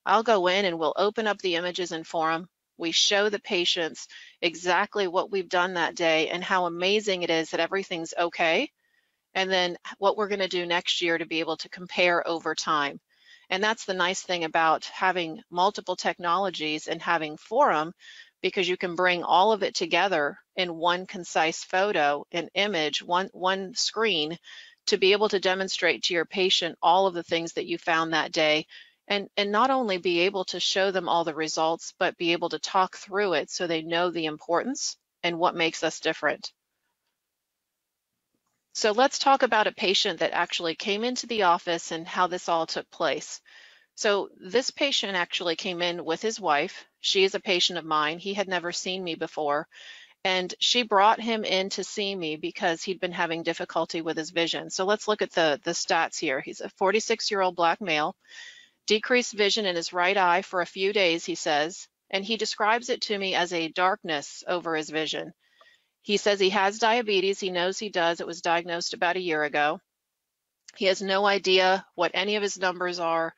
I'll go in and we'll open up the images in Forum. We show the patients exactly what we've done that day and how amazing it is that everything's okay, and then what we're going to do next year to be able to compare over time. And that's the nice thing about having multiple technologies and having Forum, because you can bring all of it together in one concise photo, an image, one screen, to be able to demonstrate to your patient all of the things that you found that day. And not only be able to show them all the results, but be able to talk through it so they know the importance and what makes us different. So let's talk about a patient that actually came into the office and how this all took place. So this patient actually came in with his wife. She is a patient of mine. He had never seen me before. And she brought him in to see me because he'd been having difficulty with his vision. So let's look at the stats here. He's a 46-year-old black male. Decreased vision in his right eye for a few days, he says, and he describes it to me as a darkness over his vision. He says he has diabetes. He knows he does. It was diagnosed about a year ago. He has no idea what any of his numbers are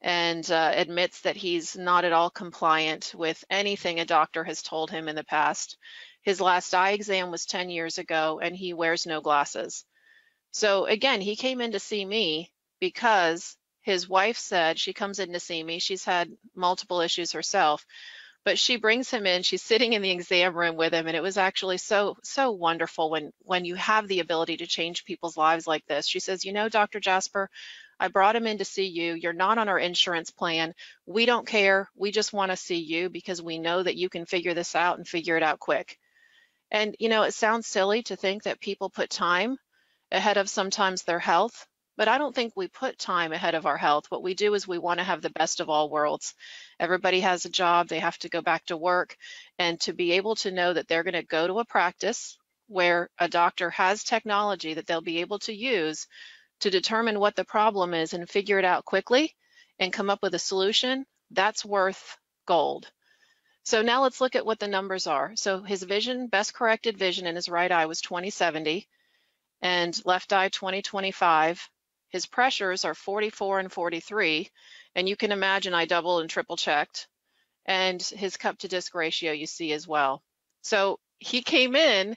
and admits that he's not at all compliant with anything a doctor has told him in the past. His last eye exam was 10 years ago, and he wears no glasses. So again, he came in to see me because his wife said, she comes in to see me, she's had multiple issues herself, but she brings him in, she's sitting in the exam room with him, and it was actually so wonderful when you have the ability to change people's lives like this. She says, you know, Dr. Jasper, I brought him in to see you. You're not on our insurance plan. We don't care. We just want to see you because we know that you can figure this out and figure it out quick. And, you know, it sounds silly to think that people put time ahead of sometimes their health, but I don't think we put time ahead of our health. What we do is we want to have the best of all worlds. Everybody has a job, they have to go back to work, and to be able to know that they're going to go to a practice where a doctor has technology that they'll be able to use to determine what the problem is and figure it out quickly and come up with a solution, that's worth gold. So now let's look at what the numbers are. So his vision, best corrected vision in his right eye was 20/70 and left eye 20/25. His pressures are 44 and 43, and you can imagine I double and triple checked, and his cup to disc ratio you see as well. So he came in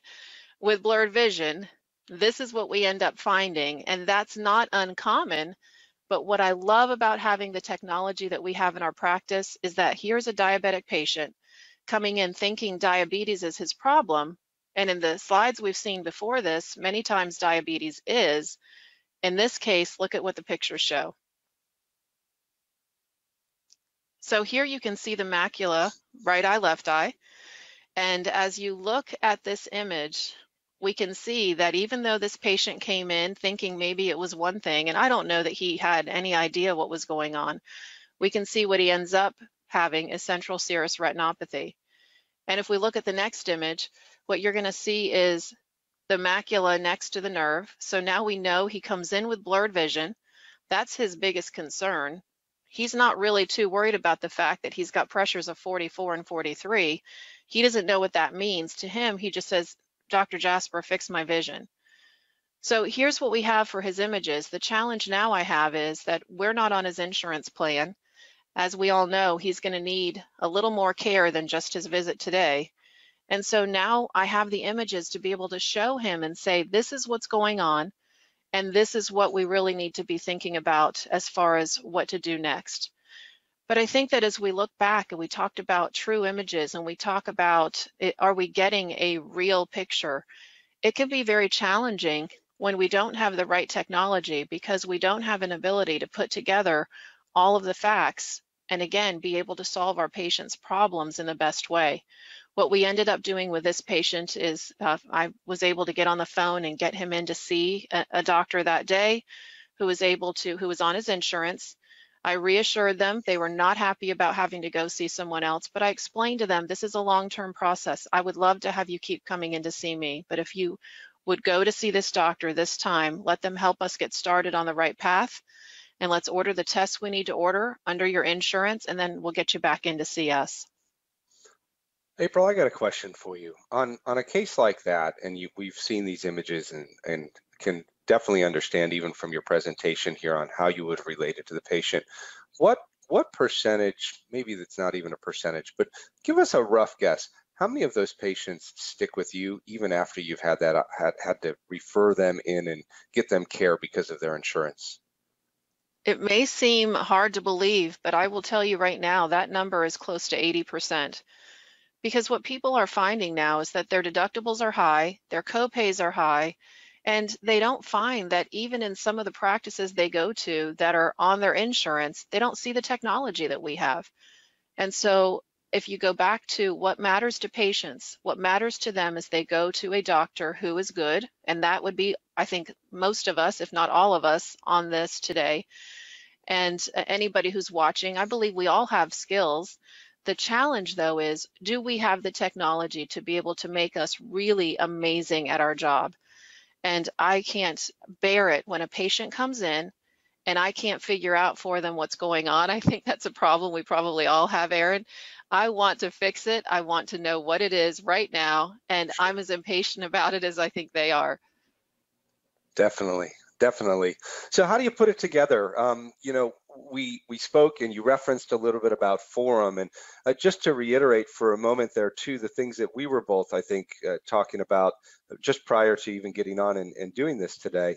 with blurred vision, This is what we end up finding, and that's not uncommon. But what I love about having the technology that we have in our practice is that here's a diabetic patient coming in thinking diabetes is his problem. And in the slides we've seen before this, many times diabetes is. In this case, look at what the pictures show. So here you can see the macula, right eye, left eye. And as you look at this image, we can see that even though this patient came in thinking maybe it was one thing, and I don't know that he had any idea what was going on, we can see what he ends up having is central serous retinopathy. And if we look at the next image, what you're going to see is the macula next to the nerve. So now we know he comes in with blurred vision. That's his biggest concern. He's not really too worried about the fact that he's got pressures of 44 and 43. He doesn't know what that means. To him, he just says, Dr. Jasper, fix my vision. So here's what we have for his images. The challenge now I have is that we're not on his insurance plan. As we all know, he's going to need a little more care than just his visit today. And so now I have the images to be able to show him and say, this is what's going on, and this is what we really need to be thinking about as far as what to do next. But I think that as we look back and we talked about true images and we talk about, are we getting a real picture? It can be very challenging when we don't have the right technology because we don't have an ability to put together all of the facts and again, be able to solve our patient's problems in the best way. What we ended up doing with this patient is I was able to get on the phone and get him in to see a doctor that day who was on his insurance. I reassured them they were not happy about having to go see someone else, but I explained to them this is a long-term process. I would love to have you keep coming in to see me, but if you would go to see this doctor this time, let them help us get started on the right path, and let's order the tests we need to order under your insurance, and then we'll get you back in to see us.
April, I got a question for you. On a case like that, and we've seen these images and can definitely understand even from your presentation here on how you would relate it to the patient. What percentage, maybe that's not even a percentage, but give us a rough guess. How many of those patients stick with you even after you've had to refer them in and get them care because of their insurance?
It may seem hard to believe, but I will tell you right now that number is close to 80%. Because what people are finding now is that their deductibles are high, their copays are high, and they don't find that even in some of the practices they go to that are on their insurance, they don't see the technology that we have. And so if you go back to what matters to patients, what matters to them is they go to a doctor who is good, and that would be, I think, most of us, if not all of us on this today. And anybody who's watching, I believe we all have skills. The challenge, though, is do we have the technology to be able to make us really amazing at our job? And I can't bear it when a patient comes in and I can't figure out for them what's going on. I think that's a problem we probably all have, Aaron. I want to fix it. I want to know what it is right now, and I'm as impatient about it as I think they are.
Definitely. So how do you put it together? We spoke and you referenced a little bit about Forum, and just to reiterate for a moment there too, the things that we were both, I think, talking about just prior to even getting on and doing this today.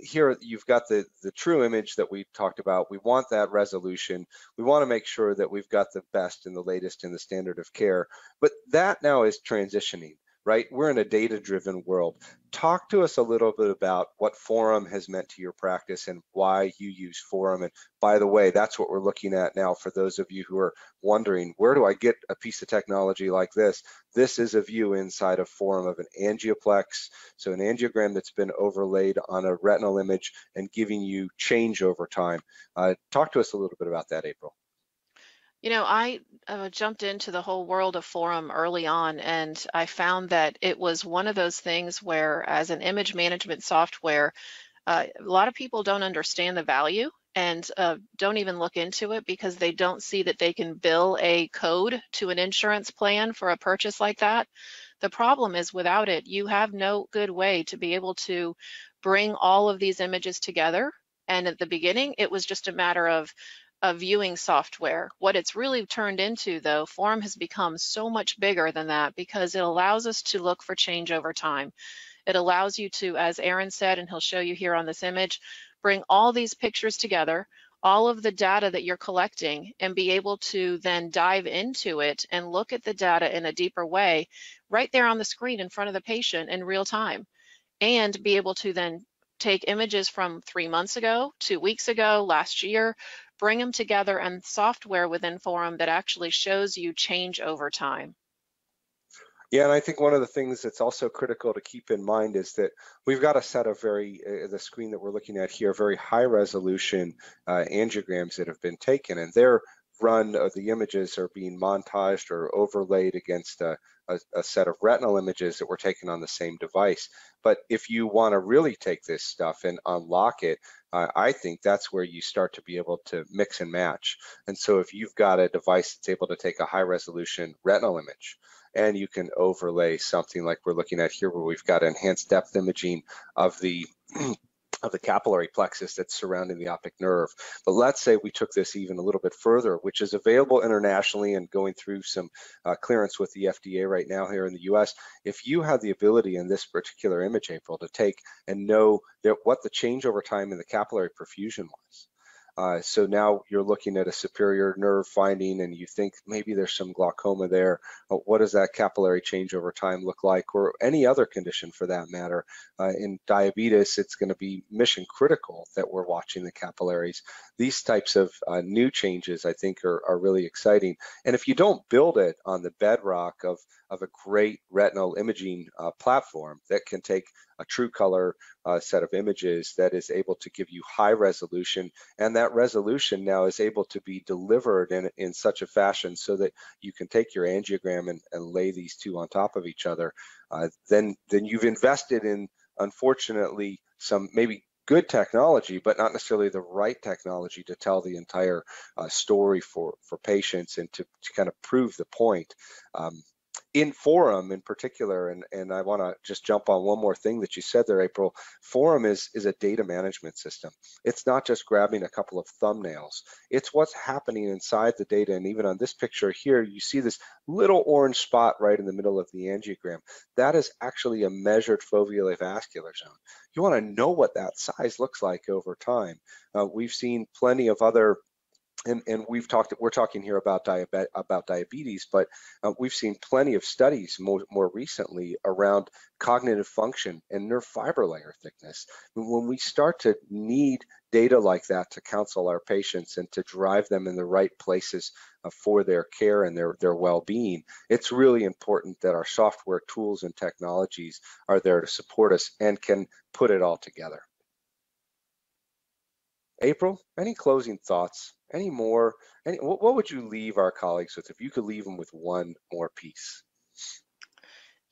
Here you've got the true image that we talked about. We want that resolution. We want to make sure that we've got the best and the latest in the standard of care, but that now is transitioning. Right? We're in a data-driven world. Talk to us a little bit about what Forum has meant to your practice and why you use Forum. And by the way, that's what we're looking at now for those of you who are wondering, where do I get a piece of technology like this? This is a view inside of Forum of an angioplex, so an angiogram that's been overlaid on a retinal image and giving you change over time. Talk to us a little bit about that, April.
You know, I jumped into the whole world of Forum early on, and I found that it was one of those things where, as an image management software, a lot of people don't understand the value and don't even look into it because they don't see that they can bill a code to an insurance plan for a purchase like that. The problem is without it, you have no good way to be able to bring all of these images together. And at the beginning, it was just a matter of viewing software. What it's really turned into, though, Forum has become so much bigger than that because it allows us to look for change over time. It allows you to, as Aaron said, and he'll show you here on this image, bring all these pictures together, all of the data that you're collecting, and be able to then dive into it and look at the data in a deeper way right there on the screen in front of the patient in real time, and be able to then take images from 3 months ago, 2 weeks ago, last year, bring them together, and software within Forum that actually shows you change over time.
Yeah, and I think one of the things that's also critical to keep in mind is that we've got a set of the screen that we're looking at here, very high resolution angiograms that have been taken, and they're run, the images are being montaged or overlaid against a set of retinal images that were taken on the same device. But if you want to really take this stuff and unlock it, I think that's where you start to be able to mix and match. And so if you've got a device that's able to take a high resolution retinal image, and you can overlay something like we're looking at here, where we've got enhanced depth imaging of the of the capillary plexus that's surrounding the optic nerve. But let's say we took this even a little bit further, which is available internationally and going through some clearance with the FDA right now here in the US. If you have the ability in this particular image, April, to take and know that what the change over time in the capillary perfusion was. So now you're looking at a superior nerve finding and you think maybe there's some glaucoma there. What does that capillary change over time look like, or any other condition for that matter? In diabetes, it's going to be mission critical that we're watching the capillaries. These types of new changes, I think, are really exciting. And if you don't build it on the bedrock of a great retinal imaging platform that can take a true color set of images that is able to give you high resolution, and that resolution now is able to be delivered in such a fashion so that you can take your angiogram and lay these two on top of each other, then you've invested in, unfortunately, some maybe good technology, but not necessarily the right technology to tell the entire story for patients and to kind of prove the point. In Forum in particular, and I want to just jump on one more thing that you said there, April. Forum is a data management system. It's not just grabbing a couple of thumbnails. It's what's happening inside the data. And even on this picture here, you see this little orange spot right in the middle of the angiogram. That is actually a measured foveal avascular zone. You want to know what that size looks like over time. We've seen plenty of other and we're talking here about diabetes, but we've seen plenty of studies more recently around cognitive function and nerve fiber layer thickness. When we start to need data like that to counsel our patients and to drive them in the right places for their care and their well-being, it's really important that our software tools and technologies are there to support us and can put it all together. April, any closing thoughts? Any more? What would you leave our colleagues with if you could leave them with one more piece?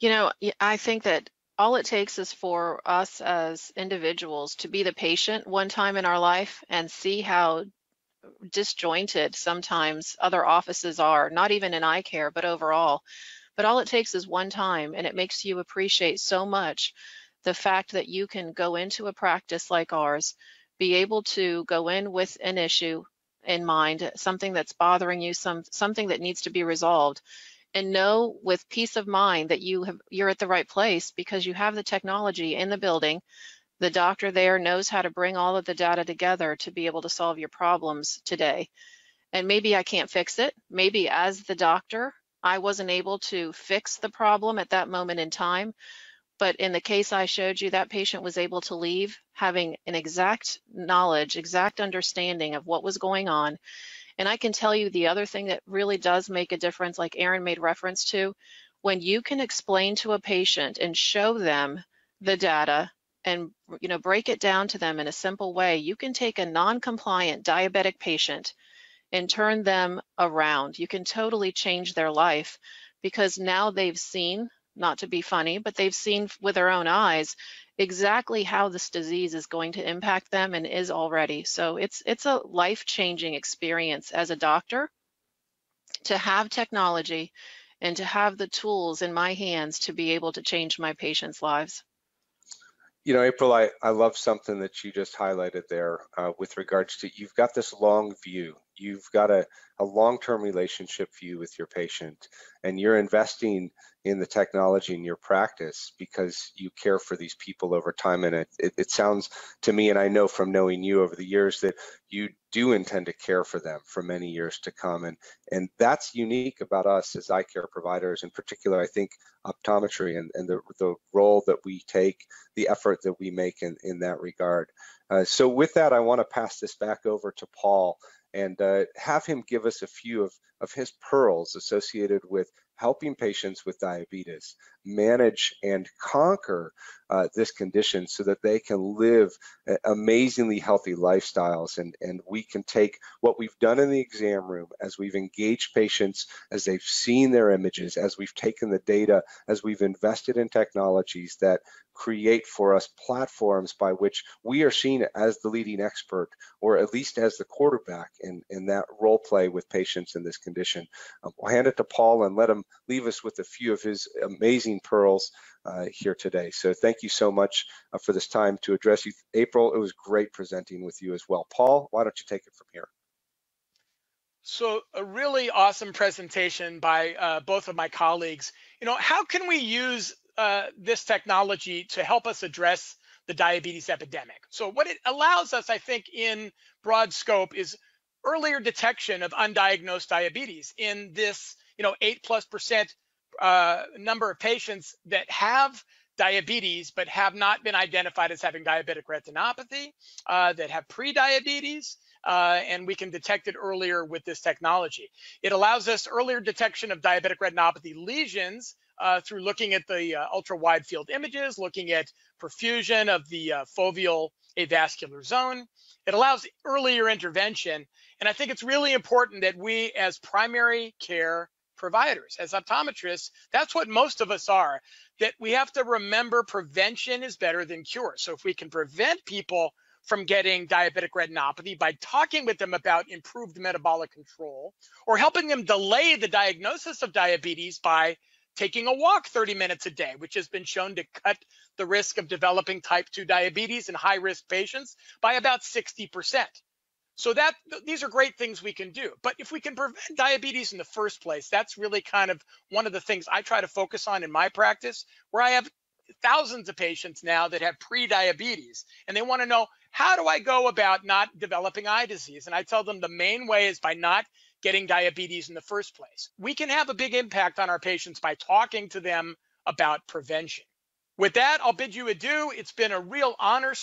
You know, I think that all it takes is for us as individuals to be the patient one time in our life and see how disjointed sometimes other offices are, not even in eye care, but overall. But all it takes is one time, and it makes you appreciate so much the fact that you can go into a practice like ours, be able to go in with an issue in mind, something that's bothering you, something that needs to be resolved, and know with peace of mind that you're at the right place because you have the technology in the building. The doctor there knows how to bring all of the data together to be able to solve your problems today. And maybe I can't fix it. Maybe as the doctor, I wasn't able to fix the problem at that moment in time. But in the case I showed you, that patient was able to leave having an exact knowledge, exact understanding of what was going on. And I can tell you the other thing that really does make a difference, like Aaron made reference to, when you can explain to a patient and show them the data and break it down to them in a simple way, you can take a non-compliant diabetic patient and turn them around. You can totally change their life because now they've seen, not to be funny, but they've seen with their own eyes exactly how this disease is going to impact them and is already. So it's a life-changing experience as a doctor to have technology and to have the tools in my hands to be able to change my patients' lives.
You know, April, I love something that you just highlighted there with regards to you've got this long view. You've got a long-term relationship view with your patient, and you're investing in the technology in your practice because you care for these people over time. And it sounds to me, and I know from knowing you over the years, that you do intend to care for them for many years to come. And that's unique about us as eye care providers. In particular, I think optometry and the role that we take, the effort that we make in that regard. So with that, I want to pass this back over to Paul and have him give us a few of his pearls associated with helping patients with diabetes manage and conquer this condition so that they can live amazingly healthy lifestyles. And we can take what we've done in the exam room as we've engaged patients, as they've seen their images, as we've taken the data, as we've invested in technologies that create for us platforms by which we are seen as the leading expert, or at least as the quarterback in that role play with patients in this condition. I'll hand it to Paul and let him leave us with a few of his amazing pearls here today. So thank you so much for this time to address you. April, it was great presenting with you as well. Paul, why don't you take it from here?
So a really awesome presentation by both of my colleagues. How can we use this technology to help us address the diabetes epidemic? So what it allows us, I think, in broad scope is earlier detection of undiagnosed diabetes in this, 8+% number of patients that have diabetes but have not been identified as having diabetic retinopathy, that have pre-diabetes, and we can detect it earlier with this technology. It allows us earlier detection of diabetic retinopathy lesions through looking at the ultra wide field images, looking at perfusion of the foveal avascular zone. It allows earlier intervention. And I think it's really important that we, as primary care providers, as optometrists, that's what most of us are, that we have to remember prevention is better than cure. So if we can prevent people from getting diabetic retinopathy by talking with them about improved metabolic control, or helping them delay the diagnosis of diabetes by taking a walk 30 minutes a day, which has been shown to cut the risk of developing type 2 diabetes in high-risk patients by about 60%. So these are great things we can do. But if we can prevent diabetes in the first place, that's really kind of one of the things I try to focus on in my practice, where I have thousands of patients now that have pre-diabetes, and they want to know, how do I go about not developing eye disease? And I tell them the main way is by not getting diabetes in the first place. We can have a big impact on our patients by talking to them about prevention. With that, I'll bid you adieu. It's been a real honor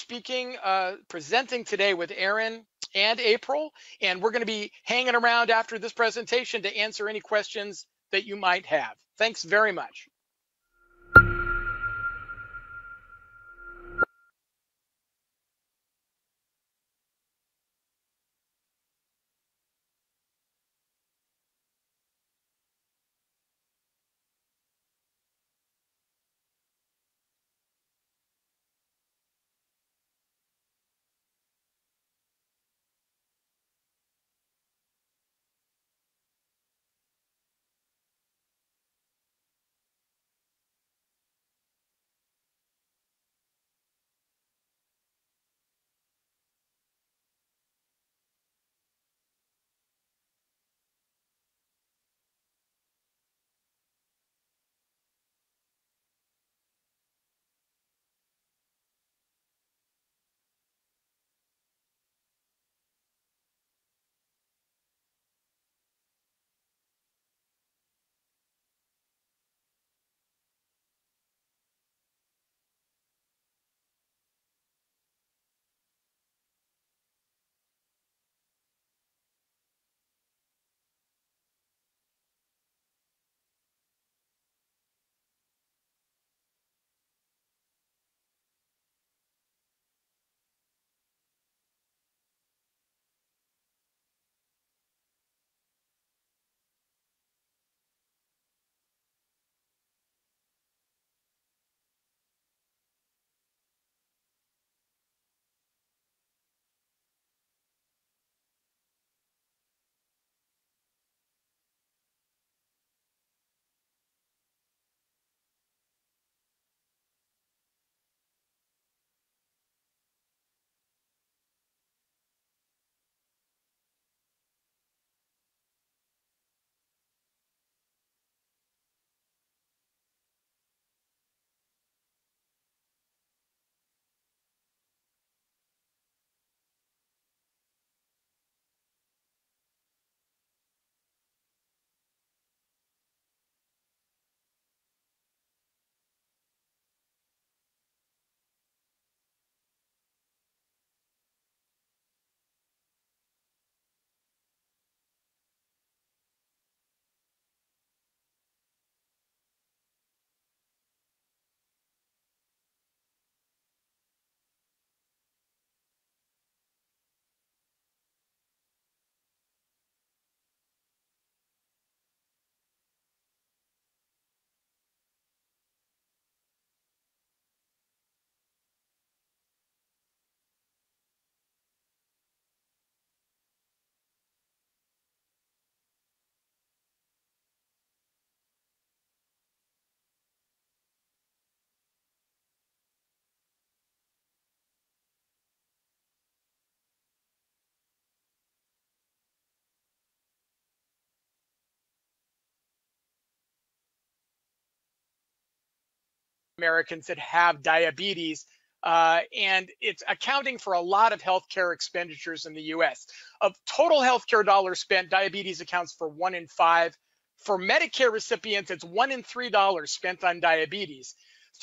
presenting today with Aaron and April, and we're going to be hanging around after this presentation to answer any questions that you might have. Thanks very much. Americans that have diabetes, and it's accounting for a lot of healthcare expenditures in the U.S. Of total healthcare dollars spent, diabetes accounts for 1 in 5. For Medicare recipients, it's 1 in $3 spent on diabetes.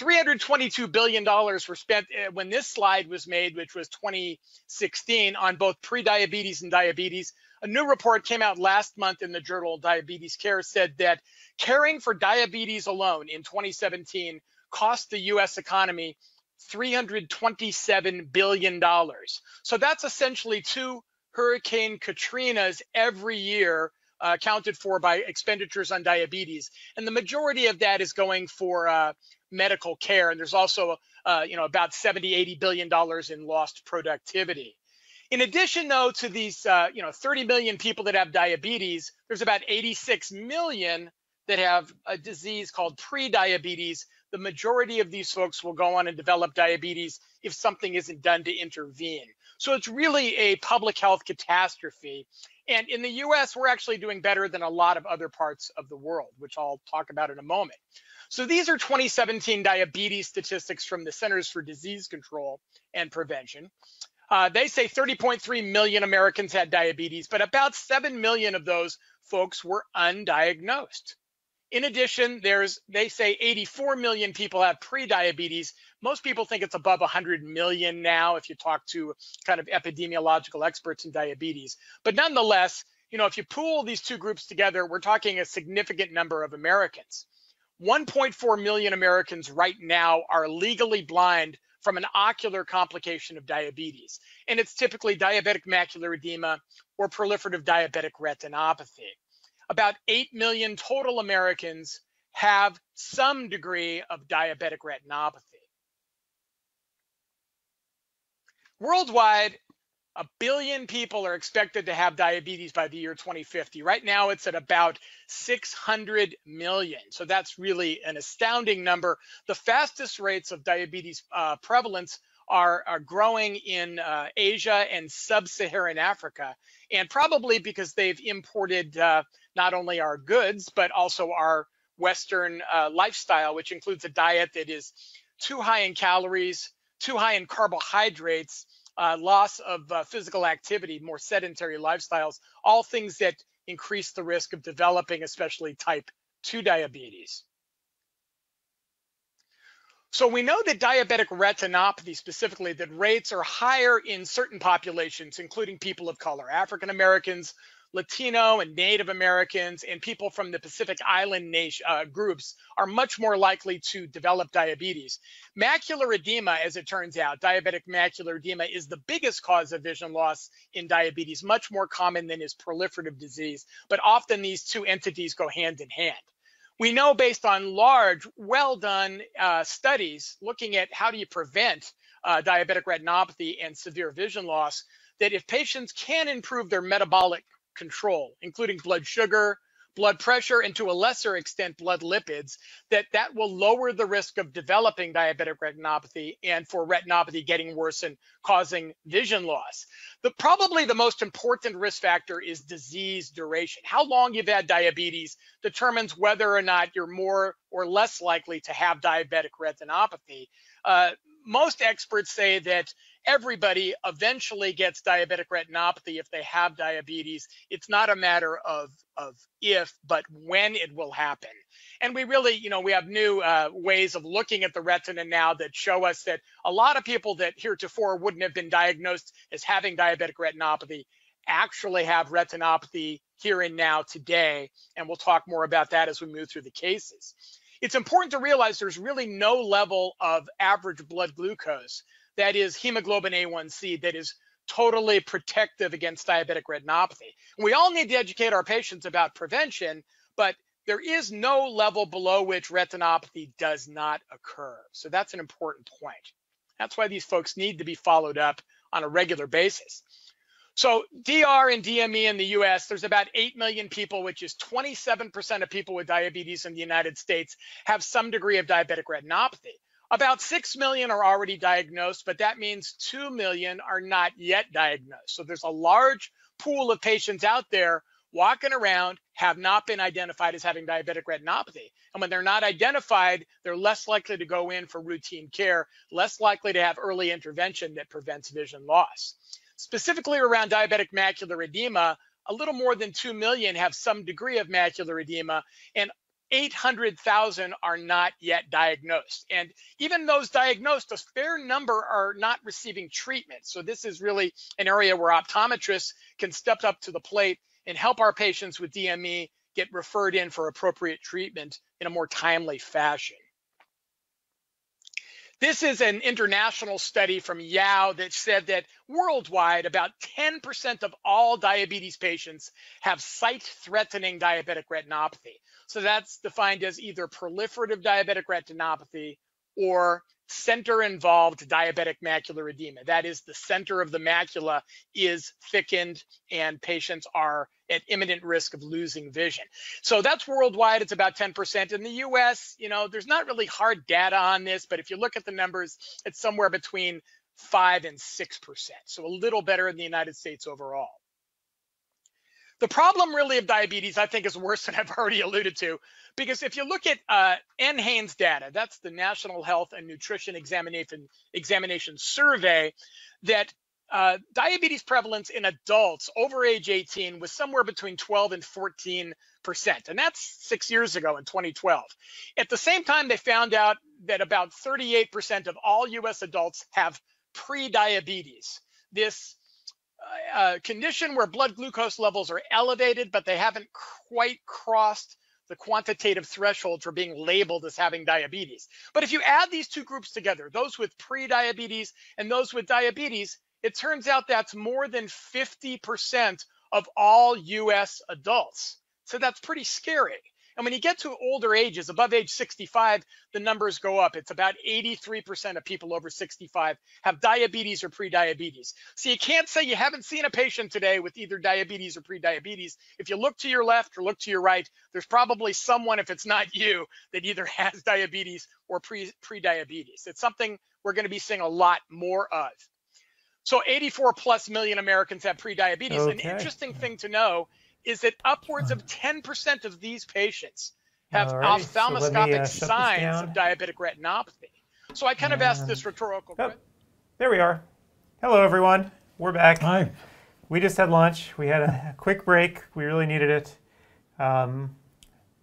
$322 billion were spent when this slide was made, which was 2016, on both pre-diabetes and diabetes. A new report came out last month in the journal Diabetes Care said that caring for diabetes alone in 2017 cost the U.S. economy $327 billion. So that's essentially 2 Hurricane Katrinas every year accounted for by expenditures on diabetes. And the majority of that is going for medical care. And there's also, about $70–80 billion in lost productivity. In addition, though, to these, 30 million people that have diabetes, there's about 86 million that have a disease called pre-diabetes. The majority of these folks will go on and develop diabetes if something isn't done to intervene. So it's really a public health catastrophe. And in the US, we're actually doing better than a lot of other parts of the world, which I'll talk about in a moment. So these are 2017 diabetes statistics from the Centers for Disease Control and Prevention. They say 30.3 million Americans had diabetes, but about 7 million of those folks were undiagnosed. In addition, they say 84 million people have pre-diabetes. Most people think it's above 100 million now if you talk to kind of epidemiological experts in diabetes. But nonetheless, if you pool these two groups together, we're talking a significant number of Americans. 1.4 million Americans right now are legally blind from an ocular complication of diabetes. And it's typically diabetic macular edema or proliferative diabetic retinopathy. About 8 million total Americans have some degree of diabetic retinopathy. Worldwide, 1 billion people are expected to have diabetes by the year 2050. Right now, it's at about 600 million. So that's really an astounding number. The fastest rates of diabetes prevalence are growing in Asia and sub-Saharan Africa, and probably because they've imported not only our goods, but also our Western lifestyle, which includes a diet that is too high in calories, too high in carbohydrates, loss of physical activity, more sedentary lifestyles, all things that increase the risk of developing, especially type 2 diabetes. So we know that diabetic retinopathy specifically, that rates are higher in certain populations, including people of color, African Americans, Latino and Native Americans, and people from the Pacific Island groups are much more likely to develop diabetes. Macular edema, as it turns out, diabetic macular edema is the biggest cause of vision loss in diabetes, much more common than is proliferative disease, but often these two entities go hand in hand. We know based on large, well-done studies looking at how do you prevent diabetic retinopathy and severe vision loss, that if patients can improve their metabolic control, including blood sugar, blood pressure, and to a lesser extent, blood lipids, that will lower the risk of developing diabetic retinopathy and for retinopathy getting worse and causing vision loss. Probably the most important risk factor is disease duration. How long you've had diabetes determines whether or not you're more or less likely to have diabetic retinopathy. Most experts say that everybody eventually gets diabetic retinopathy if they have diabetes. It's not a matter of if, but when it will happen. And we really, we have new ways of looking at the retina now that show us that a lot of people that heretofore wouldn't have been diagnosed as having diabetic retinopathy actually have retinopathy here and now today. And we'll talk more about that as we move through the cases. It's important to realize there's really no level of average blood glucose, that is hemoglobin A1C, that is totally protective against diabetic retinopathy. And we all need to educate our patients about prevention, but there is no level below which retinopathy does not occur. So that's an important point. That's why these folks need to be followed up on a regular basis. So DR and DME in the US, there's about 8 million people, which is 27% of people with diabetes in the United States have some degree of diabetic retinopathy. About 6 million are already diagnosed, but that means 2 million are not yet diagnosed. So there's a large pool of patients out there walking around have not been identified as having diabetic retinopathy. And when they're not identified, they're less likely to go in for routine care, less likely to have early intervention that prevents vision loss. Specifically around diabetic macular edema, a little more than 2 million have some degree of macular edema, and 800,000 are not yet diagnosed. And even those diagnosed, a fair number are not receiving treatment. So this is really an area where optometrists can step up to the plate and help our patients with DME get referred in for appropriate treatment in a more timely fashion. This is an international study from Yao that said that worldwide, about 10% of all diabetes patients have sight-threatening diabetic retinopathy. So that's defined as either proliferative diabetic retinopathy or center-involved diabetic macular edema. That is, the center of the macula is thickened and patients are at imminent risk of losing vision. So that's worldwide, it's about 10%. In the US, you know, there's not really hard data on this, but if you look at the numbers, it's somewhere between 5 and 6%. So a little better in the United States overall. The problem really of diabetes, I think, is worse than I've already alluded to, because if you look at NHANES data, that's the National Health and Nutrition Examination Survey, that diabetes prevalence in adults over age 18 was somewhere between 12 and 14%. And that's 6 years ago in 2012. At the same time, they found out that about 38% of all US adults have prediabetes. This condition where blood glucose levels are elevated, but they haven't quite crossed the quantitative threshold for being labeled as having diabetes. But if you add these two groups together, those with prediabetes and those with diabetes, it turns out that's more than 50% of all US adults. So that's pretty scary. And when you get to older ages, above age 65, the numbers go up. It's about 83% of people over 65 have diabetes or prediabetes. So you can't say you haven't seen a patient today with either diabetes or prediabetes. If you look to your left or look to your right, there's probably someone, if it's not you, that either has diabetes or prediabetes. It's something we're going to be seeing a lot more of. So 84+ million Americans have prediabetes. Okay. An interesting thing to know is that upwards of 10% of these patients have ophthalmoscopic signs of diabetic retinopathy. So I kind of asked this rhetorical question.
There we are. Hello, everyone. We're back.
Hi.
We just had lunch. We had a quick break. We really needed it. No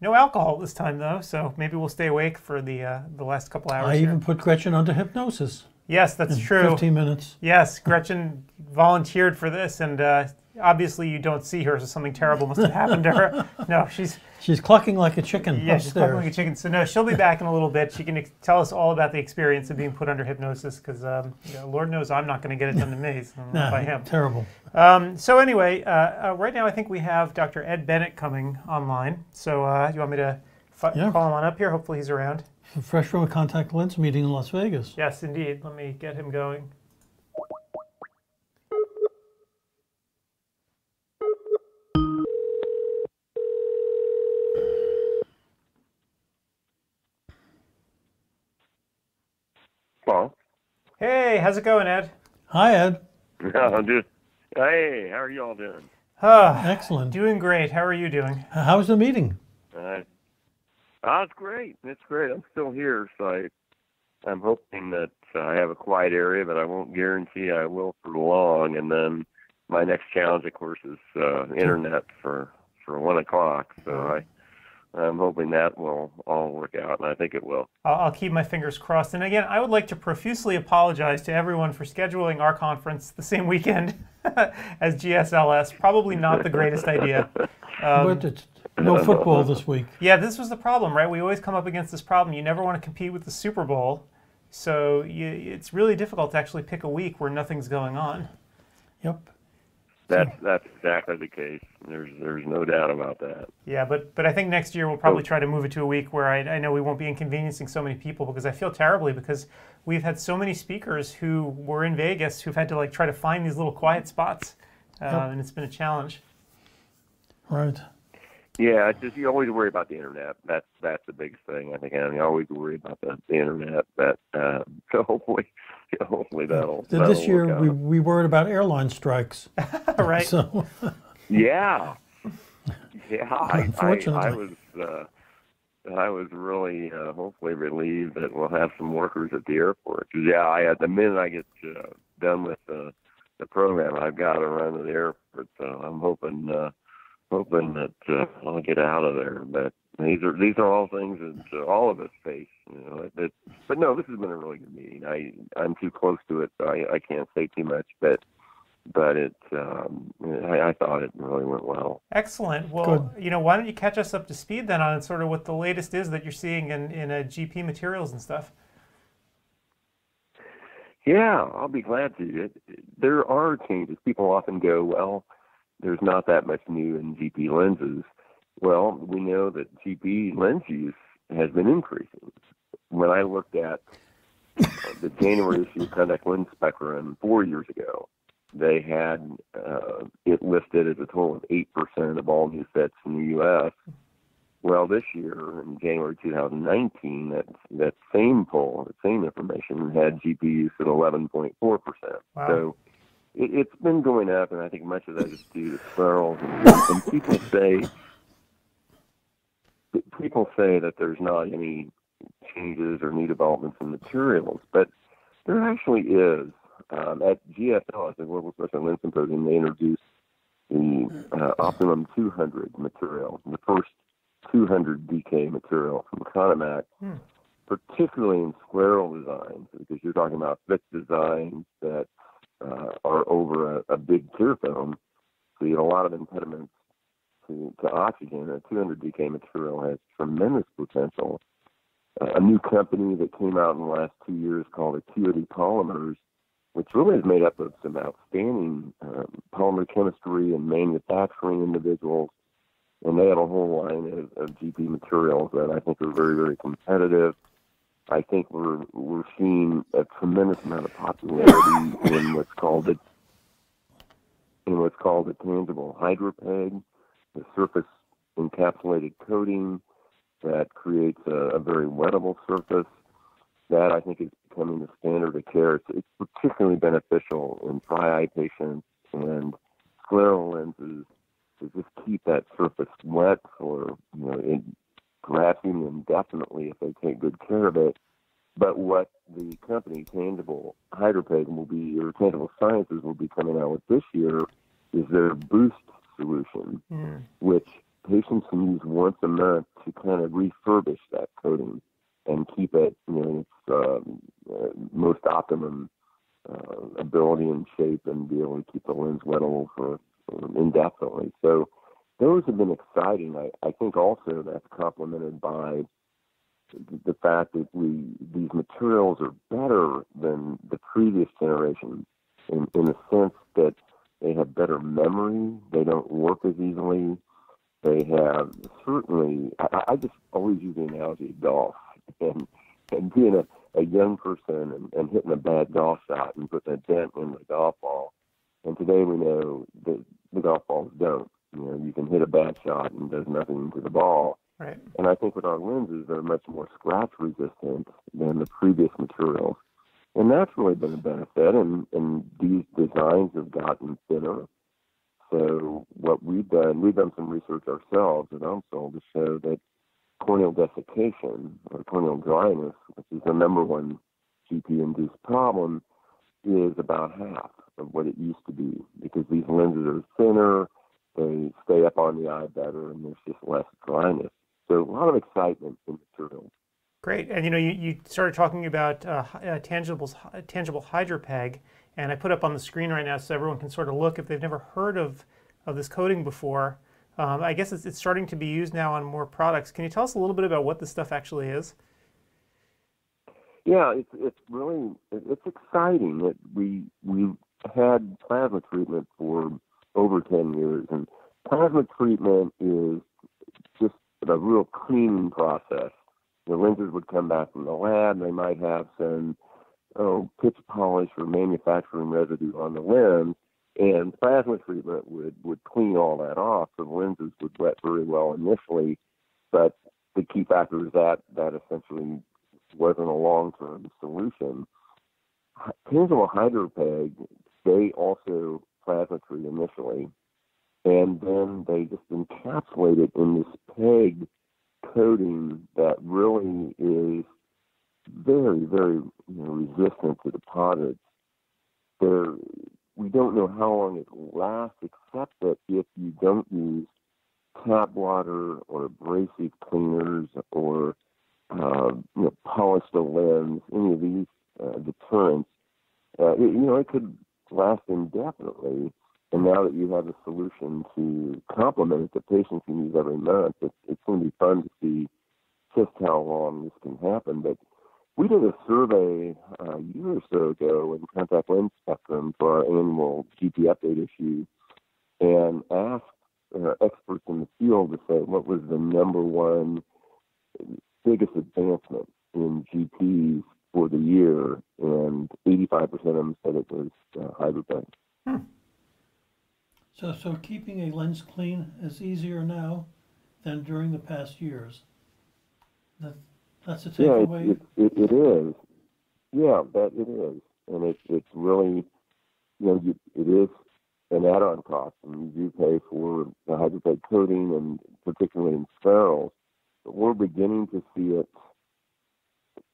alcohol this time, though, so maybe we'll stay awake for the last couple hours.
I even put Gretchen under hypnosis.
Yes, that's true.
15 minutes.
Yes, Gretchen volunteered for this, and obviously you don't see her, so something terrible must have happened to her. No,
she's clucking like a chicken.
Yeah, she's clucking like a chicken. So no, she'll be back in a little bit. She can tell us all about the experience of being put under hypnosis, because you know, Lord knows I'm not going to get it done to me, so not by him.
Terrible.
So anyway, right now I think we have Dr. Ed Bennett coming online. So you want me to call him on up here? Hopefully he's around.
Fresh from a contact lens meeting in Las Vegas.
Yes, indeed. Let me get him going.
Hello.
Hey, how's it going, Ed?
Hi, Ed.
Hey, how are you all doing?
Excellent.
Doing great. How are you doing?
How's the meeting?
It's great. It's great. I'm still here, so I'm hoping that I have a quiet area, but I won't guarantee I will for long. And then my next challenge, of course, is internet for 1 o'clock. So I'm hoping that will all work out, and I think it will.
I'll keep my fingers crossed. And again, I would like to profusely apologize to everyone for scheduling our conference the same weekend as GSLS. Probably not the greatest idea.
But it's no football this week.
Yeah, this was the problem, right? We always come up against this problem. You never want to compete with the Super Bowl, so it's really difficult to actually pick a week where nothing's going on.
Yep.
That's exactly the case. There's no doubt about that.
Yeah, but I think next year we'll probably try to move it to a week where I know we won't be inconveniencing so many people, because I feel terribly because we've had so many speakers who were in Vegas who've had to try to find these little quiet spots, and it's been a challenge.
Right.
Yeah, it's just you always worry about the internet. That's the biggest thing, I think. And you always worry about the internet. So hopefully that'll.
This year
work out.
we worried about airline strikes.
Right.
So.
Yeah. Yeah,
Unfortunately.
I was really hopefully relieved that we'll have some workers at the airport. 'Cause, yeah, the minute I get done with the program, I've got to run to the airport. So I'm hoping that I'll get out of there. But these are all things that all of us face. But no, this has been a really good meeting. I'm too close to it, so I can't say too much. But I thought it really went well.
Excellent. Well, why don't you catch us up to speed then on sort of what the latest is that you're seeing in GP materials and stuff?
Yeah, I'll be glad to. There are changes. People often go, well, there's not that much new in GP lenses. Well, we know that GP lens use has been increasing. When I looked at the January issue of Contact Lens Spectrum 4 years ago, they had it listed as a total of 8% of all new sets in the U.S. Well, this year, in January 2019, that same poll, the same information, had GP use at 11.4%.
Wow.
So it's been going up, and I think much of that is due to sclerals. And people say that there's not any changes or new developments in materials, but there actually is. At GSL, the Global Special Lens Symposium, they introduced the Optimum 200 material, the first 200 DK material from Conemac, particularly in scleral designs, because you're talking about thick designs that are over a big tear film, so you have a lot of impediments to oxygen. A 200 DK material has tremendous potential. A new company that came out in the last 2 years called Acuity Polymers, which really is made up of some outstanding polymer chemistry and manufacturing individuals. And they have a whole line of GP materials that I think are very, very competitive. I think we're seeing a tremendous amount of popularity in what's called a tangible hydropeg, the surface encapsulated coating that creates a very wettable surface. That I think is becoming the standard of care. It's particularly beneficial in dry eye patients and scleral lenses to just keep that surface wet, or perhaps even indefinitely if they take good care of it. But what the company Tangible Hydropeg will be, or Tangible Sciences will be coming out with this year, is their Boost solution, which patients can use once a month to kind of refurbish that coating and keep it in its most optimum ability and shape, and be able to keep the lens wettable for indefinitely. So those have been exciting. I think also that's complemented by the fact that these materials are better than the previous generation in the sense that they have better memory, they don't warp as easily, they have certainly, I just always use the analogy of golf, and being a young person and hitting a bad golf shot and putting a dent in the golf ball. And today we know that the golf balls don't. You can hit a bad shot and there's nothing to the ball.
Right.
And I think with our lenses, they're much more scratch resistant than the previous materials. And that's really been a benefit, and these designs have gotten thinner. So what we've done some research ourselves at UMSL to show that corneal desiccation, or corneal dryness, which is the number one GP-induced problem, is about half of what it used to be, because these lenses are thinner, they stay up on the eye better, and there's just less dryness. So a lot of excitement in materials.
Great. And you started talking about tangible hydropeg, and I put up on the screen right now so everyone can sort of look if they've never heard of this coating before. I guess it's starting to be used now on more products. Can you tell us a little bit about what this stuff actually is?
Yeah, it's really exciting. We had plasma treatment for over 10 years, and plasma treatment is just a real cleaning process. The lenses would come back from the lab. They might have some pitch polish or manufacturing residue on the lens, and plasma treatment would clean all that off. The lenses would wet very well initially, but the key factor is that essentially wasn't a long-term solution. Tangible hydropeg, they also plasma treat initially, and then they just encapsulate it in this PEG coating that really is very, very resistant to deposits. We don't know how long it lasts, except that if you don't use tap water or abrasive cleaners or polish the lens, any of these deterrents, it could last indefinitely. And now that you have a solution to complement it, the patients can use every month. It's going to be fun to see just how long this can happen. But we did a survey a year or so ago in Contact Lens Spectrum for our annual GP update issue, and asked experts in the field to say what was the number one biggest advancement in GPs for the year, and 85% of them said it was HydroPen.
So keeping a lens clean is easier now than during the past years. That's a takeaway.
Yeah, it is. Yeah, that it is, and it's really, it is an add-on cost, and you do pay for the HydroPen coating, and particularly in sclerals. But we're beginning to see it.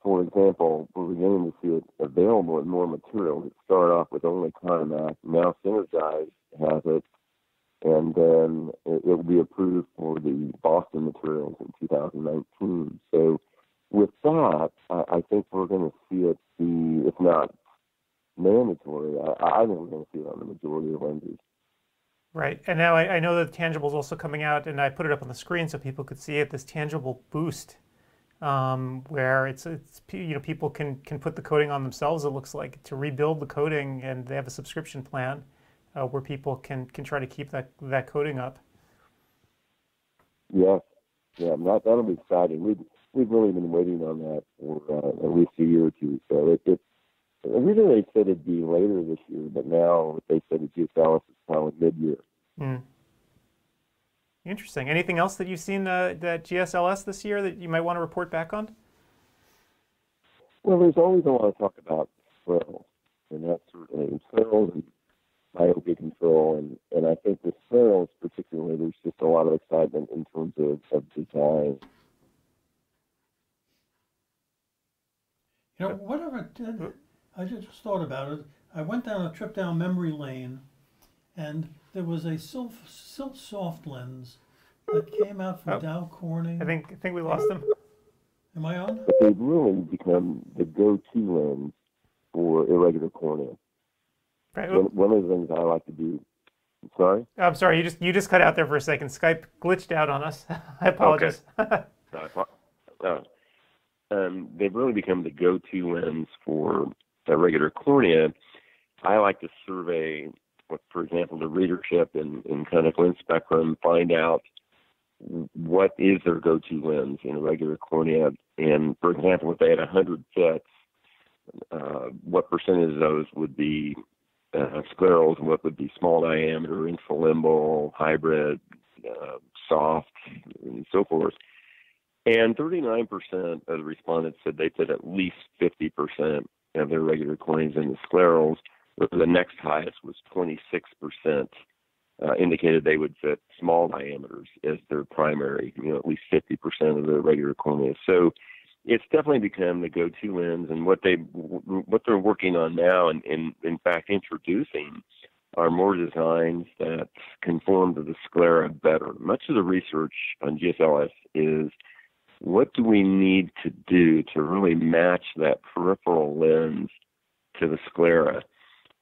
For example, we're beginning to see it available in more materials. It started off with only Contact. Now Synergize has it, and then it will be approved for the Boston materials in 2019. So with that, I think we're going to see it be, if not mandatory, I think we're going to see it on the majority of lenses.
Right, and now I know that tangible is also coming out, and I put it up on the screen so people could see it. This tangible boost, where it's people can put the coating on themselves. It looks like, to rebuild the coating, and they have a subscription plan where people can try to keep that coating up.
Yeah, that'll be exciting. We've really been waiting on that for at least a year or two. So originally they said it'd be later this year, but now they said at GSLS it's probably mid-year.
Interesting. Anything else that you've seen that GSLS this year that you might want to report back on?
Well, there's always a lot of talk about sclerals, and that's certainly sclerals and myopia control, and I think with sclerals particularly, there's just a lot of excitement in terms of design.
Whatever it did, I just thought about it. I went down a trip down memory lane, and there was a Silk Soft lens that came out from Dow Corning.
I think we lost him.
Am I on?
But they've really become the go-to lens for irregular cornea.
Right.
One of the things I like to do. Sorry?
I'm sorry. You just cut out there for a second. Skype glitched out on us. I apologize.
Okay. They've really become the go-to lens for irregular cornea. I like to survey, for example, the readership in Contact Lens Spectrum, find out what is their go-to lens in irregular cornea. And, for example, if they had 100 fits, what percentage of those would be sclerals, and what would be small diameter, infralimbal, hybrid, soft, and so forth. And 39% of the respondents said they fit at least 50% of their regular corneas in the sclerals. The next highest was 26%, indicated they would fit small diameters as their primary, at least 50% of their regular cornea. So it's definitely become the go-to lens, and what they're working on now, and in fact introducing, are more designs that conform to the sclera better. Much of the research on GSLS is, what do we need to do to really match that peripheral lens to the sclera?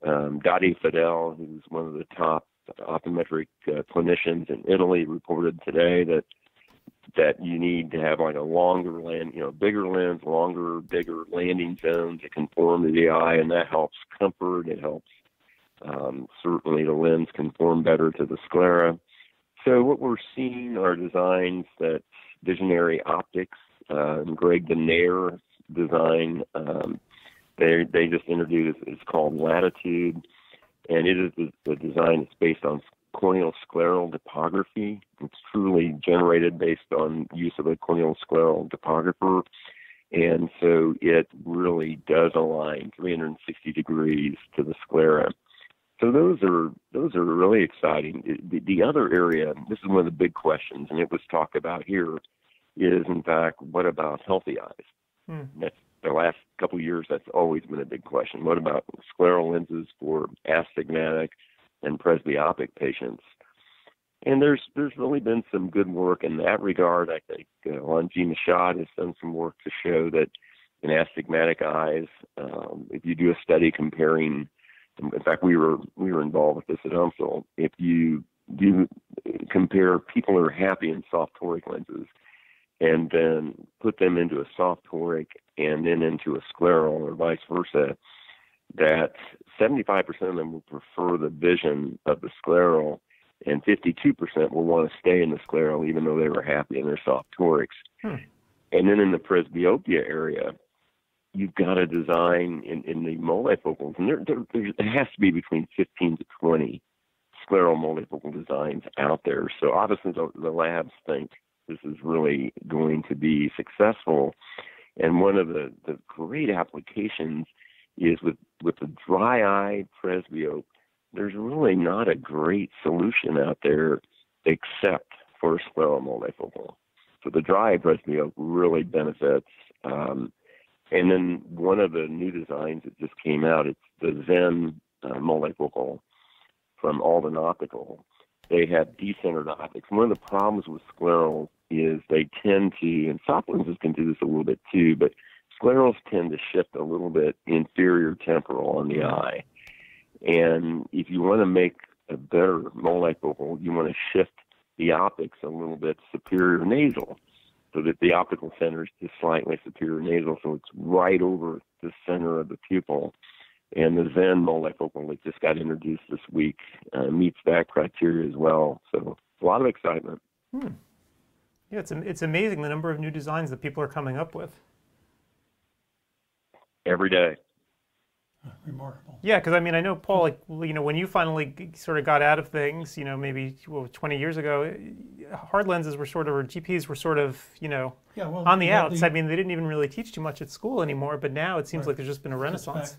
Dottie Fidel, who's one of the top optometric clinicians in Italy, reported today that you need to have like a longer lens, bigger lens, bigger landing zone to conform to the eye, and that helps comfort. It helps certainly the lens conform better to the sclera. So what we're seeing are designs that Visionary Optics, Greg Denier design, they just introduced. It's called Latitude, and it is the design that's based on corneal scleral topography. It's truly generated based on use of a corneal scleral topographer, and so it really does align 360 degrees to the sclera. So those are really exciting. The other area, this is one of the big questions, and it was talked about here, is in fact, what about healthy eyes? That's the last couple of years. That's always been a big question. What about scleral lenses for astigmatic and presbyopic patients? And there's really been some good work in that regard. I think Lanji Mashad has done some work to show that in astigmatic eyes, if you do a study comparing, in fact, we were involved with this at UMSL, if you do compare people who are happy in soft toric lenses and then put them into a soft toric and then into a scleral or vice versa, that 75% of them will prefer the vision of the scleral, and 52% will want to stay in the scleral even though they were happy in their soft torics. And then in the presbyopia area, you've got to design in the multifocals, and there has to be between 15 to 20 scleral multifocal designs out there. So obviously the labs think this is really going to be successful. And one of the great applications is with the dry-eye presbyope. There's really not a great solution out there except for a scleral multifocal. So the dry-eye presbyope really benefits. And then one of the new designs that just came out, it's the Zen multifocal from Alden Optical. They have decentered optics. One of the problems with sclerals is they tend to, and soft lenses can do this a little bit too, but sclerals tend to shift a little bit inferior temporal on the eye. And if you want to make a better multifocal, you want to shift the optics a little bit superior nasal, so that the optical center is just slightly superior nasal, so it's right over the center of the pupil. And the Zen multifocal that just got introduced this week meets that criteria as well. So a lot of excitement.
Yeah, it's amazing the number of new designs that people are coming up with.
Every day.
Remarkable.
Yeah, because I mean, I know, Paul, like, you know, when you finally sort of got out of things, you know, maybe 20 years ago, hard lenses were sort of, or GPs were sort of, you know, on the outs. I mean, they didn't even really teach too much at school anymore, but now it seems like there's just been a renaissance.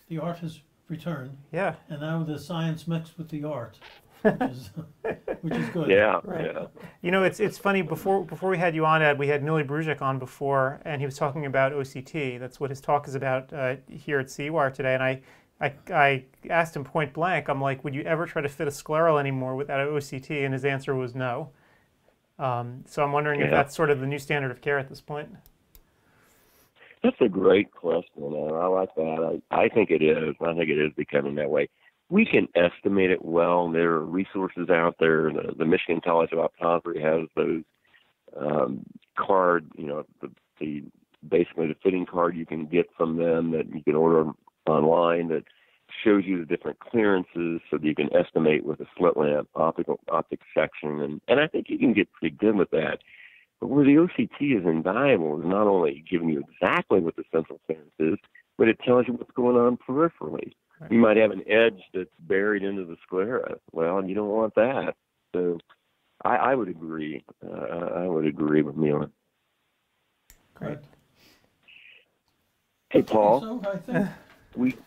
The art has returned.
Yeah.
And now the science mixed with the art, which is good.
Yeah.
Right.
Yeah.
You know, it's funny, before we had you on, Ed, we had Millie Brujek on before, and he was talking about OCT. That's what his talk is about here at CEwire today. And I asked him point blank, I'm like, would you ever try to fit a scleral anymore without an OCT? And his answer was no. So I'm wondering if that's sort of the new standard of care at this point.
That's a great question. I like that. I think it is. I think it is becoming that way. We can estimate it well. There are resources out there. The Michigan College of Optometry has those card, you know, the basically the fitting card you can get from them that you can order online that shows you the different clearances so that you can estimate with a slit lamp optic section. And I think you can get pretty good with that. But where the OCT is invaluable is not only giving you exactly what the central clearance is, but it tells you what's going on peripherally. Right. You might have an edge that's buried into the sclera. Well, you don't want that. So I would agree. I would agree with Neil.
Great.
Hey, Paul.
So I think
we've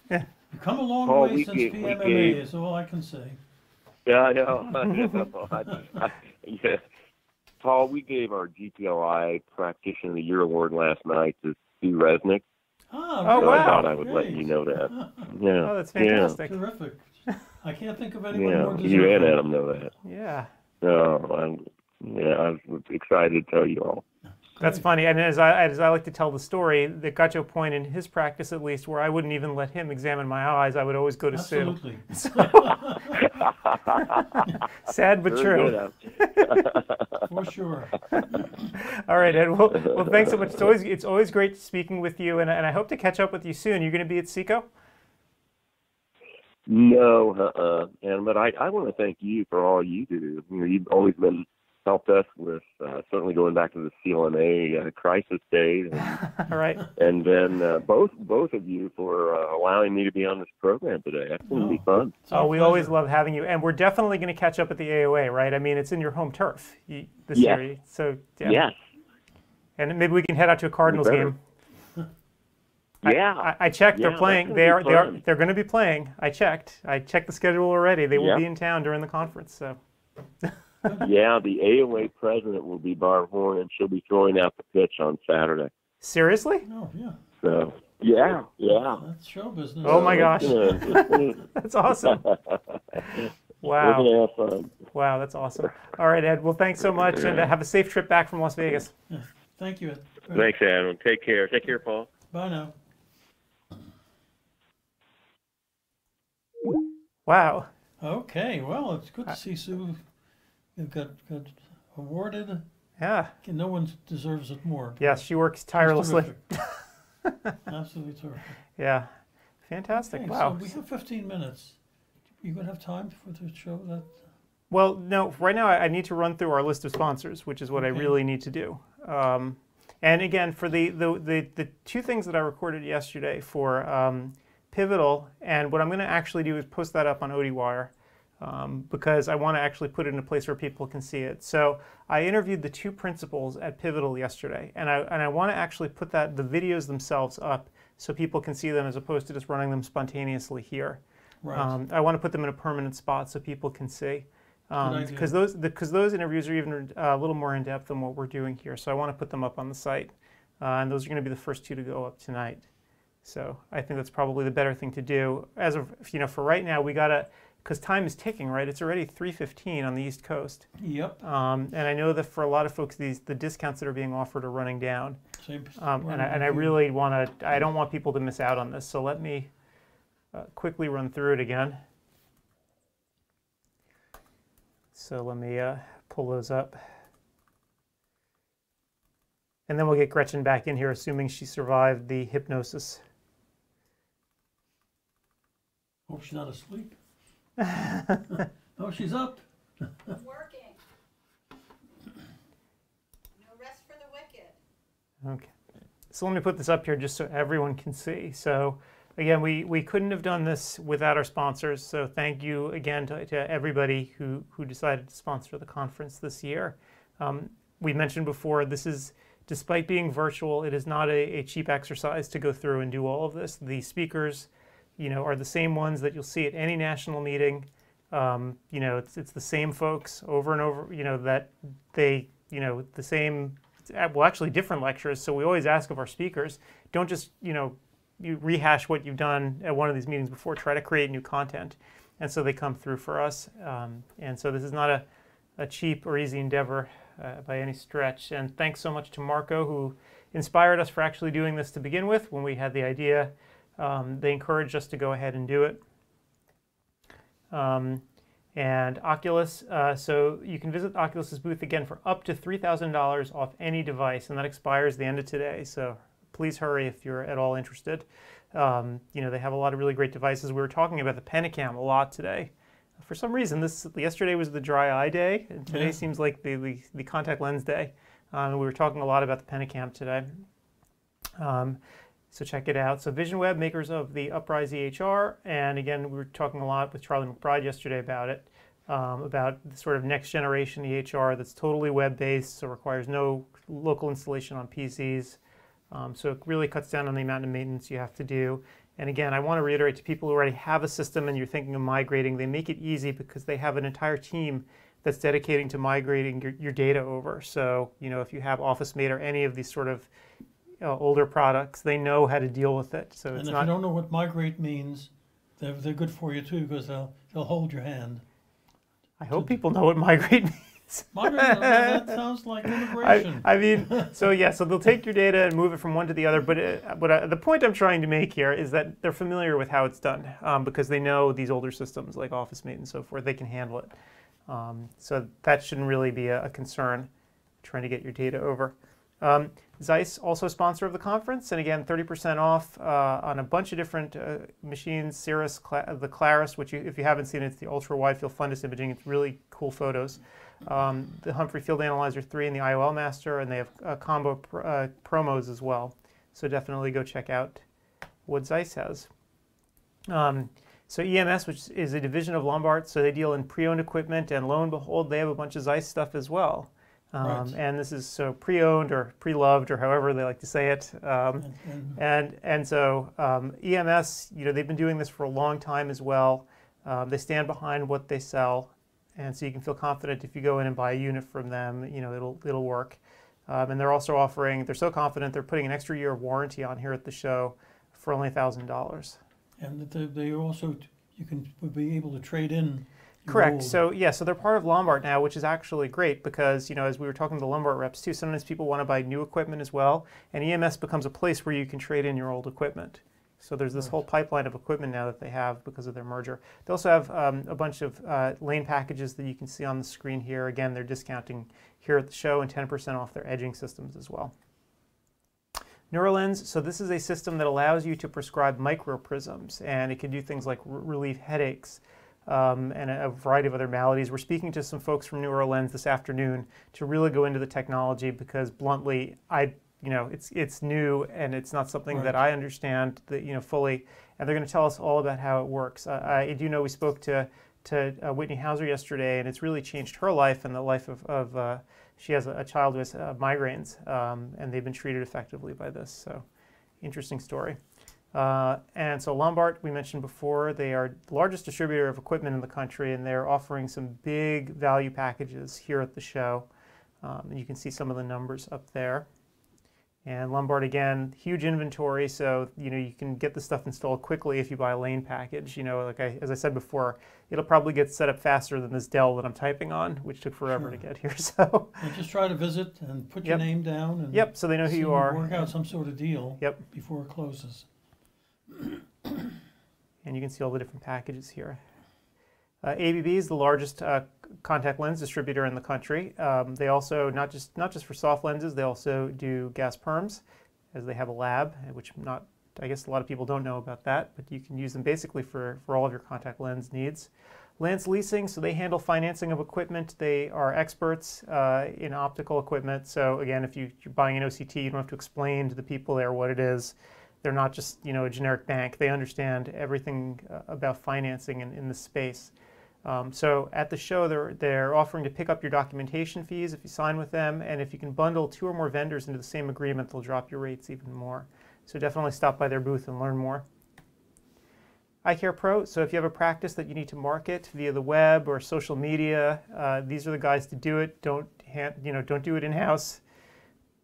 come a long way since PMMA is all I can say.
Yeah, I know. Yeah. Paul, we gave our GPLI Practitioner of the Year award last night to Sue Resnick.
Oh,
so
wow.
I thought I would let you know that. Yeah.
Oh, that's fantastic.
Yeah. Terrific. I can't think of anyone more deserving.
You and Adam know that.
Yeah.
No, I was excited to tell you all.
That's funny, and as I like to tell the story, that got to a point in his practice, at least, where I wouldn't even let him examine my eyes. I would always go to Sue.
Absolutely.
Sad but true.
For sure.
All right, Ed. Well, thanks so much. It's always great speaking with you, and I hope to catch up with you soon. You're going to be at CECO?
No, but I want to thank you for all you do. You know, you've always helped us with certainly going back to the CLMA crisis days.
All right.
And then both of you for allowing me to be on this program today. That's going to be fun.
Oh, we always love having you. And we're definitely going to catch up at the AOA, right? I mean, it's in your home turf this year. So, yeah.
Yes.
And maybe we can head out to a Cardinals game.
Yeah.
I checked. They're playing. They're going to be playing. I checked the schedule already. They will be in town during the conference. So.
Yeah, the AOA president will be Barb Horn, and she'll be throwing out the pitch on Saturday.
Seriously?
Oh, yeah.
So, yeah.
That's show business.
Oh, my gosh. That's awesome. Wow.
We're going to have fun.
Wow, that's awesome. All right, Ed. Well, thanks so much, and have a safe trip back from Las Vegas.
Yeah. Thank you, Ed.
Thanks, Adam. Take care. Take care, Paul.
Bye now.
Wow.
Okay, well, it's good to see Sue. You've got awarded.
Yeah.
No one deserves it more.
Yes, she works tirelessly.
Absolutely terrific.
Yeah. Fantastic.
Okay,
wow.
So we have 15 minutes. You going to have time for the show that?
Well, no. Right now, I need to run through our list of sponsors, which is what I really need to do. And again, for the two things that I recorded yesterday for Pivotal, and what I'm going to actually do is post that up on ODwire. Because I want to actually put it in a place where people can see it. So I interviewed the two principals at Pivotal yesterday, and I want to actually put the videos themselves up so people can see them as opposed to just running them spontaneously here.
Right.
I want to put them in a permanent spot so people can see. Because those interviews are even a little more in depth than what we're doing here. So I want to put them up on the site, and those are going to be the first two to go up tonight. So I think that's probably the better thing to do. As of for right now, we gotta. Because time is ticking, right? It's already 3:15 on the East Coast.
Yep.
And I know that for a lot of folks, the discounts that are being offered are running down.
Same.
And I really want to. I don't want people to miss out on this. So let me quickly run through it again. So let me pull those up, and then we'll get Gretchen back in here, assuming she survived the hypnosis.
Hope she's not asleep. Oh, she's up.
Working. No rest for the wicked.
Okay. So let me put this up here just so everyone can see. So again, we couldn't have done this without our sponsors. So thank you again to everybody who decided to sponsor the conference this year. We mentioned before, this is, despite being virtual, it is not a cheap exercise to go through and do all of this. The speakers are the same ones that you'll see at any national meeting. It's the same folks over and over, that they, the same, well, actually different lectures. So we always ask of our speakers, don't just, you rehash what you've done at one of these meetings before, try to create new content. And so they come through for us. And so this is not a cheap or easy endeavor by any stretch. And thanks so much to Marco, who inspired us for actually doing this to begin with when we had the idea. They encouraged us to go ahead and do it. And Oculus, so you can visit Oculus's booth again for up to $3,000 off any device, and that expires the end of today. So please hurry if you're at all interested. They have a lot of really great devices. We were talking about the Pentacam a lot today. For some reason, yesterday was the dry eye day, and today seems like the contact lens day. We were talking a lot about the Pentacam today. So check it out. So VisionWeb, makers of the Uprise EHR, and again, we were talking a lot with Charlie McBride yesterday about it, about the sort of next generation EHR that's totally web-based, so requires no local installation on PCs. So it really cuts down on the amount of maintenance you have to do. And again, I want to reiterate to people who already have a system and you're thinking of migrating, they make it easy because they have an entire team that's dedicating to migrating your data over. So, if you have OfficeMate or any of these sort of older products, they know how to deal with it. So it's
if you don't know what migrate means, they're good for you too, because they'll hold your hand.
I hope people know what migrate means.
Migrate, that sounds like immigration.
So they'll take your data and move it from one to the other. But the point I'm trying to make here is that they're familiar with how it's done because they know these older systems like OfficeMate and so forth. They can handle it. So that shouldn't really be a concern trying to get your data over. Zeiss, also a sponsor of the conference, and again, 30% off on a bunch of different machines. Cirrus, the Claris, which if you haven't seen it, it's the ultra wide field fundus imaging. It's really cool photos. The Humphrey Field Analyzer 3 and the IOL Master, and they have combo promos as well. So definitely go check out what Zeiss has. So EMS, which is a division of Lombard, so they deal in pre-owned equipment, and lo and behold, they have a bunch of Zeiss stuff as well.
Right.
And this is so pre-owned or pre-loved or however they like to say it. And so EMS, they've been doing this for a long time as well. They stand behind what they sell, and so you can feel confident if you go in and buy a unit from them, it'll work. And they're also offering, they're so confident they're putting an extra year of warranty on here at the show for only $1,000.
And they also, would be able to trade in.
Correct. So so they're part of Lombard now, which is actually great because, as we were talking to the Lombard reps too, sometimes people want to buy new equipment as well, and EMS becomes a place where you can trade in your old equipment. So there's this whole pipeline of equipment now that they have because of their merger. They also have a bunch of lane packages that you can see on the screen here. Again, they're discounting here at the show and 10% off their edging systems as well. NeuroLens, so this is a system that allows you to prescribe microprisms, and it can do things like relieve headaches, and a variety of other maladies. We're speaking to some folks from NeuroLens this afternoon to really go into the technology because bluntly, it's new and it's not something that I understand fully, and they're going to tell us all about how it works. I do know we spoke to Whitney Hauser yesterday, and it's really changed her life and the life of she has a child with migraines, and they've been treated effectively by this. So, interesting story. And so Lombard, we mentioned before, they are the largest distributor of equipment in the country, and they're offering some big value packages here at the show. And you can see some of the numbers up there. And Lombard, again, huge inventory, so you can get the stuff installed quickly if you buy a lane package. As I said before, it'll probably get set up faster than this Dell that I'm typing on, which took forever to get here. So
just try to visit and put your name down. And
so they know who you are.
Work out some sort of deal before it closes.
And you can see all the different packages here. ABB is the largest contact lens distributor in the country. They also, not just for soft lenses, they also do gas perms, as they have a lab, which I guess a lot of people don't know about that, but you can use them basically for all of your contact lens needs. Lance Leasing, so they handle financing of equipment. They are experts in optical equipment. So again, if you're buying an OCT, you don't have to explain to the people there what it is. They're not just a generic bank. They understand everything about financing in this space. So at the show, they're offering to pick up your documentation fees if you sign with them, and if you can bundle 2 or more vendors into the same agreement, they'll drop your rates even more. So definitely stop by their booth and learn more. iCare Pro, so if you have a practice that you need to market via the web or social media, these are the guys to do it. Don't do it in-house.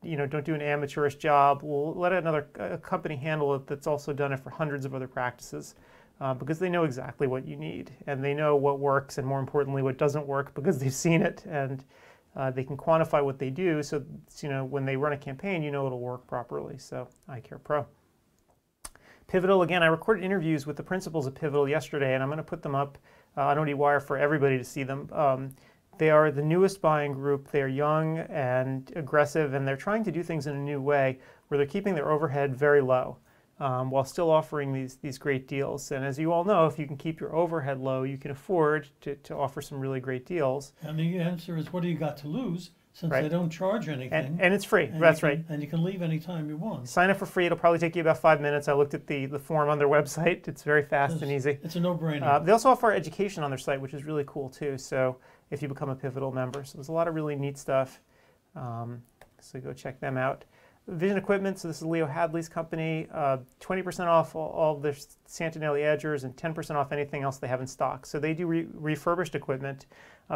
Don't do an amateurish job. We'll let another company handle it that's also done it for hundreds of other practices. Because they know exactly what you need, and they know what works, and more importantly, what doesn't work, because they've seen it, and they can quantify what they do. So, when they run a campaign, it'll work properly. So, iCare Pro. Pivotal, again, I recorded interviews with the principals of Pivotal yesterday, and I'm going to put them up on ODwire for everybody to see them. They are the newest buying group. They're young and aggressive, and they're trying to do things in a new way, where they're keeping their overhead very low. While still offering these great deals. And as you all know, if you can keep your overhead low, you can afford to offer some really great deals.
And the answer is, what do you got to lose, since they don't charge anything?
And it's free. That's right.
And you can leave anytime you want.
Sign up for free. It'll probably take you about 5 minutes. I looked at the form on their website. It's very fast and easy.
It's a no-brainer.
They also offer education on their site, which is really cool too. So if you become a Pivotal member. So there's a lot of really neat stuff. So go check them out. Vision Equipment, so this is Leo Hadley's company, 20% off all their Santinelli edgers and 10% off anything else they have in stock. So they do refurbished equipment,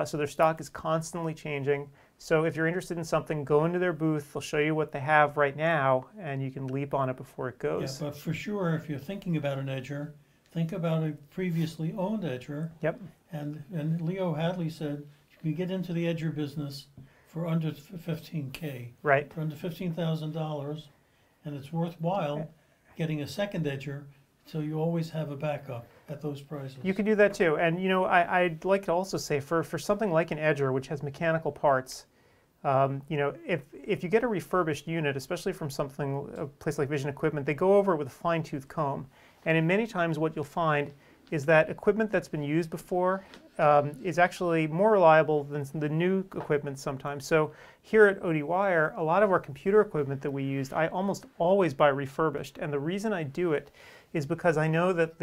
so their stock is constantly changing. So if you're interested in something, go into their booth. They'll show you what they have right now, and you can leap on it before it goes.
Yeah, but for sure, if you're thinking about an edger, think about a previously owned edger.
Yep.
And Leo Hadley said you can get into the edger business for under $15K.
Right.
For under $15,000, and it's worthwhile getting a second edger, so you always have a backup at those prices.
You can do that too, and I'd like to also say for something like an edger, which has mechanical parts, if you get a refurbished unit, especially from a place like Vision Equipment, they go over it with a fine-tooth comb, and in many times what you'll find is that equipment that's been used before is actually more reliable than the new equipment sometimes. So here at ODwire, a lot of our computer equipment that we used, I almost always buy refurbished. And the reason I do it is because I know that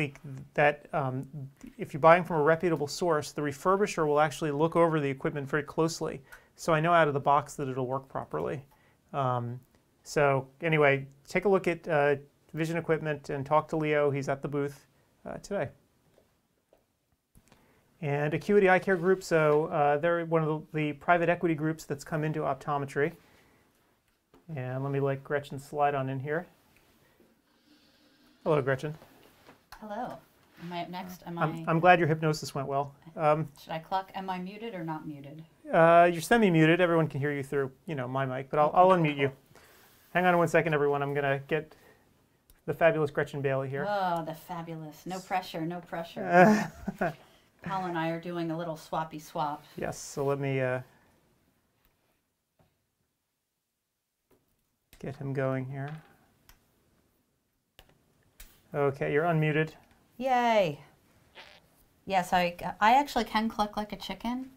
if you're buying from a reputable source, the refurbisher will actually look over the equipment very closely. so I know out of the box that it'll work properly. So anyway, take a look at Vision Equipment and talk to Leo. He's at the booth today. And Acuity Eye Care Group, so they're one of the private equity groups that's come into optometry. And let me let Gretchen slide on in here. Hello, Gretchen.
Hello. Am I up next?
I'm glad your hypnosis went well.
Should I cluck? Am I muted or not muted?
You're semi-muted. Everyone can hear you through, my mic, but I'll unmute you. Hang on one second, everyone. I'm going to get the fabulous Gretchen Bailey here.
Oh, the fabulous. No pressure, no pressure. Paul and I are doing a little swappy swap.
Yes, so let me get him going here. Okay, you're unmuted.
Yay. Yes, I actually can cluck like a chicken.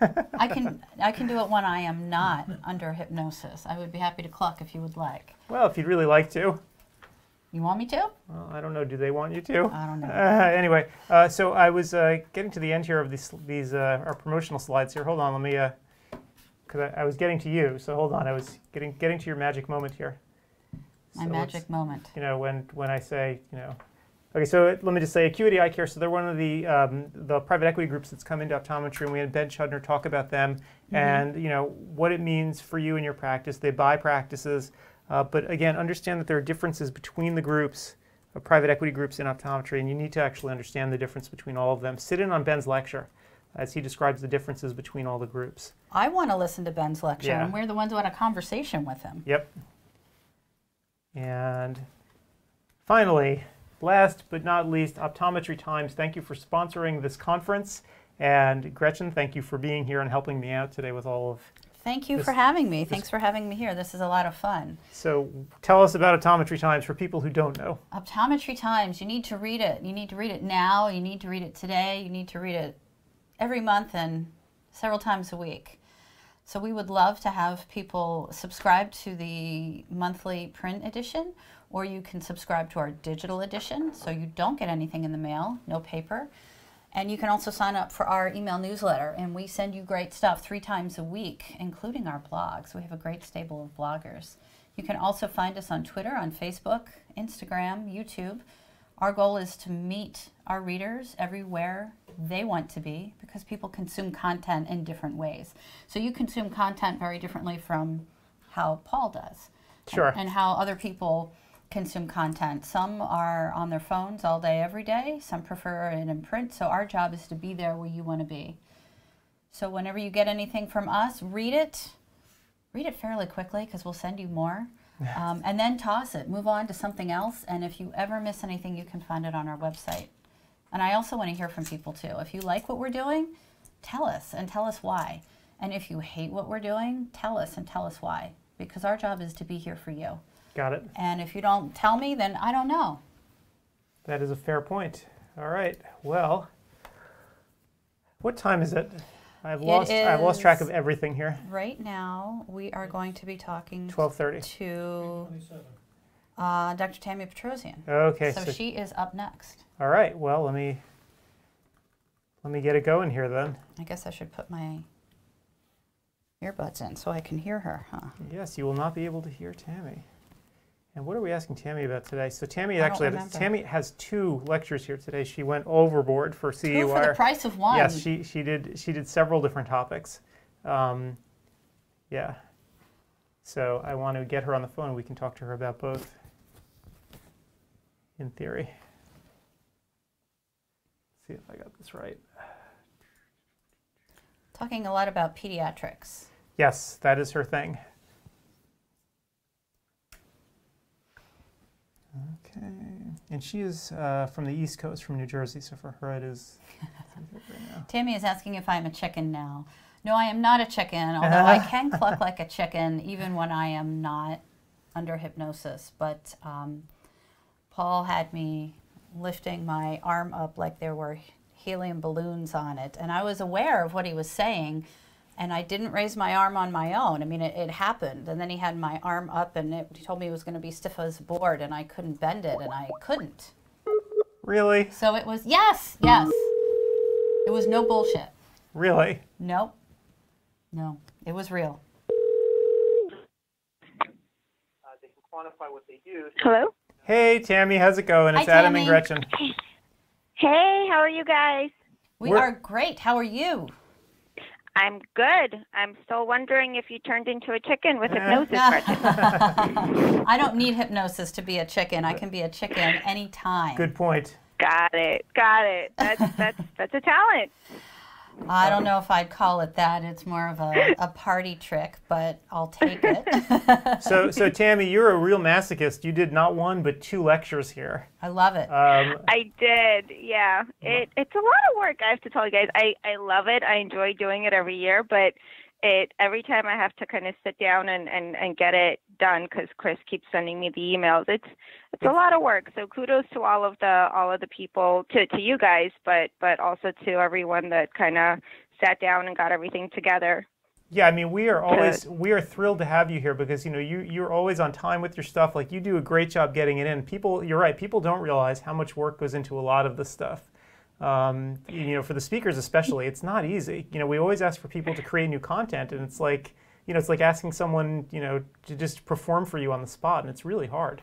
I can do it when I am not under hypnosis. I would be happy to cluck if you would like.
Well, if you'd really like to.
You want me to?
Well, I don't know. Do they want you to?
I don't know.
Anyway, so I was getting to the end here of these our promotional slides here. Hold on, let me, because I was getting to you. So hold on, I was getting to your magic moment here.
My magic moment.
When I say, Okay, so let me just say Acuity Eye Care. So they're one of the private equity groups that's come into optometry, and we had Ben Chudner talk about them and what it means for you and your practice. They buy practices, but again, understand that there are differences between the groups, private equity groups in optometry, and you need to actually understand the difference between all of them. Sit in on Ben's lecture as he describes the differences between all the groups.
I want to listen to Ben's lecture, and we're the ones who had a conversation with him.
Yep. And finally, last but not least, Optometry Times. Thank you for sponsoring this conference. And Gretchen, thank you for being here and helping me out today with all of
Thank you for having me. Thanks for having me here. This is a lot of fun.
So tell us about Optometry Times for people who don't know.
Optometry Times, you need to read it. You need to read it now. You need to read it today. You need to read it every month and several times a week. So we would love to have people subscribe to the monthly print edition, or you can subscribe to our digital edition so you don't get anything in the mail, no paper. And you can also sign up for our email newsletter, and we send you great stuff 3 times a week, including our blogs. We have a great stable of bloggers. You can also find us on Twitter, on Facebook, Instagram, YouTube. Our goal is to meet our readers everywhere they want to be, because people consume content in different ways. So you consume content very differently from how Paul does.
Sure.
And how other people consume content. Some are on their phones all day, every day. Some prefer it in print. So our job is to be there where you want to be. So whenever you get anything from us, read it. Read it fairly quickly, because we'll send you more. And then toss it. Move on to something else. And if you ever miss anything, you can find it on our website. And I also want to hear from people too. If you like what we're doing, tell us and tell us why. And if you hate what we're doing, tell us and tell us why. Because our job is to be here for you.
Got it.
And if you don't tell me, then I don't know.
That is a fair point. All right. Well, what time is it? I've lost track of everything here.
Right now, we are going to be talking
12:30
to Dr. Tammy Petrosian.
Okay.
So she is up next.
All right. Well, let me get it going here then.
I guess I should put my earbuds in so I can hear her, huh?
Yes, you will not be able to hear Tammy. And what are we asking Tammy about today? So Tammy Tammy has 2 lectures here today. She went overboard for CEwire.
2 for the price of 1.
Yes, she did several different topics. Yeah. So I want to get her on the phone and we can talk to her about both in theory. Let's see if I got this right.
Talking a lot about pediatrics.
Yes, that is her thing. Okay, and she is from the East Coast, from New Jersey, so for her it is.
Tammy is asking if I'm a chicken now. No, I am not a chicken, although I can cluck like a chicken even when I am not under hypnosis. But Paul had me lifting my arm up like there were helium balloons on it, and I was aware of what he was saying, and I didn't raise my arm on my own. I mean, it happened, and then he had my arm up, and he told me it was going to be stiff as a board, and I couldn't bend it, and I couldn't.
Really?
So it was, yes, yes. It was no bullshit.
Really?
Nope. No. It was real.
They can quantify what they do.
Hello?
Hey, Tammy, how's it going? It's
Hi,
Adam
Tammy.
and Gretchen.
Hey, how are you guys?
We are great. How are you?
I'm good. I'm still wondering if you turned into a chicken with hypnosis, Gretchen.
I don't need hypnosis to be a chicken. I can be a chicken anytime.
Good point.
Got it. That's a talent.
I don't know if I'd call it that. It's more of a party trick, but I'll take it.
So Tammy, you're a real masochist. You did not 1 but 2 lectures here.
I love it.
I did, yeah. It's a lot of work, I have to tell you guys. I love it. I enjoy doing it every year, but every time I have to kind of sit down and get it done, because Chris keeps sending me the emails. It's a lot of work. So kudos to all of the people, to you guys, but also to everyone that kind of sat down and got everything together.
Yeah, I mean, we are thrilled to have you here because you're always on time with your stuff. Like, you do a great job getting it in. You're right. People don't realize how much work goes into a lot of this stuff. For the speakers especially, it's not easy. We always ask for people to create new content, and it's like asking someone, to just perform for you on the spot, and it's really hard.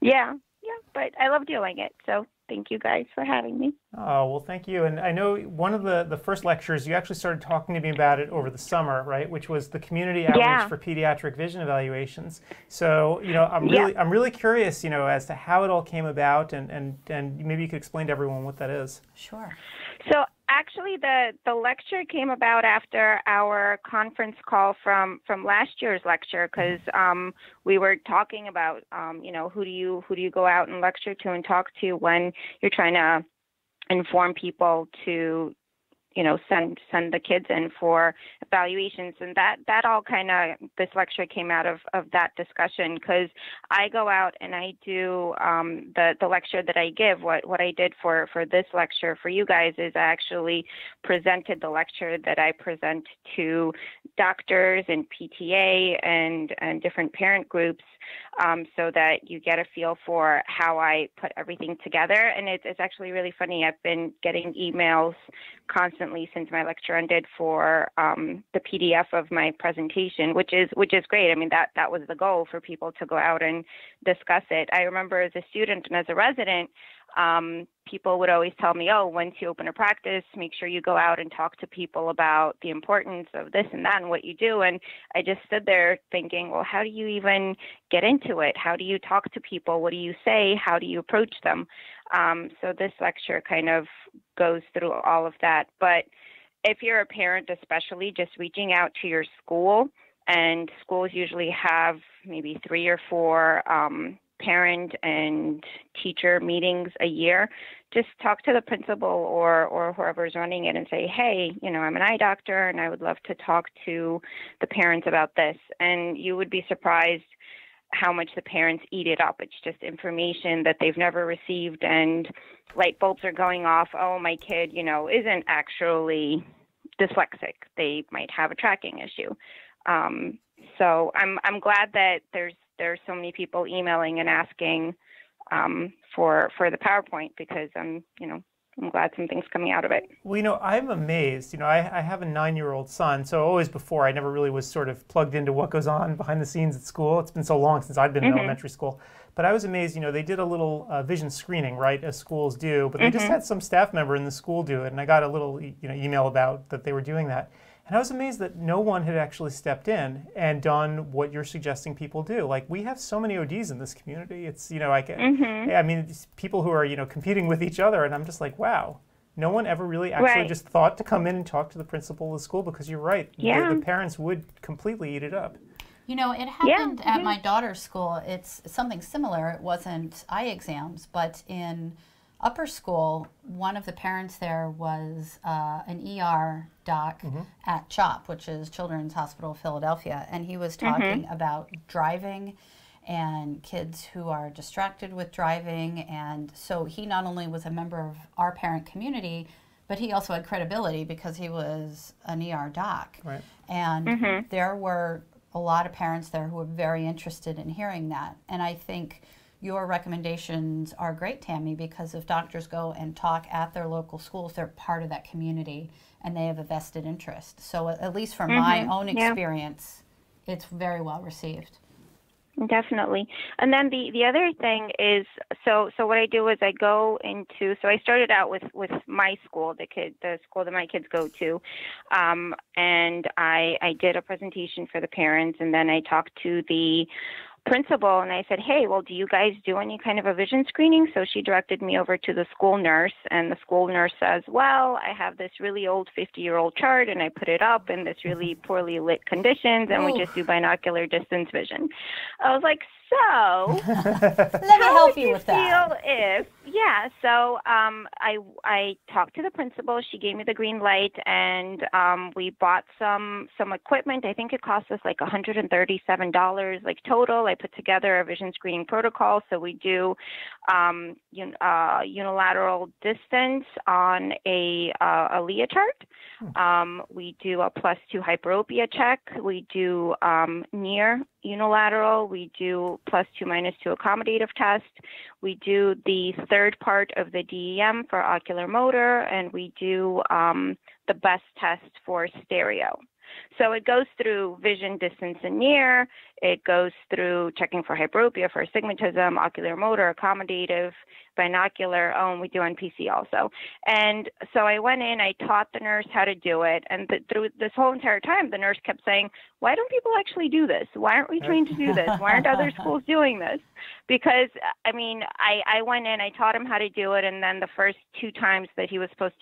Yeah, but I love doing it, so thank you guys for having me.
Oh, well, thank you. And I know one of the first lectures, you actually started talking to me about it over the summer, right? Which was the community outreach for pediatric vision evaluations. So, I'm really curious, as to how it all came about, and maybe you could explain to everyone what that is.
Sure.
So actually, the lecture came about after our conference call from last year's lecture, because we were talking about who do you go out and lecture to and talk to when you're trying to inform people to send the kids in for evaluations, and that all kind of, this lecture came out of that discussion, because I go out and I do the lecture that I give. What I did for this lecture for you guys is I actually presented the lecture that I present to doctors and PTA and different parent groups, so that you get a feel for how I put everything together. And it's actually really funny. I've been getting emails constantly since my lecture ended for the PDF of my presentation, which is great. I mean, that was the goal, for people to go out and discuss it. I remember as a student and as a resident, people would always tell me, once you open a practice, make sure you go out and talk to people about the importance of this and that and what you do. And I just stood there thinking, well, how do you even get into it? How do you talk to people? What do you say? How do you approach them? So this lecture kind of goes through all of that. But if you're a parent, especially, just reaching out to your school, and schools usually have maybe 3 or 4 parent and teacher meetings a year. Just talk to the principal or whoever's running it and say, hey, I'm an eye doctor and I would love to talk to the parents about this. And you would be surprised how much the parents eat it up. It's just information that they've never received, and light bulbs are going off. Oh, my kid, isn't actually dyslexic. They might have a tracking issue. So I'm glad that there's so many people emailing and asking for the PowerPoint, because I'm glad something's coming out of it.
Well, I'm amazed. I have a 9-year-old son, so always before, I never really was sort of plugged into what goes on behind the scenes at school. It's been so long since I've been in elementary school. But I was amazed, they did a little vision screening, right, as schools do, but they just had some staff member in the school do it, and I got a little email about that they were doing that. And I was amazed that no one had actually stepped in and done what you're suggesting people do. Like, we have so many ODs in this community. It's, I mean, it's people who are, competing with each other, and I'm just like, wow. No one ever really actually just thought to come in and talk to the principal of the school, because you're right. The parents would completely eat it up.
It happened at my daughter's school. It's something similar. It wasn't eye exams, but in upper school, one of the parents there was an ER doc at CHOP, which is Children's Hospital of Philadelphia, and he was talking about driving and kids who are distracted with driving. And so he not only was a member of our parent community, but he also had credibility because he was an ER doc.
Right.
And there were a lot of parents there who were very interested in hearing that. And I think your recommendations are great, Tammy, because if doctors go and talk at their local schools, they're part of that community and they have a vested interest. So at least from my own experience, it's very well received.
Definitely. And then the other thing is, so what I do is I go into, so I started out with my school, the school that my kids go to, and I did a presentation for the parents, and then I talked to the principal and I said, hey, well, do you guys do any kind of a vision screening? So she directed me over to the school nurse, and the school nurse says, well, I have this really old 50-year-old chart and I put it up in this really poorly lit conditions, and we just do binocular distance vision. I was like, so
let me help you with that.
So I talked to the principal. She gave me the green light, and we bought some equipment. I think it cost us like $137 like total. I put together a vision screening protocol. So we do unilateral distance on a Leah chart. We do a +2 hyperopia check. We do near unilateral. We do +2 -2 accommodative test. We do the third part of the DEM for ocular motor, and we do the best test for stereo. So it goes through vision, distance, and near. It goes through checking for hyperopia, for astigmatism, ocular motor, accommodative, binocular. And we do NPC also. And so I went in, I taught the nurse how to do it. And through this whole entire time, the nurse kept saying, why don't people actually do this? Why aren't we trained to do this? Why aren't other schools doing this? Because, I mean, I went in, I taught him how to do it. And then the first 2 times that he was supposed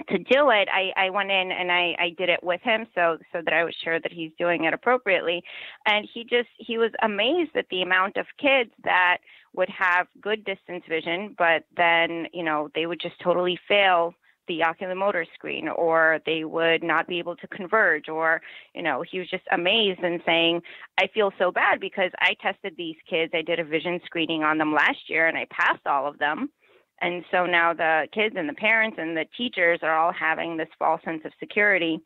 to do it, I went in and I did it with him so that I was sure that he's doing it appropriately. And he was amazed at the amount of kids that would have good distance vision, but then, they would just totally fail the ocular motor screen, or they would not be able to converge, or, he was just amazed and saying, I feel so bad because I tested these kids. I did a vision screening on them last year and I passed all of them. And so now the kids and the parents and the teachers are all having this false sense of security.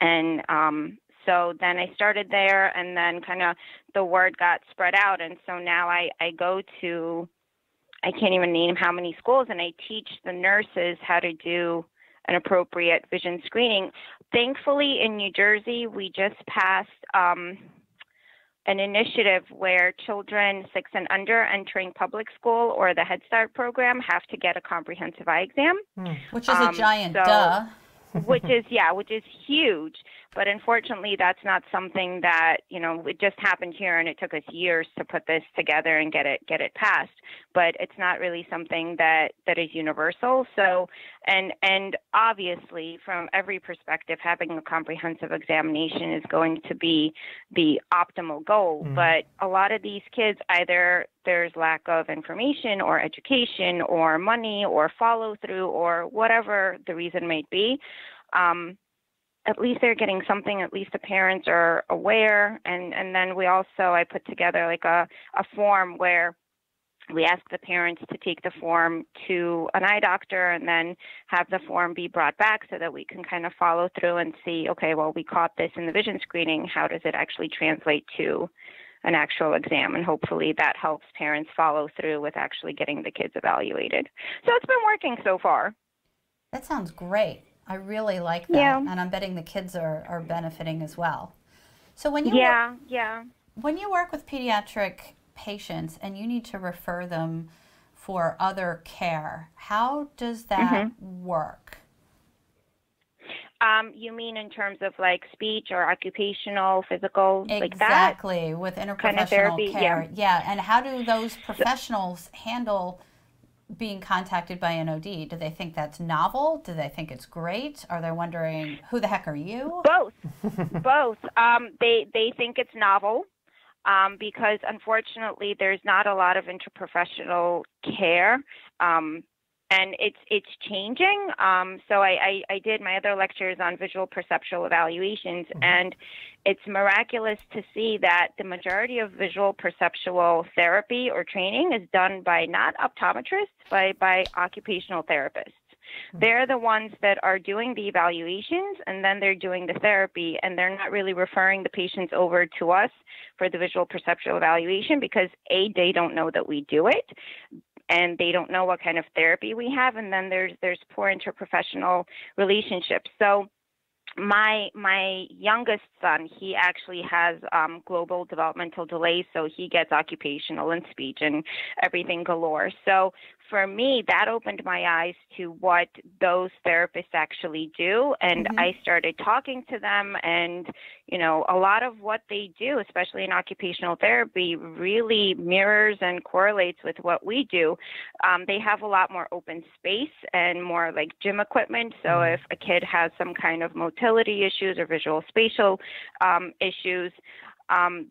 And so then I started there, and then kind of the word got spread out. And so now I go to, I can't even name how many schools, and I teach the nurses how to do an appropriate vision screening. Thankfully, in New Jersey, we just passed an initiative where children 6 and under entering public school or the Head Start program have to get a comprehensive eye exam.
Which is a giant duh.
which is huge. But unfortunately, that's not something that, it just happened here, and it took us years to put this together and get it passed. But it's not really something that is universal. So, and obviously, from every perspective, having a comprehensive examination is going to be the optimal goal. But a lot of these kids, either there's lack of information or education or money or follow through or whatever the reason may be. At least they're getting something, at least the parents are aware. And then I put together like a form where we ask the parents to take the form to an eye doctor and then have the form be brought back so that we can kind of follow through and see, okay, well, we caught this in the vision screening. How does it actually translate to an actual exam? And hopefully that helps parents follow through with actually getting the kids evaluated. So it's been working so far.
That sounds great. I really like that, and I'm betting the kids are benefiting as well. So when you when you work with pediatric patients and you need to refer them for other care, how does that work?
You mean in terms of like speech or occupational, physical, like that?
Exactly, with interprofessional
kind of therapy,
care. Yeah, and how do those professionals handle being contacted by an OD? Do they think that's novel? Do they think it's great? Are they wondering, who the heck are you?
Both. They think it's novel because unfortunately there's not a lot of interprofessional care. And it's changing. So I did my other lectures on visual perceptual evaluations, and it's miraculous to see that the majority of visual perceptual therapy or training is done by not optometrists, by occupational therapists. They're the ones that are doing the evaluations, and then they're doing the therapy, and they're not really referring the patients over to us for the visual perceptual evaluation because, A, they don't know that we do it, and they don't know what kind of therapy we have, and then there's poor interprofessional relationships. So my youngest son, he actually has global developmental delays, so he gets occupational and speech and everything galore. So for me, that opened my eyes to what those therapists actually do, and I started talking to them, and you know, a lot of what they do, especially in occupational therapy, really mirrors and correlates with what we do. They have a lot more open space and more like gym equipment, so if a kid has some kind of motility issues or visual spatial issues,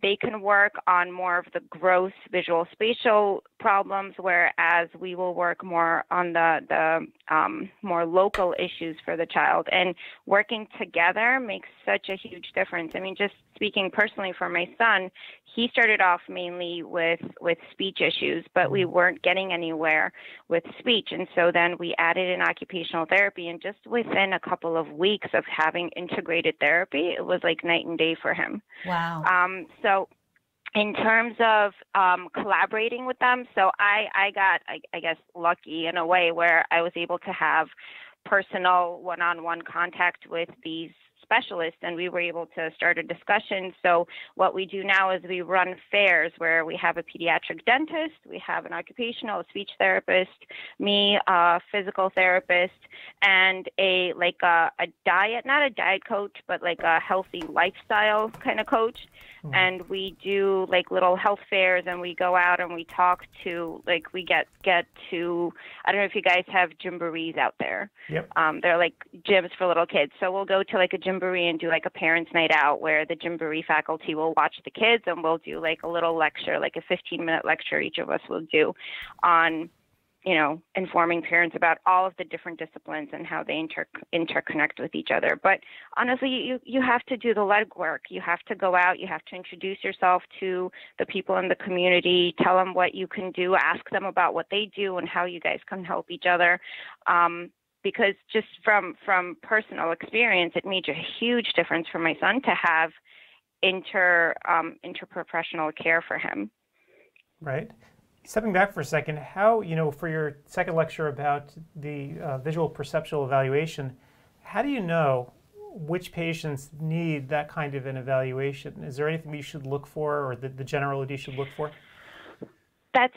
they can work on more of the gross visual spatial problems, whereas we will work more on the more local issues for the child. And working together makes such a huge difference. I mean, just speaking personally for my son, he started off mainly with speech issues, but we weren't getting anywhere with speech. And so then we added in occupational therapy, and just within a couple of weeks of having integrated therapy, it was like night and day for him.
Wow.
So in terms of collaborating with them, so I got, I guess, lucky in a way where I was able to have personal one-on-one contact with these specialists, and we were able to start a discussion. So what we do now is we run fairs where we have a pediatric dentist, we have an occupational, a speech therapist, me, a physical therapist, and a diet, not a diet coach, but like a healthy lifestyle kind of coach. And we do like little health fairs, and we go out and we talk to, like, we get to, I don't know if you guys have gymborees out there.
Yep.
They're like gyms for little kids. So we'll go to like a gymboree and do like a parents' night out where the gymboree faculty will watch the kids, and we'll do like a little lecture, like a 15-minute lecture each of us will do on, you know, informing parents about all of the different disciplines and how they interconnect with each other. But honestly, you have to do the legwork. You have to go out. You have to introduce yourself to the people in the community, tell them what you can do, ask them about what they do and how you guys can help each other. Because just from personal experience, it made a huge difference for my son to have interprofessional care for him.
Right. Stepping back for a second, how, you know, for your second lecture about the visual perceptual evaluation, how do you know which patients need that kind of an evaluation? Is there anything you should look for, or the general you should look for?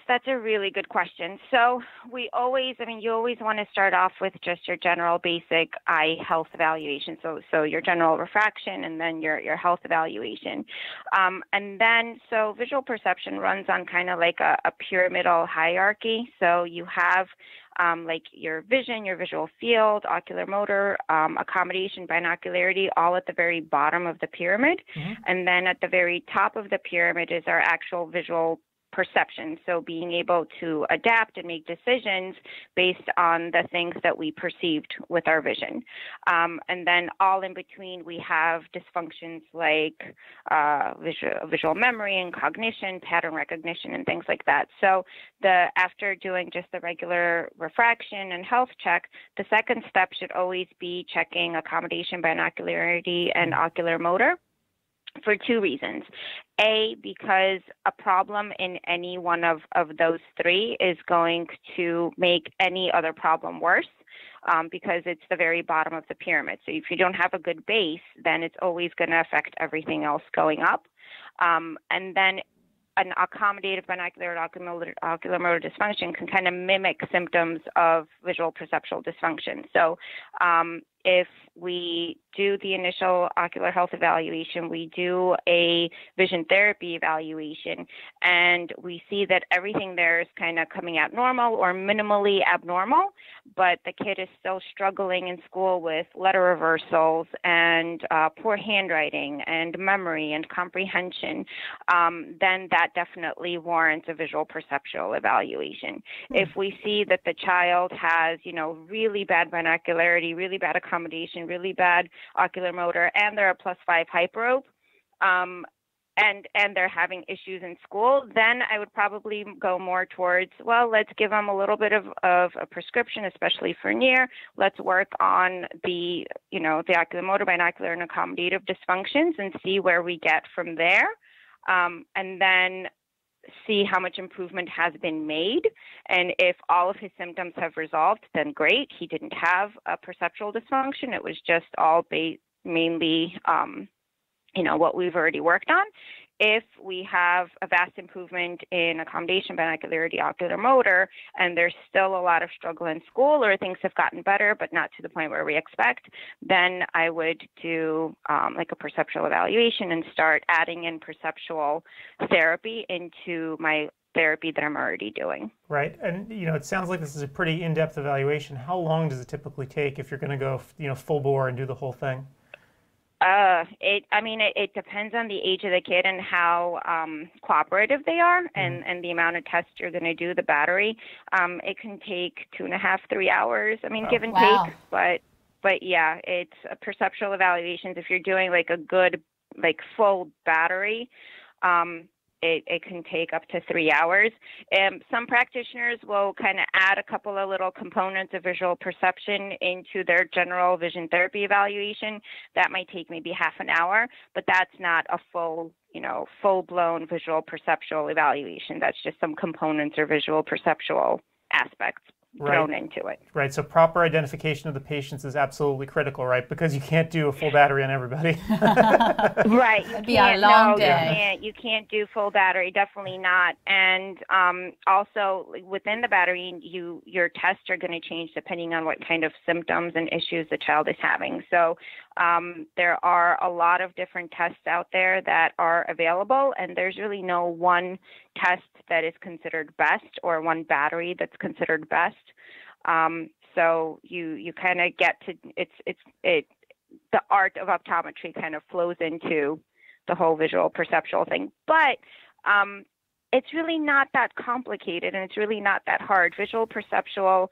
That's a really good question. So you always want to start off with just your general basic eye health evaluation. So your general refraction, and then your health evaluation. And then, so visual perception runs on kind of like a pyramidal hierarchy. So you have like your vision, your visual field, ocular motor, accommodation, binocularity, all at the very bottom of the pyramid. And then at the very top of the pyramid is our actual visual perception. So being able to adapt and make decisions based on the things that we perceived with our vision. And then all in between, we have dysfunctions like visual memory and cognition, pattern recognition, and things like that. So after doing just the regular refraction and health check, the second step should always be checking accommodation, binocularity, and ocular motor, for two reasons. A, because a problem in any one of those three is going to make any other problem worse, because it's the very bottom of the pyramid. So if you don't have a good base, then it's always going to affect everything else going up. And then an accommodative binocular ocular motor dysfunction can kind of mimic symptoms of visual perceptual dysfunction. So if we do the initial ocular health evaluation, we do a vision therapy evaluation, and we see that everything there is kind of coming out normal or minimally abnormal, but the kid is still struggling in school with letter reversals and poor handwriting and memory and comprehension, then that definitely warrants a visual perceptual evaluation. If we see that the child has, really bad binocularity, really bad accommodation, really bad ocular motor, and they're a +5 hyperope, and they're having issues in school, then I would probably go more towards, well, let's give them a little bit of a prescription, especially for near. Let's work on the oculomotor, binocular, and accommodative dysfunctions and see where we get from there. And then see how much improvement has been made. And if all of his symptoms have resolved, then great. He didn't have a perceptual dysfunction. It was just all mainly what we've already worked on. If we have a vast improvement in accommodation, binocularity, ocular motor, and there's still a lot of struggle in school, or things have gotten better but not to the point where we expect, then I would do like a perceptual evaluation and start adding in perceptual therapy into my therapy that I'm already doing.
Right, and it sounds like this is a pretty in-depth evaluation. How long does it typically take if you're going to go full bore and do the whole thing?
It depends on the age of the kid and how cooperative they are, and the amount of tests you're going to do, the battery. It can take 2.5, 3 hours. Give and take, but yeah, it's perceptual evaluations. If you're doing like a good, full battery, it can take up to 3 hours. Some practitioners will kind of add a couple of little components of visual perception into their general vision therapy evaluation. That might take maybe half an hour, but that's not a full-blown visual perceptual evaluation. That's just some components or visual perceptual aspects thrown into it.
Right, so proper identification of the patients is absolutely critical, right? Because you can't do a full battery on everybody.
Right,
it'd be a long day.
You can't do full battery, definitely not. And also within the battery, your tests are going to change depending on what kind of symptoms and issues the child is having. So there are a lot of different tests out there that are available, and there's really no one test that is considered best or one battery that's considered best. So you kind of get to the art of optometry kind of flows into the whole visual perceptual thing, but it's really not that complicated, and it's really not that hard. Visual perceptual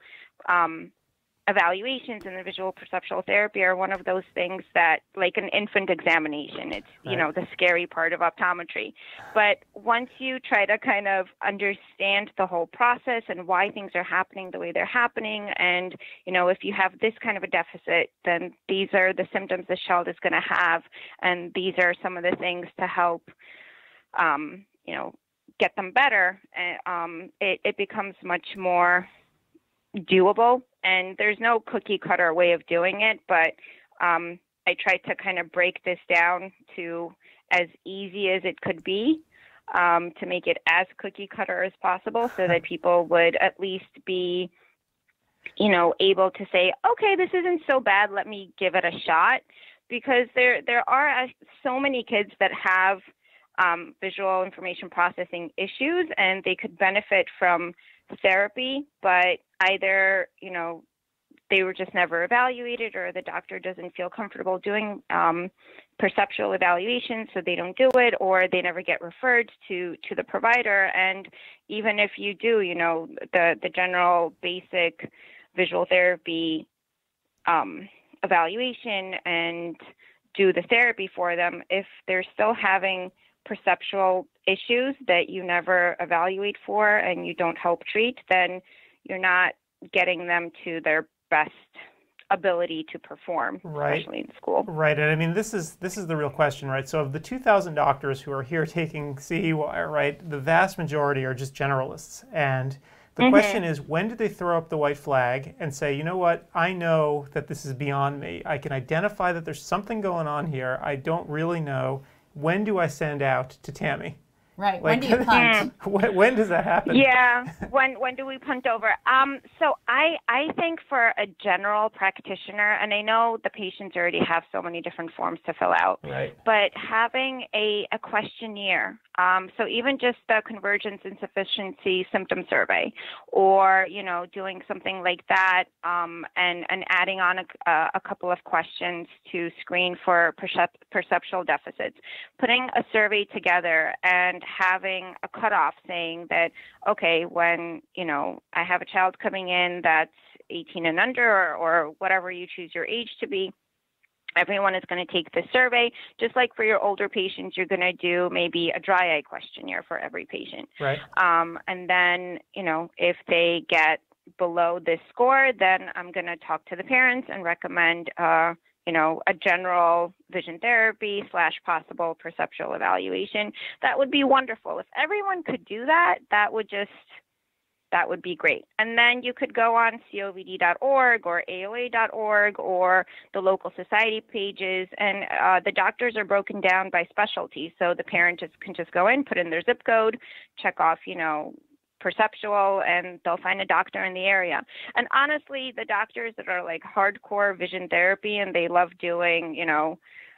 evaluations and the visual perceptual therapy are one of those things that, like an infant examination, it's the scary part of optometry. But once you try to kind of understand the whole process and why things are happening the way they're happening, and if you have this kind of a deficit, then these are the symptoms the child is going to have, and these are some of the things to help get them better. It becomes much more doable, and there's no cookie cutter way of doing it, but I tried to kind of break this down to as easy as it could be, to make it as cookie cutter as possible, so that people would at least be able to say, okay, this isn't so bad, let me give it a shot. Because there are so many kids that have visual information processing issues, and they could benefit from therapy, but either they were just never evaluated, or the doctor doesn't feel comfortable doing perceptual evaluation, so they don't do it, or they never get referred to the provider. And even if you do the general basic visual therapy evaluation and do the therapy for them, if they're still having perceptual issues that you never evaluate for and you don't help treat, then you're not getting them to their best ability to perform, especially in school.
Right, and this is the real question, right? So of the 2,000 doctors who are here taking CEwire, right, the vast majority are just generalists, and the question is, when do they throw up the white flag and say, you know what, I know that this is beyond me. I can identify that there's something going on here. I don't really know. When do I send out to Tammy?
Right. When do you punt?
When does that happen?
Yeah. When do we punt over? So I think for a general practitioner, and I know the patients already have so many different forms to fill out,
right, but
having a questionnaire, so even just the convergence insufficiency symptom survey, or doing something like that, and adding on a couple of questions to screen for perceptual deficits, putting a survey together and having a cutoff saying that, okay, when I have a child coming in that's 18 and under, or whatever you choose your age to be, Everyone is going to take this survey. Just like for your older patients, you're going to do maybe a dry eye questionnaire for every patient.
Right.
And then, if they get below this score, then I'm going to talk to the parents and recommend, a general vision therapy / possible perceptual evaluation. That would be wonderful. If everyone could do that, that would be great. And then you could go on CEwire.org or AOA.org or the local society pages, and the doctors are broken down by specialty. So the parent can just go in, put in their zip code, check off, perceptual, and they'll find a doctor in the area. And honestly, the doctors that are like hardcore vision therapy and they love doing,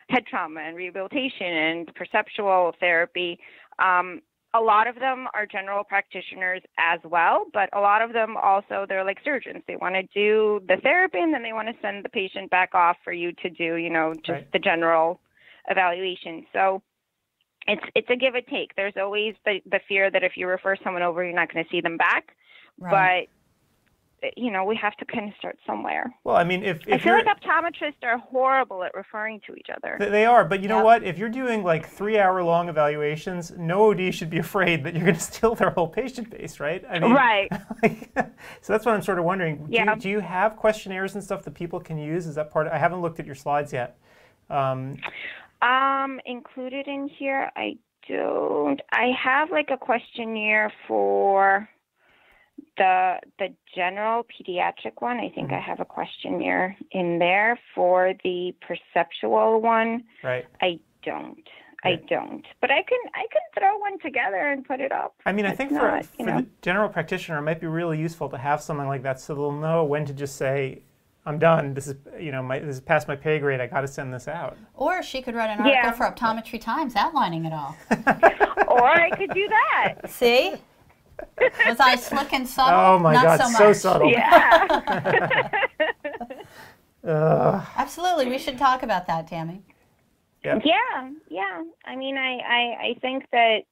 head trauma and rehabilitation and perceptual therapy, a lot of them are general practitioners as well, but a lot of them also, they're like surgeons. They want to do the therapy and then they want to send the patient back off for you to do, just the general evaluation. So it's a give and take. There's always the fear that if you refer someone over, you're not going to see them back. Right. But we have to kind of start somewhere.
Well, I mean, if
I feel like optometrists are horrible at referring to each other.
They are, but you know what? If you're doing like 3-hour-long evaluations, no OD should be afraid that you're going to steal their whole patient base, right? I mean,
right.
So that's what I'm sort of wondering.
Yeah.
Do you have questionnaires and stuff that people can use? Is that part of, I haven't looked at your slides yet.
Included in here, I don't. I have like a questionnaire for the general pediatric one. I think I have a questionnaire in there. For the perceptual one,
right.
I don't. But I can throw one together and put it up.
I mean, I think for the general practitioner, it might be really useful to have something like that so they'll know when to just say, I'm done. This is, this is past my pay grade. I got to send this out.
Or she could write an article for Optometry Times outlining it all.
Or I could do that.
See? Was I slick and subtle?
Oh my God, so subtle.
Yeah.
Absolutely. We should talk about that, Tammy.
Yeah. I mean, I think that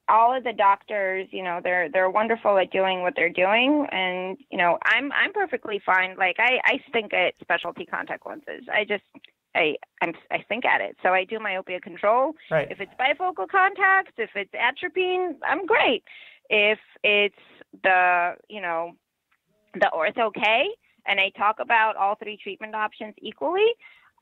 all of the doctors, they're wonderful at doing what they're doing, and I'm perfectly fine. Like I think at specialty contact lenses. I think at it. So I do myopia control.
Right.
If it's bifocal contacts, if it's atropine, I'm great. If it's the ortho K, and I talk about all 3 treatment options equally,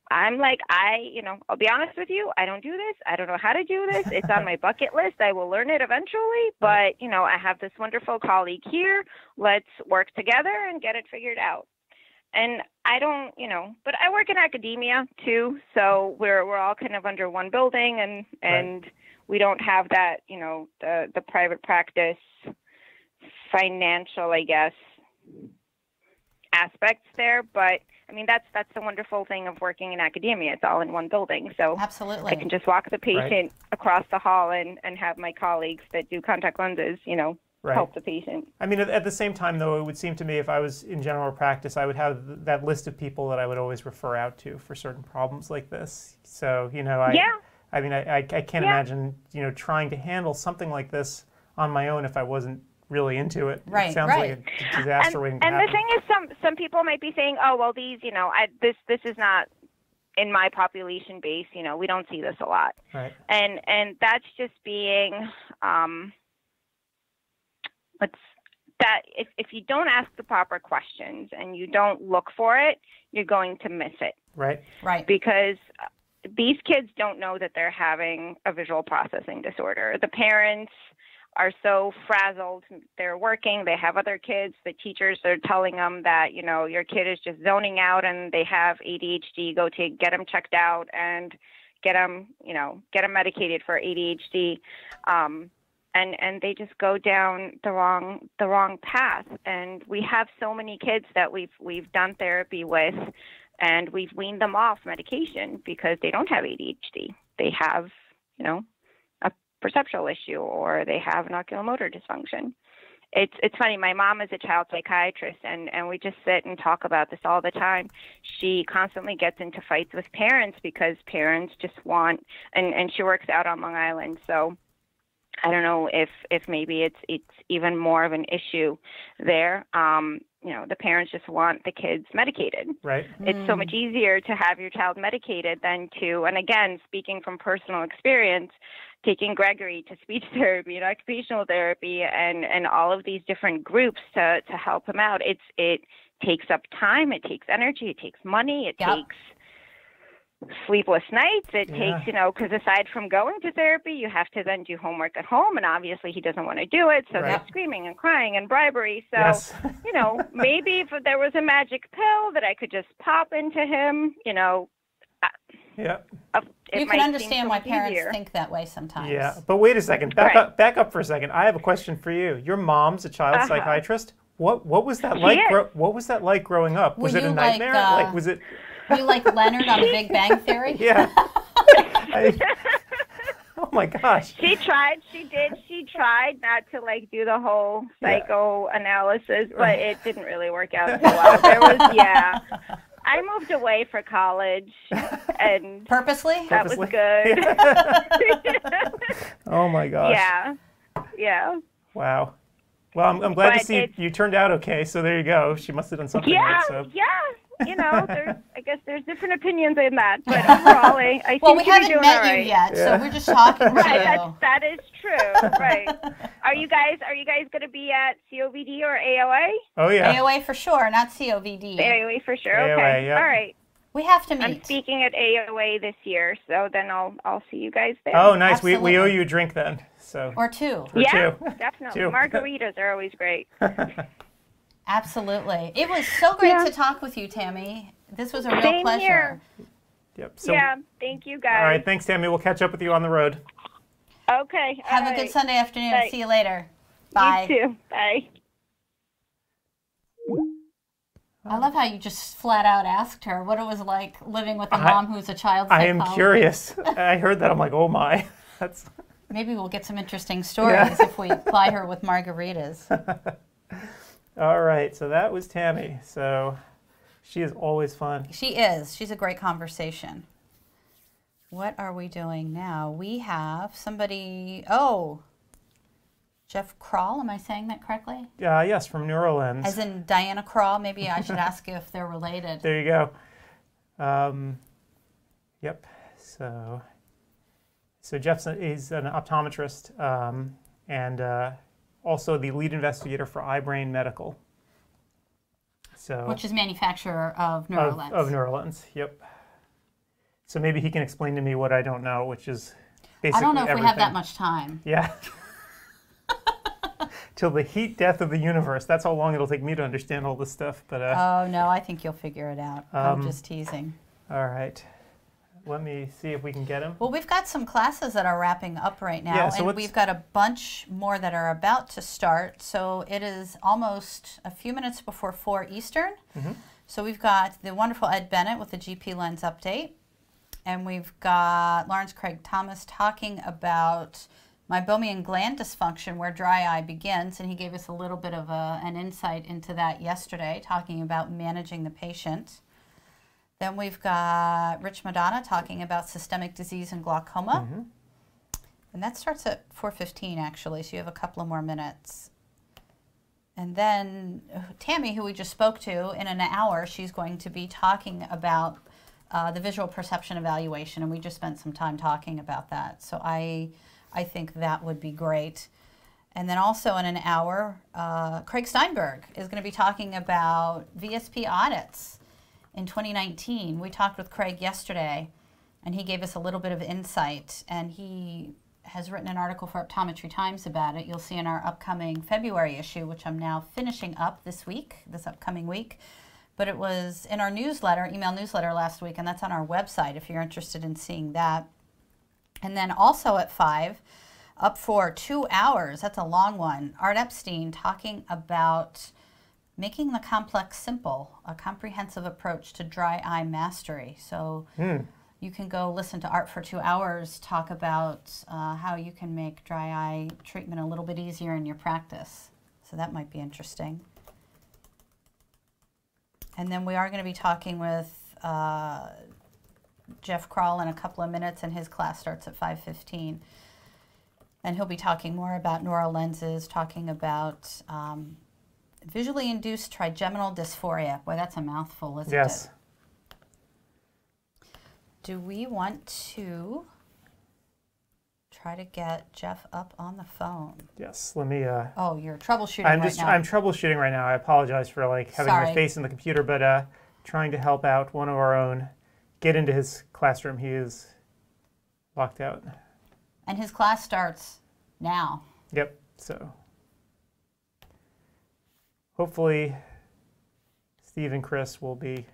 I'm like, I'll be honest with you, I don't do this. I don't know how to do this. It's on my bucket list. I will learn it eventually. But, I have this wonderful colleague here. Let's work together and get it figured out. And I don't, but I work in academia too. So we're all kind of under one building, and we don't have that, the private practice financial, I guess, aspects there. But I mean, that's the wonderful thing of working in academia. It's all in one building. So
absolutely,
I can just walk the patient across the hall and have my colleagues that do contact lenses, help the patient.
I mean, at the same time, though, it would seem to me if I was in general practice, I would have that list of people that I would always refer out to for certain problems like this. So, I mean, I can't imagine, trying to handle something like this on my own if I wasn't really into it.
Right,
it sounds like a disaster waiting to happen.
And the thing is, some people might be saying, oh, well, these, this is not in my population base. We don't see this a lot.
Right.
And that's just being, if you don't ask the proper questions and you don't look for it, you're going to miss it.
Right.
Because these kids don't know that they're having a visual processing disorder. The parents are so frazzled. They're working. They have other kids. The teachers are telling them that, your kid is just zoning out and they have ADHD. Go to get them checked out and get them medicated for ADHD. And they just go down the wrong path. And we have so many kids that we've done therapy with, and we've weaned them off medication because they don't have ADHD. They have, a perceptual issue, or they have an oculomotor dysfunction. It's funny. My mom is a child psychiatrist, and we just sit and talk about this all the time. She constantly gets into fights with parents because parents just want, and she works out on Long Island, so I don't know if maybe it's even more of an issue there. the parents just want the kids medicated.
Right.
It's so much easier to have your child medicated than to, and again, speaking from personal experience, taking Gregory to speech therapy and occupational therapy and all of these different groups to help him out. It takes up time, it takes energy, it takes money, it takes sleepless nights. It takes, because aside from going to therapy, you have to then do homework at home, and obviously he doesn't want to do it, so there's screaming and crying and bribery. So, maybe if there was a magic pill that I could just pop into him,
you can understand why parents think that way sometimes.
Yeah, but wait a second. Back up for a second. I have a question for you. Your mom's a child psychiatrist. What was that like? What was that like growing up? Was it a nightmare? Was it?
Were you like Leonard on The Big Bang Theory?
Yeah. Oh my gosh.
She tried not to do the whole psychoanalysis, but it didn't really work out too well. I moved away for college, and
purposely?
That was good.
Oh my gosh.
Yeah.
Wow. Well, I'm glad to see you turned out okay. So there you go. She must have done something right. So.
Yeah. I guess there's different opinions in that, but overall, I
well,
seem
we
to be
haven't
doing
met
all right.
you yet, so we're just talking to you.
That is true. Right. Are you guys going to be at COVD or AOA?
Oh yeah.
AOA for sure, not COVD.
AOA for sure.
AOA,
okay.
Yep.
All right.
We have to meet.
I'm speaking at AOA this year, so then I'll see you guys there.
Oh, nice. We owe you a drink then. So.
Or two.
Definitely.
Two.
Margaritas are always great.
Absolutely. It was so great to talk with you, Tammy. This was a real
Same
pleasure.
Here.
Yep. So,
thank you guys.
All right, thanks, Tammy. We'll catch up with you on the road.
Okay.
Have a good Sunday afternoon.
Bye.
See you later. Bye.
You too. Bye.
I love how you just flat out asked her what it was like living with a mom who's a child psychologist.
I am curious. I heard that. I'm like, oh my. That's.
Maybe we'll get some interesting stories if we ply her with margaritas.
All right. So that was Tammy. So she is always fun.
She is. She's a great conversation. What are we doing now? We have somebody. Oh. Jeff Kroll, am I saying that correctly?
Yes, from Neuralens.
As in Diana Kroll. Maybe I should ask you if they're related.
There you go. Yep. So Jeff is an optometrist and also the lead investigator for iBrain Medical. So
which is manufacturer of Neuralens.
Of Neuralens. Yep. So maybe he can explain to me what I don't know, which is basically
I don't know if
everything.
we have that much time.
Yeah. Till the heat death of the universe. That's how long it'll take me to understand all this stuff. But
oh no, I think you'll figure it out. I'm just teasing.
All right. Let me see if we can get him.
Well, we've got some classes that are wrapping up right now, and we've got a bunch more that are about to start. So it is almost a few minutes before 4 Eastern. Mm-hmm. So we've got the wonderful Ed Bennett with the GP Lens update, and we've got Lawrence Craig Thomas talking about meibomian gland dysfunction, where dry eye begins, and he gave us a little bit of an insight into that yesterday, talking about managing the patient. Then we've got Rich Madonna talking about systemic disease and glaucoma. Mm-hmm. And that starts at 4:15, actually, so you have a couple of more minutes. And then Tammy, who we just spoke to, in an hour, she's going to be talking about the visual perception evaluation, and we just spent some time talking about that. So I think that would be great. And then also in an hour, Craig Steinberg is going to be talking about VSP audits in 2019. We talked with Craig yesterday, and he gave us a little bit of insight, and he has written an article for Optometry Times about it. You'll see in our upcoming February issue, which I'm now finishing up this upcoming week. But it was in our newsletter, email newsletter last week, and that's on our website if you're interested in seeing that. And then also at 5, up for 2 hours, that's a long one, Art Epstein talking about making the complex simple, a comprehensive approach to dry eye mastery. So you can go listen to Art for 2 hours, talk about how you can make dry eye treatment a little bit easier in your practice. So that might be interesting. And then we are going to be talking with Jeff Kroll in a couple of minutes, and his class starts at 5:15. And he'll be talking more about neural lenses, talking about visually induced trigeminal dysphoria. Boy, that's a mouthful, isn't it?
Yes.
Do we want to try to get Jeff up on the phone?
Yes. Let me.
Oh, you're troubleshooting
I'm
right now.
I'm troubleshooting right now. I apologize for having my face in the computer, but trying to help out one of our own get into his classroom. He is locked out.
And his class starts now.
Yep. So hopefully Steve and Chris will be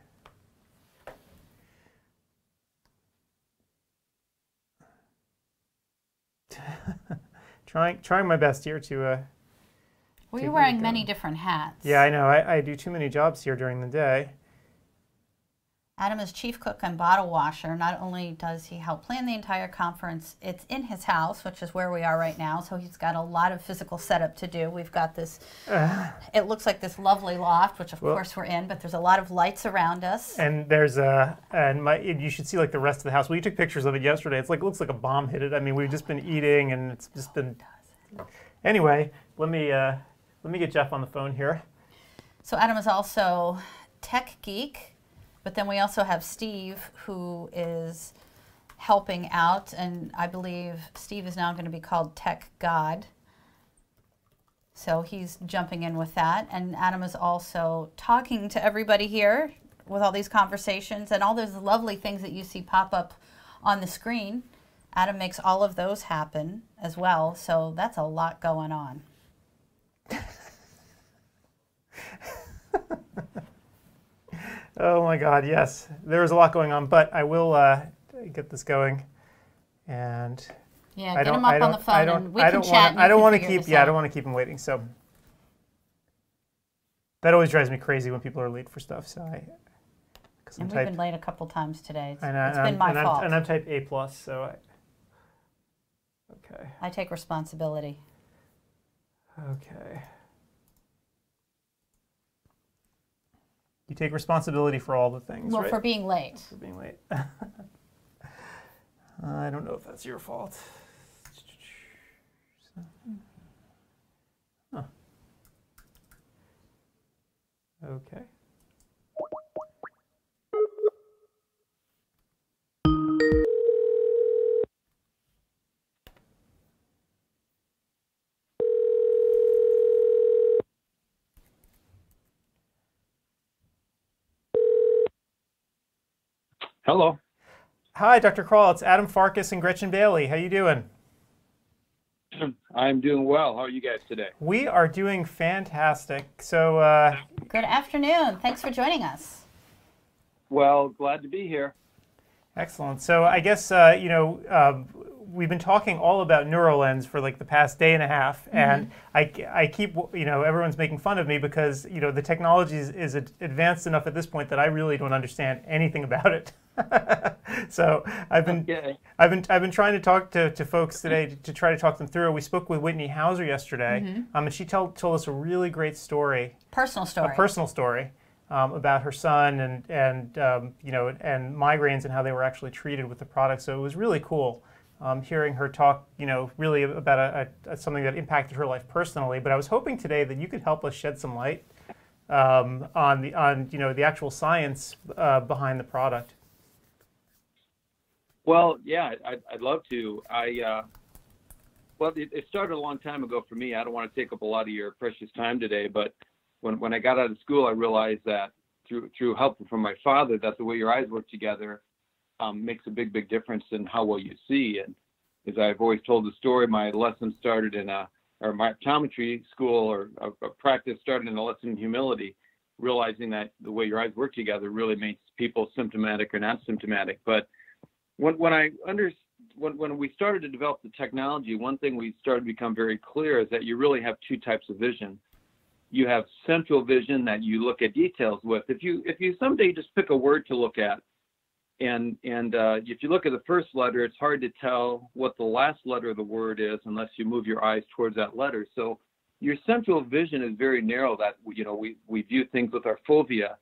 trying my best here to
well, you're wearing many different hats.
Yeah, I know. I do too many jobs here during the day.
Adam is chief cook and bottle washer. Not only does he help plan the entire conference, it's in his house, which is where we are right now, so he's got a lot of physical setup to do. We've got this, it looks like this lovely loft, which of course we're in, but there's a lot of lights around us.
And there's you should see like the rest of the house. We took pictures of it yesterday. It looks like a bomb hit it. I mean, we've just been eating and it's just been... Anyway, let me get Jeff on the phone here.
So Adam is also tech geek. But then we also have Steve, who is helping out, and I believe Steve is now going to be called Tech God. So he's jumping in with that. And Adam is also talking to everybody here with all these conversations and all those lovely things that you see pop up on the screen. Adam makes all of those happen as well. So that's a lot going on.
Oh my God, yes. There is a lot going on, but I will get this going. And
yeah, get him up on the phone and we can chat.
I don't want to keep him waiting. So that always drives me crazy when people are late for stuff. So
we've been late a couple times today. It's
been
my fault.
And I'm type A+, so okay.
I take responsibility.
Okay. You take responsibility for all the things,
well,
right?
For being late.
For being late. I don't know if that's your fault. Huh. Okay.
Hello.
Hi, Dr. Kroll. It's Adam Farkas and Gretchen Bailey. How you doing?
I'm doing well. How are you guys today?
We are doing fantastic. So,
good afternoon. Thanks for joining us.
Well, glad to be here.
Excellent. So I guess, we've been talking all about NeuroLens for like the past day and a half, and I keep, everyone's making fun of me because, the technology is advanced enough at this point that I really don't understand anything about it. So I've been trying to talk to folks today to try to talk them through it. We spoke with Whitney Hauser yesterday, and she told us a really great story.
Personal story.
About her son and migraines and how they were actually treated with the product. So it was really cool hearing her talk, really about something that impacted her life personally. But I was hoping today that you could help us shed some light on the actual science behind the product.
Well, yeah, I'd love to. It started a long time ago for me. I don't want to take up a lot of your precious time today, but when I got out of school, I realized that through help from my father, that the way your eyes work together makes a big difference in how well you see. And as I've always told the story, my lesson started or my optometry school or a practice started in a lesson in humility, realizing that the way your eyes work together really makes people symptomatic or not symptomatic. But when we started to develop the technology, one thing we started to become very clear is that you really have two types of vision. You have central vision that you look at details with. If you someday just pick a word to look at, and if you look at the first letter, it's hard to tell what the last letter of the word is unless you move your eyes towards that letter. So your central vision is very narrow. That we view things with our fovea,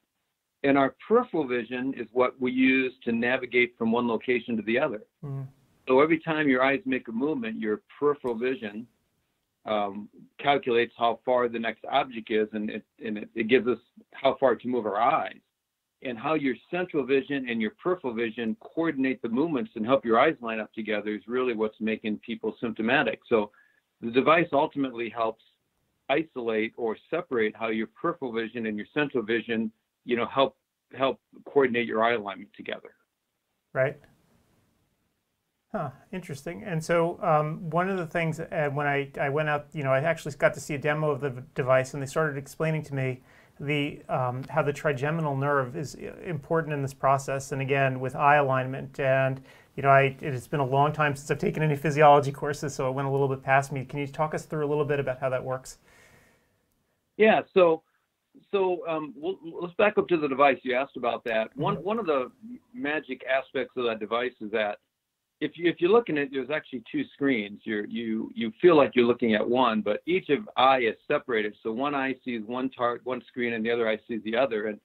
and our peripheral vision is what we use to navigate from one location to the other. So every time your eyes make a movement, your peripheral vision calculates how far the next object is, and it gives us how far to move our eyes. And how your central vision and your peripheral vision coordinate the movements and help your eyes line up together is really what's making people symptomatic. So the device ultimately helps isolate or separate how your peripheral vision and your central vision, help coordinate your eye alignment together.
Right. Huh, interesting. And so one of the things when I went out, I actually got to see a demo of the device, and they started explaining to me how the trigeminal nerve is important in this process, and again with eye alignment. And it's been a long time since I've taken any physiology courses, so it went a little bit past me. Can you talk us through a little bit about how that works?
Yeah. So let's back up to the device. You asked about that. One of the magic aspects of that device is that if you're looking at, there's actually two screens. You feel like you're looking at one, but each eye is separated. So one eye sees one screen, and the other eye sees the other.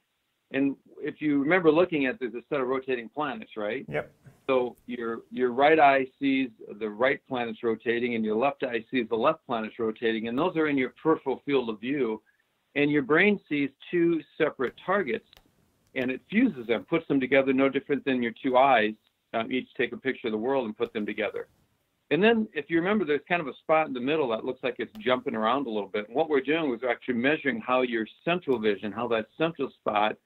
And if you remember looking at, there's a set of rotating planets, right?
Yep.
So your right eye sees the right planets rotating, and your left eye sees the left planets rotating, and those are in your peripheral field of view. And your brain sees two separate targets, and it fuses them, puts them together, no different than your two eyes. Each take a picture of the world and put them together. And then if you remember, there's kind of a spot in the middle that looks like it's jumping around a little bit. And what we're doing is we're actually measuring how your central vision, how that central spot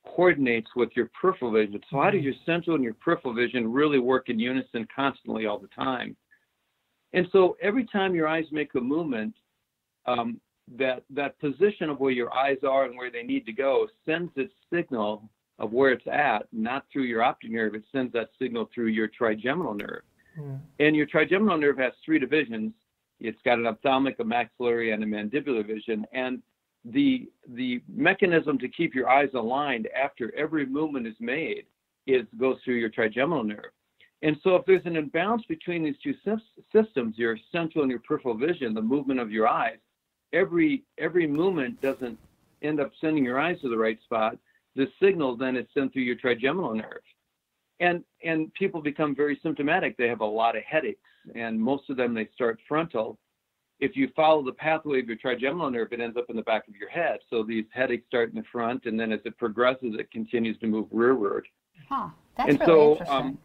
coordinates with your peripheral vision. So how does your central and your peripheral vision really work in unison constantly all the time? And so every time your eyes make a movement, that position of where your eyes are and where they need to go sends its signal of where it's at, not through your optic nerve. It sends that signal through your trigeminal nerve. And your trigeminal nerve has three divisions. It's got an ophthalmic, a maxillary, and a mandibular vision. And the mechanism to keep your eyes aligned after every movement is made goes through your trigeminal nerve. And so if there's an imbalance between these two systems, your central and your peripheral vision, the movement of your eyes, every movement doesn't end up sending your eyes to the right spot. The signal then is sent through your trigeminal nerve. And people become very symptomatic. They have a lot of headaches, and most of them, they start frontal. If you follow the pathway of your trigeminal nerve, it ends up in the back of your head. So these headaches start in the front, and then as it progresses, it continues to move rearward.
Huh, that's really interesting.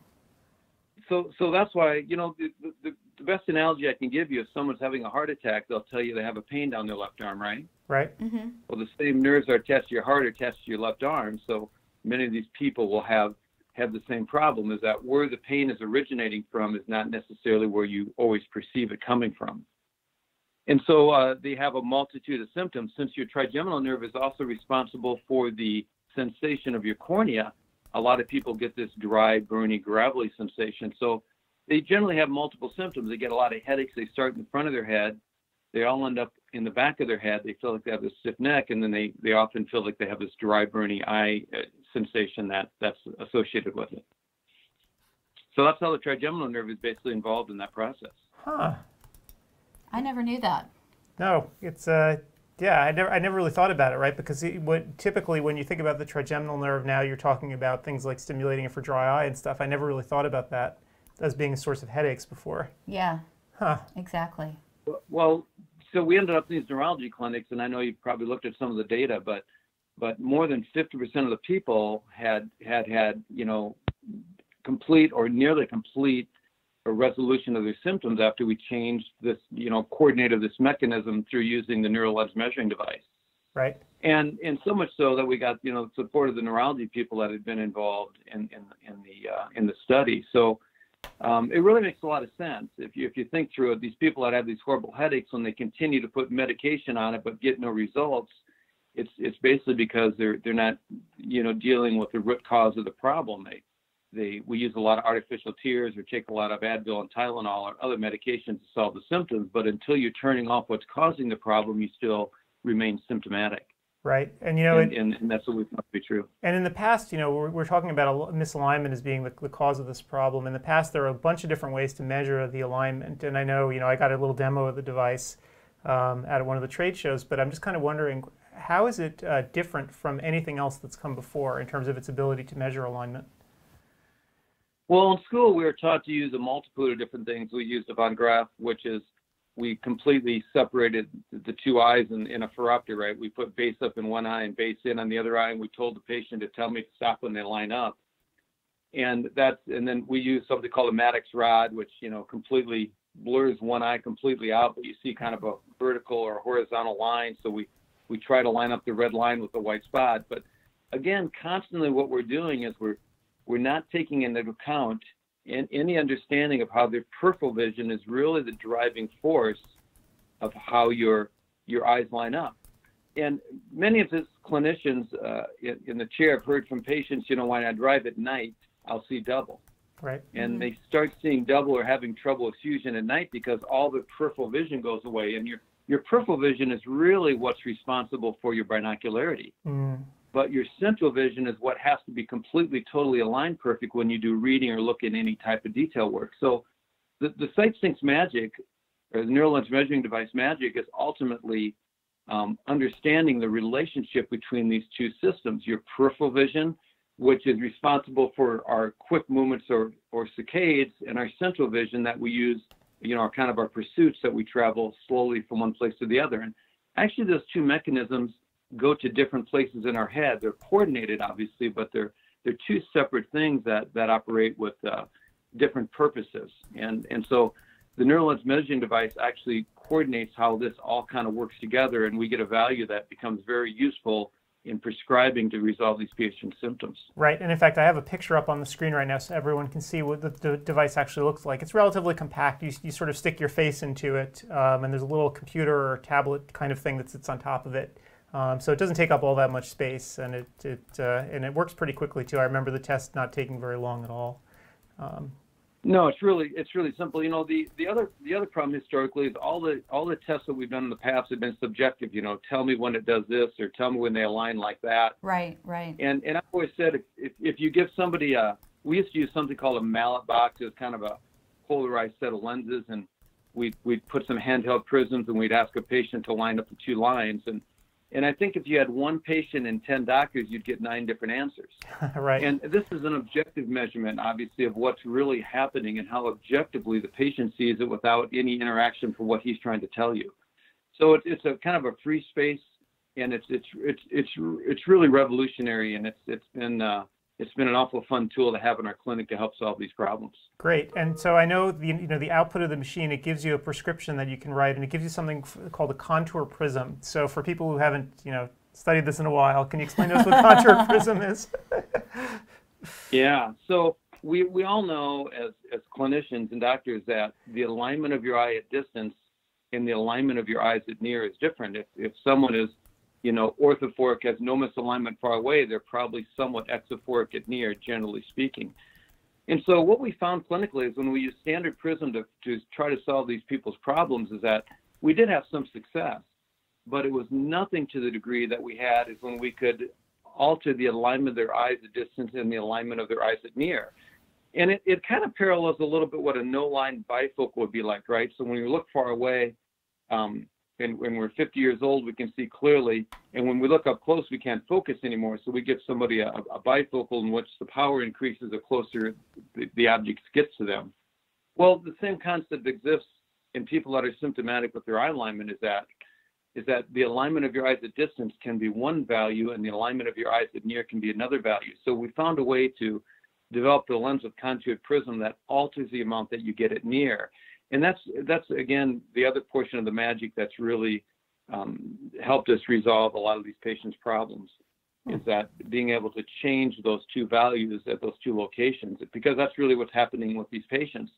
So that's why, the best analogy I can give you, if someone's having a heart attack, they'll tell you they have a pain down their left arm, right?
Right.
Mm-hmm.
Well, the same nerves are attached to your heart are attached to your left arm. So many of these people will have the same problem, is that where the pain is originating from is not necessarily where you always perceive it coming from. And so they have a multitude of symptoms. Since your trigeminal nerve is also responsible for the sensation of your cornea, a lot of people get this dry, burny, gravelly sensation. So they generally have multiple symptoms. They get a lot of headaches. They start in the front of their head. They all end up in the back of their head. They feel like they have this stiff neck, and then they often feel like they have this dry, burning eye sensation that's associated with it. So that's how the trigeminal nerve is basically involved in that process.
Huh.
I never knew that.
No, it's yeah, I never really thought about it, right? Because typically when you think about the trigeminal nerve now, you're talking about things like stimulating it for dry eye and stuff. I never really thought about that as being a source of headaches before.
Yeah.
Huh.
Exactly.
Well, so we ended up in these neurology clinics, and I know you've probably looked at some of the data, but more than 50% of the people had complete or nearly complete a resolution of their symptoms after we changed this, coordinated this mechanism through using the neural lens measuring device.
Right.
And so much so that we got, support of the neurology people that had been involved in the study. So it really makes a lot of sense. If you think through it, these people that have these horrible headaches, when they continue to put medication on it but get no results, it's basically because they're not, dealing with the root cause of the problem. We use a lot of artificial tears or take a lot of Advil and Tylenol or other medications to solve the symptoms, but until you're turning off what's causing the problem, you still remain symptomatic.
Right, and
and that's what we found to be true.
And in the past, we're talking about misalignment as being the cause of this problem. In the past, there are a bunch of different ways to measure the alignment, and I know, I got a little demo of the device at one of the trade shows, but I'm just kind of wondering, how is it different from anything else that's come before in terms of its ability to measure alignment?
Well, in school, we were taught to use a multitude of different things. We used a Von Graph, which is we completely separated the two eyes in a phoropter, right? We put base up in one eye and base in on the other eye, and we told the patient to tell me to stop when they line up. And then we use something called a Maddox rod, which, completely blurs one eye completely out, but you see kind of a vertical or horizontal line. So we try to line up the red line with the white spot. But again, constantly what we're doing is we're not taking into account any understanding of how their peripheral vision is really the driving force of how your eyes line up. And many of us clinicians in the chair have heard from patients, when I drive at night, I'll see double.
Right.
And they start seeing double or having trouble with fusion at night because all the peripheral vision goes away. And your peripheral vision is really what's responsible for your binocularity. But your central vision is what has to be completely, totally aligned perfect when you do reading or look at any type of detail work. So the SightSync magic, or the neural lens measuring device magic, is ultimately understanding the relationship between these two systems, your peripheral vision, which is responsible for our quick movements or saccades, and our central vision that we use, our pursuits that we travel slowly from one place to the other. And actually those two mechanisms go to different places in our head. They're coordinated, obviously, but they're two separate things that operate with different purposes. And so the neural lens measuring device actually coordinates how this all kind of works together, and we get a value that becomes very useful in prescribing to resolve these patients' symptoms.
Right, and in fact, I have a picture up on the screen right now so everyone can see what the device actually looks like. It's relatively compact. You sort of stick your face into it, and there's a little computer or tablet kind of thing that sits on top of it. So it doesn't take up all that much space, and it works pretty quickly too. I remember the test not taking very long at all.
No, it's really simple. The other problem historically is all the tests that we've done in the past have been subjective. Tell me when it does this, or tell me when they align like that.
Right.
And I've always said if you give somebody we used to use something called a mallet box. It was kind of a polarized set of lenses, and we'd put some handheld prisms, and we'd ask a patient to line up the two lines. And I think if you had one patient and 10 doctors, you'd get 9 different answers.
Right.
And this is an objective measurement, obviously, of what's really happening and how objectively the patient sees it without any interaction for what he's trying to tell you. So it's a kind of a free space, and it's really revolutionary, and it's been an awful fun tool to have in our clinic to help solve these problems.
Great, and so I know the output of the machine, it gives you a prescription that you can write, and it gives you something called a contour prism. So for people who haven't studied this in a while, can you explain to us what contour prism is?
Yeah, so we all know as clinicians and doctors that the alignment of your eye at distance and the alignment of your eyes at near is different. If someone is orthophoric, has no misalignment far away, they're probably somewhat exophoric at near, generally speaking. And so what we found clinically is when we use standard prism to try to solve these people's problems is that we did have some success, but it was nothing to the degree that we had is when we could alter the alignment of their eyes at distance and the alignment of their eyes at near. And it kind of parallels a little bit what a no-line bifocal would be like, right? So when we look far away, and when we're 50 years old, we can see clearly. And when we look up close, we can't focus anymore. So we give somebody a bifocal in which the power increases the closer the object gets to them. Well, the same concept exists in people that are symptomatic with their eye alignment is that the alignment of your eyes at distance can be one value and the alignment of your eyes at near can be another value. So we found a way to develop the lens with contour prism that alters the amount that you get at near. And that's again, the other portion of the magic that's really helped us resolve a lot of these patients' problems is that being able to change those two values at those two locations, because that's really what's happening with these patients.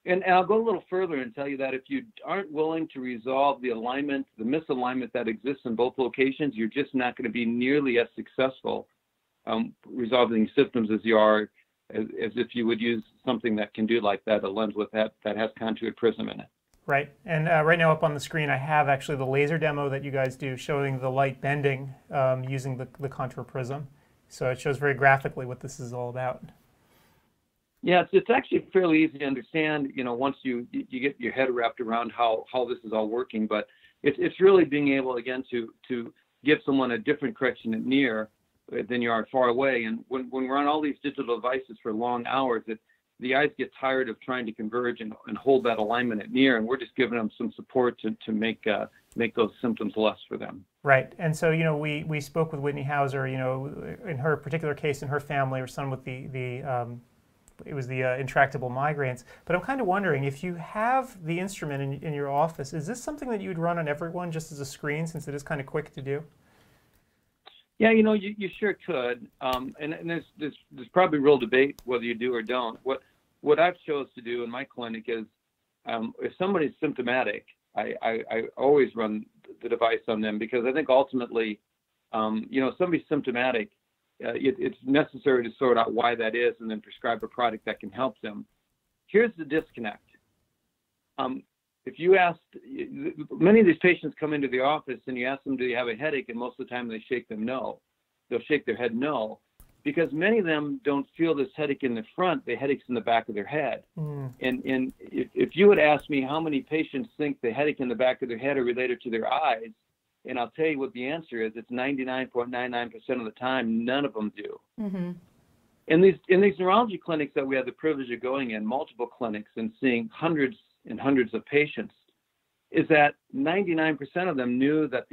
And I'll go a little further and tell you that if you aren't willing to resolve the alignment, the misalignment that exists in both locations, you're just not going to be nearly as successful resolving symptoms as you are as if you would use something that can do like that, a lens with that has contour prism in it.
Right, and right now up on the screen I have actually the laser demo that you guys do showing the light bending using the contour prism. So it shows very graphically what this is all about.
Yeah, it's actually fairly easy to understand, once you get your head wrapped around how this is all working, but it's really being able, again, to give someone a different correction at near than you are far away. And when we're on all these digital devices for long hours, the eyes get tired of trying to converge and hold that alignment at near, and we're just giving them some support to make those symptoms less for them.
Right. And so, we spoke with Whitney Hauser, in her particular case, in her family, her son with the intractable migraines. But I'm kind of wondering, if you have the instrument in your office, is this something that you would run on everyone just as a screen, since it is kind of quick to do?
Yeah, you sure could. And there's probably real debate whether you do or don't. What I've chose to do in my clinic is, if somebody's symptomatic, I always run the device on them, because I think ultimately, if somebody's symptomatic, it's necessary to sort out why that is and then prescribe a product that can help them. Here's the disconnect. If you asked, many of these patients come into the office and you ask them, do you have a headache? And most of the time they shake them no. They'll shake their head no, because many of them don't feel this headache in the front, the headache's in the back of their head. And if you would ask me how many patients think the headache in the back of their head are related to their eyes, and I'll tell you what the answer is, it's 99.99% of the time, none of them do.
Mm-hmm.
In these neurology clinics that we have the privilege of going in, multiple clinics, and seeing hundreds and hundreds of patients, is that 99% of them knew that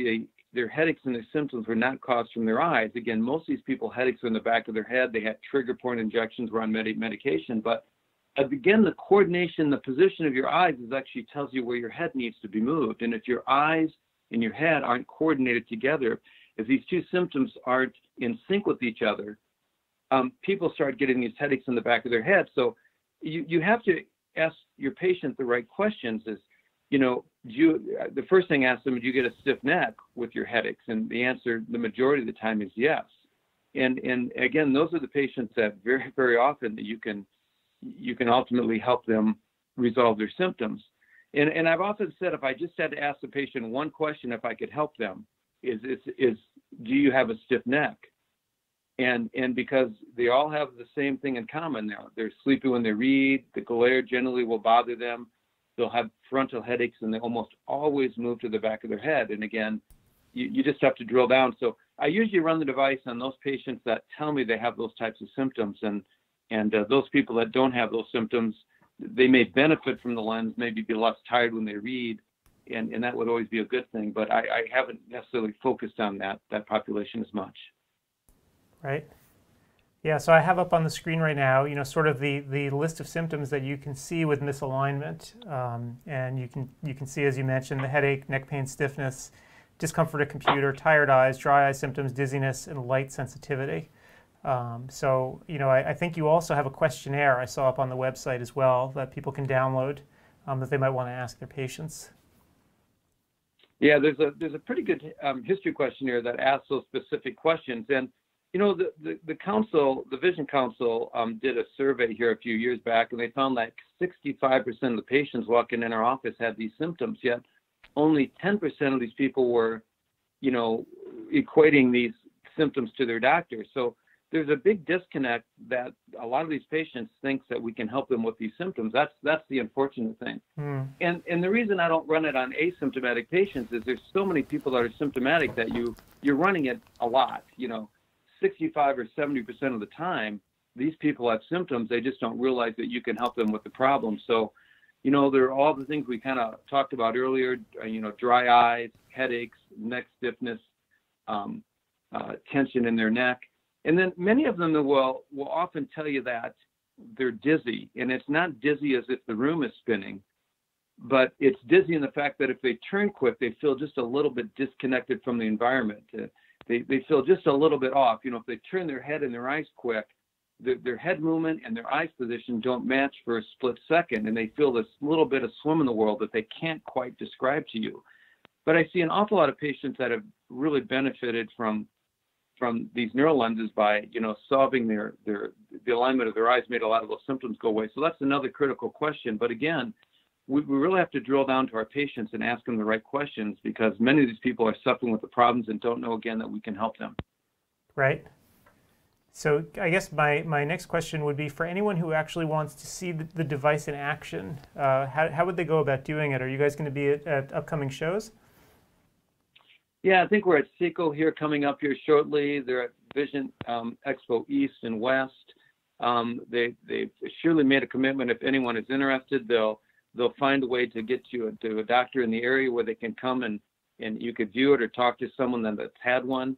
their headaches and their symptoms were not caused from their eyes. Again, most of these people, headaches were in the back of their head. They had trigger point injections, were on medication. But again, the coordination, the position of your eyes actually tells you where your head needs to be moved. And if your eyes and your head aren't coordinated together, if these two symptoms aren't in sync with each other, people start getting these headaches in the back of their head. So you have to ask your patient the right questions. Is, the first thing I ask them, do you get a stiff neck with your headaches? And the answer, the majority of the time, is yes. And again, those are the patients that very, very often that you can ultimately help them resolve their symptoms. And I've often said, if I just had to ask the patient one question, if I could help them, is do you have a stiff neck? And because they all have the same thing in common now. They're sleepy when they read, the glare generally will bother them, they'll have frontal headaches, and they almost always move to the back of their head. And again, you just have to drill down. So I usually run the device on those patients that tell me they have those types of symptoms, and those people that don't have those symptoms, they may benefit from the lens, maybe be less tired when they read, and that would always be a good thing. But I haven't necessarily focused on that population as much.
Right. Yeah, so I have up on the screen right now, sort of the list of symptoms that you can see with misalignment. And you can see, as you mentioned, the headache, neck pain, stiffness, discomfort at computer, tired eyes, dry eye symptoms, dizziness, and light sensitivity. So, I think you also have a questionnaire I saw up on the website as well that people can download that they might want to ask their patients.
Yeah, there's a pretty good history questionnaire that asks those specific questions. And the council, the Vision Council, did a survey here a few years back, and they found that 65% of the patients walking in our office had these symptoms, yet only 10% of these people were, equating these symptoms to their doctor. So there's a big disconnect that a lot of these patients think that we can help them with these symptoms. That's the unfortunate thing. And the reason I don't run it on asymptomatic patients is there's so many people that are symptomatic that you're running it a lot, 65 or 70% of the time, these people have symptoms. They just don't realize that you can help them with the problem. So, there are all the things we kind of talked about earlier, dry eyes, headaches, neck stiffness, tension in their neck. And then many of them will often tell you that they're dizzy. And it's not dizzy as if the room is spinning, but it's dizzy in the fact that if they turn quick, they feel just a little bit disconnected from the environment. They feel just a little bit off. If they turn their head and their eyes quick, their head movement and their eyes position don't match for a split second, and they feel this little bit of swim in the world that they can't quite describe to you. But I see an awful lot of patients that have really benefited from these neural lenses by, solving the alignment of their eyes, made a lot of those symptoms go away. So that's another critical question. But again, we really have to drill down to our patients and ask them the right questions, because many of these people are suffering with the problems and don't know, again, that we can help them.
Right. So I guess my next question would be, for anyone who actually wants to see the device in action, how would they go about doing it? Are you guys going to be at upcoming shows?
Yeah, I think we're at CECO here coming up here shortly. They're at Vision Expo East and West. They've surely made a commitment. If anyone is interested, they'll find a way to get you to a doctor in the area where they can come and you could view it or talk to someone that's had one.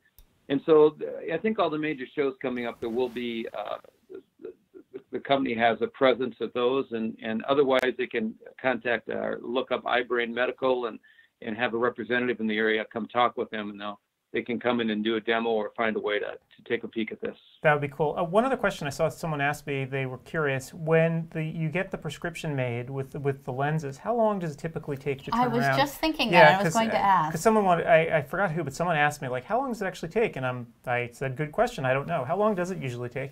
And so I think all the major shows coming up, there will be, the company has a presence at those, and otherwise they can contact or look up iBrain Medical and have a representative in the area come talk with them, and they can come in and do a demo or find a way to take a peek at this.
That would be cool. One other question I saw someone ask me, they were curious, when you get the prescription made with the lenses, how long does it typically take to turn around?
I was just thinking that. I was going to ask.
Because someone wanted, I forgot who, but someone asked me, like, how long does it actually take? And I said, good question, I don't know. How long does it usually take?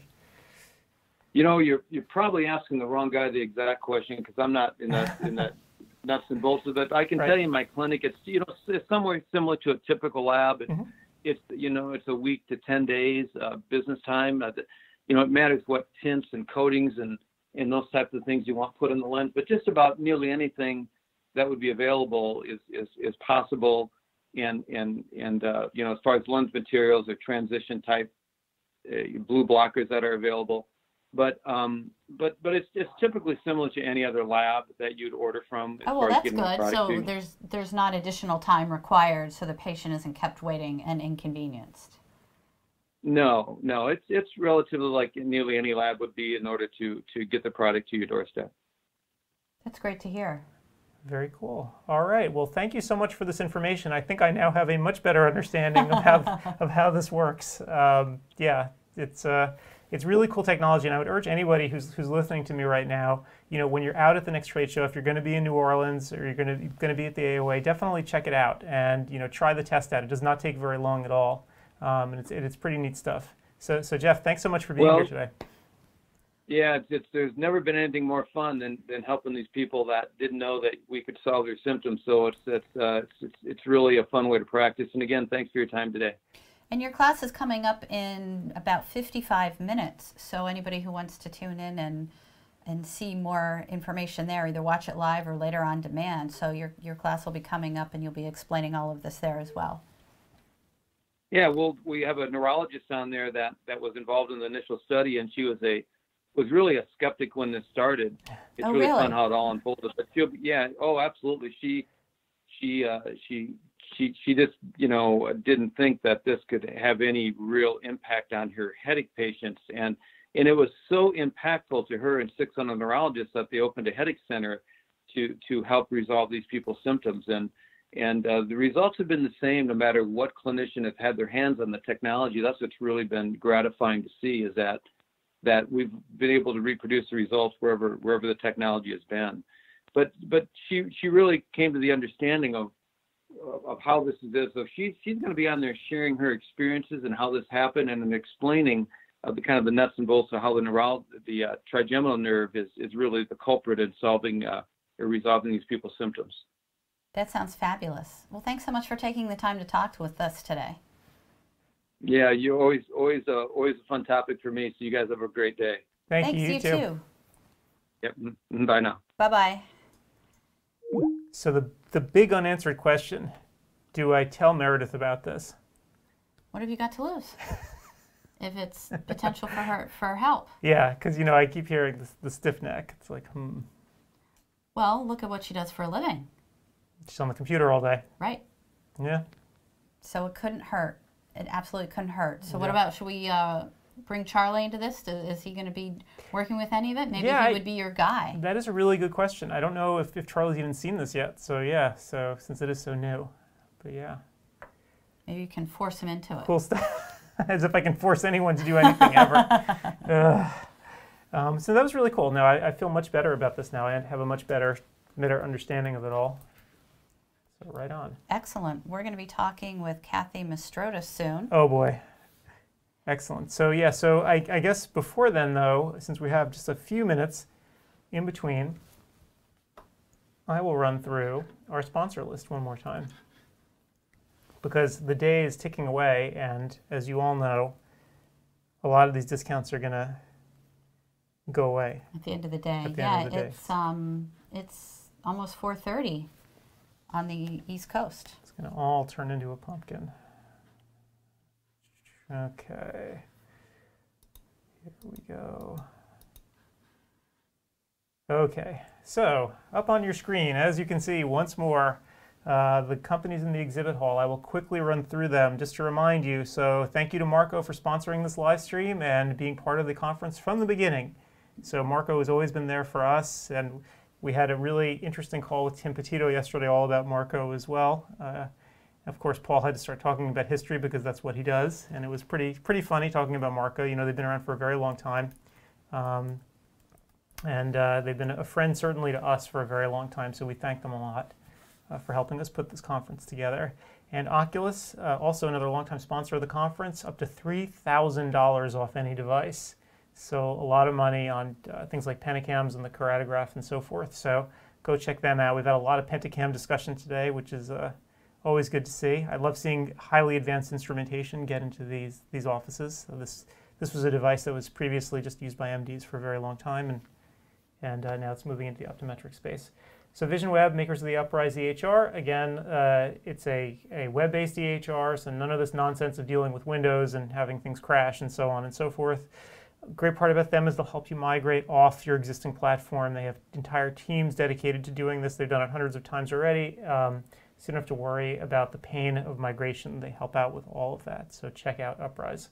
You know, you're probably asking the wrong guy the exact question, because I'm not in that nuts and bolts of it. I can tell you in my clinic, it's somewhere similar to a typical lab. It's a week to 10 days business time. It matters what tints and coatings and those types of things you want put in the lens, but just about nearly anything that would be available is possible. And as far as lens materials or transition type blue blockers that are available. But it's typically similar to any other lab that you'd order from.
Oh, well, that's good. So there's not additional time required, so the patient isn't kept waiting and inconvenienced.
No, it's relatively like nearly any lab would be in order to get the product to your doorstep.
That's great to hear.
Very cool. All right. Well, thank you so much for this information. I think I now have a much better understanding of how this works. It's really cool technology, and I would urge anybody who's listening to me right now, when you're out at the next trade show, if you're going to be in New Orleans or you're going to be at the AOA, definitely check it out and try the test out. It does not take very long at all, and it's pretty neat stuff. So Jeff, thanks so much for being here today.
Yeah, there's never been anything more fun than helping these people that didn't know that we could solve their symptoms. So it's really a fun way to practice. And again, thanks for your time today.
And your class is coming up in about 55 minutes, so anybody who wants to tune in and see more information there, either watch it live or later on demand. So your class will be coming up and you'll be explaining all of this there as well.
Yeah, well, we have a neurologist on there that was involved in the initial study, and she was really a skeptic when this started. It's really fun how it all unfolded. But absolutely. She just, didn't think that this could have any real impact on her headache patients. And it was so impactful to her and 6 other neurologists that they opened a headache center to help resolve these people's symptoms. And the results have been the same no matter what clinician has had their hands on the technology. That's what's really been gratifying to see, is that we've been able to reproduce the results wherever the technology has been. But she really came to the understanding of how this is. So she's going to be on there sharing her experiences and how this happened, and explaining the kind of the nuts and bolts of how the trigeminal nerve is really the culprit in solving or resolving these people's symptoms.
That sounds fabulous. Well, thanks so much for taking the time to talk with us today.
Yeah, you're always a fun topic for me. So you guys have a great day.
Thanks,
you too.
Yep. Bye now.
Bye-bye.
So the big unanswered question, do I tell Meredith about this?
What have you got to lose? If it's potential for help.
Yeah, because I keep hearing the stiff neck. It's like,
Well, look at what she does for a living.
She's on the computer all day.
Right.
Yeah.
So it couldn't hurt. It absolutely couldn't hurt. So what about, should we bring Charlie into this? Is he going to be working with any of it? Maybe he would be your guy.
That is a really good question. I don't know if Charlie's even seen this yet. So so since it is so new. But yeah.
Maybe you can force him into it.
Cool stuff. As if I can force anyone to do anything ever. So that was really cool. Now I feel much better about this now. I have a much better understanding of it all. So right on.
Excellent. We're going to be talking with Kathy Mastroda soon.
Oh boy. Excellent. So I guess before then, though, since we have just a few minutes in between, I will run through our sponsor list one more time. Because the day is ticking away, and as you all know, a lot of these discounts are going to go away.
At the end of the day.
At the end of the day.
It's almost 4:30 on the East Coast.
It's going to all turn into a pumpkin. Okay. Here we go. Okay, so up on your screen, as you can see once more, the companies in the exhibit hall. I will quickly run through them just to remind you. So thank you to Marco for sponsoring this live stream and being part of the conference from the beginning. So Marco has always been there for us, and we had a really interesting call with Tim Petito yesterday all about Marco as well. Of course, Paul had to start talking about history because that's what he does, and it was pretty funny talking about Marco. You know, they've been around for a very long time. And they've been a friend certainly to us for a very long time, so we thank them a lot for helping us put this conference together. And Oculus, also another longtime sponsor of the conference, up to $3,000 off any device. So a lot of money on things like Pentacams and the Keratograph and so forth. So go check them out. We've had a lot of Pentacam discussion today, which is always good to see. I love seeing highly advanced instrumentation get into these offices. So this was a device that was previously just used by MDs for a very long time, and now it's moving into the optometric space. So VisionWeb, makers of the Uprise EHR, again, it's a web-based EHR, so none of this nonsense of dealing with Windows and having things crash and so on and so forth. Great part about them is they'll help you migrate off your existing platform. They have entire teams dedicated to doing this. They've done it hundreds of times already, so you don't have to worry about the pain of migration. They help out with all of that, so check out Uprise.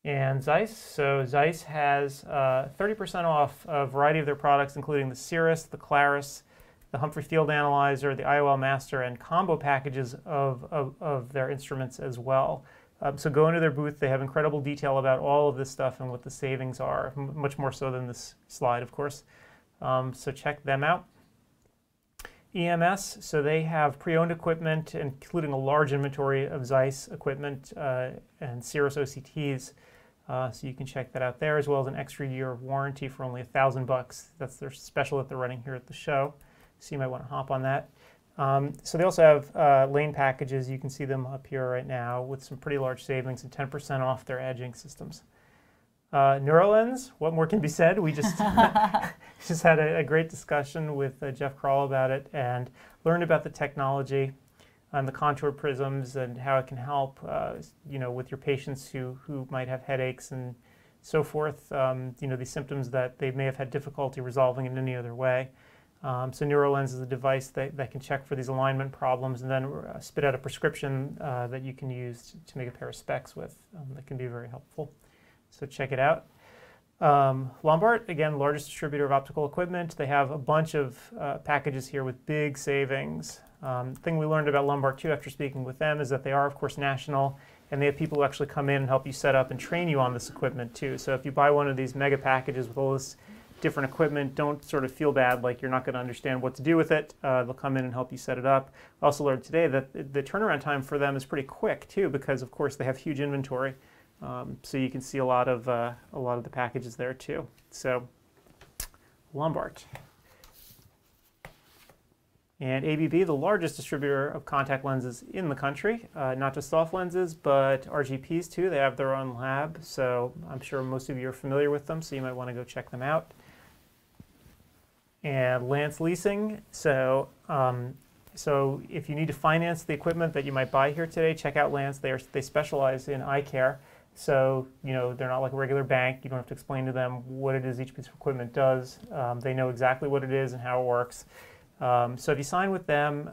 And Zeiss, so Zeiss has 30% off a variety of their products, including the Cirrus, the Claris, the Humphrey Field Analyzer, the IOL Master, and combo packages of their instruments as well. So go into their booth. They have incredible detail about all of this stuff and what the savings are, much more so than this slide, of course. So check them out. EMS, so they have pre-owned equipment, including a large inventory of Zeiss equipment and Cirrus OCTs. So you can check that out there, as well as an extra year of warranty for only $1,000. That's their special that they're running here at the show. So you might want to hop on that. So they also have lane packages. You can see them up here right now with some pretty large savings and 10% off their edging systems. NeuroLens, what more can be said? We just just had a great discussion with Jeff Kroll about it and learned about the technology and the contour prisms and how it can help, you know, with your patients who might have headaches and so forth. You know, these symptoms that they may have had difficulty resolving in any other way. So NeuroLens is a device that can check for these alignment problems and then spit out a prescription that you can use to make a pair of specs with. That can be very helpful. So check it out. Lombard, again, largest distributor of optical equipment. They have a bunch of packages here with big savings. The thing we learned about Lombard too after speaking with them is that they are, of course, national, and they have people who actually come in and help you set up and train you on this equipment too. So if you buy one of these mega packages with all this different equipment, don't sort of feel bad like you're not going to understand what to do with it. They'll come in and help you set it up. I also learned today that the turnaround time for them is pretty quick too, because of course they have huge inventory. So you can see a lot of the packages there too. So Lombard. And ABB, the largest distributor of contact lenses in the country, not just soft lenses, but RGPs too. They have their own lab, so I'm sure most of you are familiar with them, so you might want to go check them out. And Lance Leasing, so if you need to finance the equipment that you might buy here today, check out Lance. They specialize in eye care, so you know they're not like a regular bank. You don't have to explain to them what it is each piece of equipment does. They know exactly what it is and how it works. So if you sign with them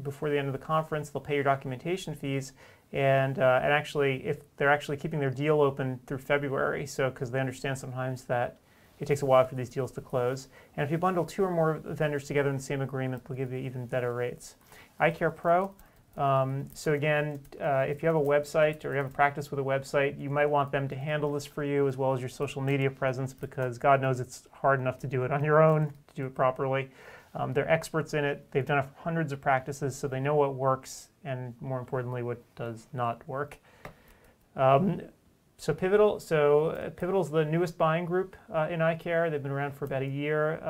before the end of the conference, they'll pay your documentation fees, and actually, if they're actually keeping their deal open through February, so because they understand sometimes that it takes a while for these deals to close. And if you bundle 2 or more vendors together in the same agreement, they'll give you even better rates. iCare Pro. So again, if you have a website or you have a practice with a website, you might want them to handle this for you as well as your social media presence, because God knows it's hard enough to do it on your own, to do it properly. They're experts in it. They've done it for hundreds of practices, so they know what works and, more importantly, what does not work. So Pivotal. Pivotal's the newest buying group in eye care. They've been around for about a year.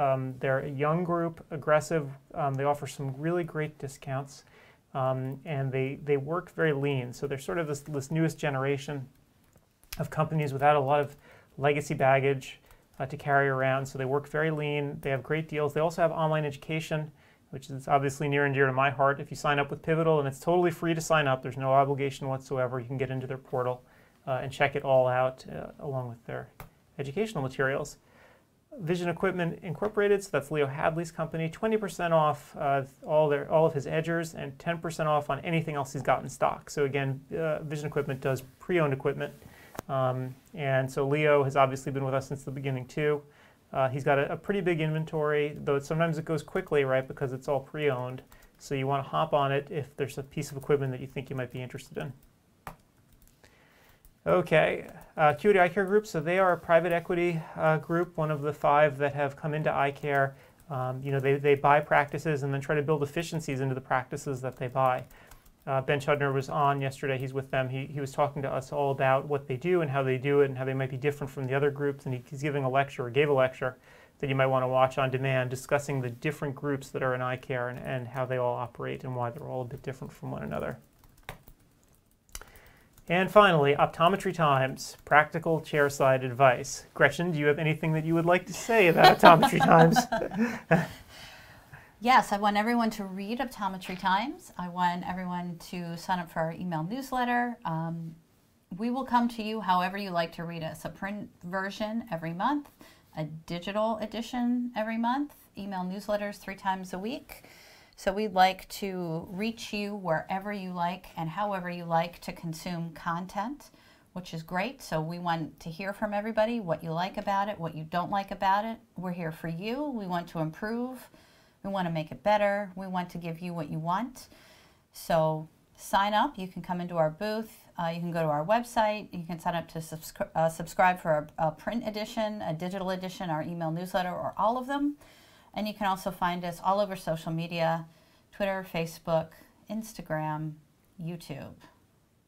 They're a young group, aggressive. They offer some really great discounts, and they work very lean. So they're sort of this newest generation of companies without a lot of legacy baggage to carry around. So they work very lean. They have great deals. They also have online education, which is obviously near and dear to my heart. If you sign up with Pivotal, and it's totally free to sign up, there's no obligation whatsoever. You can get into their portal and check it all out along with their educational materials. Vision Equipment Incorporated, so that's Leo Hadley's company, 20% off all of his edgers and 10% off on anything else he's got in stock. So again, Vision Equipment does pre-owned equipment. And so Leo has obviously been with us since the beginning too. He's got a pretty big inventory, though sometimes it goes quickly, right, because it's all pre-owned. So you want to hop on it if there's a piece of equipment that you think you might be interested in. Okay, Acuity Eye Care Group, so they are a private equity group, one of the 5 that have come into eye care. You know, they buy practices and then try to build efficiencies into the practices that they buy. Ben Chudner was on yesterday. He's with them. He was talking to us all about what they do and how they do it and how they might be different from the other groups. And he's giving a lecture, or gave a lecture, that you might want to watch on demand, discussing the different groups that are in eye care and how they all operate and why they're all a bit different from one another. And finally, Optometry Times, practical chairside advice. Gretchen, do you have anything that you would like to say about Optometry Times?
Yes, I want everyone to read Optometry Times. I want everyone to sign up for our email newsletter. We will come to you however you like to read us. A print version every month, a digital edition every month, email newsletters 3 times a week. So we'd like to reach you wherever you like and however you like to consume content, which is great. So we want to hear from everybody, what you like about it, what you don't like about it. We're here for you. We want to improve. We want to make it better. We want to give you what you want. So sign up. You can come into our booth. You can go to our website. You can sign up to subscribe for a print edition, a digital edition, our email newsletter, or all of them. And you can also find us all over social media, Twitter, Facebook, Instagram, YouTube.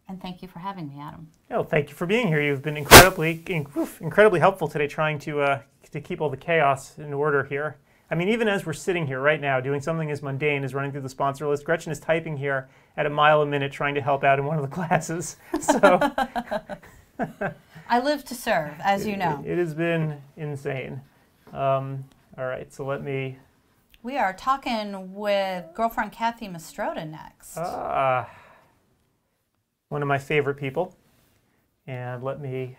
And thank you for having me, Adam.
Oh, thank you for being here. You've been incredibly helpful today, trying to keep all the chaos in order here. I mean, even as we're sitting here right now doing something as mundane as running through the sponsor list, Gretchen is typing here at a mile a minute trying to help out in one of the classes. So
I live to serve, as you know.
It has been insane. All right, so let me...
We are talking with girlfriend Kathy Mastroda next.
One of my favorite people. And let me...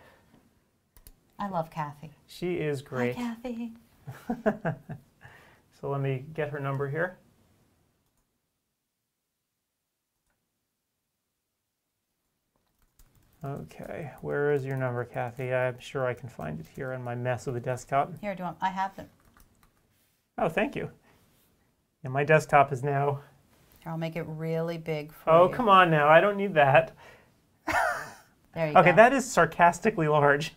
I love Kathy.
She is great.
Hi, Kathy.
So let me get her number here. Okay, where is your number, Kathy? I'm sure I can find it here on my mess of a desktop.
Here, I have it.
Oh, thank you. And my desktop is now...
Here, I'll make it really big for you.
Oh, come on now. I don't need that.
There you go.
Okay, that is sarcastically large.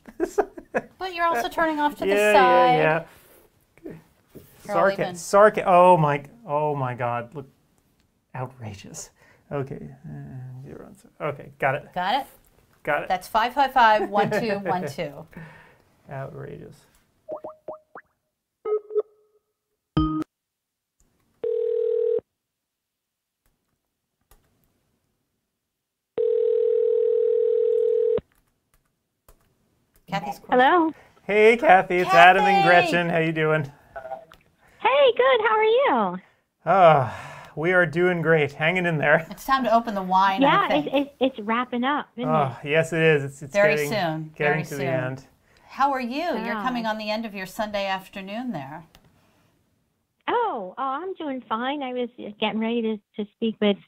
But you're also turning off to the side.
Yeah. Oh my God. Look, outrageous. Okay. Okay, got it.
Got it?
Got it.
That's 555-1212.
Outrageous.
Hello.
Hey, Kathy. It's Adam and Gretchen. How you doing?
Hey, good. How are you?
We are doing great. Hanging in there.
It's time to open the wine.
Yeah,
I think.
it's wrapping up, isn't it?
Yes, it is. It's
very
getting,
soon.
Getting
very
to
soon.
the end.
How are you? Oh. You're coming on the end of your Sunday afternoon there.
Oh, I'm doing fine. I was getting ready to speak with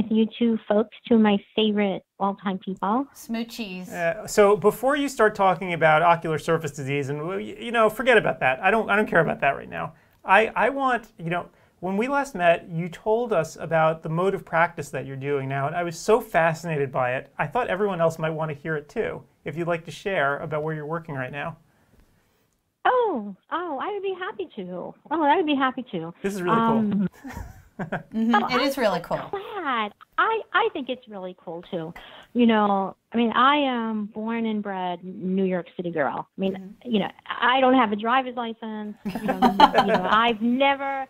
you two folks, two of my favorite all-time people.
Smoochies.
So before you start talking about ocular surface disease, and forget about that. I don't care about that right now. I want, when we last met, you told us about the mode of practice that you're doing now, and I was so fascinated by it. I thought everyone else might want to hear it too, if you'd like to share about where you're working right now.
Oh, I would be happy to. I would be happy to.
This is really cool.
It is really cool.
Glad. I think it's really cool too. I am born and bred New York City girl. I don't have a driver's license. I've never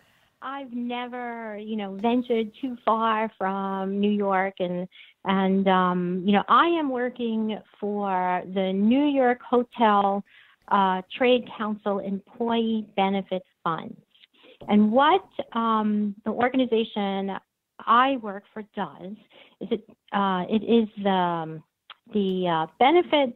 ventured too far from New York, and I am working for the New York Hotel Trade Council Employee Benefit Funds. And what the organization I work for does is it is the benefit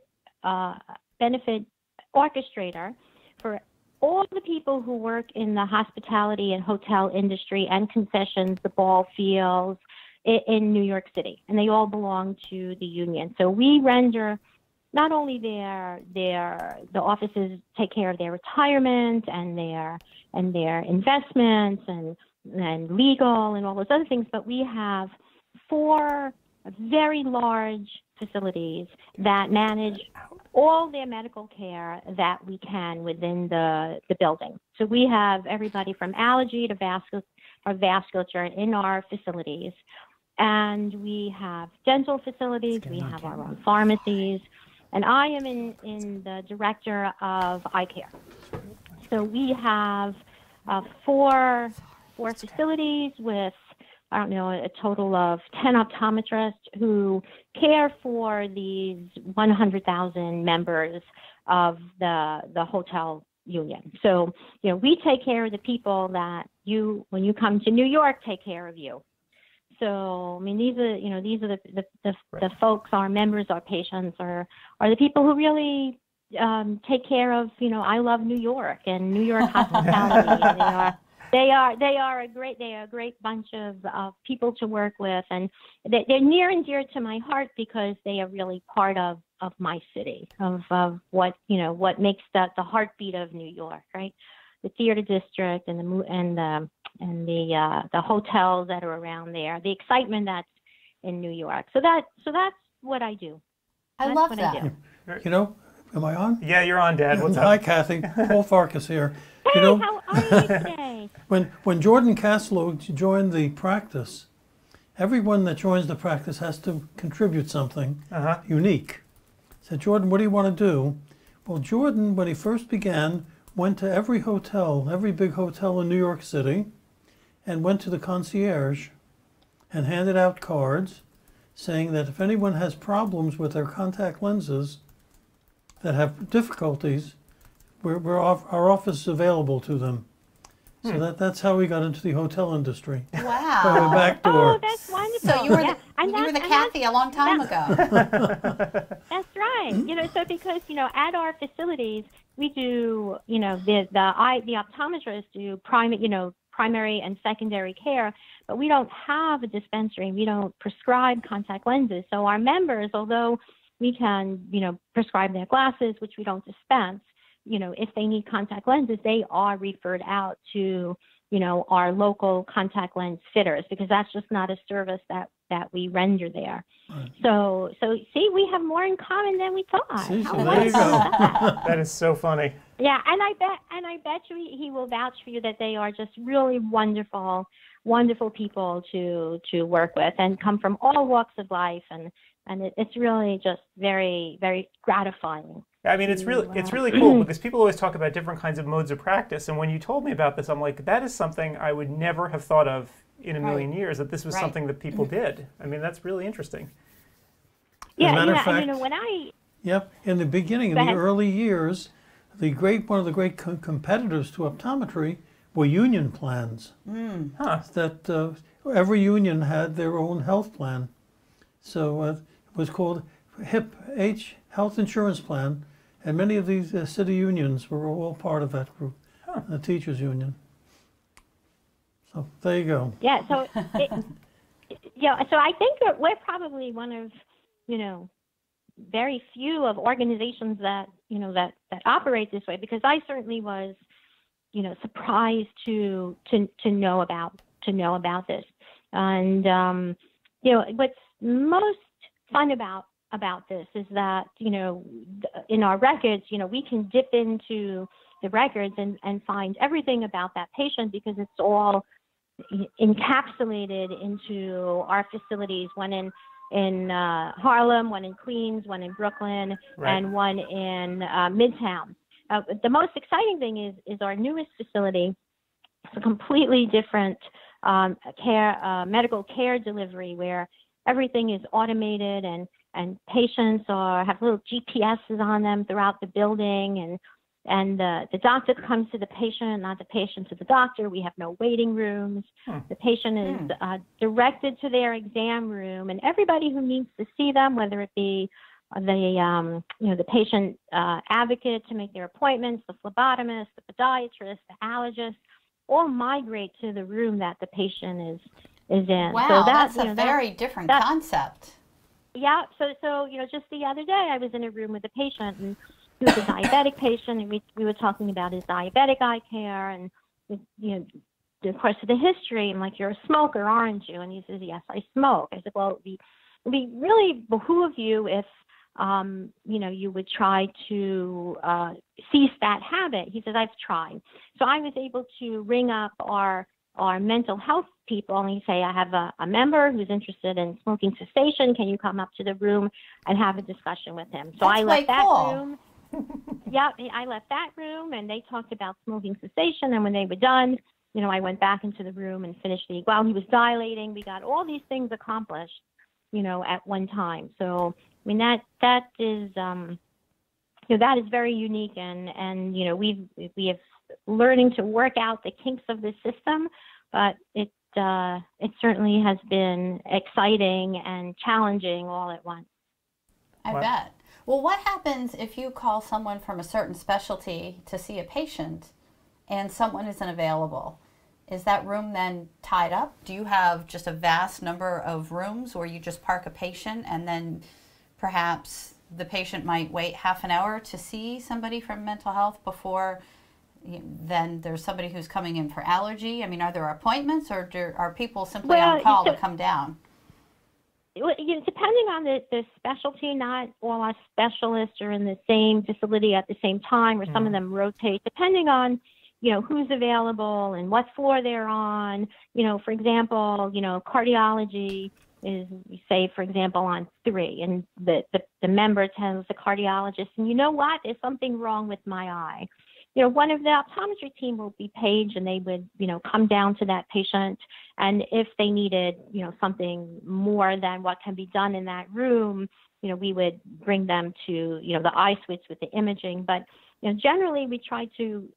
orchestrator for all the people who work in the hospitality and hotel industry and concessions, the ball fields in New York City, and they all belong to the union. So we render not only the offices take care of their retirement and their investments and legal and all those other things, but we have 4 very large facilities that manage all their medical care that we can within the building. So we have everybody from allergy to vasculature in our facilities. And we have dental facilities, we have our own pharmacies, and I am in the director of eye care. So we have 4 facilities with, I don't know, a total of 10 optometrists who care for these 100,000 members of the hotel union. So, we take care of the people that when you come to New York, take care of you. So, I mean, these are the folks, our members, our patients, are the people who really take care of, I love New York and New York hospitality. And they are a great bunch of people to work with, and they're near and dear to my heart because they are really part of my city, of what makes the heartbeat of New York, right? The theater district and the hotels that are around there, the excitement that's in New York. So that's what I do.
I love that.
Am I on?
Yeah, you're on, Dad. What's up?
Hi, Kathy. Paul Farkas here.
Hey, how are you today?
When Jordan Caslow joined the practice, everyone that joins the practice has to contribute something unique. I said, Jordan, what do you want to do? Well, Jordan, when he first began, went to every hotel, every big hotel in New York City, and went to the concierge and handed out cards saying that if anyone has problems with their contact lenses that have difficulties, our office is available to them. So that's how we got into the hotel industry.
Wow.
By the back door.
Oh, that's wonderful.
So you were the Kathy a long time ago.
That's right. So because, at our facilities, we do, the optometrists do primary and secondary care, but we don't have a dispensary. We don't prescribe contact lenses. So our members, although we can, prescribe their glasses, which we don't dispense, if they need contact lenses, they are referred out to, our local contact lens fitters, because that's just not a service that we render there. Right. So see, we have more in common than we thought.
See, so there you go.
That is so funny.
Yeah, and I bet you he will vouch for you that they are just really wonderful people to work with, and come from all walks of life, and it's really just very, very gratifying.
I mean, it's really cool because people always talk about different kinds of modes of practice, and when you told me about this, I'm like, that is something I would never have thought of in a million years, that this was something that people did. I mean, that's really interesting.
Yeah,
As a matter of fact,
when I...
Yep, in the beginning, in the early years, one of the great competitors to optometry were union plans. That every union had their own health plan. So it was called HIP, Health Insurance Plan, and many of these city unions were all part of that group, the teachers union. So there you go.
Yeah, so so I think that we're probably one of, very few of organizations that, that operate this way, because I certainly was, surprised to know about this. And what's most fun about this is that, in our records, we can dip into the records and find everything about that patient, because it's all encapsulated into our facilities, one in Harlem, one in Queens, one in Brooklyn, and one in Midtown. The most exciting thing is our newest facility. It's a completely different medical care delivery, where everything is automated, and patients have little GPSs on them throughout the building, and the doctor comes to the patient, not the patient to the doctor. We have no waiting rooms. The patient is directed to their exam room, and everybody who needs to see them, whether it be the patient advocate to make their appointments, the phlebotomist, the podiatrist, the allergist, all migrate to the room that the patient is in.
Wow,
so
that's a very different concept.
Yeah, so just the other day I was in a room with a patient, and he was a diabetic patient, and we were talking about his diabetic eye care, and of course the history. I'm like, you're a smoker, aren't you? And he says, yes, I smoke. I said, well, it would be really behoove you if you would try to cease that habit. He says, I've tried. So I was able to ring up our mental health people and say, I have a member who's interested in smoking cessation. Can you come up to the room and have a discussion with him? So I left that room. Yeah, I left that room, and they talked about smoking cessation. And when they were done, I went back into the room and finished while he was dilating. We got all these things accomplished, at one time. So, I mean, that is, that is very unique, and we have learning to work out the kinks of the system, but it certainly has been exciting and challenging all at once.
I bet. Well, what happens if you call someone from a certain specialty to see a patient and someone isn't available? Is that room then tied up? Do you have just a vast number of rooms where you just park a patient and then perhaps the patient might wait half an hour to see somebody from mental health before then there's somebody who's coming in for allergy? I mean, are there appointments, or are people simply on call to come down?
Depending on the specialty, not all our specialists are in the same facility at the same time, or some of them rotate, depending on, who's available and what floor they're on. For example, cardiology is, say, for example, on 3, and the member tells the cardiologist, and you know what, there's something wrong with my eye. One of the optometry team will be paged, and they would, come down to that patient. And if they needed, something more than what can be done in that room, we would bring them to, the eye switch with the imaging. But, generally we try to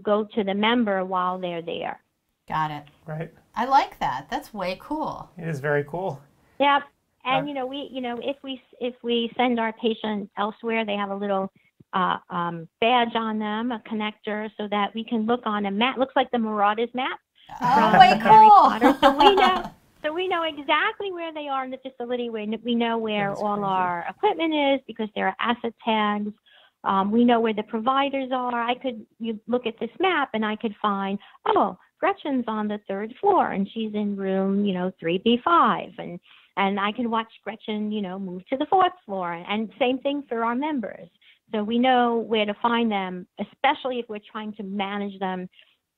go to the member while they're there.
Got it.
Right.
I like that. That's way cool.
It is very cool.
Yeah. And, if we send our patient elsewhere, they have a little badge on them, a connector, so that we can look on a map. Looks like the Marauders map.
Oh, way cool!
So we know exactly where they are in the facility. We know where all our equipment is because there are asset tags. We know where the providers are. You look at this map, and I could find, Gretchen's on the 3rd floor, and she's in room, 3B5, and I can watch Gretchen, move to the 4th floor, and same thing for our members. So we know where to find them, especially if we're trying to manage them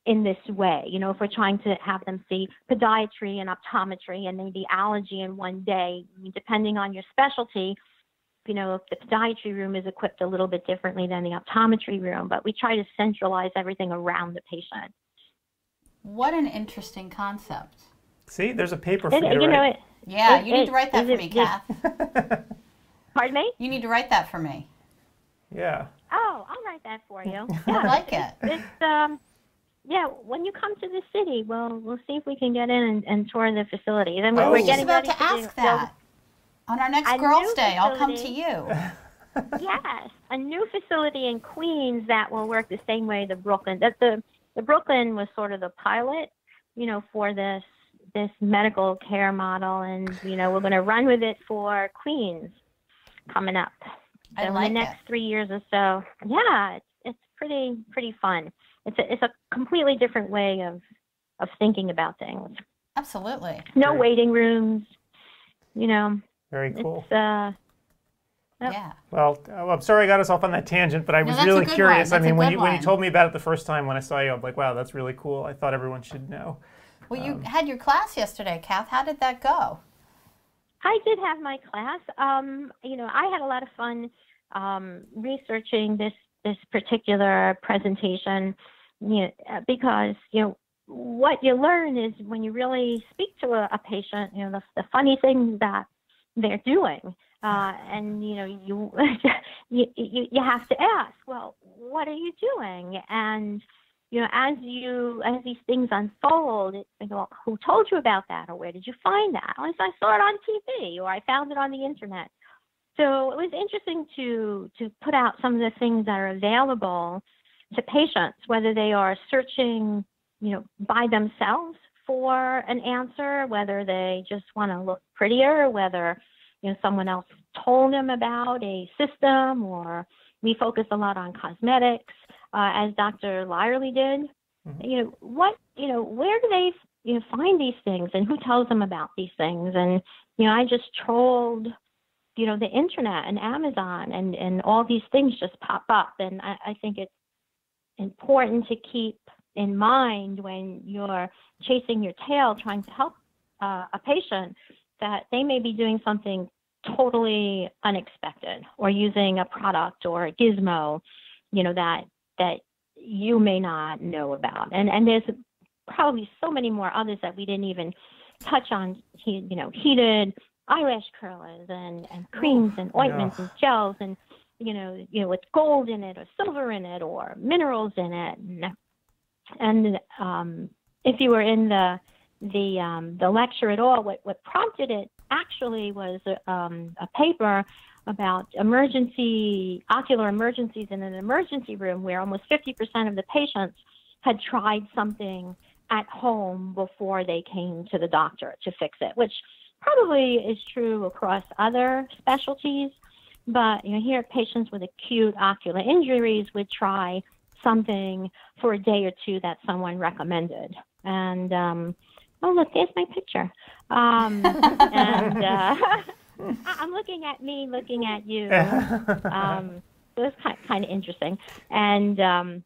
in this way. If we're trying to have them see podiatry and optometry and maybe allergy in one day, depending on your specialty, if the podiatry room is equipped a little bit differently than the optometry room, but we try to centralize everything around the patient.
What an interesting concept.
See, there's a paper for you to write.
You need to write that for me, Kath.
Pardon me?
You need to write that for me.
Yeah.
Oh, I'll write that for you.
I like it.
It's when you come to the city, we'll see if we can get in and tour the facilities. And we're getting
about
ready
to ask that. On our next Girls' Day, I'll come to you.
Yes, a new facility in Queens that will work the same way the Brooklyn. The Brooklyn was sort of the pilot, for this medical care model, and we're going to run with it for Queens coming up. So in the next 3 years or so, it's pretty fun. It's a completely different way of thinking about things.
Absolutely.
No waiting rooms,
Very cool.
It's,
yeah.
Well, I'm sorry I got us off on that tangent, but I was really curious. I mean, when you told me about it the first time when I saw you, I'm like, wow, that's really cool. I thought everyone should know.
Well, you had your class yesterday, Kath. How did that go?
I did have my class. I had a lot of fun researching this particular presentation, because what you learn is when you really speak to a patient, the funny things that they're doing, and you have to ask, well, what are you doing? And as these things unfold, well, who told you about that, or where did you find that? I saw it on TV, or I found it on the internet. So it was interesting to put out some of the things that are available to patients, whether they are searching, by themselves for an answer, whether they just want to look prettier, whether, someone else told them about a system, or we focus a lot on cosmetics, as Dr. Lyerly did. Where do they, find these things, and who tells them about these things? And, I just trolled, the internet and Amazon, and all these things just pop up. And I think it's important to keep in mind when you're chasing your tail trying to help a patient that they may be doing something totally unexpected, or using a product or a gizmo, that you may not know about. And there's probably so many more others that we didn't even touch on, heated eyelash curlers and creams and ointments and gels, and with gold in it or silver in it or minerals in it. And if you were in the lecture at all, what prompted it actually was a paper about ocular emergencies in an emergency room, where almost 50% of the patients had tried something at home before they came to the doctor to fix it, which probably is true across other specialties. But here, patients with acute ocular injuries would try something for a day or two that someone recommended. And oh, look, there's my picture. And I'm looking at me, looking at you. So it's kind of interesting. And so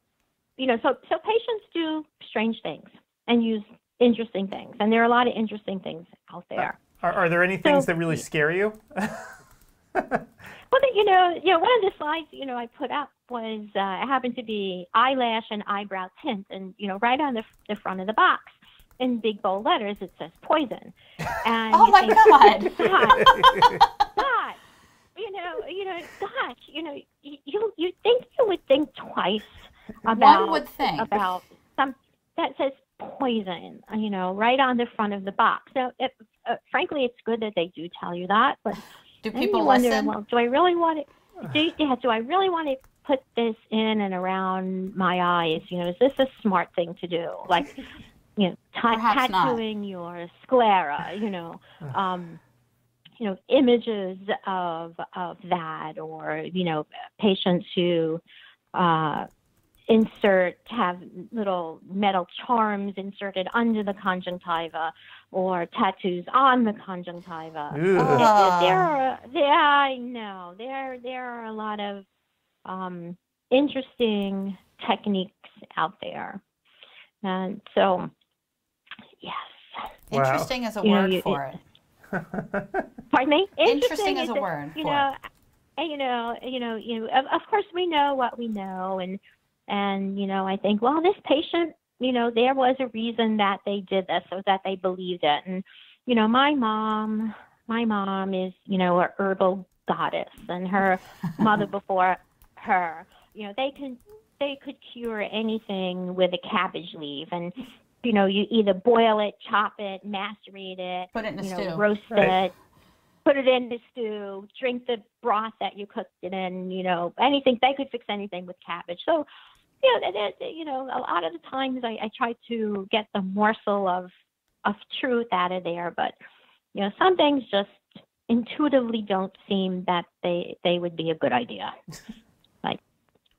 patients do strange things and use interesting things, and there are a lot of interesting things out there.
Are there any things that really scare you?
Well, one of the slides, I put up was it happened to be eyelash and eyebrow tint, and right on the front of the box, in big bold letters, it says poison. And
oh my God!
God, you think you would think twice about some that says poison, right on the front of the box. So, frankly, it's good that they do tell you that, but
do people
wonder,
listen?
well, do I really want to? Do I really want to put this in and around my eyes? Is this a smart thing to do? Like, tattooing your sclera, images of that, or patients who have little metal charms inserted under the conjunctiva, or tattoos on the conjunctiva. I know there are a lot of interesting techniques out there, and so yes.
Wow. Interesting is a word for it.
Pardon me?
Interesting is a word for it.
Of course we know what we know, and I think, well, this patient, there was a reason that they did this, or that they believed it. And, my mom is, a herbal goddess, and her mother before her, they could cure anything with a cabbage leaf. And, you either boil it, chop it, macerate it,
put it in a stew,
roast it, put it in the stew, drink the broth that you cooked it in, anything. They could fix anything with cabbage. So, a lot of the times I try to get the morsel of truth out of there, but, some things just intuitively don't seem that they would be a good idea. Like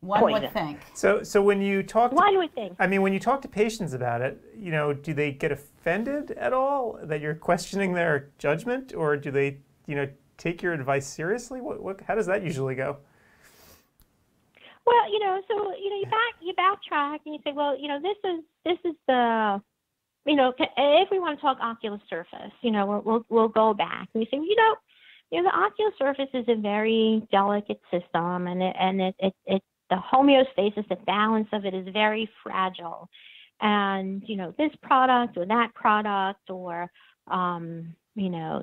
one
poison.
would think.
So when you talk to,
one would think.
I mean, when you talk to patients about it, do they get offended at all that you're questioning their judgment, or do they, take your advice seriously? How does that usually go?
Well, so you backtrack and you say, well, this is the, if we want to talk ocular surface, we'll go back and we say, the ocular surface is a very delicate system, and the homeostasis, the balance of it is very fragile, and this product or that product, or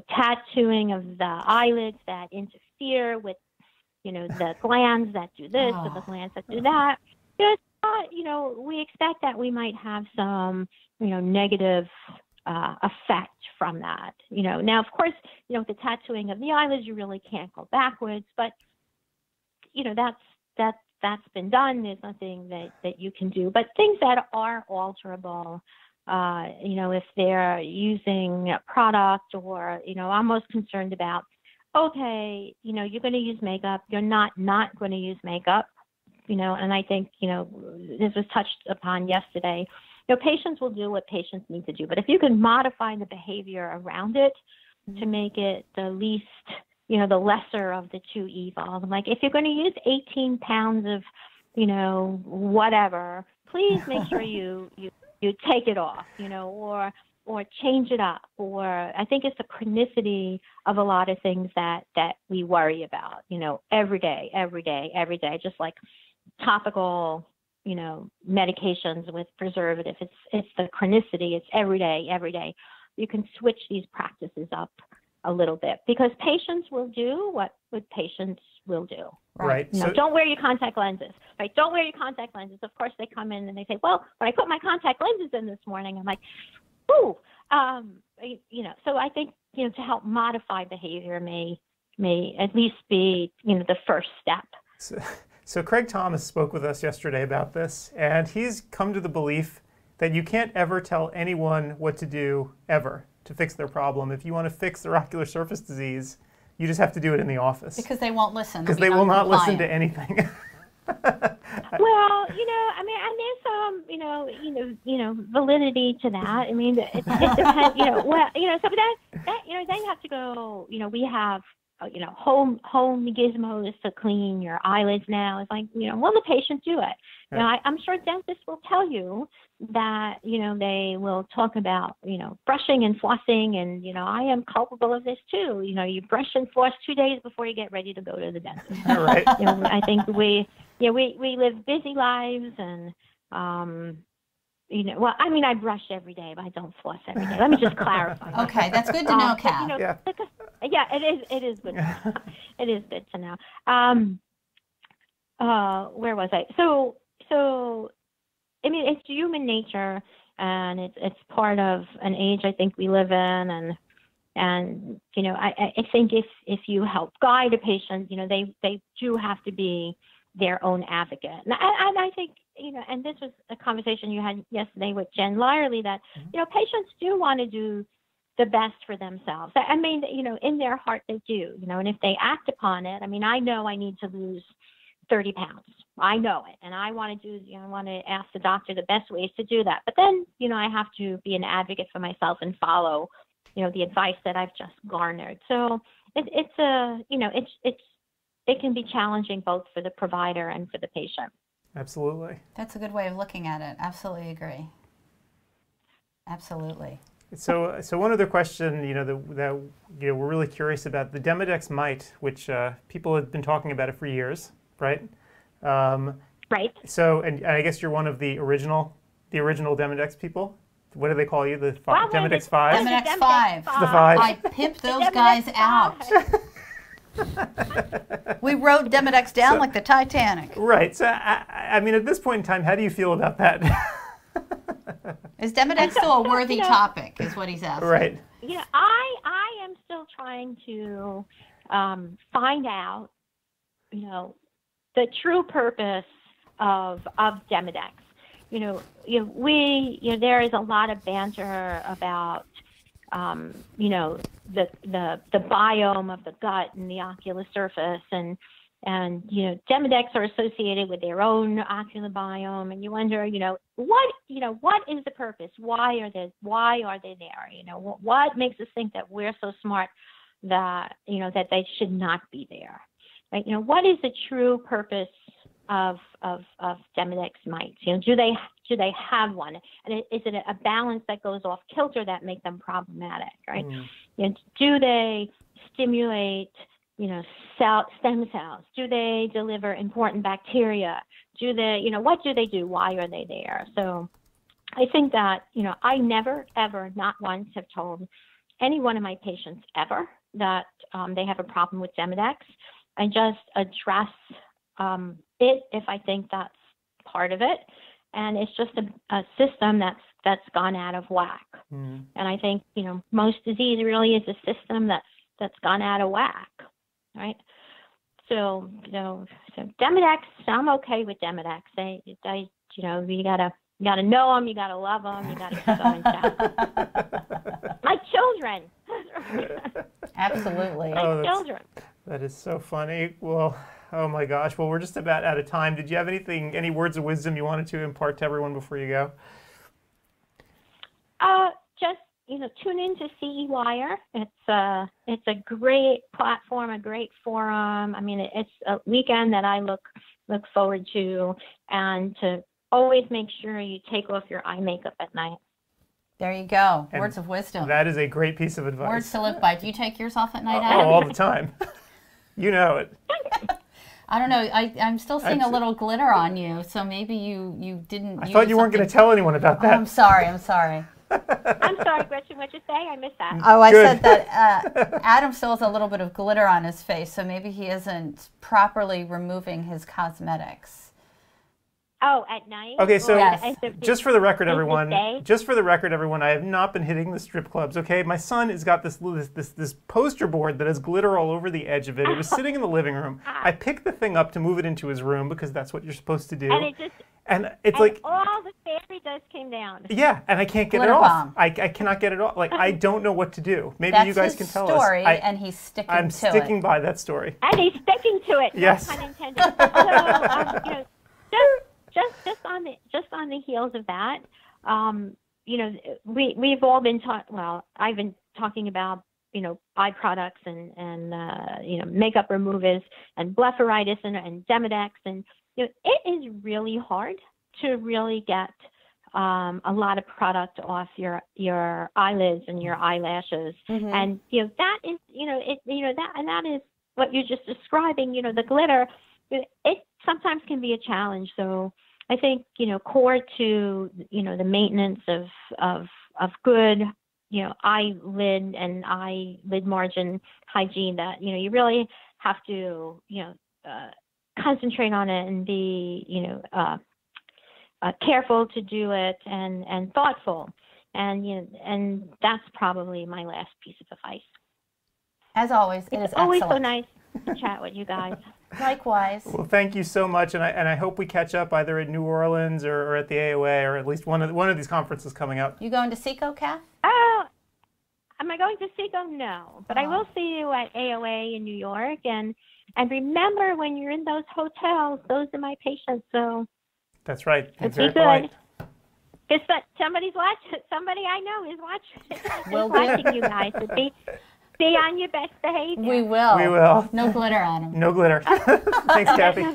tattooing of the eyelids that interfere with the glands that do this or the glands that do that. We expect that we might have some, negative effect from that. Now, of course, with the tattooing of the eyelids, you really can't go backwards, but that's been done. There's nothing that you can do. But things that are alterable, if they're using a product, or I'm most concerned about, okay, you're going to use makeup, you're not going to use makeup, and I think this was touched upon yesterday. Patients will do what patients need to do, but if you can modify the behavior around it to make it the least, the lesser of the two evils. Like, if you're going to use 18 pounds of, whatever, please make sure you take it off, or change it up. Or I think it's the chronicity of a lot of things that we worry about, every day, just like topical, medications with preservative. It's the chronicity. It's every day. You can switch these practices up a little bit, because patients will do what patients will do.
Right.
So, don't wear your contact lenses. Right. Don't wear your contact lenses. Of course, they come in and they say, well, when I put my contact lenses in this morning, I'm like, ooh, so I think, to help modify behavior may at least be, the first step.
So Craig Thomas spoke with us yesterday about this, and he's come to the belief that you can't ever tell anyone what to do ever to fix their problem. If you want to fix their ocular surface disease, you just have to do it in the office.
Because they won't listen.
Because they will not listen to anything.
Well, and there's some, validity to that. I mean, it depends, so that, then you have to go, we have, home gizmos to clean your eyelids now. It's like, will the patient do it? I'm sure dentists will tell you that, they will talk about, brushing and flossing, and, I am culpable of this too. You brush and floss 2 days before you get ready to go to the dentist.
Right.
I think we live busy lives, and, well, I mean, I brush every day, but I don't floss every day. Let me just clarify.
Okay, that's good to know, Kat.
Yeah, it is good. It is good to know. Where was I? So, I mean, it's human nature, and it's part of an age I think we live in, and I think if you help guide a patient, they do have to be their own advocate, and I think, and this was a conversation you had yesterday with Jen Lyerly, that patients do want to do the best for themselves. I mean, in their heart they do, and if they act upon it, I mean, I know I need to lose 30 pounds. I know it. And I want to I want to ask the doctor the best ways to do that. But then, I have to be an advocate for myself and follow, the advice that I've just garnered. So it can be challenging both for the provider and for the patient.
Absolutely.
That's a good way of looking at it. Absolutely agree. Absolutely.
So one other question, that we're really curious about, the Demodex mite, which people have been talking about it for years, right?
Right.
So, and I guess you're one of the original Demodex people. What do they call you? The Demodex 5?
Demodex 5.
The 5.
I pimped those guys out. We wrote Demodex down like the Titanic.
Right. So, I mean, at this point in time, how do you feel about that?
Is Demodex still a worthy topic, is what he's asking.
Right.
I am still trying to find out, the true purpose of Demodex. There is a lot of banter about, the biome of the gut and the ocular surface, and Demodex are associated with their own ocular biome, and you wonder, what is the purpose? Why are they there? What makes us think that we're so smart that that they should not be there? Right? What is the true purpose of Demodex mites? Do they have one? And is it a balance that goes off kilter that make them problematic? Right? Do they stimulate stem cells? Do they deliver important bacteria? Do they, what do they do? Why are they there? So I think that, I never, ever, not once have told any one of my patients ever that they have a problem with Demodex. I just address it if I think that's part of it. And it's just a system that's that's gone out of whack.
Mm.
And I think, most disease really is a system that's gone out of whack, right? So, so Demodex, I'm okay with Demodex. You gotta know them, you gotta love them, you gotta keep them in check. Like children.
Absolutely.
Like children.
That is so funny. Well, oh my gosh. Well, we're just about out of time. Did you have any words of wisdom you wanted to impart to everyone before you go?
Just tune into CEwire. It's a great platform, a great forum. I mean, it's a weekend that I look forward to, and to always make sure you take off your eye makeup at night.
There you go.
And
words of wisdom.
That is a great piece of advice.
Words to live by. Do you take yours off at night,
Oh,
Adam?
all the time. You know it.
I don't know. I'm still seeing a little glitter on you, so maybe you didn't.
I thought you weren't going to tell anyone about that.
Oh, I'm sorry. I'm sorry.
I'm sorry, Gretchen. What'd you say? I missed that.
Oh, I said that Adam still has a little bit of glitter on his face, so maybe he isn't properly removing his cosmetics.
Oh, at night?
Okay, so
yes.
just for the record, everyone, I have not been hitting the strip clubs. Okay, my son has got this poster board that has glitter all over the edge of it. It was sitting in the living room. I picked the thing up to move it into his room because that's what you're supposed to do.
And
it's like
all the fairy dust came down.
Yeah, and I can't get
Glitter
it off.
bomb.
I cannot get it off. Like I don't know what to do. Maybe
That's
you guys
his
can tell
story,
us.
and he's sticking
I'm
to it.
sticking by that story.
And he's sticking to it.
Yes.
No pun intended. Although, just on the heels of that, we've all been taught. Well, I've been talking about eye products and makeup removers and blepharitis and Demodex, and it is really hard to really get a lot of product off your eyelids and your eyelashes, and that is that is what you're just describing. The glitter, it sometimes can be a challenge. So I think core to the maintenance of good eyelid and eyelid margin hygiene, that you really have to concentrate on it and be careful to do it and thoughtful, and that's probably my last piece of advice.
As always,
it's always so nice to chat with you guys.
Likewise.
Well, thank you so much, and I hope we catch up either at New Orleans or at the AOA, or at least one of these conferences coming up.
You going to CECO, Kath?
Oh, am I going to CECO? No, but I will see you at AOA in New York, and remember, when you're in those hotels, those are my patients. So
that's right.
Be good. It's that somebody's watching. Somebody I know is watching.
We'll
watching you guys. So be on your best behavior.
We will.
We will.
No glitter on them.
No glitter. Thanks, Kathy.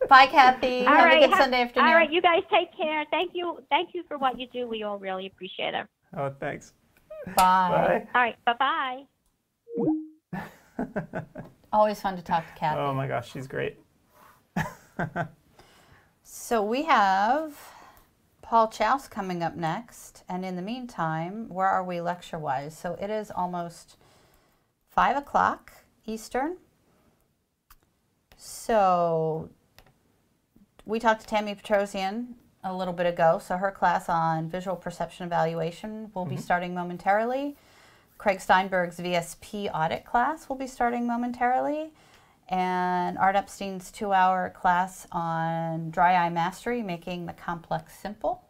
Bye, Kathy.
All
Have
right,
a good Sunday afternoon.
All right, you guys take care. Thank you for what you do. We all really appreciate it.
Oh, thanks.
Bye.
All right, bye-bye.
Always fun to talk to Kathy.
Oh my gosh, she's great.
So we have Paul Chouse coming up next, and in the meantime, where are we lecture-wise? So it is almost 5 o'clock Eastern. So we talked to Tammy Petrosian a little bit ago. So her class on visual perception evaluation will be starting momentarily. Craig Steinberg's VSP audit class will be starting momentarily. And Art Epstein's 2-hour class on dry eye mastery, making the complex simple.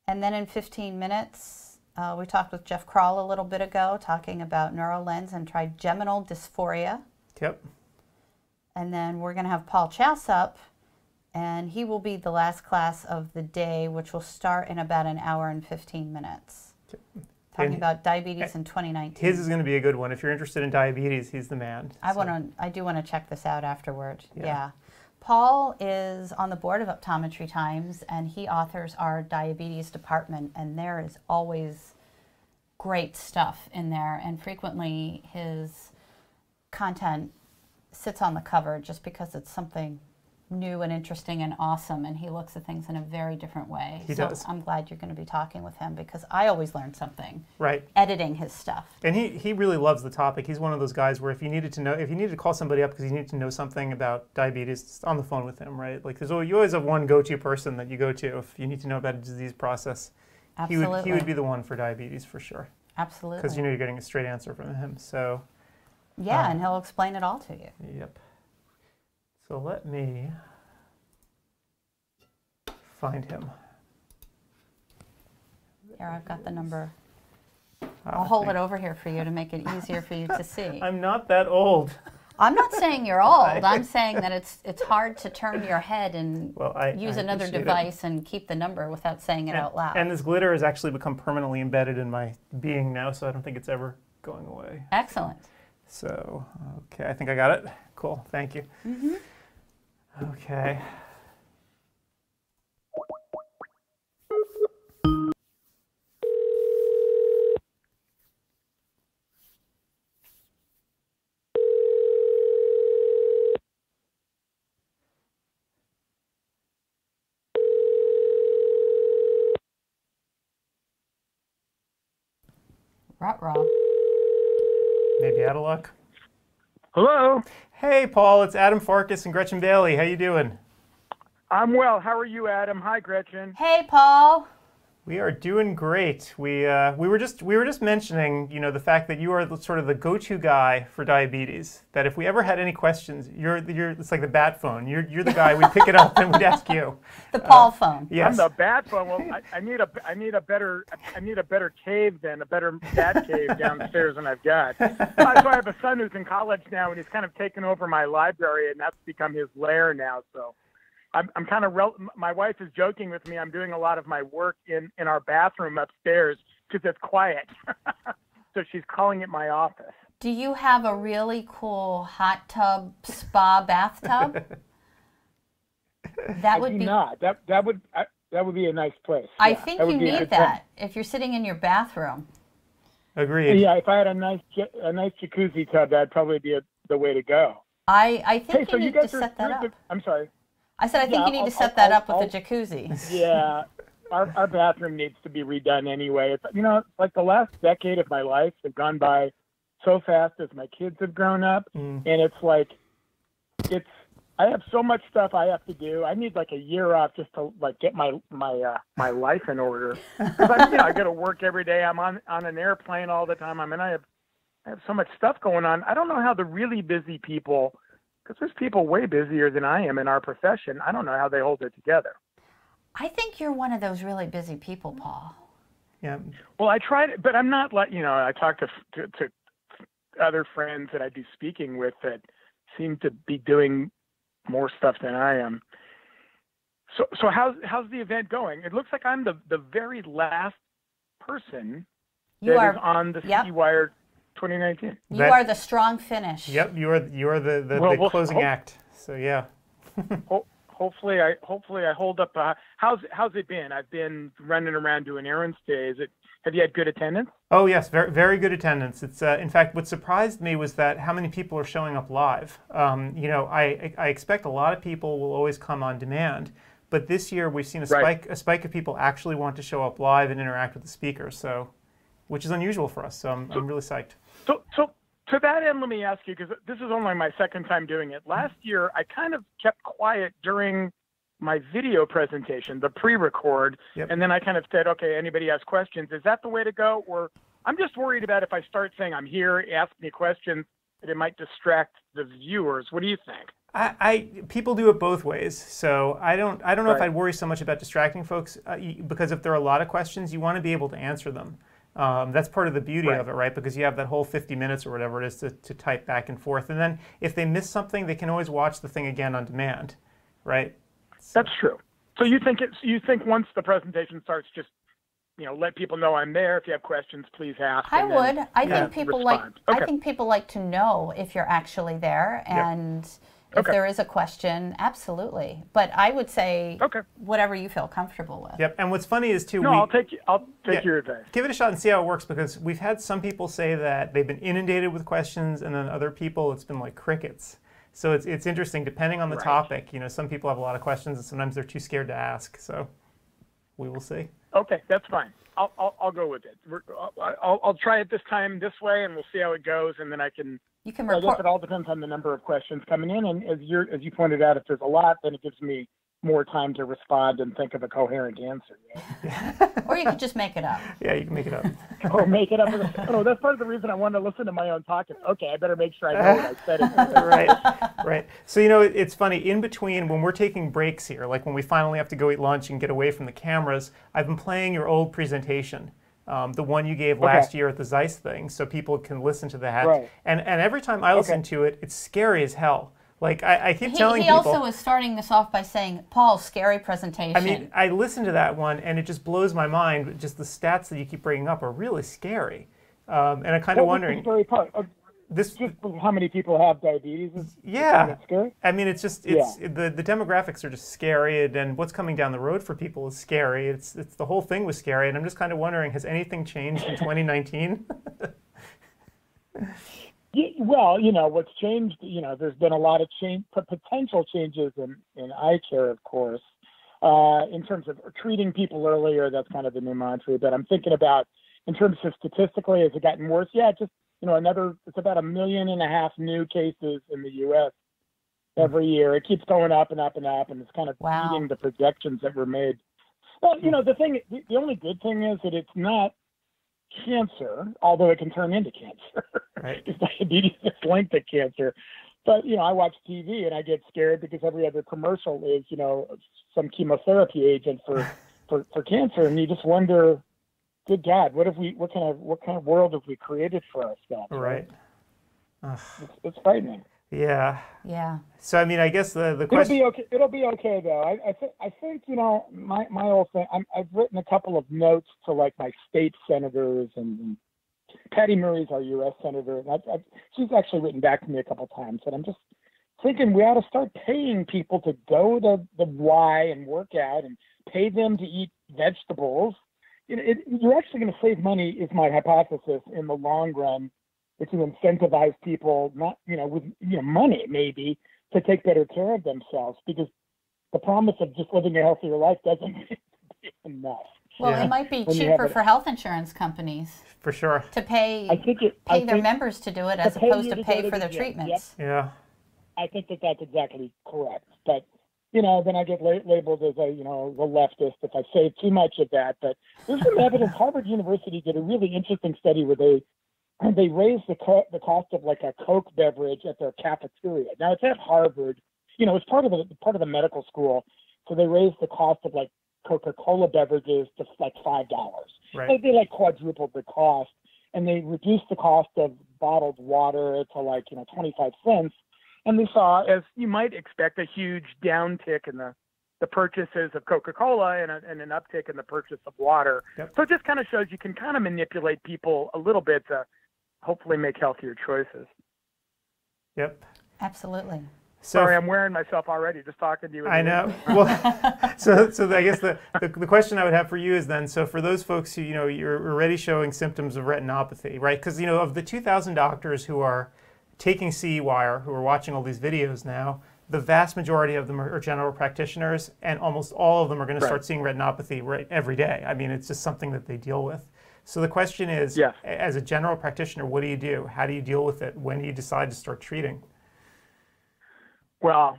And then in 15 minutes, we talked with Jeff Kroll a little bit ago, talking about NeuroLens and trigeminal dysphoria.
Yep.
And then we're going to have Paul Chouse up, and he will be the last class of the day, which will start in about an hour and 15 minutes. Talking about diabetes in 2019.
His is going to be a good one. If you're interested in diabetes, he's the man.
I do want to check this out afterward. Yeah. Paul is on the board of Optometry Times, and he authors our diabetes department, and there is always great stuff in there, and frequently his content sits on the cover just because it's something new and interesting and awesome, and he looks at things in a very different way.
He does.
I'm glad you're going to be talking with him, because I always learn something.
Right.
Editing his stuff.
And he really loves the topic. He's one of those guys where if you needed to call somebody up because you needed to know something about diabetes, it's on the phone with him, right? Like you always have one go-to person that you go to if you need to know about a disease process.
Absolutely.
He would be the one for diabetes for sure.
Absolutely.
Because you're getting a straight answer from him. So.
Yeah, and he'll explain it all to you.
Yep. So let me find him.
Here, I've got the number. I'll hold it over here for you to make it easier for you to see.
I'm not that old.
I'm not saying you're old. I'm saying that it's hard to turn your head and use another device and keep the number without saying it out loud.
And this glitter has actually become permanently embedded in my being now, so I don't think it's ever going away.
Excellent.
So, okay, I think I got it. Cool, thank you.
Mm-hmm.
Okay.
Ruh-roh.
Maybe out of luck.
Hello.
Hey, Paul. It's Adam Farkas and Gretchen Bailey. How you doing?
I'm well. How are you, Adam? Hi, Gretchen.
Hey, Paul.
We are doing great. We were just mentioning, the fact that you are sort of the go-to guy for diabetes. That if we ever had any questions, you're it's like the bat phone. You're the guy. We pick it up and we'd ask you.
The Paul phone.
Yes.
I'm the bat phone. Well, I need a better cave than a better bat cave downstairs than I've got. So I have a son who's in college now, and he's kind of taken over my library, and that's become his lair now. So. I'm kind of, my wife is joking with me. I'm doing a lot of my work in our bathroom upstairs because it's quiet. So she's calling it my office.
Do you have a really cool hot tub spa bathtub? That would be
not. That would be a nice place.
I think you need that if you're sitting in your bathroom.
Agreed.
Yeah, if I had a nice jacuzzi tub, that'd probably be the way to go.
I think you need to set that up.
I'm sorry.
I said, I think you need to set that up with a jacuzzi.
Yeah, our bathroom needs to be redone anyway. It's, like the last decade of my life has gone by so fast as my kids have grown up, and it's like, I have so much stuff I have to do. I need like a year off just to get my life in order. Because I go to work every day. I'm on an airplane all the time. I have so much stuff going on. I don't know how the really busy people. Because there's people way busier than I am in our profession. I don't know how they hold it together.
I think you're one of those really busy people, Paul.
Yeah.
Well, I tried, but I'm not like, I talk to other friends that I do speaking with that seem to be doing more stuff than I am. So how's the event going? It looks like I'm the very last person that is on the CEwire 2019.
You are the strong finish.
Yep, you are the closing act. So yeah.
Hopefully I hold up. How's it been? I've been running around doing errands today. Have you had good attendance?
Oh yes, very very good attendance. It's in fact what surprised me was that how many people are showing up live. I expect a lot of people will always come on demand, but this year we've seen a spike of people actually want to show up live and interact with the speakers. So, which is unusual for us. So I'm really psyched.
So to that end, let me ask you, because this is only my second time doing it. Last year, I kind of kept quiet during my video presentation, the pre-record, and then I kind of said, okay, anybody has questions, is that the way to go? Or I'm just worried about if I start saying I'm here, ask me questions, that it might distract the viewers. What do you think?
People do it both ways, so I don't know if I'd worry so much about distracting folks, because if there are a lot of questions, you want to be able to answer them. That's part of the beauty of it, right? Because you have that whole 50 minutes or whatever it is to type back and forth. And then if they miss something, they can always watch the thing again on demand, right?
That's true. So you think once the presentation starts, just let people know I'm there. If you have questions, please ask.
I would. I think people I think people like to know if you're actually there, and if there is a question, absolutely. But I would say whatever you feel comfortable with.
Yep. And what's funny is too.
No, I'll take your advice.
Give it a shot and see how it works, because we've had some people say that they've been inundated with questions, and then other people it's been like crickets. So it's interesting depending on the topic. Some people have a lot of questions, and sometimes they're too scared to ask. So we will see.
Okay, that's fine. I'll go with it. I'll try it this time this way, and we'll see how it goes, and then I can.
You can
report. I guess it all depends on the number of questions coming in, and as you pointed out, if there's a lot, then it gives me more time to respond and think of a coherent answer.
Or you could just make it up.
Yeah, you can make it up.
Or make it up. Oh, that's part of the reason I wanted to listen to my own talk. Okay, I better make sure I know what I said.
Right. So, it's funny, in between, when we're taking breaks here, like when we finally have to go eat lunch and get away from the cameras, I've been playing your old presentation, the one you gave last year at the Zeiss thing, so people can listen to that.
Right.
And every time I listen to it, it's scary as hell. Like, I keep telling
people... He also was starting this off by saying, Paul, scary presentation.
I mean, I listened to that one, and it just blows my mind. Just the stats that you keep bringing up are really scary. And I'm kind of wondering...
The scary part? Just how many people have diabetes?
Yeah.
Scary?
I mean, it's just... The demographics are just scary, and what's coming down the road for people is scary. It's the whole thing was scary, and I'm just kind of wondering, has anything changed in 2019?
Well, what's changed, there's been a lot of potential changes in eye care, of course, in terms of treating people earlier. That's kind of the new mantra. But I'm thinking about, in terms of statistically, has it gotten worse? Yeah, just, it's about 1.5 million new cases in the U.S. every year. It keeps going up and up and up, and it's kind of beating the projections that were made. Well, the only good thing is that it's not cancer, although it can turn into cancer.
Right.
Diabetes is linked to cancer. But, I watch TV and I get scared because every other commercial is, some chemotherapy agent for cancer. And you just wonder, good God, what kind of world have we created for ourselves?
Right.
It's frightening.
Yeah.
Yeah.
So, I mean, I guess the question...
It'll be okay, though. I think my whole thing, I've written a couple of notes to, like, my state senators, and Patty Murray's our U.S. senator, and she's actually written back to me a couple times, and I'm just thinking we ought to start paying people to go to the Y and work out and pay them to eat vegetables. You're actually going to save money, is my hypothesis, in the long run, if you incentivize people, not with money maybe, to take better care of themselves, because the promise of just living a healthier life doesn't be enough.
Well, it might be cheaper for health insurance companies.
For sure.
To pay their members to do it as opposed to pay for their treatments.
Yep.
Yeah.
I think that's exactly correct. But then I get labeled as a the leftist if I say too much of that. But there's some evidence. Harvard University did a really interesting study where they raised the cost of, like, a Coke beverage at their cafeteria. Now, it's at Harvard. It's part of the medical school. So they raised the cost of, like, Coca-Cola beverages to, like, $5.
Right.
They like quadrupled the cost, and they reduced the cost of bottled water to, like, 25 cents. And they saw, as you might expect, a huge downtick in the purchases of Coca-Cola and an uptick in the purchase of water.
Yep.
So it just kind of shows you can kind of manipulate people a little bit to hopefully make healthier choices.
Yep.
Absolutely.
So,
sorry, I'm wearing myself already just talking to you.
I know. Well, so I guess the question I would have for you is then, so for those folks who, you're already showing symptoms of retinopathy, right? Because, of the 2,000 doctors who are taking CEwire, who are watching all these videos now, the vast majority of them are general practitioners, and almost all of them are going to start seeing retinopathy every day. I mean, it's just something that they deal with. So the question is, as a general practitioner, what do you do? How do you deal with it? When do you decide to start treating?
Well,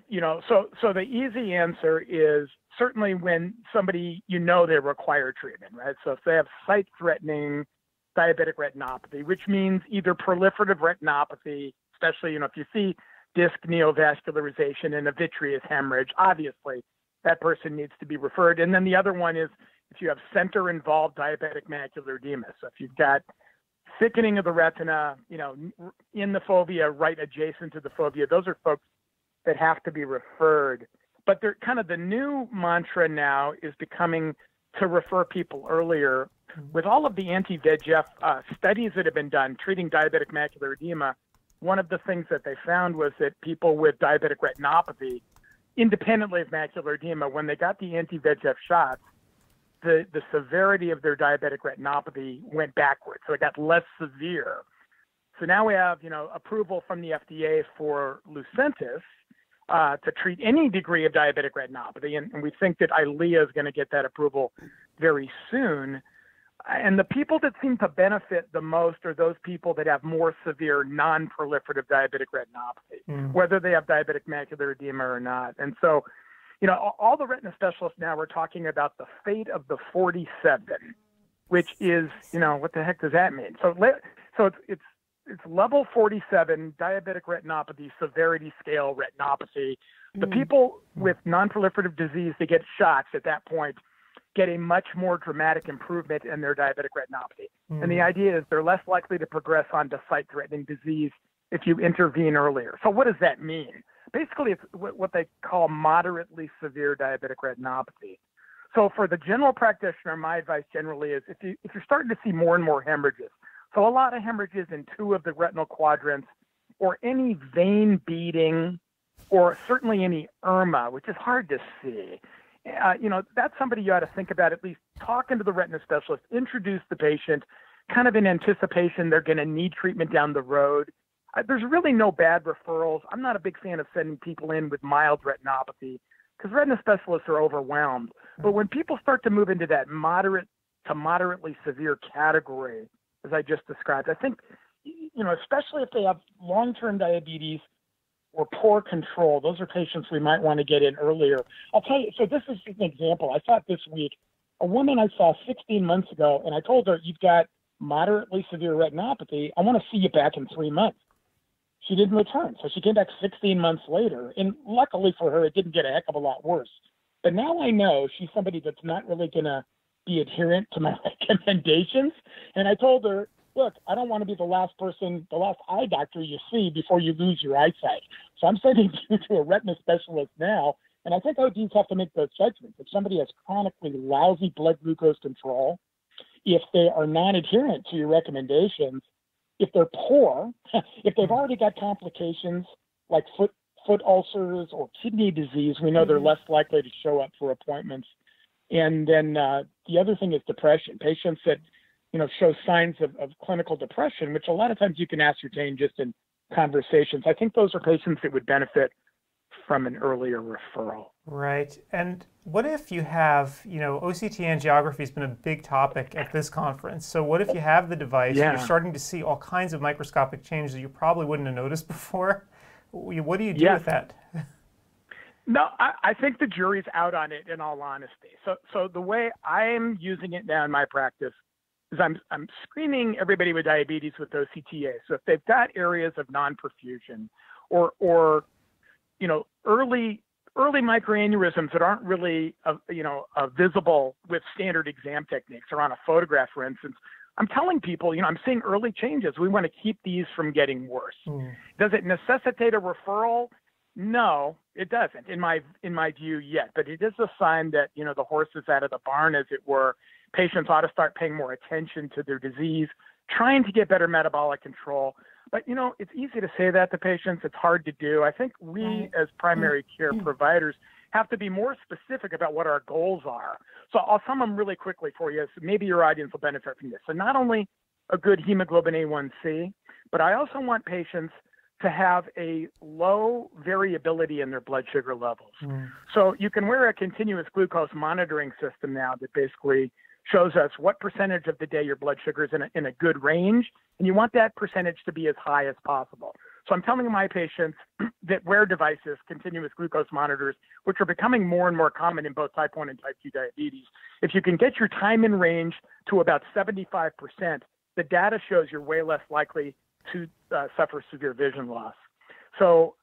so the easy answer is certainly when somebody, they require treatment, right? So if they have sight-threatening diabetic retinopathy, which means either proliferative retinopathy, especially, if you see disc neovascularization and a vitreous hemorrhage, obviously that person needs to be referred. And then the other one is if you have center-involved diabetic macular edema. So if you've got thickening of the retina, in the fovea, right adjacent to the fovea, those are folks that have to be referred. But they're kind of the new mantra now is becoming to refer people earlier. With all of the anti-VEGF studies that have been done treating diabetic macular edema, one of the things that they found was that people with diabetic retinopathy, independently of macular edema, when they got the anti-VEGF shots, the severity of their diabetic retinopathy went backwards. So it got less severe. So now we have, approval from the FDA for Lucentis to treat any degree of diabetic retinopathy. And we think that Eylea is going to get that approval very soon. And the people that seem to benefit the most are those people that have more severe non-proliferative diabetic retinopathy, whether they have diabetic macular edema or not. And so, all the retina specialists now are talking about the fate of the 47, which is, what the heck does that mean? So it's level 47 diabetic retinopathy severity scale retinopathy. The people with non-proliferative disease that get shots at that point get a much more dramatic improvement in their diabetic retinopathy. And the idea is they're less likely to progress on to sight-threatening disease if you intervene earlier. So what does that mean? Basically, it's what they call moderately severe diabetic retinopathy. So for the general practitioner, my advice generally is if you're starting to see more and more hemorrhages, so a lot of hemorrhages in 2 of the retinal quadrants, or any vein beading, or certainly any IRMA, which is hard to see, that's somebody you ought to think about at least talking to the retina specialist, introduce the patient, kind of in anticipation they're going to need treatment down the road. There's really no bad referrals. I'm not a big fan of sending people in with mild retinopathy because retina specialists are overwhelmed. But when people start to move into that moderate to moderately severe category, as I just described, I think, especially if they have long-term diabetes or poor control, those are patients we might want to get in earlier. I'll tell you, so this is an example. I saw it this week. A woman I saw 16 months ago, and I told her, you've got moderately severe retinopathy. I want to see you back in 3 months. She didn't return. So she came back 16 months later. And luckily for her, it didn't get a heck of a lot worse. But now I know she's somebody that's not really going to be adherent to my recommendations. And I told her, look, I don't want to be the last eye doctor you see before you lose your eyesight. So I'm sending you to a retina specialist now. And I think ODs have to make those judgments. If somebody has chronically lousy blood glucose control, if they are non-adherent to your recommendations, if they're poor, if they've already got complications like foot ulcers or kidney disease, we know they're less likely to show up for appointments. And then the other thing is depression. Patients that, show signs of clinical depression, which a lot of times you can ascertain just in conversations. I think those are patients that would benefit from an earlier referral.
Right. And what if you have, OCT angiography has been a big topic at this conference. So what if you have the device, you're starting to see all kinds of microscopic changes that you probably wouldn't have noticed before? What do you do with that?
No, I think the jury's out on it, in all honesty. So the way I'm using it now in my practice is I'm screening everybody with diabetes with OCTA. So if they've got areas of non-perfusion or early microaneurysms that aren't really visible with standard exam techniques or on a photograph, for instance, I'm telling people, I'm seeing early changes. We want to keep these from getting worse. Does it necessitate a referral? No, it doesn't, in my view yet. But it is a sign that, the horse is out of the barn, as it were. Patients ought to start paying more attention to their disease, trying to get better metabolic control. But, it's easy to say that to patients. It's hard to do. I think we as primary care providers have to be more specific about what our goals are. So I'll sum them really quickly for you. So maybe your audience will benefit from this. So not only a good hemoglobin A1C, but I also want patients to have a low variability in their blood sugar levels. So you can wear a continuous glucose monitoring system now that basically shows us what percentage of the day your blood sugar is in a good range, and you want that percentage to be as high as possible. So I'm telling my patients that wear devices, continuous glucose monitors, which are becoming more and more common in both type 1 and type 2 diabetes, if you can get your time in range to about 75%, the data shows you're way less likely to suffer severe vision loss. So,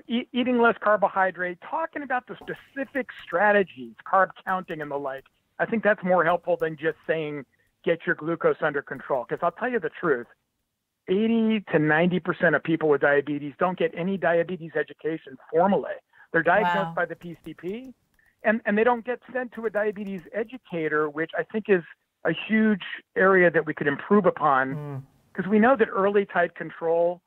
eating less carbohydrate, talking about the specific strategies, carb counting and the like, I think that's more helpful than just saying, get your glucose under control. Because I'll tell you the truth, 80 to 90% of people with diabetes don't get any diabetes education formally. They're diagnosed by the PCP, and they don't get sent to a diabetes educator, which I think is a huge area that we could improve upon. Because we know that early tight control,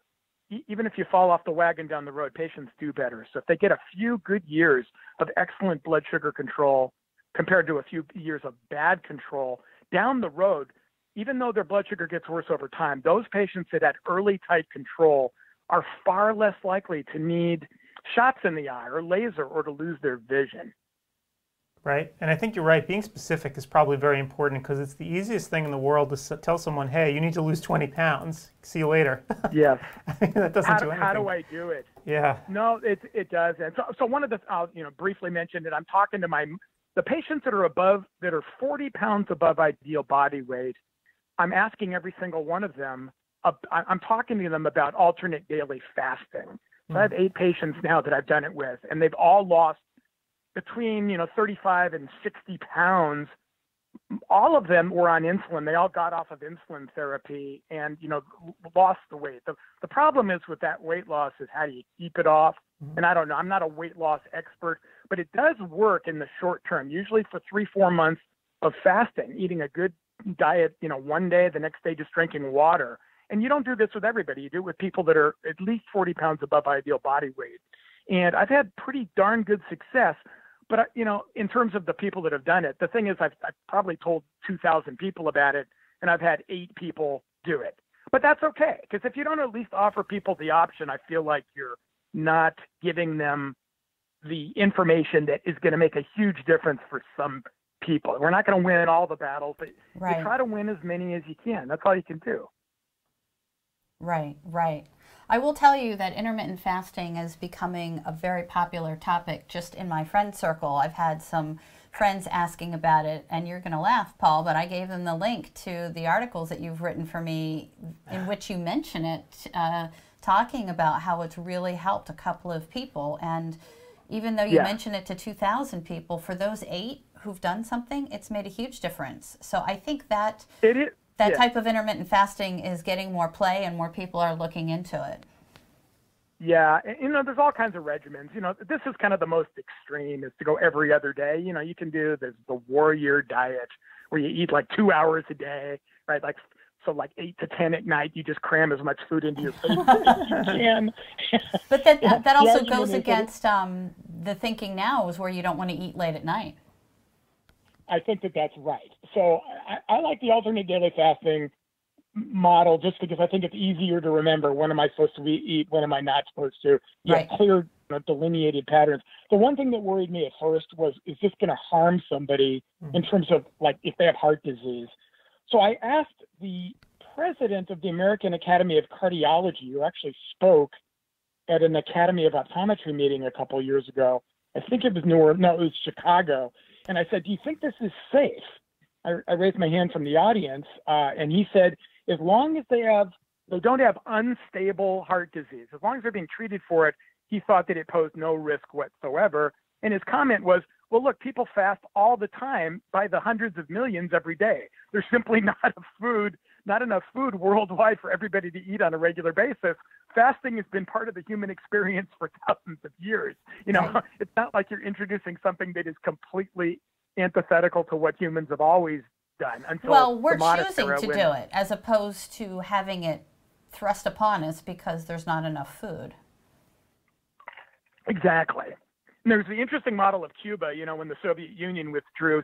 even if you fall off the wagon down the road, patients do better. So if they get a few good years of excellent blood sugar control compared to a few years of bad control, down the road, even though their blood sugar gets worse over time, those patients that had early tight control are far less likely to need shots in the eye or laser or to lose their vision.
Right? And I think you're right. Being specific is probably very important because it's the easiest thing in the world to tell someone, hey, you need to lose 20 pounds. See you later.
Yes.
That doesn't do anything.
How do I do it?
Yeah.
No, it doesn't. So one of the, I'll briefly mention it. I'm talking to the patients that are 40 pounds above ideal body weight. I'm asking every single one of them, I'm talking to them about alternate daily fasting. So I have 8 patients now that I've done it with, and they've all lost between 35 and 60 pounds. All of them were on insulin. They all got off of insulin therapy and lost the weight. The problem is with that weight loss is how do you keep it off? And I don't know. I'm not a weight loss expert, but it does work in the short term. Usually for 3-4 months of fasting, eating a good diet, one day, the next day just drinking water. And you don't do this with everybody. You do it with people that are at least 40 pounds above ideal body weight. And I've had pretty darn good success. But, in terms of the people that have done it, the thing is I've probably told 2,000 people about it, and I've had 8 people do it. But that's okay, because if you don't at least offer people the option, I feel like you're not giving them the information that is going to make a huge difference for some people. We're not going to win all the battles, but you try to win as many as you can. That's all you can do.
Right, right. I will tell you that intermittent fasting is becoming a very popular topic just in my friend circle. I've had some friends asking about it, and you're going to laugh, Paul, but I gave them the link to the articles that you've written for me in which you mention it, talking about how it's really helped a couple of people. And even though you mention it to 2,000 people, for those 8 who've done something, it's made a huge difference. So I think that that type of intermittent fasting is getting more play and more people are looking into it.
Yeah, there's all kinds of regimens. This is kind of the most extreme, is to go every other day. You can do the warrior diet where you eat like 2 hours a day, right? So 8 to 10 at night, you just cram as much food into your face as you can.
But that also goes against the thinking now is where you don't want to eat late at night.
I think that's right. So I like the alternate daily fasting model just because I think it's easier to remember when am I supposed to eat, when am I not supposed to. You have clear, delineated patterns. The one thing that worried me at first was, is this going to harm somebody in terms of if they have heart disease? So I asked the president of the American Academy of Cardiology, who actually spoke at an Academy of Optometry meeting a couple of years ago. I think it was it was Chicago. And I said, do you think this is safe? I raised my hand from the audience, and he said, as long as they don't have unstable heart disease, as long as they're being treated for it, he thought that it posed no risk whatsoever. And his comment was, well, look, people fast all the time by the hundreds of millions every day. There's simply not enough food worldwide for everybody to eat on a regular basis. Fasting has been part of the human experience for thousands of years. It's not like you're introducing something that is completely antithetical to what humans have always done.
Well, we're choosing to do it as opposed to having it thrust upon us because there's not enough food.
Exactly. And there's the interesting model of Cuba, when the Soviet Union withdrew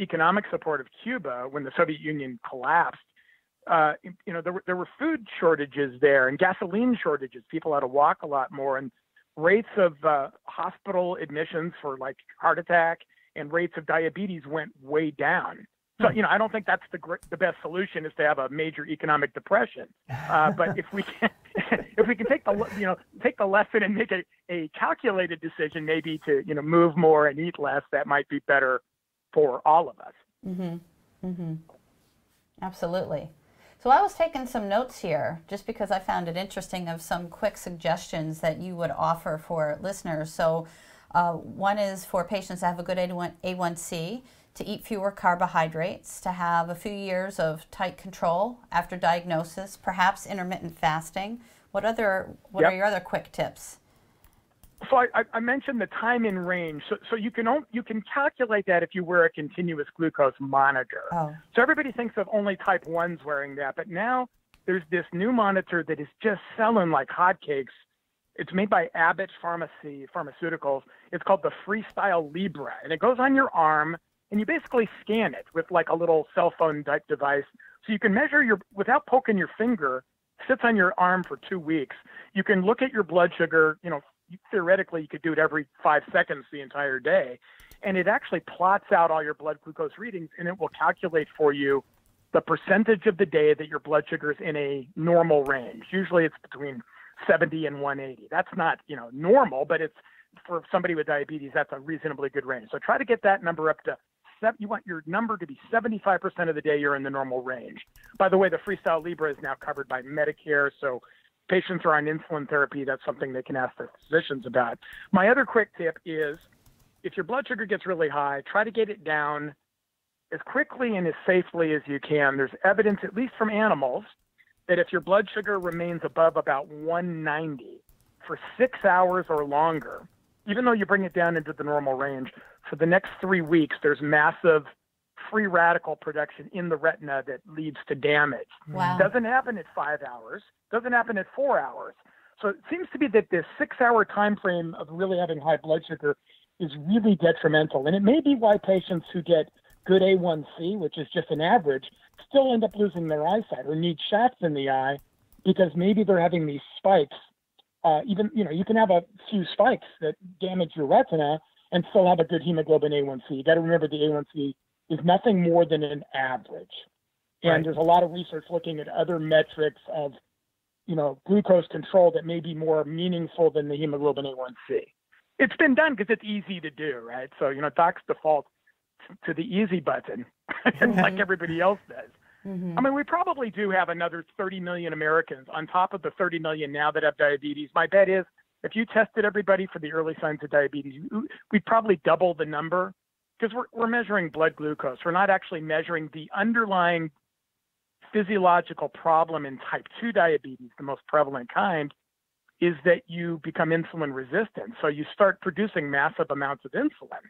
economic support of Cuba, when the Soviet Union collapsed, there were food shortages there and gasoline shortages. People had to walk a lot more, and rates of hospital admissions for heart attack and rates of diabetes went way down. So, I don't think that's the best solution is to have a major economic depression. But if we can take the lesson and make a calculated decision, maybe to move more and eat less, that might be better for all of us.
Mm-hmm. Mm-hmm. Absolutely. So I was taking some notes here just because I found it interesting of some quick suggestions that you would offer for listeners. So one is for patients that have a good A1C, to eat fewer carbohydrates, to have a few years of tight control after diagnosis, perhaps intermittent fasting. What are your other quick tips?
So I mentioned the time in range. So you can calculate that if you wear a continuous glucose monitor.
Oh.
So everybody thinks of only type 1s wearing that, but now there's this new monitor that is just selling like hotcakes. It's made by Abbott Pharmaceuticals. It's called the Freestyle Libre, and it goes on your arm, and you basically scan it with like a little cell phone type device. So you can measure without poking your finger, sits on your arm for 2 weeks. You can look at your blood sugar, theoretically you could do it every 5 seconds the entire day. and it actually plots out all your blood glucose readings, and it will calculate for you the percentage of the day that your blood sugar is in a normal range. Usually it's between 70 and 180. That's not, normal, but it's for somebody with diabetes, that's a reasonably good range. So try to get that number up to, you want your number to be 75% of the day you're in the normal range. By the way, the Freestyle Libre is now covered by Medicare, so patients are on insulin therapy. That's something they can ask their physicians about. My other quick tip is if your blood sugar gets really high, try to get it down as quickly and as safely as you can. There's evidence, at least from animals, that if your blood sugar remains above about 190 for 6 hours or longer, even though you bring it down into the normal range, for the next 3 weeks, there's massive free radical production in the retina that leads to damage.
Wow.
Doesn't happen at 5 hours, doesn't happen at 4 hours. So it seems to be that this 6 hour time frame of really having high blood sugar is really detrimental. And it may be why patients who get good A1C, which is just an average, still end up losing their eyesight or need shafts in the eye because maybe they're having these spikes. You can have a few spikes that damage your retina and still have a good hemoglobin A1C. You got to remember the A1C is nothing more than an average. And
Right.
there's a lot of research looking at other metrics of, glucose control that may be more meaningful than the hemoglobin A1C. It's been done because it's easy to do, right? So, docs default to the easy button, like everybody else does.
Mm-hmm.
I mean, we probably do have another 30 million Americans on top of the 30 million now that have diabetes. My bet is if you tested everybody for the early signs of diabetes, we'd probably double the number because we're measuring blood glucose. We're not actually measuring the underlying physiological problem in type 2 diabetes, the most prevalent kind, is that you become insulin resistant. So you start producing massive amounts of insulin.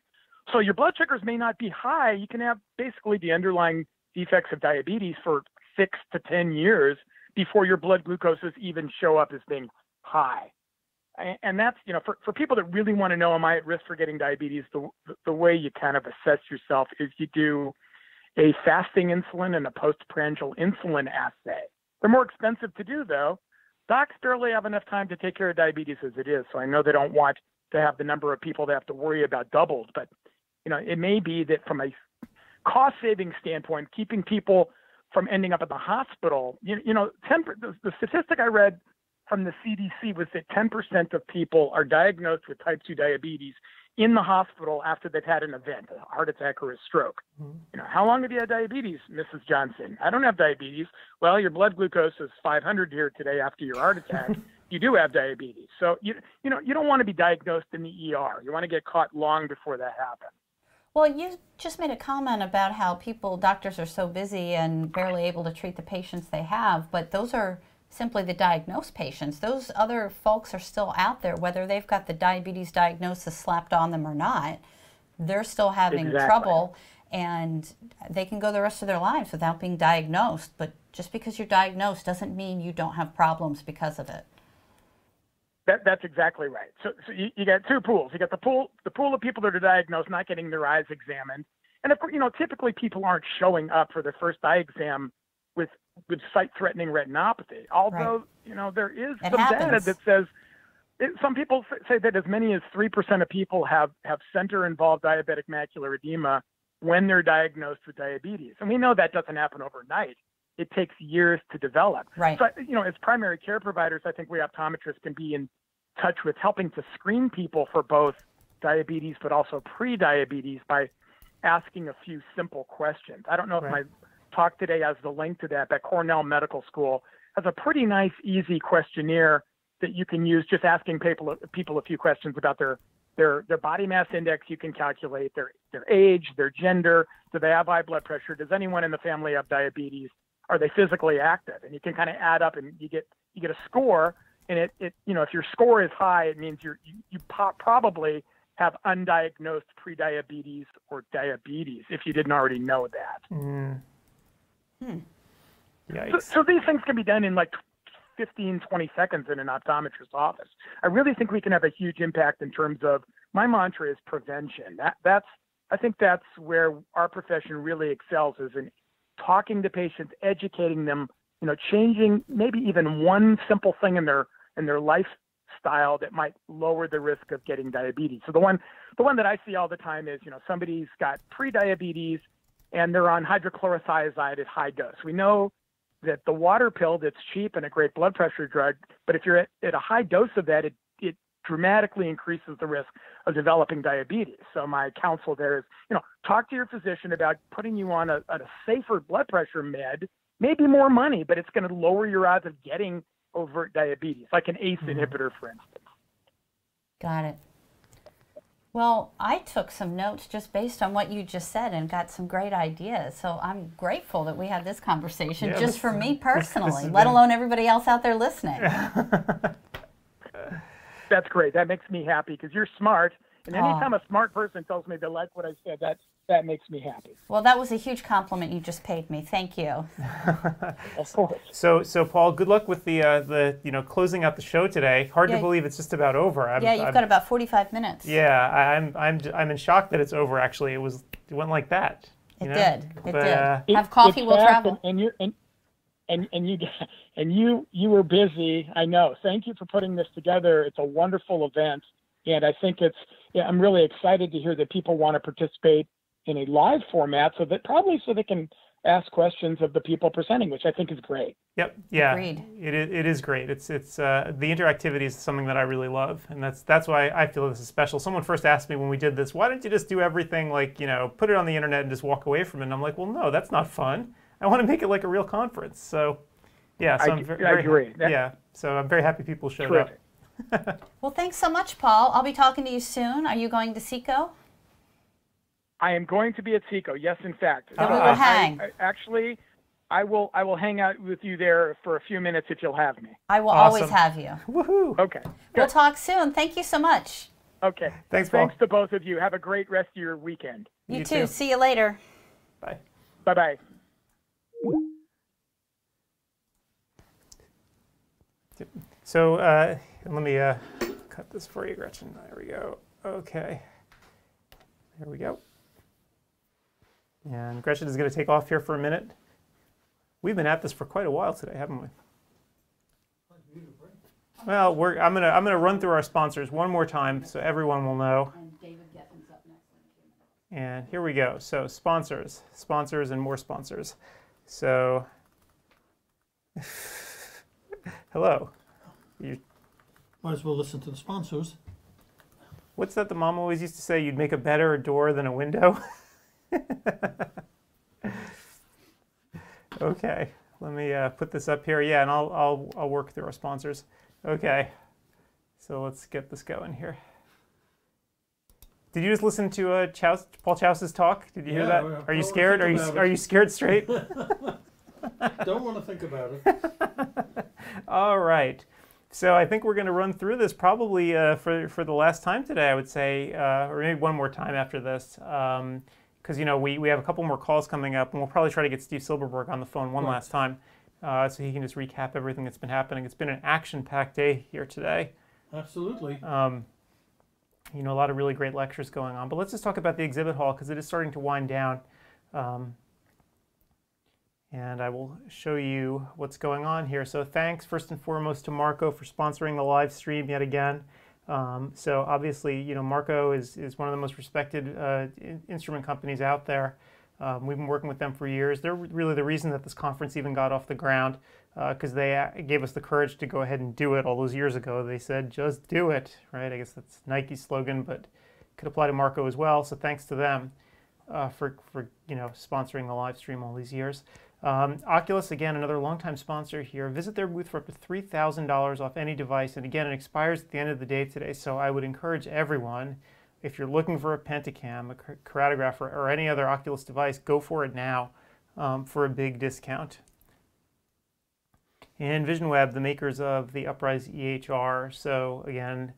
So your blood sugars may not be high. You can have basically the underlying defects of diabetes for 6 to 10 years before your blood glucoses even show up as being high. And that's, for people that really want to know, am I at risk for getting diabetes, the way you kind of assess yourself is you do a fasting insulin and a postprandial insulin assay. They're more expensive to do, though. Docs barely have enough time to take care of diabetes as it is, so I know they don't want to have the number of people they have to worry about doubled, but it may be that from a cost-saving standpoint, keeping people from ending up at the hospital, the statistic I read from the CDC was that 10% of people are diagnosed with type 2 diabetes in the hospital after they've had an event, a heart attack or a stroke.
Mm-hmm.
How long have you had diabetes, Mrs. Johnson? I don't have diabetes. Well, your blood glucose is 500 here today after your heart attack. You do have diabetes. So, you don't want to be diagnosed in the ER. You want to get caught long before that happens.
Well, you just made a comment about how doctors are so busy and barely able to treat the patients they have, but those are simply the diagnosed patients. Those other folks are still out there, whether they've got the diabetes diagnosis slapped on them or not. They're still having trouble, and they can go the rest of their lives without being diagnosed. But just because you're diagnosed doesn't mean you don't have problems because of it.
That's exactly right. So you got two pools. You got the pool of people that are diagnosed, not getting their eyes examined. And of course, typically people aren't showing up for their first eye exam with sight-threatening retinopathy. Although, there is some data that says, some people say that as many as 3% of people have center-involved diabetic macular edema when they're diagnosed with diabetes. And we know that doesn't happen overnight. It takes years to develop.
Right.
So, as primary care providers, I think we optometrists can be in touch with helping to screen people for both diabetes but also pre-diabetes by asking a few simple questions. I don't know if my talk today has the link to that, but Cornell Medical School has a pretty nice, easy questionnaire that you can use, just asking people a few questions about their body mass index. You can calculate their age, their gender, do they have high blood pressure, does anyone in the family have diabetes, are they physically active? And you can kind of add up and you get a score, and it if your score is high, it means you probably have undiagnosed prediabetes or diabetes if you didn't already know that. So these things can be done in like 15, 20 seconds in an optometrist's office. I really think we can have a huge impact in terms of, my mantra is prevention. I think that's where our profession really excels, is in talking to patients, educating them, changing maybe even one simple thing in their style that might lower the risk of getting diabetes. So the one that I see all the time is, somebody's got pre-diabetes and they're on hydrochlorothiazide at high dose. We know that the water pill that's cheap and a great blood pressure drug, but if you're at a high dose of that, it dramatically increases the risk of developing diabetes. So my counsel there is, talk to your physician about putting you on a safer blood pressure med, maybe more money, but it's going to lower your odds of getting overt diabetes, like an ACE inhibitor, for instance.
Got it. Well, I took some notes just based on what you just said and got some great ideas. So I'm grateful that we had this conversation just for me personally, let alone everybody else out there listening.
That's great. That makes me happy because you're smart. And anytime a smart person tells me they like what I said, that makes me happy.
Well, that was a huge compliment you just paid me. Thank you.
Of course.
So Paul, good luck with the closing out the show today. Hard to believe it's just about over.
You've got about 45 minutes.
Yeah, I'm in shock that it's over. Actually, it went like that.
It did. Have coffee, we'll travel.
And you were busy. I know. Thank you for putting this together. It's a wonderful event, and I think I'm really excited to hear that people want to participate in a live format, so they can ask questions of the people presenting, which I think is great.
Yep. Yeah.
Agreed.
It is great. It's the interactivity is something that I really love, and that's why I feel this is special. Someone first asked me when we did this, why don't you just do everything like put it on the internet and just walk away from it? And I'm like, well, no, that's not fun. I want to make it like a real conference. So, yeah. So
I agree.
So I'm very happy people showed up.
Well, thanks so much, Paul. I'll be talking to you soon. Are you going to CECO?
I am going to be at CECO. Yes, in fact.
Then we will hang.
I will hang out with you there for a few minutes if you'll have me.
I will always have you.
Woohoo!
Okay.
We'll talk soon. Thank you so much.
Okay.
Thanks, Paul.
Thanks to both of you. Have a great rest of your weekend.
You too. See you later.
Bye.
Bye-bye.
So let me cut this for you, Gretchen. There we go. Okay. There we go. And Gretchen is going to take off here for a minute. We've been at this for quite a while today, haven't we? Well, I'm gonna run through our sponsors one more time so everyone will know. And here we go. So sponsors, and more sponsors. So hello. You
might as well listen to the sponsors.
What's that the mom always used to say? You'd make a better door than a window. Okay, let me put this up here. Yeah, and I'll work through our sponsors. Okay, so let's get this going here. Did you just listen to Paul Chauce's talk? Did you hear that? Are you scared? Are you scared straight?
Don't want to think about it.
All right. So I think we're going to run through this probably for the last time today, I would say, or maybe one more time after this, because we have a couple more calls coming up, and we'll probably try to get Steve Silberberg on the phone one last time, so he can just recap everything that's been happening. It's been an action-packed day here today.
Absolutely.
A lot of really great lectures going on. But let's just talk about the exhibit hall because it is starting to wind down. And I will show you what's going on here. So thanks first and foremost to Marco for sponsoring the live stream yet again. So obviously, Marco is one of the most respected instrument companies out there. We've been working with them for years. They're really the reason that this conference even got off the ground because they gave us the courage to go ahead and do it all those years ago. They said, just do it, right? I guess that's Nike's slogan, but could apply to Marco as well. So thanks to them for sponsoring the live stream all these years. Oculus, again, another longtime sponsor here. Visit their booth for up to $3,000 off any device. And again, it expires at the end of the day today. So I would encourage everyone, if you're looking for a Pentacam, a keratograph, or any other Oculus device, go for it now for a big discount. And VisionWeb, the makers of the Uprise EHR. So again,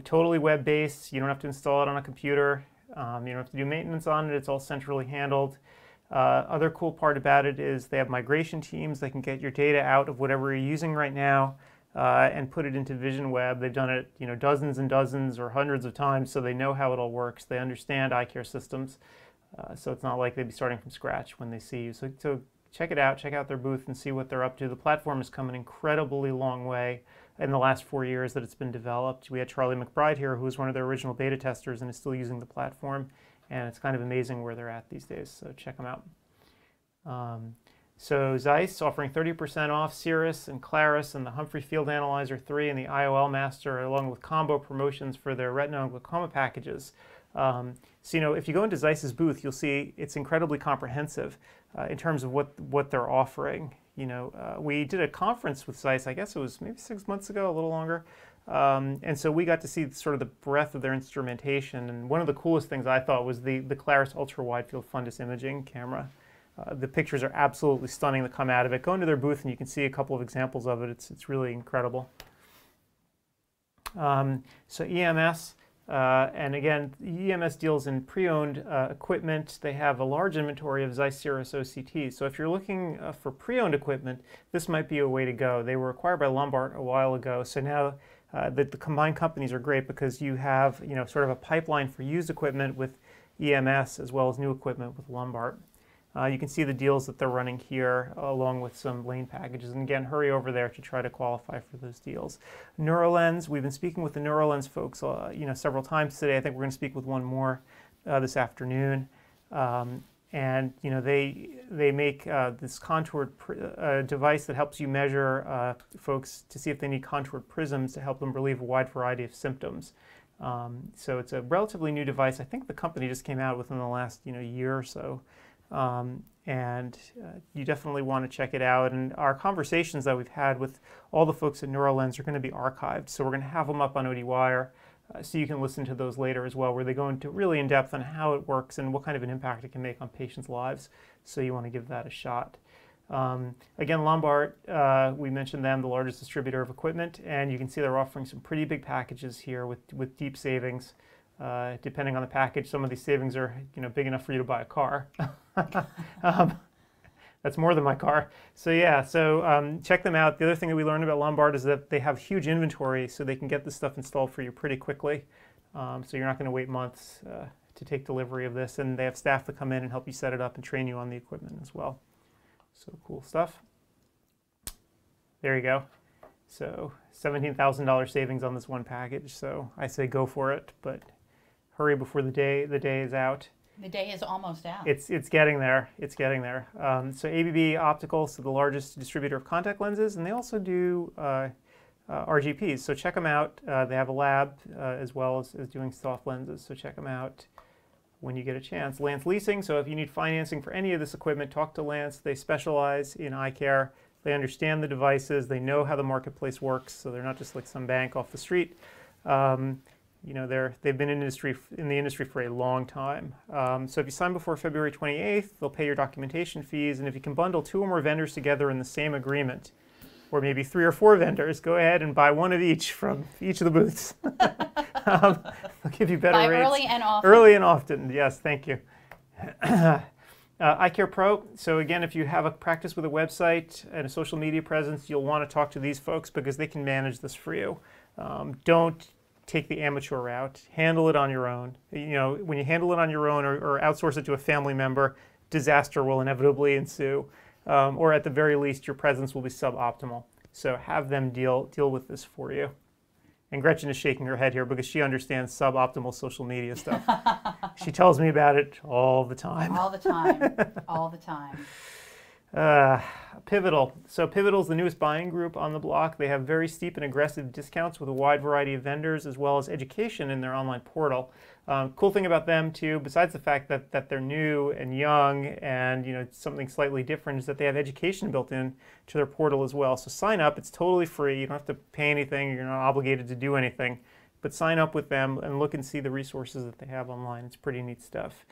totally web-based. You don't have to install it on a computer. You don't have to do maintenance on it. It's all centrally handled. Other cool part about it is they have migration teams. They can get your data out of whatever you're using right now and put it into VisionWeb. They've done it, dozens and dozens or hundreds of times, so they know how it all works. They understand eye care systems, so it's not like they'd be starting from scratch when they see you. So check it out. Check out their booth and see what they're up to. The platform has come an incredibly long way in the last 4 years that it's been developed. We had Charlie McBride here, who was one of their original beta testers and is still using the platform. And it's kind of amazing where they're at these days, so check them out. So Zeiss offering 30% off Cirrus and Claris and the Humphrey Field Analyzer 3 and the IOL Master, along with combo promotions for their retina and glaucoma packages. So, you know, if you go into Zeiss's booth, you'll see it's incredibly comprehensive in terms of what they're offering. You know, we did a conference with Zeiss, I guess it was maybe 6 months ago, a little longer. And so we got to see sort of the breadth of their instrumentation. And one of the coolest things I thought was the Claris Ultra Wide Field Fundus Imaging camera. The pictures are absolutely stunning that come out of it. Go into their booth and you can see a couple of examples of it. It's really incredible. So EMS, and again, EMS deals in pre-owned equipment. They have a large inventory of Zeiss Cirrus OCTs. So if you're looking for pre-owned equipment, this might be a way to go. They were acquired by Lombard a while ago. So now the combined companies are great because you have, you know, sort of a pipeline for used equipment with EMS as well as new equipment with Lombard. You can see the deals that they're running here along with some lane packages. And again, hurry over there to try to qualify for those deals. NeuroLens, we've been speaking with the NeuroLens folks you know, several times today. I think we're going to speak with one more this afternoon. And you know, they make this contoured device that helps you measure folks to see if they need contoured prisms to help them relieve a wide variety of symptoms. So it's a relatively new device. I think the company just came out within the last, you know, year or so. And you definitely want to check it out. And our conversations that we've had with all the folks at NeuroLens are going to be archived. So we're going to have them up on ODwire so you can listen to those later as well, where they go into really in depth on how it works and what kind of an impact it can make on patients' lives. So you want to give that a shot. Again, Lombard, we mentioned them, the largest distributor of equipment, and you can see they're offering some pretty big packages here with deep savings. Depending on the package, some of these savings are, you know, big enough for you to buy a car. That's more than my car. So yeah, so check them out. The other thing that we learned about Lombard is that they have huge inventory, so they can get this stuff installed for you pretty quickly. So you're not going to wait months to take delivery of this, and they have staff that come in and help you set it up and train you on the equipment as well. So cool stuff. There you go. So $17,000 savings on this one package. So I say go for it, but hurry before the day is out.
The day is almost out.
It's getting there. It's getting there. So ABB Optical, so the largest distributor of contact lenses, and they also do RGPs. So check them out. They have a lab as well as doing soft lenses. So check them out when you get a chance. Lance Leasing. So if you need financing for any of this equipment, talk to Lance. They specialize in eye care. They understand the devices. They know how the marketplace works. So they're not just like some bank off the street. You know, they've been in the industry for a long time. So if you sign before February 28th, they'll pay your documentation fees. And if you can bundle 2 or more vendors together in the same agreement, or maybe 3 or 4 vendors, go ahead and buy one of each from each of the booths. They'll give you better rates.
Early and often.
Early and often, yes, thank you. iCare Pro, so again, if you have a practice with a website and a social media presence, you'll want to talk to these folks because they can manage this for you. Don't take the amateur route. Handle it on your own. You know, when you handle it on your own or outsource it to a family member, disaster will inevitably ensue. Or at the very least, your presence will be suboptimal. So have them deal with this for you. And Gretchen is shaking her head here because she understands suboptimal social media stuff. She tells me about it all the time.
All the time. All the time.
Pivotal. So Pivotal is the newest buying group on the block. They have very steep and aggressive discounts with a wide variety of vendors as well as education in their online portal. Cool thing about them too, besides the fact that they're new and young and, you know, something slightly different, is that they have education built in to their portal as well. So sign up. It's totally free. You don't have to pay anything. You're not obligated to do anything. But sign up with them and look and see the resources that they have online. It's pretty neat stuff.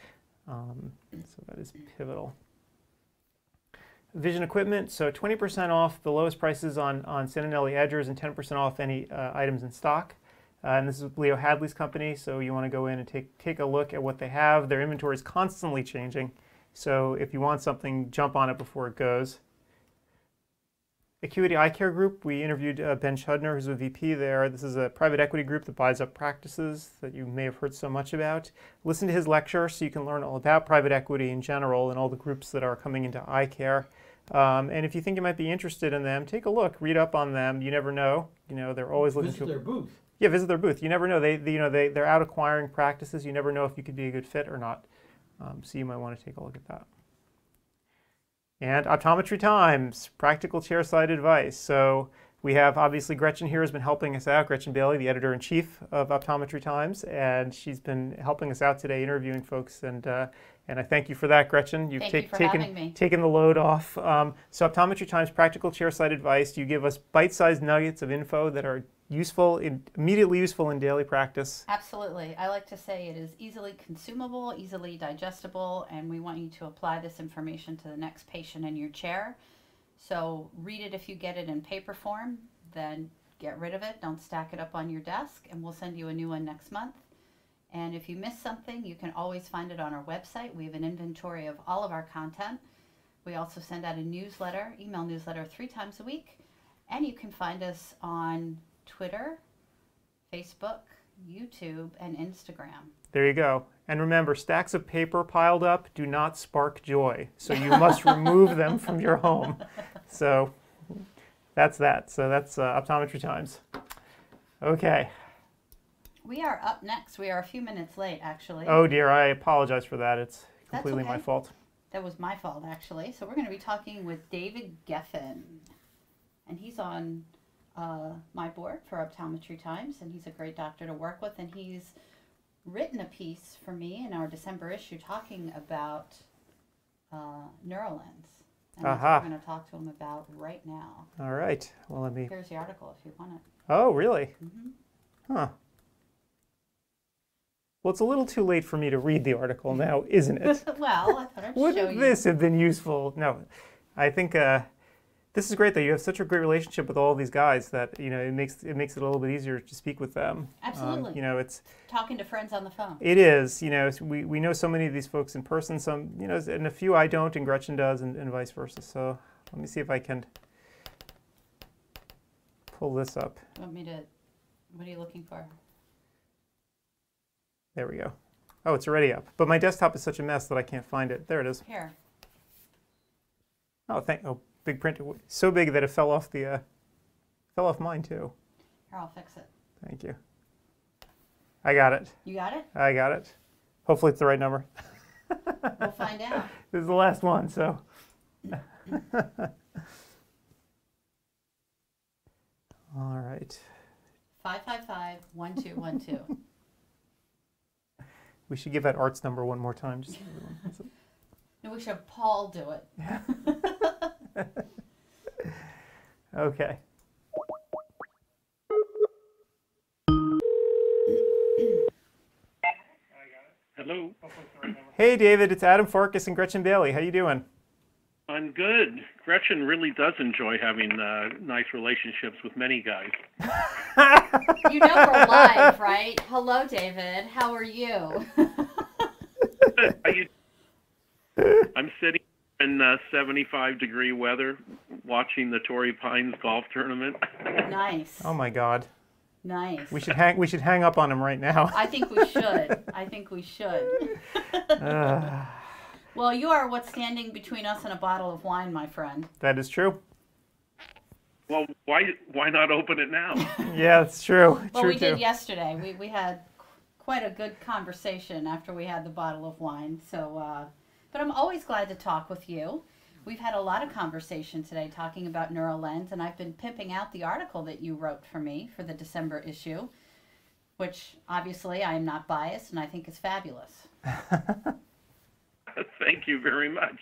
So that is Pivotal. Vision Equipment, so 20% off the lowest prices on Santinelli edgers and 10% off any items in stock. And this is Leo Hadley's company, so you want to go in and take a look at what they have. Their inventory is constantly changing, so if you want something, jump on it before it goes. Acuity Eye Care Group, we interviewed Ben Schudner, who's a VP there. This is a private equity group that buys up practices that you may have heard so much about. Listen to his lecture so you can learn all about private equity in general and all the groups that are coming into eye care. And if you think you might be interested in them, take a look, read up on them. You never know. You know, they're always looking
Visit their booth.
Yeah, visit their booth. You never know. They're out acquiring practices. You never know if you could be a good fit or not. So you might want to take a look at that. And Optometry Times, practical chairside advice. So we have, obviously, Gretchen here has been helping us out, Gretchen Bailey, the editor-in-chief of Optometry Times, and she's been helping us out today, interviewing folks, and I thank you for that, Gretchen. You've taken the load off. So Optometry Times, practical chairside advice. You give us bite-sized nuggets of info that are useful, immediately useful in daily practice.
Absolutely. I like to say it is easily consumable, easily digestible, and we want you to apply this information to the next patient in your chair. So read it if you get it in paper form, then get rid of it. Don't stack it up on your desk, and we'll send you a new one next month. And if you miss something, you can always find it on our website. We have an inventory of all of our content. We also send out a newsletter, email newsletter 3 times a week. And you can find us on Twitter, Facebook, YouTube, and Instagram.
There you go. And remember, stacks of paper piled up do not spark joy. So you must remove them from your home. So that's that. So that's Optometry Times. Okay.
We are up next. We are a few minutes late, actually.
Oh dear, I apologize for that. It's completely
okay.
my fault.
That was my fault, actually. So we're going to be talking with David Geffen. And he's on my board for Optometry Times, and he's a great doctor to work with. And he's written a piece for me in our December issue talking about Neuralens. And that's what we're going to talk to him about right now.
All right. Well, let me...
Here's the article if you want it.
Oh, really?
Mm-hmm.
Huh. Well, it's a little too late for me to read the article now, isn't it?
Well, I thought I'd show you.
Wouldn't this have been useful? No. I think this is great that you have such a great relationship with all these guys that, you know, it makes it a little bit easier to speak with them.
Absolutely.
You know, it's...
Talking to friends on the phone.
It is. You know, we know so many of these folks in person, some, you know, and a few I don't and Gretchen does and vice versa. So let me see if I can pull this up.
You want me to... What are you looking for?
There we go. Oh, it's already up. But my desktop is such a mess that I can't find it. There it is.
Here.
Oh, big print. So big that it fell off mine too.
Here, I'll fix it.
Thank you. I got it.
You got it?
I got it. Hopefully it's the right number.
We'll find out.
This is the last one, so. All right.
555-1212.
We should give that Art's number one more time. Just
No, we should have Paul do it.
Okay.
Hello.
Hey, David. It's Adam Farkas and Gretchen Bailey. How you doing?
I'm good. Gretchen really does enjoy having nice relationships with many guys.
You know we're live, right? Hello, David. How are you?
I'm sitting in 75-degree weather watching the Torrey Pines golf tournament.
Nice.
Oh my God.
Nice.
We should hang up on him right now.
I think we should. Well, you are what's standing between us and a bottle of wine, my friend.
That is true.
Well, why not open it now?
Yeah, it's true.
Well, we did yesterday. We had quite a good conversation after we had the bottle of wine. So, but I'm always glad to talk with you. We've had a lot of conversation today talking about Neuralens, and I've been pimping out the article that you wrote for me for the December issue, which obviously I am not biased and I think is fabulous.
Thank you very much.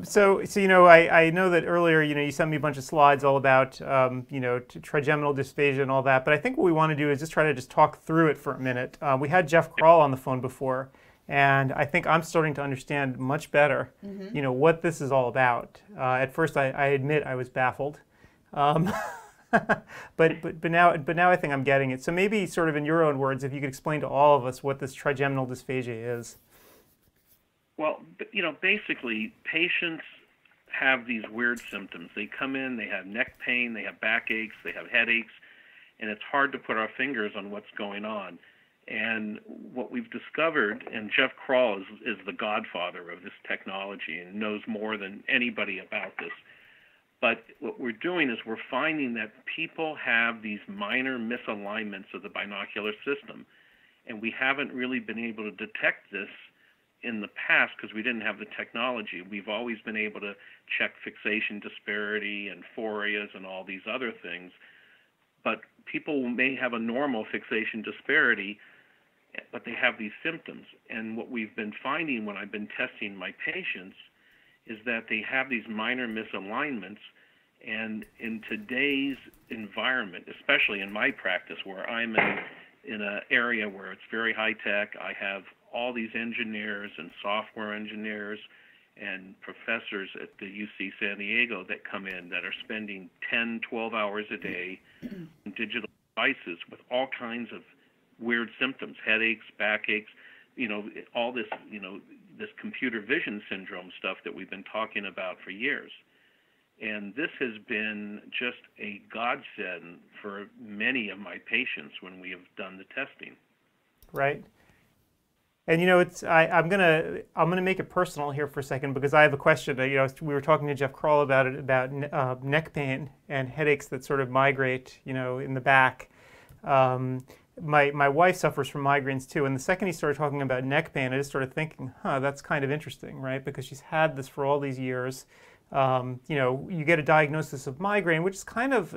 So you know, I know that earlier, you know, you sent me a bunch of slides all about, you know, trigeminal dysphagia and all that. But I think what we want to do is just try to talk through it for a minute. We had Jeff Kroll on the phone before, and I think I'm starting to understand much better, you know, what this is all about. At first, I admit I was baffled, but now I think I'm getting it. So maybe, sort of in your own words, if you could explain to all of us what this trigeminal dysphagia is.
Well, you know, basically, patients have these weird symptoms. They come in, they have neck pain, they have backaches, they have headaches, and it's hard to put our fingers on what's going on. And what we've discovered, and Jeff Krall is the godfather of this technology and knows more than anybody about this. But what we're doing is we're finding that people have these minor misalignments of the binocular system. And we haven't really been able to detect this in the past because we didn't have the technology. We've always been able to check fixation disparity and phorias and all these other things. But people may have a normal fixation disparity, but they have these symptoms. And what we've been finding when I've been testing my patients is that they have these minor misalignments. And in today's environment, especially in my practice where I'm in an area where it's very high tech, I have all these engineers and software engineers and professors at the UC San Diego that come in that are spending 10, 12 hours a day on digital devices with all kinds of weird symptoms, headaches, backaches, all this, this computer vision syndrome stuff that we've been talking about for years. And this has been just a godsend for many of my patients when we have done the testing.
Right. And I'm gonna make it personal here for a second because I have a question. We were talking to Jeff Krall about it, about neck pain and headaches that sort of migrate, in the back. My wife suffers from migraines too, and the second he started talking about neck pain, I just started thinking, that's kind of interesting, right? Because she's had this for all these years. You get a diagnosis of migraine, which is kind of,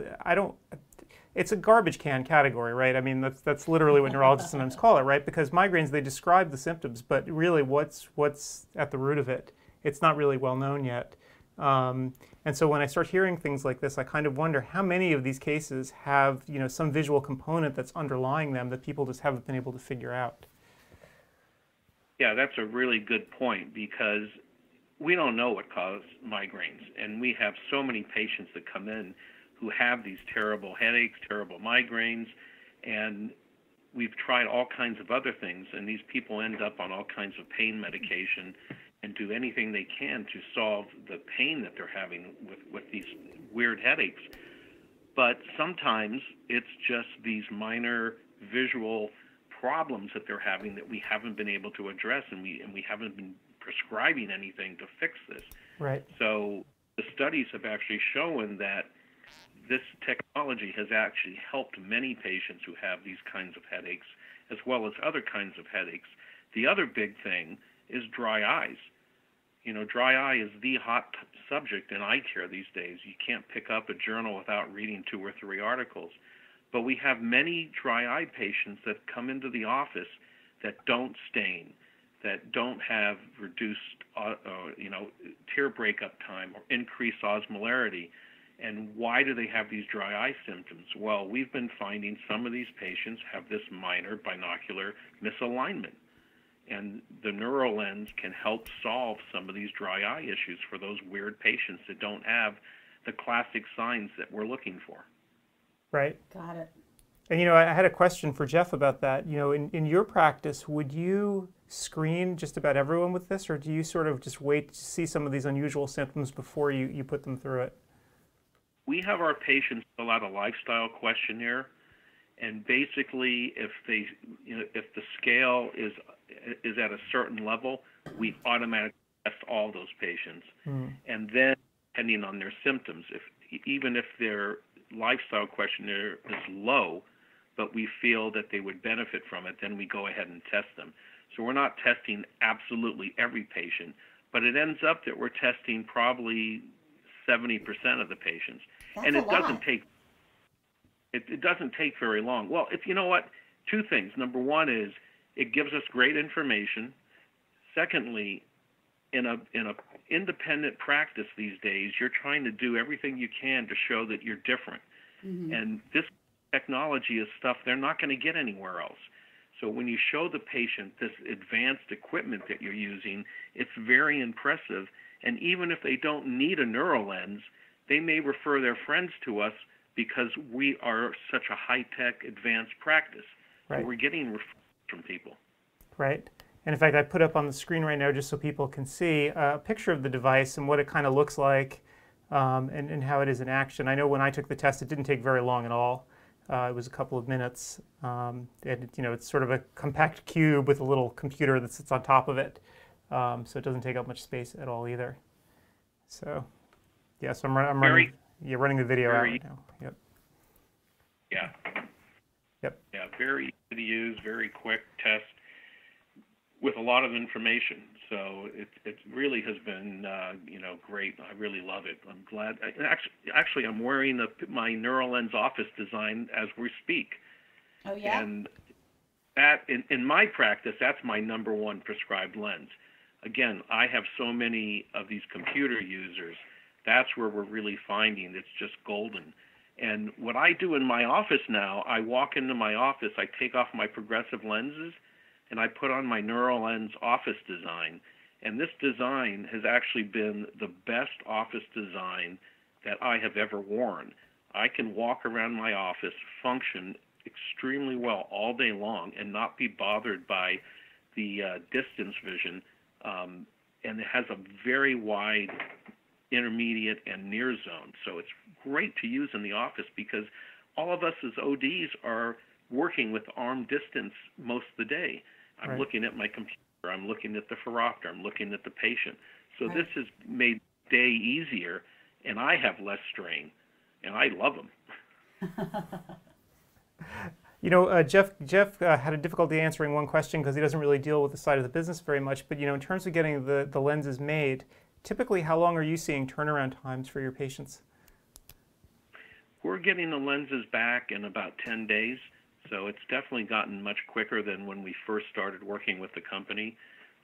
it's a garbage can category, right? I mean, that's literally what neurologists sometimes call it, right? Because migraines, they describe the symptoms, but really what's at the root of it? It's not really well known yet. And so when I start hearing things like this, I kind of wonder how many of these cases have, some visual component that's underlying them that people just haven't been able to figure out.
Yeah, that's a really good point because we don't know what caused migraines. And we have so many patients that come in who have these terrible headaches, terrible migraines, and we've tried all kinds of other things, and these people end up on all kinds of pain medication and do anything they can to solve the pain that they're having with these weird headaches. But sometimes it's just these minor visual problems that they're having that we haven't been able to address, and we haven't been prescribing anything to fix this.
Right.
So the studies have actually shown that this technology has actually helped many patients who have these kinds of headaches, as well as other kinds of headaches. The other big thing is dry eyes. Dry eye is the hot subject in eye care these days. You can't pick up a journal without reading 2 or 3 articles. But we have many dry eye patients that come into the office that don't stain, that don't have reduced, tear breakup time or increased osmolarity. And why do they have these dry eye symptoms? Well, we've been finding some of these patients have this minor binocular misalignment. And the NeuroLens can help solve some of these dry eye issues for those weird patients that don't have the classic signs that we're looking for.
Right.
Got it.
And I had a question for Jeff about that. In your practice, would you screen just about everyone with this, or do you sort of just wait to see some of these unusual symptoms before you put them through it?
We have our patients fill out a lifestyle questionnaire, and basically, if the scale is at a certain level, we automatically test all those patients. And then, depending on their symptoms, even if their lifestyle questionnaire is low, but we feel that they would benefit from it, then we go ahead and test them. So we're not testing absolutely every patient, but it ends up that we're testing probably 70% of the patients.
That's
and it
a lot.
doesn't take it doesn't take very long. Well, if you know what, 2 things. Number one is it gives us great information. Secondly, in a independent practice these days, you're trying to do everything you can to show that you're different.
Mm-hmm.
And this technology is stuff they're not going to get anywhere else. So when you show the patient this advanced equipment that you're using, it's very impressive. And even if they don't need a NeuroLens, they may refer their friends to us because we are such a high-tech advanced practice.
Right.
So we're getting referrals from people.
Right. And in fact, I put up on the screen right now, just so people can see, a picture of the device and what it kind of looks like and how it is in action. I know when I took the test, it didn't take very long at all. It was a couple of minutes. And it's sort of a compact cube with a little computer that sits on top of it. So it doesn't take up much space at all either. So, yeah, so I'm running the video out right now. Yep.
Yeah.
Yep.
Yeah, very easy to use, very quick test with a lot of information. So it really has been great. I really love it. I'm glad. Actually, I'm wearing my NeuroLens office design as we speak.
Oh yeah.
And that in my practice, that's my number one prescribed lens. Again, I have so many of these computer users. That's where we're really finding it's just golden. And what I do in my office now, I walk into my office, I take off my progressive lenses, and I put on my NeuroLens office design. And this design has actually been the best office design that I have ever worn. I can walk around my office, function extremely well all day long, and not be bothered by the distance vision. And it has a very wide intermediate and near zone. So it's great to use in the office because all of us as ODs are working with arm distance most of the day. I'm looking at my computer, I'm looking at the phoropter, I'm looking at the patient. So this has made the day easier, and I have less strain, and I love them.
Jeff had a difficulty answering one question because he doesn't really deal with the side of the business very much. But, in terms of getting the lenses made, typically how long are you seeing turnaround times for your patients?
We're getting the lenses back in about 10 days. So it's definitely gotten much quicker than when we first started working with the company.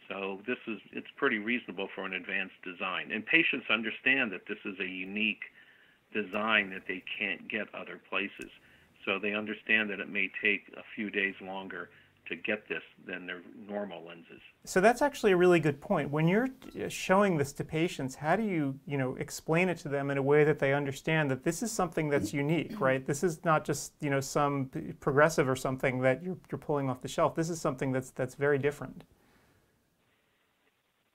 So it's pretty reasonable for an advanced design. And patients understand that this is a unique design that they can't get other places. So they understand that it may take a few days longer to get this than their normal lenses.
So that's actually a really good point. When you're showing this to patients, how do you, explain it to them in a way that they understand that this is something that's unique, right? This is not just, some progressive or something that you're pulling off the shelf. This is something that's very different.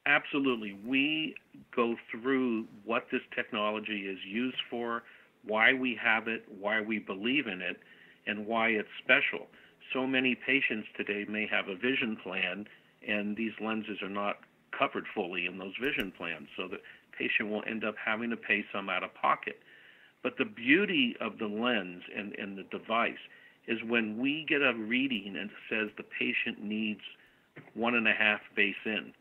Absolutely. We go through what this technology is used for, why we have it, why we believe in it, and why it's special. So many patients today may have a vision plan, and these lenses are not covered fully in those vision plans, so the patient will end up having to pay some out of pocket. But the beauty of the lens and the device is when we get a reading and it says the patient needs 1.5 base in,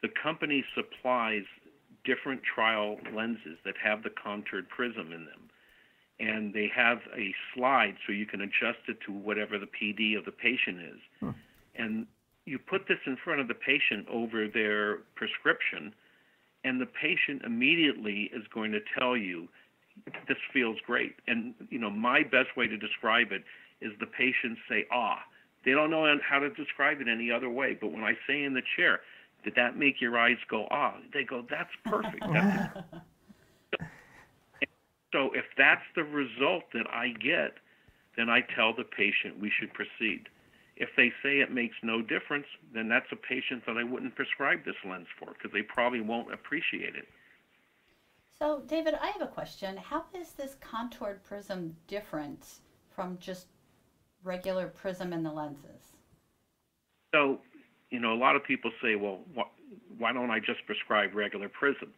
the company supplies different trial lenses that have the contoured prism in them. And they have a slide so you can adjust it to whatever the PD of the patient is. And you put this in front of the patient over their prescription, and the patient immediately is going to tell you, this feels great. And, my best way to describe it is the patients say, They don't know how to describe it any other way. But when I say in the chair, did that make your eyes go, They go, that's perfect. So if that's the result that I get, then I tell the patient we should proceed. If they say it makes no difference, then that's a patient that I wouldn't prescribe this lens for because they probably won't appreciate it.
So, David, I have a question. How is this contoured prism different from just regular prism in the lenses?
So, a lot of people say, well, why don't I just prescribe regular prism?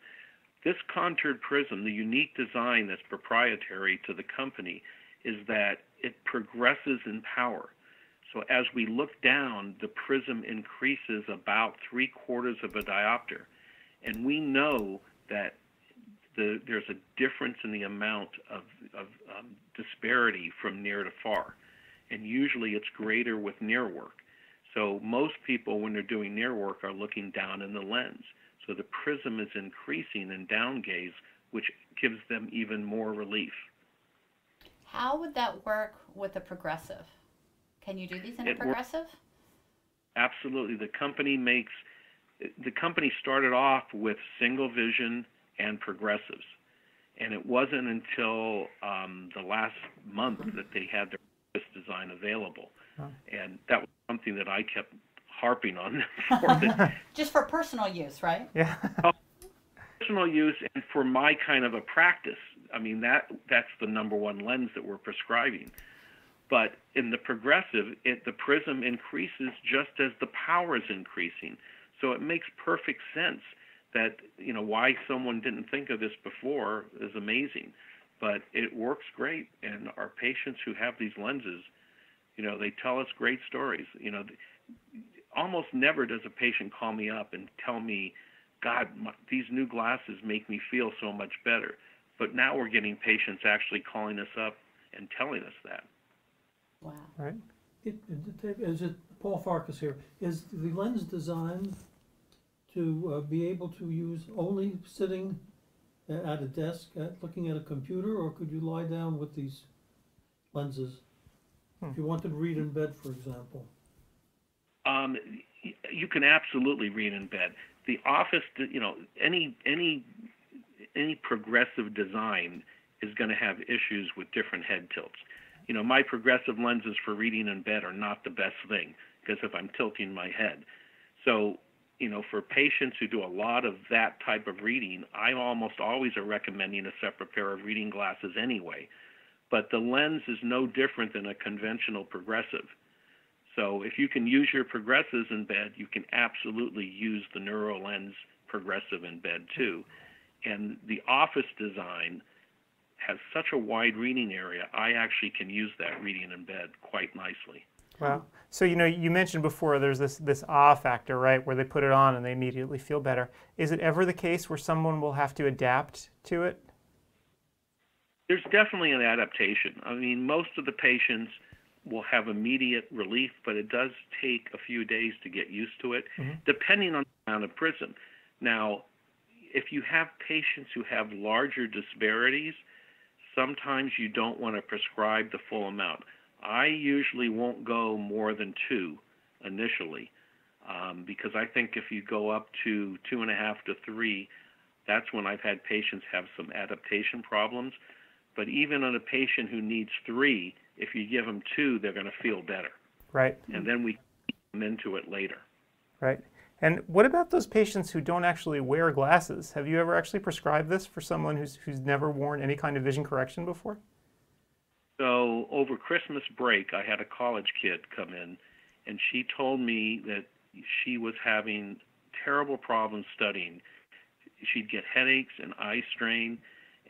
This contoured prism, the unique design that's proprietary to the company, is that it progresses in power. So as we look down, the prism increases about 3/4 of a diopter. And we know that there's a difference in the amount of disparity from near to far. And usually it's greater with near work. So most people, when they're doing near work, are looking down in the lens. So the prism is increasing in down gaze, which gives them even more relief.
How would that work with a progressive? Can you do these in a progressive?
Absolutely. The company started off with single vision and progressives. And it wasn't until the last month that they had their design available. And that was something that I kept harping on for.
Just for personal use, right?
Yeah.
Personal use and for my kind of a practice. I mean, that's the number one lens that we're prescribing. But in the progressive, the prism increases just as the power is increasing. So it makes perfect sense that, why someone didn't think of this before is amazing. But it works great. And our patients who have these lenses, they tell us great stories. Almost never does a patient call me up and tell me, God, these new glasses make me feel so much better. But now we're getting patients actually calling us up and telling us that.
Wow.
Right.
Is it Paul Farkas here? Is the lens designed to be able to use only sitting at a desk, looking at a computer, or could you lie down with these lenses? If you wanted to read in bed, for example.
You can absolutely read in bed. The office, any progressive design is going to have issues with different head tilts. My progressive lenses for reading in bed are not the best thing because if I'm tilting my head. So, for patients who do a lot of that type of reading, I almost always are recommending a separate pair of reading glasses anyway. But the lens is no different than a conventional progressive. So if you can use your progressives in bed, you can absolutely use the NeuroLens progressive in bed too. And the office design has such a wide reading area, I actually can use that reading in bed quite nicely.
Wow. So, you mentioned before there's this ah factor, right, where they put it on and they immediately feel better. Is it ever the case where someone will have to adapt to it?
There's definitely an adaptation. I mean, most of the patients will have immediate relief, but it does take a few days to get used to it, depending on the amount of prism. Now, if you have patients who have larger disparities, sometimes you don't want to prescribe the full amount. I usually won't go more than 2 initially, because I think if you go up to 2.5 to 3, that's when I've had patients have some adaptation problems. But even on a patient who needs 3, if you give them 2, they're going to feel better.
Right.
And then we come into it later.
Right. And what about those patients who don't actually wear glasses? Have you ever actually prescribed this for someone who's never worn any kind of vision correction before?
So over Christmas break, I had a college kid come in, and she told me that she was having terrible problems studying. She'd get headaches and eye strain,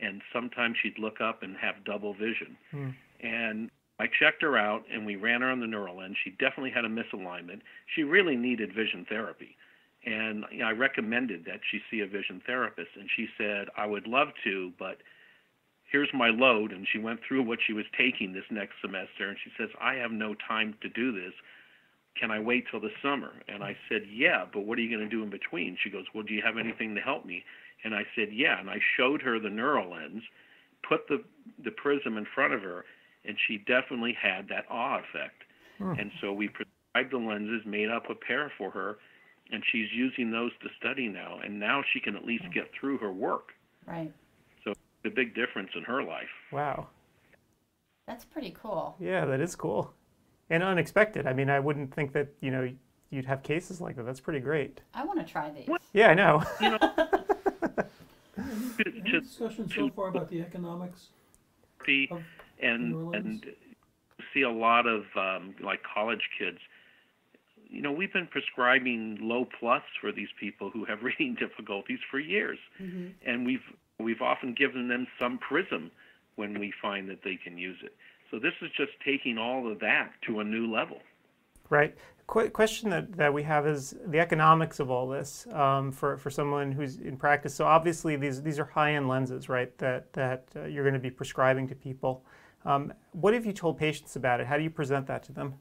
and sometimes she'd look up and have double vision. And I checked her out, and we ran her on the NeuroLens. She definitely had a misalignment. She really needed vision therapy. And I recommended that she see a vision therapist. And she said, I would love to, but here's my load. And she went through what she was taking this next semester. And she says, I have no time to do this. Can I wait till the summer? And I said, yeah, but what are you going to do in between? She goes, well, do you have anything to help me? And I said, yeah. And I showed her the NeuroLens, put the prism in front of her, and she definitely had that awe effect. And so we prescribed the lenses, made up a pair for her, and she's using those to study now. And now she can at least get through her work.
Right.
So it's a big difference in her life.
Wow.
That's pretty cool.
Yeah, that is cool. And unexpected. I mean, I wouldn't think that, you'd have cases like that. That's pretty great.
I want to try these.
Yeah, I know.
Any discussion so far about the economics?
And see a lot of like college kids. We've been prescribing low plus for these people who have reading difficulties for years, and we've often given them some prism when we find that they can use it. So this is just taking all of that to a new level.
Right. Question that we have is the economics of all this for someone who's in practice. So obviously these are high-end lenses, right, that you're going to be prescribing to people. What have you told patients about it? How do you present that to them?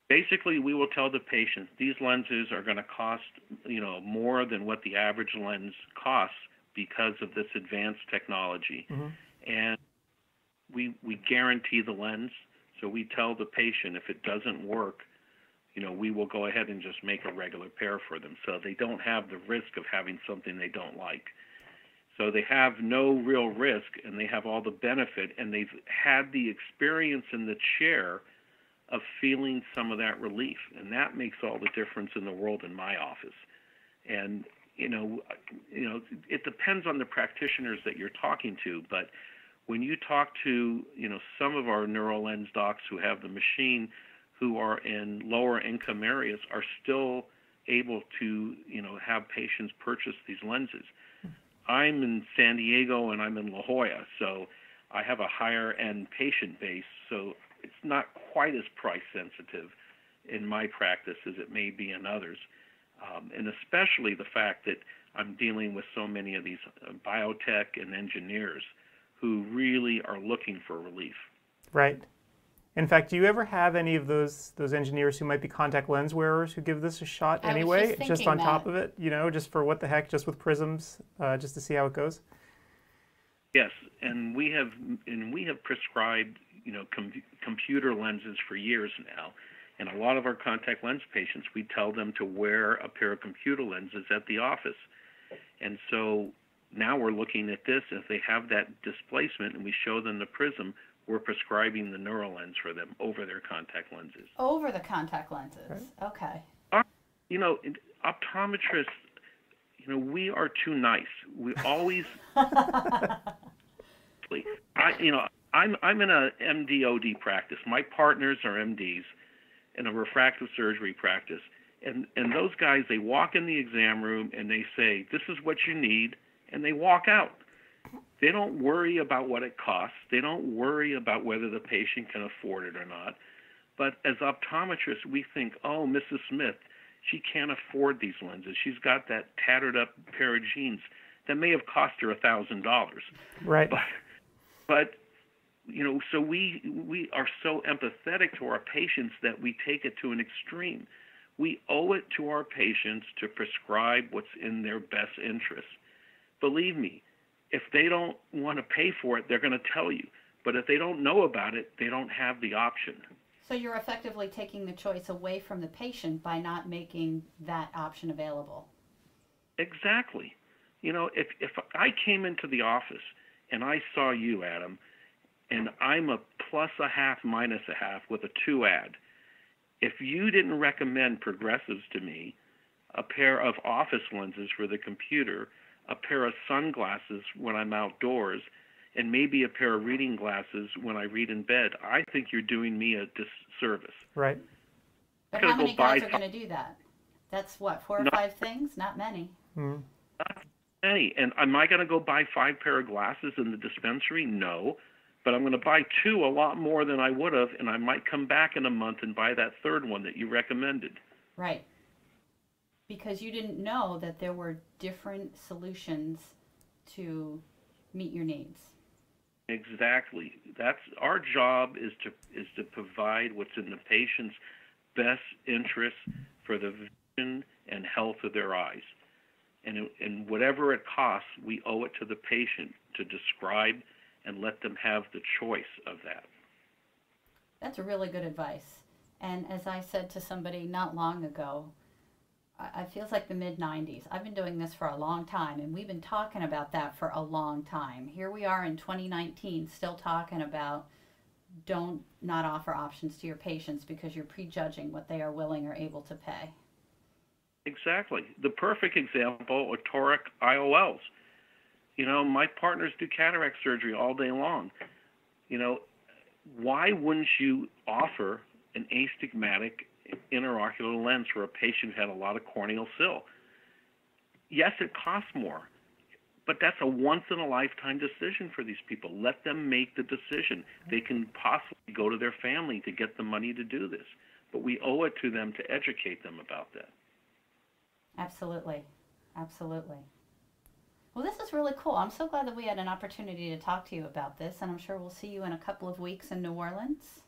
Basically, we will tell the patients these lenses are going to cost, more than what the average lens costs because of this advanced technology. And we guarantee the lens. So we tell the patient if it doesn't work, we will go ahead and just make a regular pair for them. So they don't have the risk of having something they don't like. So they have no real risk, and they have all the benefit, and they've had the experience in the chair of feeling some of that relief. And that makes all the difference in the world in my office. And, it depends on the practitioners that you're talking to, but when you talk to, some of our neural lens docs who have the machine, who are in lower income areas, are still able to, have patients purchase these lenses. I'm in San Diego and I'm in La Jolla, so I have a higher end patient base, so it's not quite as price sensitive in my practice as it may be in others. And especially the fact that I'm dealing with so many of these biotech and engineers who really are looking for relief.
Right. In fact, do you ever have any of those engineers who might be contact lens wearers who give this a shot anyway, just on top of it, just for what the heck, just with prisms, just to see how it goes?
Yes, and we have prescribed, computer lenses for years now. And a lot of our contact lens patients, we tell them to wear a pair of computer lenses at the office. And so now we're looking at this. If they have that displacement and we show them the prism, we're prescribing the neural lens for them over their contact lenses.
Over the contact lenses. Right. Okay.
Optometrists, we are too nice. We always. I'm in a MD/OD practice. My partners are MDs in a refractive surgery practice. And those guys, they walk in the exam room and they say, this is what you need, and they walk out. They don't worry about what it costs. They don't worry about whether the patient can afford it or not. But as optometrists, we think, oh, Mrs. Smith, she can't afford these lenses. She's got that tattered up pair of jeans that may have cost her $1,000.
Right.
But so we are so empathetic to our patients that we take it to an extreme. We owe it to our patients to prescribe what's in their best interest. Believe me, if they don't want to pay for it, they're going to tell you. But if they don't know about it, they don't have the option.
So you're effectively taking the choice away from the patient by not making that option available.
Exactly. If I came into the office and I saw you, Adam, and I'm a +0.5, -0.5 with a 2 ad, if you didn't recommend progressives to me, a pair of office lenses for the computer, a pair of sunglasses when I'm outdoors, and maybe a pair of reading glasses when I read in bed, I think you're doing me a disservice.
Right.
But how many guys are going to do that? That's what, 4 or 5 things? Not many.
Mm.
Not many. And am I going to go buy 5 pair of glasses in the dispensary? No. But I'm going to buy 2, a lot more than I would have, and I might come back in a month and buy that 3rd one that you recommended.
Right. Because you didn't know that there were different solutions to meet your needs.
Exactly. That's our job, is to provide what's in the patient's best interest for the vision and health of their eyes. And whatever it costs, we owe it to the patient to describe and let them have the choice of that.
That's really good advice. And as I said to somebody not long ago, it feels like the mid-90s. I've been doing this for a long time, and we've been talking about that for a long time. Here we are in 2019 still talking about don't not offer options to your patients because you're prejudging what they are willing or able to pay.
Exactly. The perfect example are toric IOLs. My partners do cataract surgery all day long. Why wouldn't you offer an astigmatic intraocular lens for a patient who had a lot of corneal sill? Yes, it costs more, but that's a once-in-a-lifetime decision for these people. Let them make the decision. They can possibly go to their family to get the money to do this, but we owe it to them to educate them about that.
Absolutely. Absolutely. Well, this is really cool. I'm so glad that we had an opportunity to talk to you about this, and I'm sure we'll see you in a couple of weeks in New Orleans.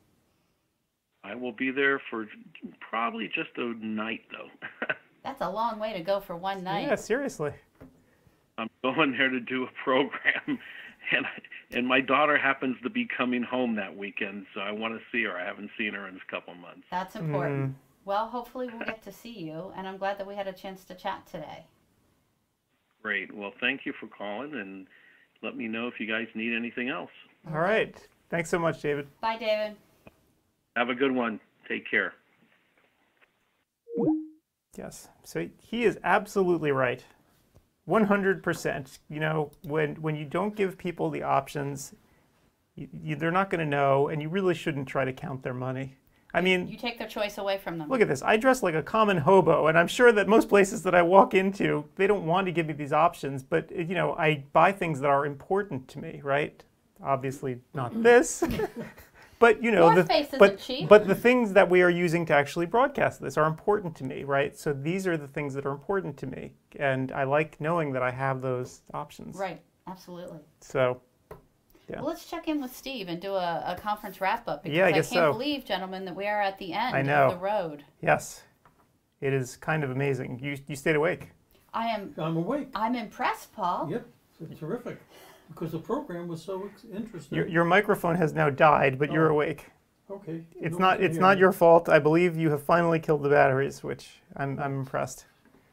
I will be there for probably just a night, though.
That's a long way to go for one night.
Yeah, seriously.
I'm going there to do a program, and my daughter happens to be coming home that weekend, so I want to see her. I haven't seen her in a couple of months.
That's important. Well, hopefully we'll get to see you, and I'm glad that we had a chance to chat today.
Great. Well, thank you for calling, and let me know if you guys need anything else.
All right. Thanks so much, David.
Bye, David.
Have a good one. Take care.
Yes. So he is absolutely right. 100%. You know, when you don't give people the options, they're not going to know, and you really shouldn't try to count their money. I mean,
you take their choice away from them.
Look at this. I dress like a common hobo, and I'm sure that most places that I walk into, they don't want to give me these options, but you know, I buy things that are important to me, right? Obviously not this. But you know, but the things that we are using to actually broadcast this are important to me, right? So these are the things that are important to me, and I like knowing that I have those options.
Right, absolutely.
So, yeah.
Well, let's check in with Steve and do a conference wrap-up, because
I
I
guess
can't believe, gentlemen, that we are at the end of the road.
Yes, it is kind of amazing. You stayed awake.
I'm awake.
I'm impressed, Paul.
Yep, it's terrific. Because the program was so interesting.
Your microphone has now died, but you're awake.
Okay.
It's not your fault. I believe you have finally killed the batteries, which I'm impressed.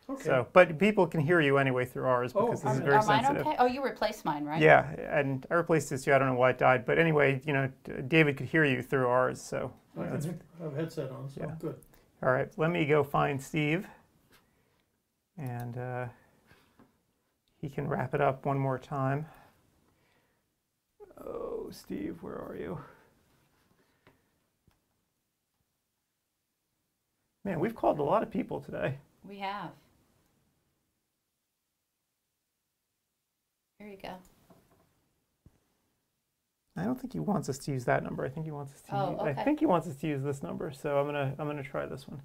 Okay.
So, but people can hear you anyway through ours because this is very sensitive.
Mine okay? Oh, you replaced mine, right?
Yeah, and I replaced this too. I don't know why it died, but anyway, you know, David could hear you through ours, so.
I have a headset on, so I'm good.
All right, let me go find Steve, and he can wrap it up one more time. Oh, Steve, where are you? Man, we've called a lot of people today.
We have. Here you go.
I don't think he wants us to use that number. I think he wants us to.
Okay.
I think he wants us to use this number. So I'm gonna try this one.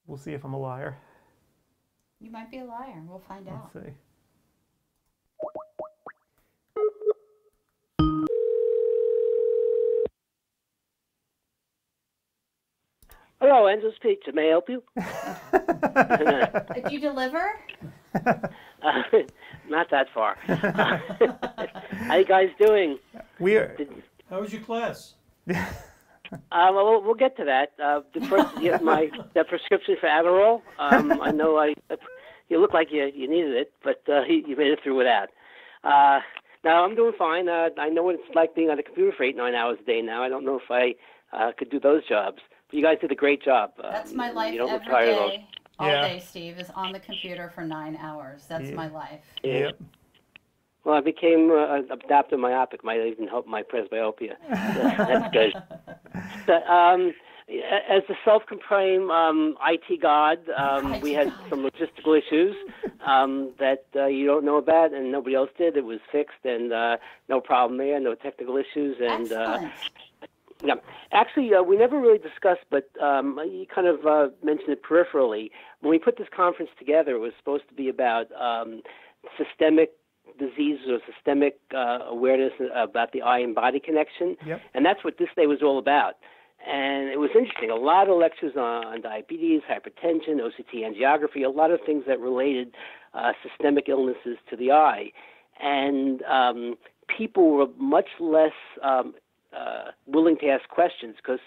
We'll see if I'm a liar.
You might be a liar. We'll find out.
Let's see.
Hello, Enzo's Pizza. May I help you?
Did you deliver?
Not that far. How you guys doing?
How was your class?
Well, we'll get to that. The prescription for Adderall. I know you look like you needed it, but you made it through without. Now I'm doing fine. I know what it's like being on the computer for 8-9 hours a day now. I don't know if I could do those jobs. But you guys did a great job.
That's my life every day. All day, Steve, is on the computer for 9 hours. That's my life.
Yeah. Well, I became adaptive myopic. Might even help my presbyopia. That's good. But, as the self-proclaimed IT god, we had some logistical issues that you don't know about and nobody else did. It was fixed, and no problem there, no technical issues. And yeah, actually, we never really discussed, but you kind of mentioned it peripherally. When we put this conference together, it was supposed to be about systemic diseases or systemic awareness about the eye and body connection.
Yep.
And that's what this day was all about. And it was interesting. A lot of lectures on diabetes, hypertension, OCT angiography, a lot of things that related systemic illnesses to the eye. And people were much less willing to ask questions because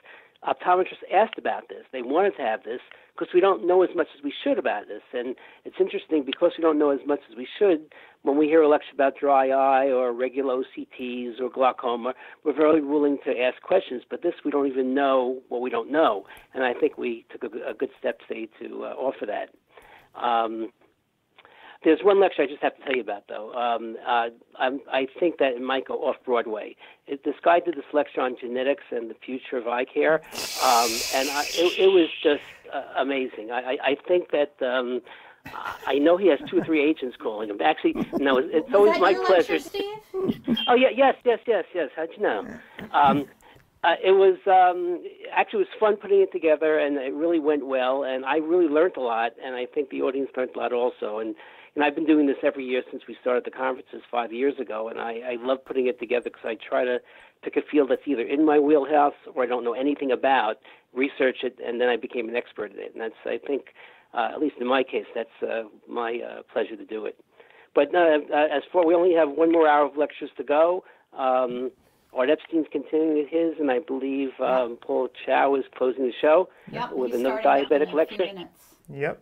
optometrists asked about this. They wanted to have this because we don't know as much as we should about this. And it's interesting because we don't know as much as we should, when we hear a lecture about dry eye or regular OCTs or glaucoma, we're very willing to ask questions. But this, we don't even know what we don't know. And I think we took a good step today to offer that. There's one lecture I just have to tell you about, though. I think that it might go off Broadway. This guy did this lecture on genetics and the future of eye care, and it was just amazing. I think that I know he has 2 or 3 agents calling him. Actually, no, it's always my pleasure.
Steve?
Oh yeah, yes. How'd you know? It was actually it was fun putting it together, and it really went well. And I really learned a lot, and I think the audience learned a lot also. And I've been doing this every year since we started the conferences 5 years ago, and I love putting it together because I try to pick a field that's either in my wheelhouse or I don't know anything about, research it, and then I became an expert in it. And that's, I think, at least in my case, that's my pleasure to do it. But as for, we only have 1 more hour of lectures to go. Art Epstein's continuing with his, and I believe Paul Chow is closing the show with another diabetic lecture.
Yep.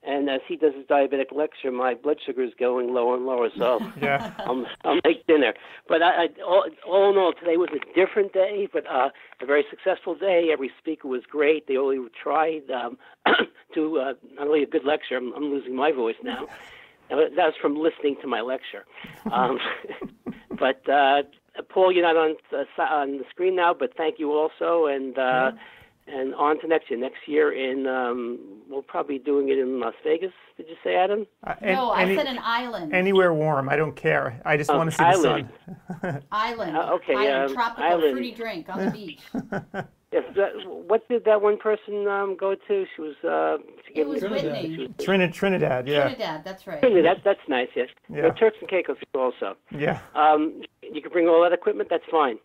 And as he does his diabetic lecture, my blood sugar is going lower and lower. So
yeah.
I'll make dinner. But all in all, today was a different day, but a very successful day. Every speaker was great. They only tried to not only a good lecture. I'm losing my voice now. That was from listening to my lecture. But Paul, you're not on the screen now, but thank you also. And on to next year. Next year we'll probably be doing it in Las Vegas. Did you say, Adam?
No, I said an island.
Anywhere warm. I don't care. I just want to see
island.
the sun.
Island.
Okay.
Island, tropical
island.
fruity drink on the beach.
Yes. What did that one person go to? She was.
It was Whitney.
Trinidad. Yeah.
Trinidad. That's right.
Trinidad. That's nice. Yes.
Yeah.
Turks and Caicos also.
Yeah.
You can bring all that equipment. That's fine.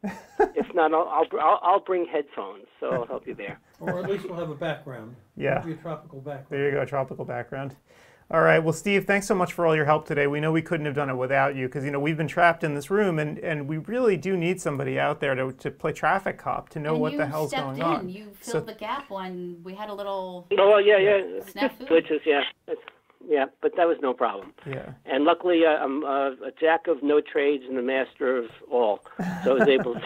If not, I'll bring headphones. So I'll help you there.
Or at least we'll have a background.
Yeah.
It'll be a tropical background.
There you go, tropical background. All right. Well, Steve, thanks so much for all your help today. We know we couldn't have done it without you because, we've been trapped in this room and we really do need somebody out there to play traffic cop, to know what the hell's going on.
You filled the gap when we had a little
snafu. Glitches, yeah. Yeah, but that was no problem.
Yeah.
And luckily, I'm a jack of no trades and a master of all, so I was able to,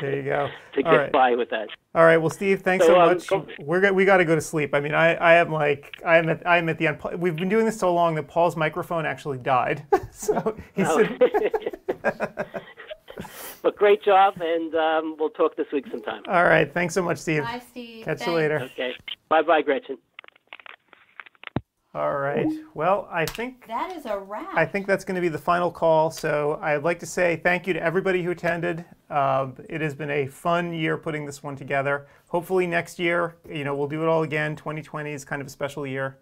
there you go.
to get by with that.
All right. Well, Steve, thanks so much. We got to go to sleep. I mean, I'm at the end. We've been doing this so long that Paul's microphone actually died. So he's.
But great job, and we'll talk this week sometime.
All right. Thanks so much, Steve.
Bye, Steve.
Catch you later.
Okay. Bye-bye, Gretchen.
All right. Well, I think
that is a wrap.
I think that's going to be the final call. So I'd like to say thank you to everybody who attended. It has been a fun year putting this one together. Hopefully next year, we'll do it all again. 2020 is kind of a special year.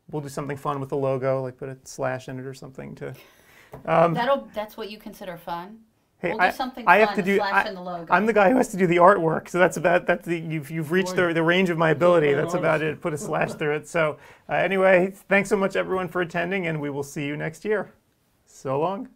We'll do something fun with the logo, like put a slash in it or something to.
That's what you consider fun.
Hey,
we'll do something
I
fun
have to do.
slash in the logo.
I'm the guy who has to do the artwork, so you've reached the range of my ability. That's about it. Put a slash through it. So anyway, thanks so much everyone for attending, and we will see you next year. So long.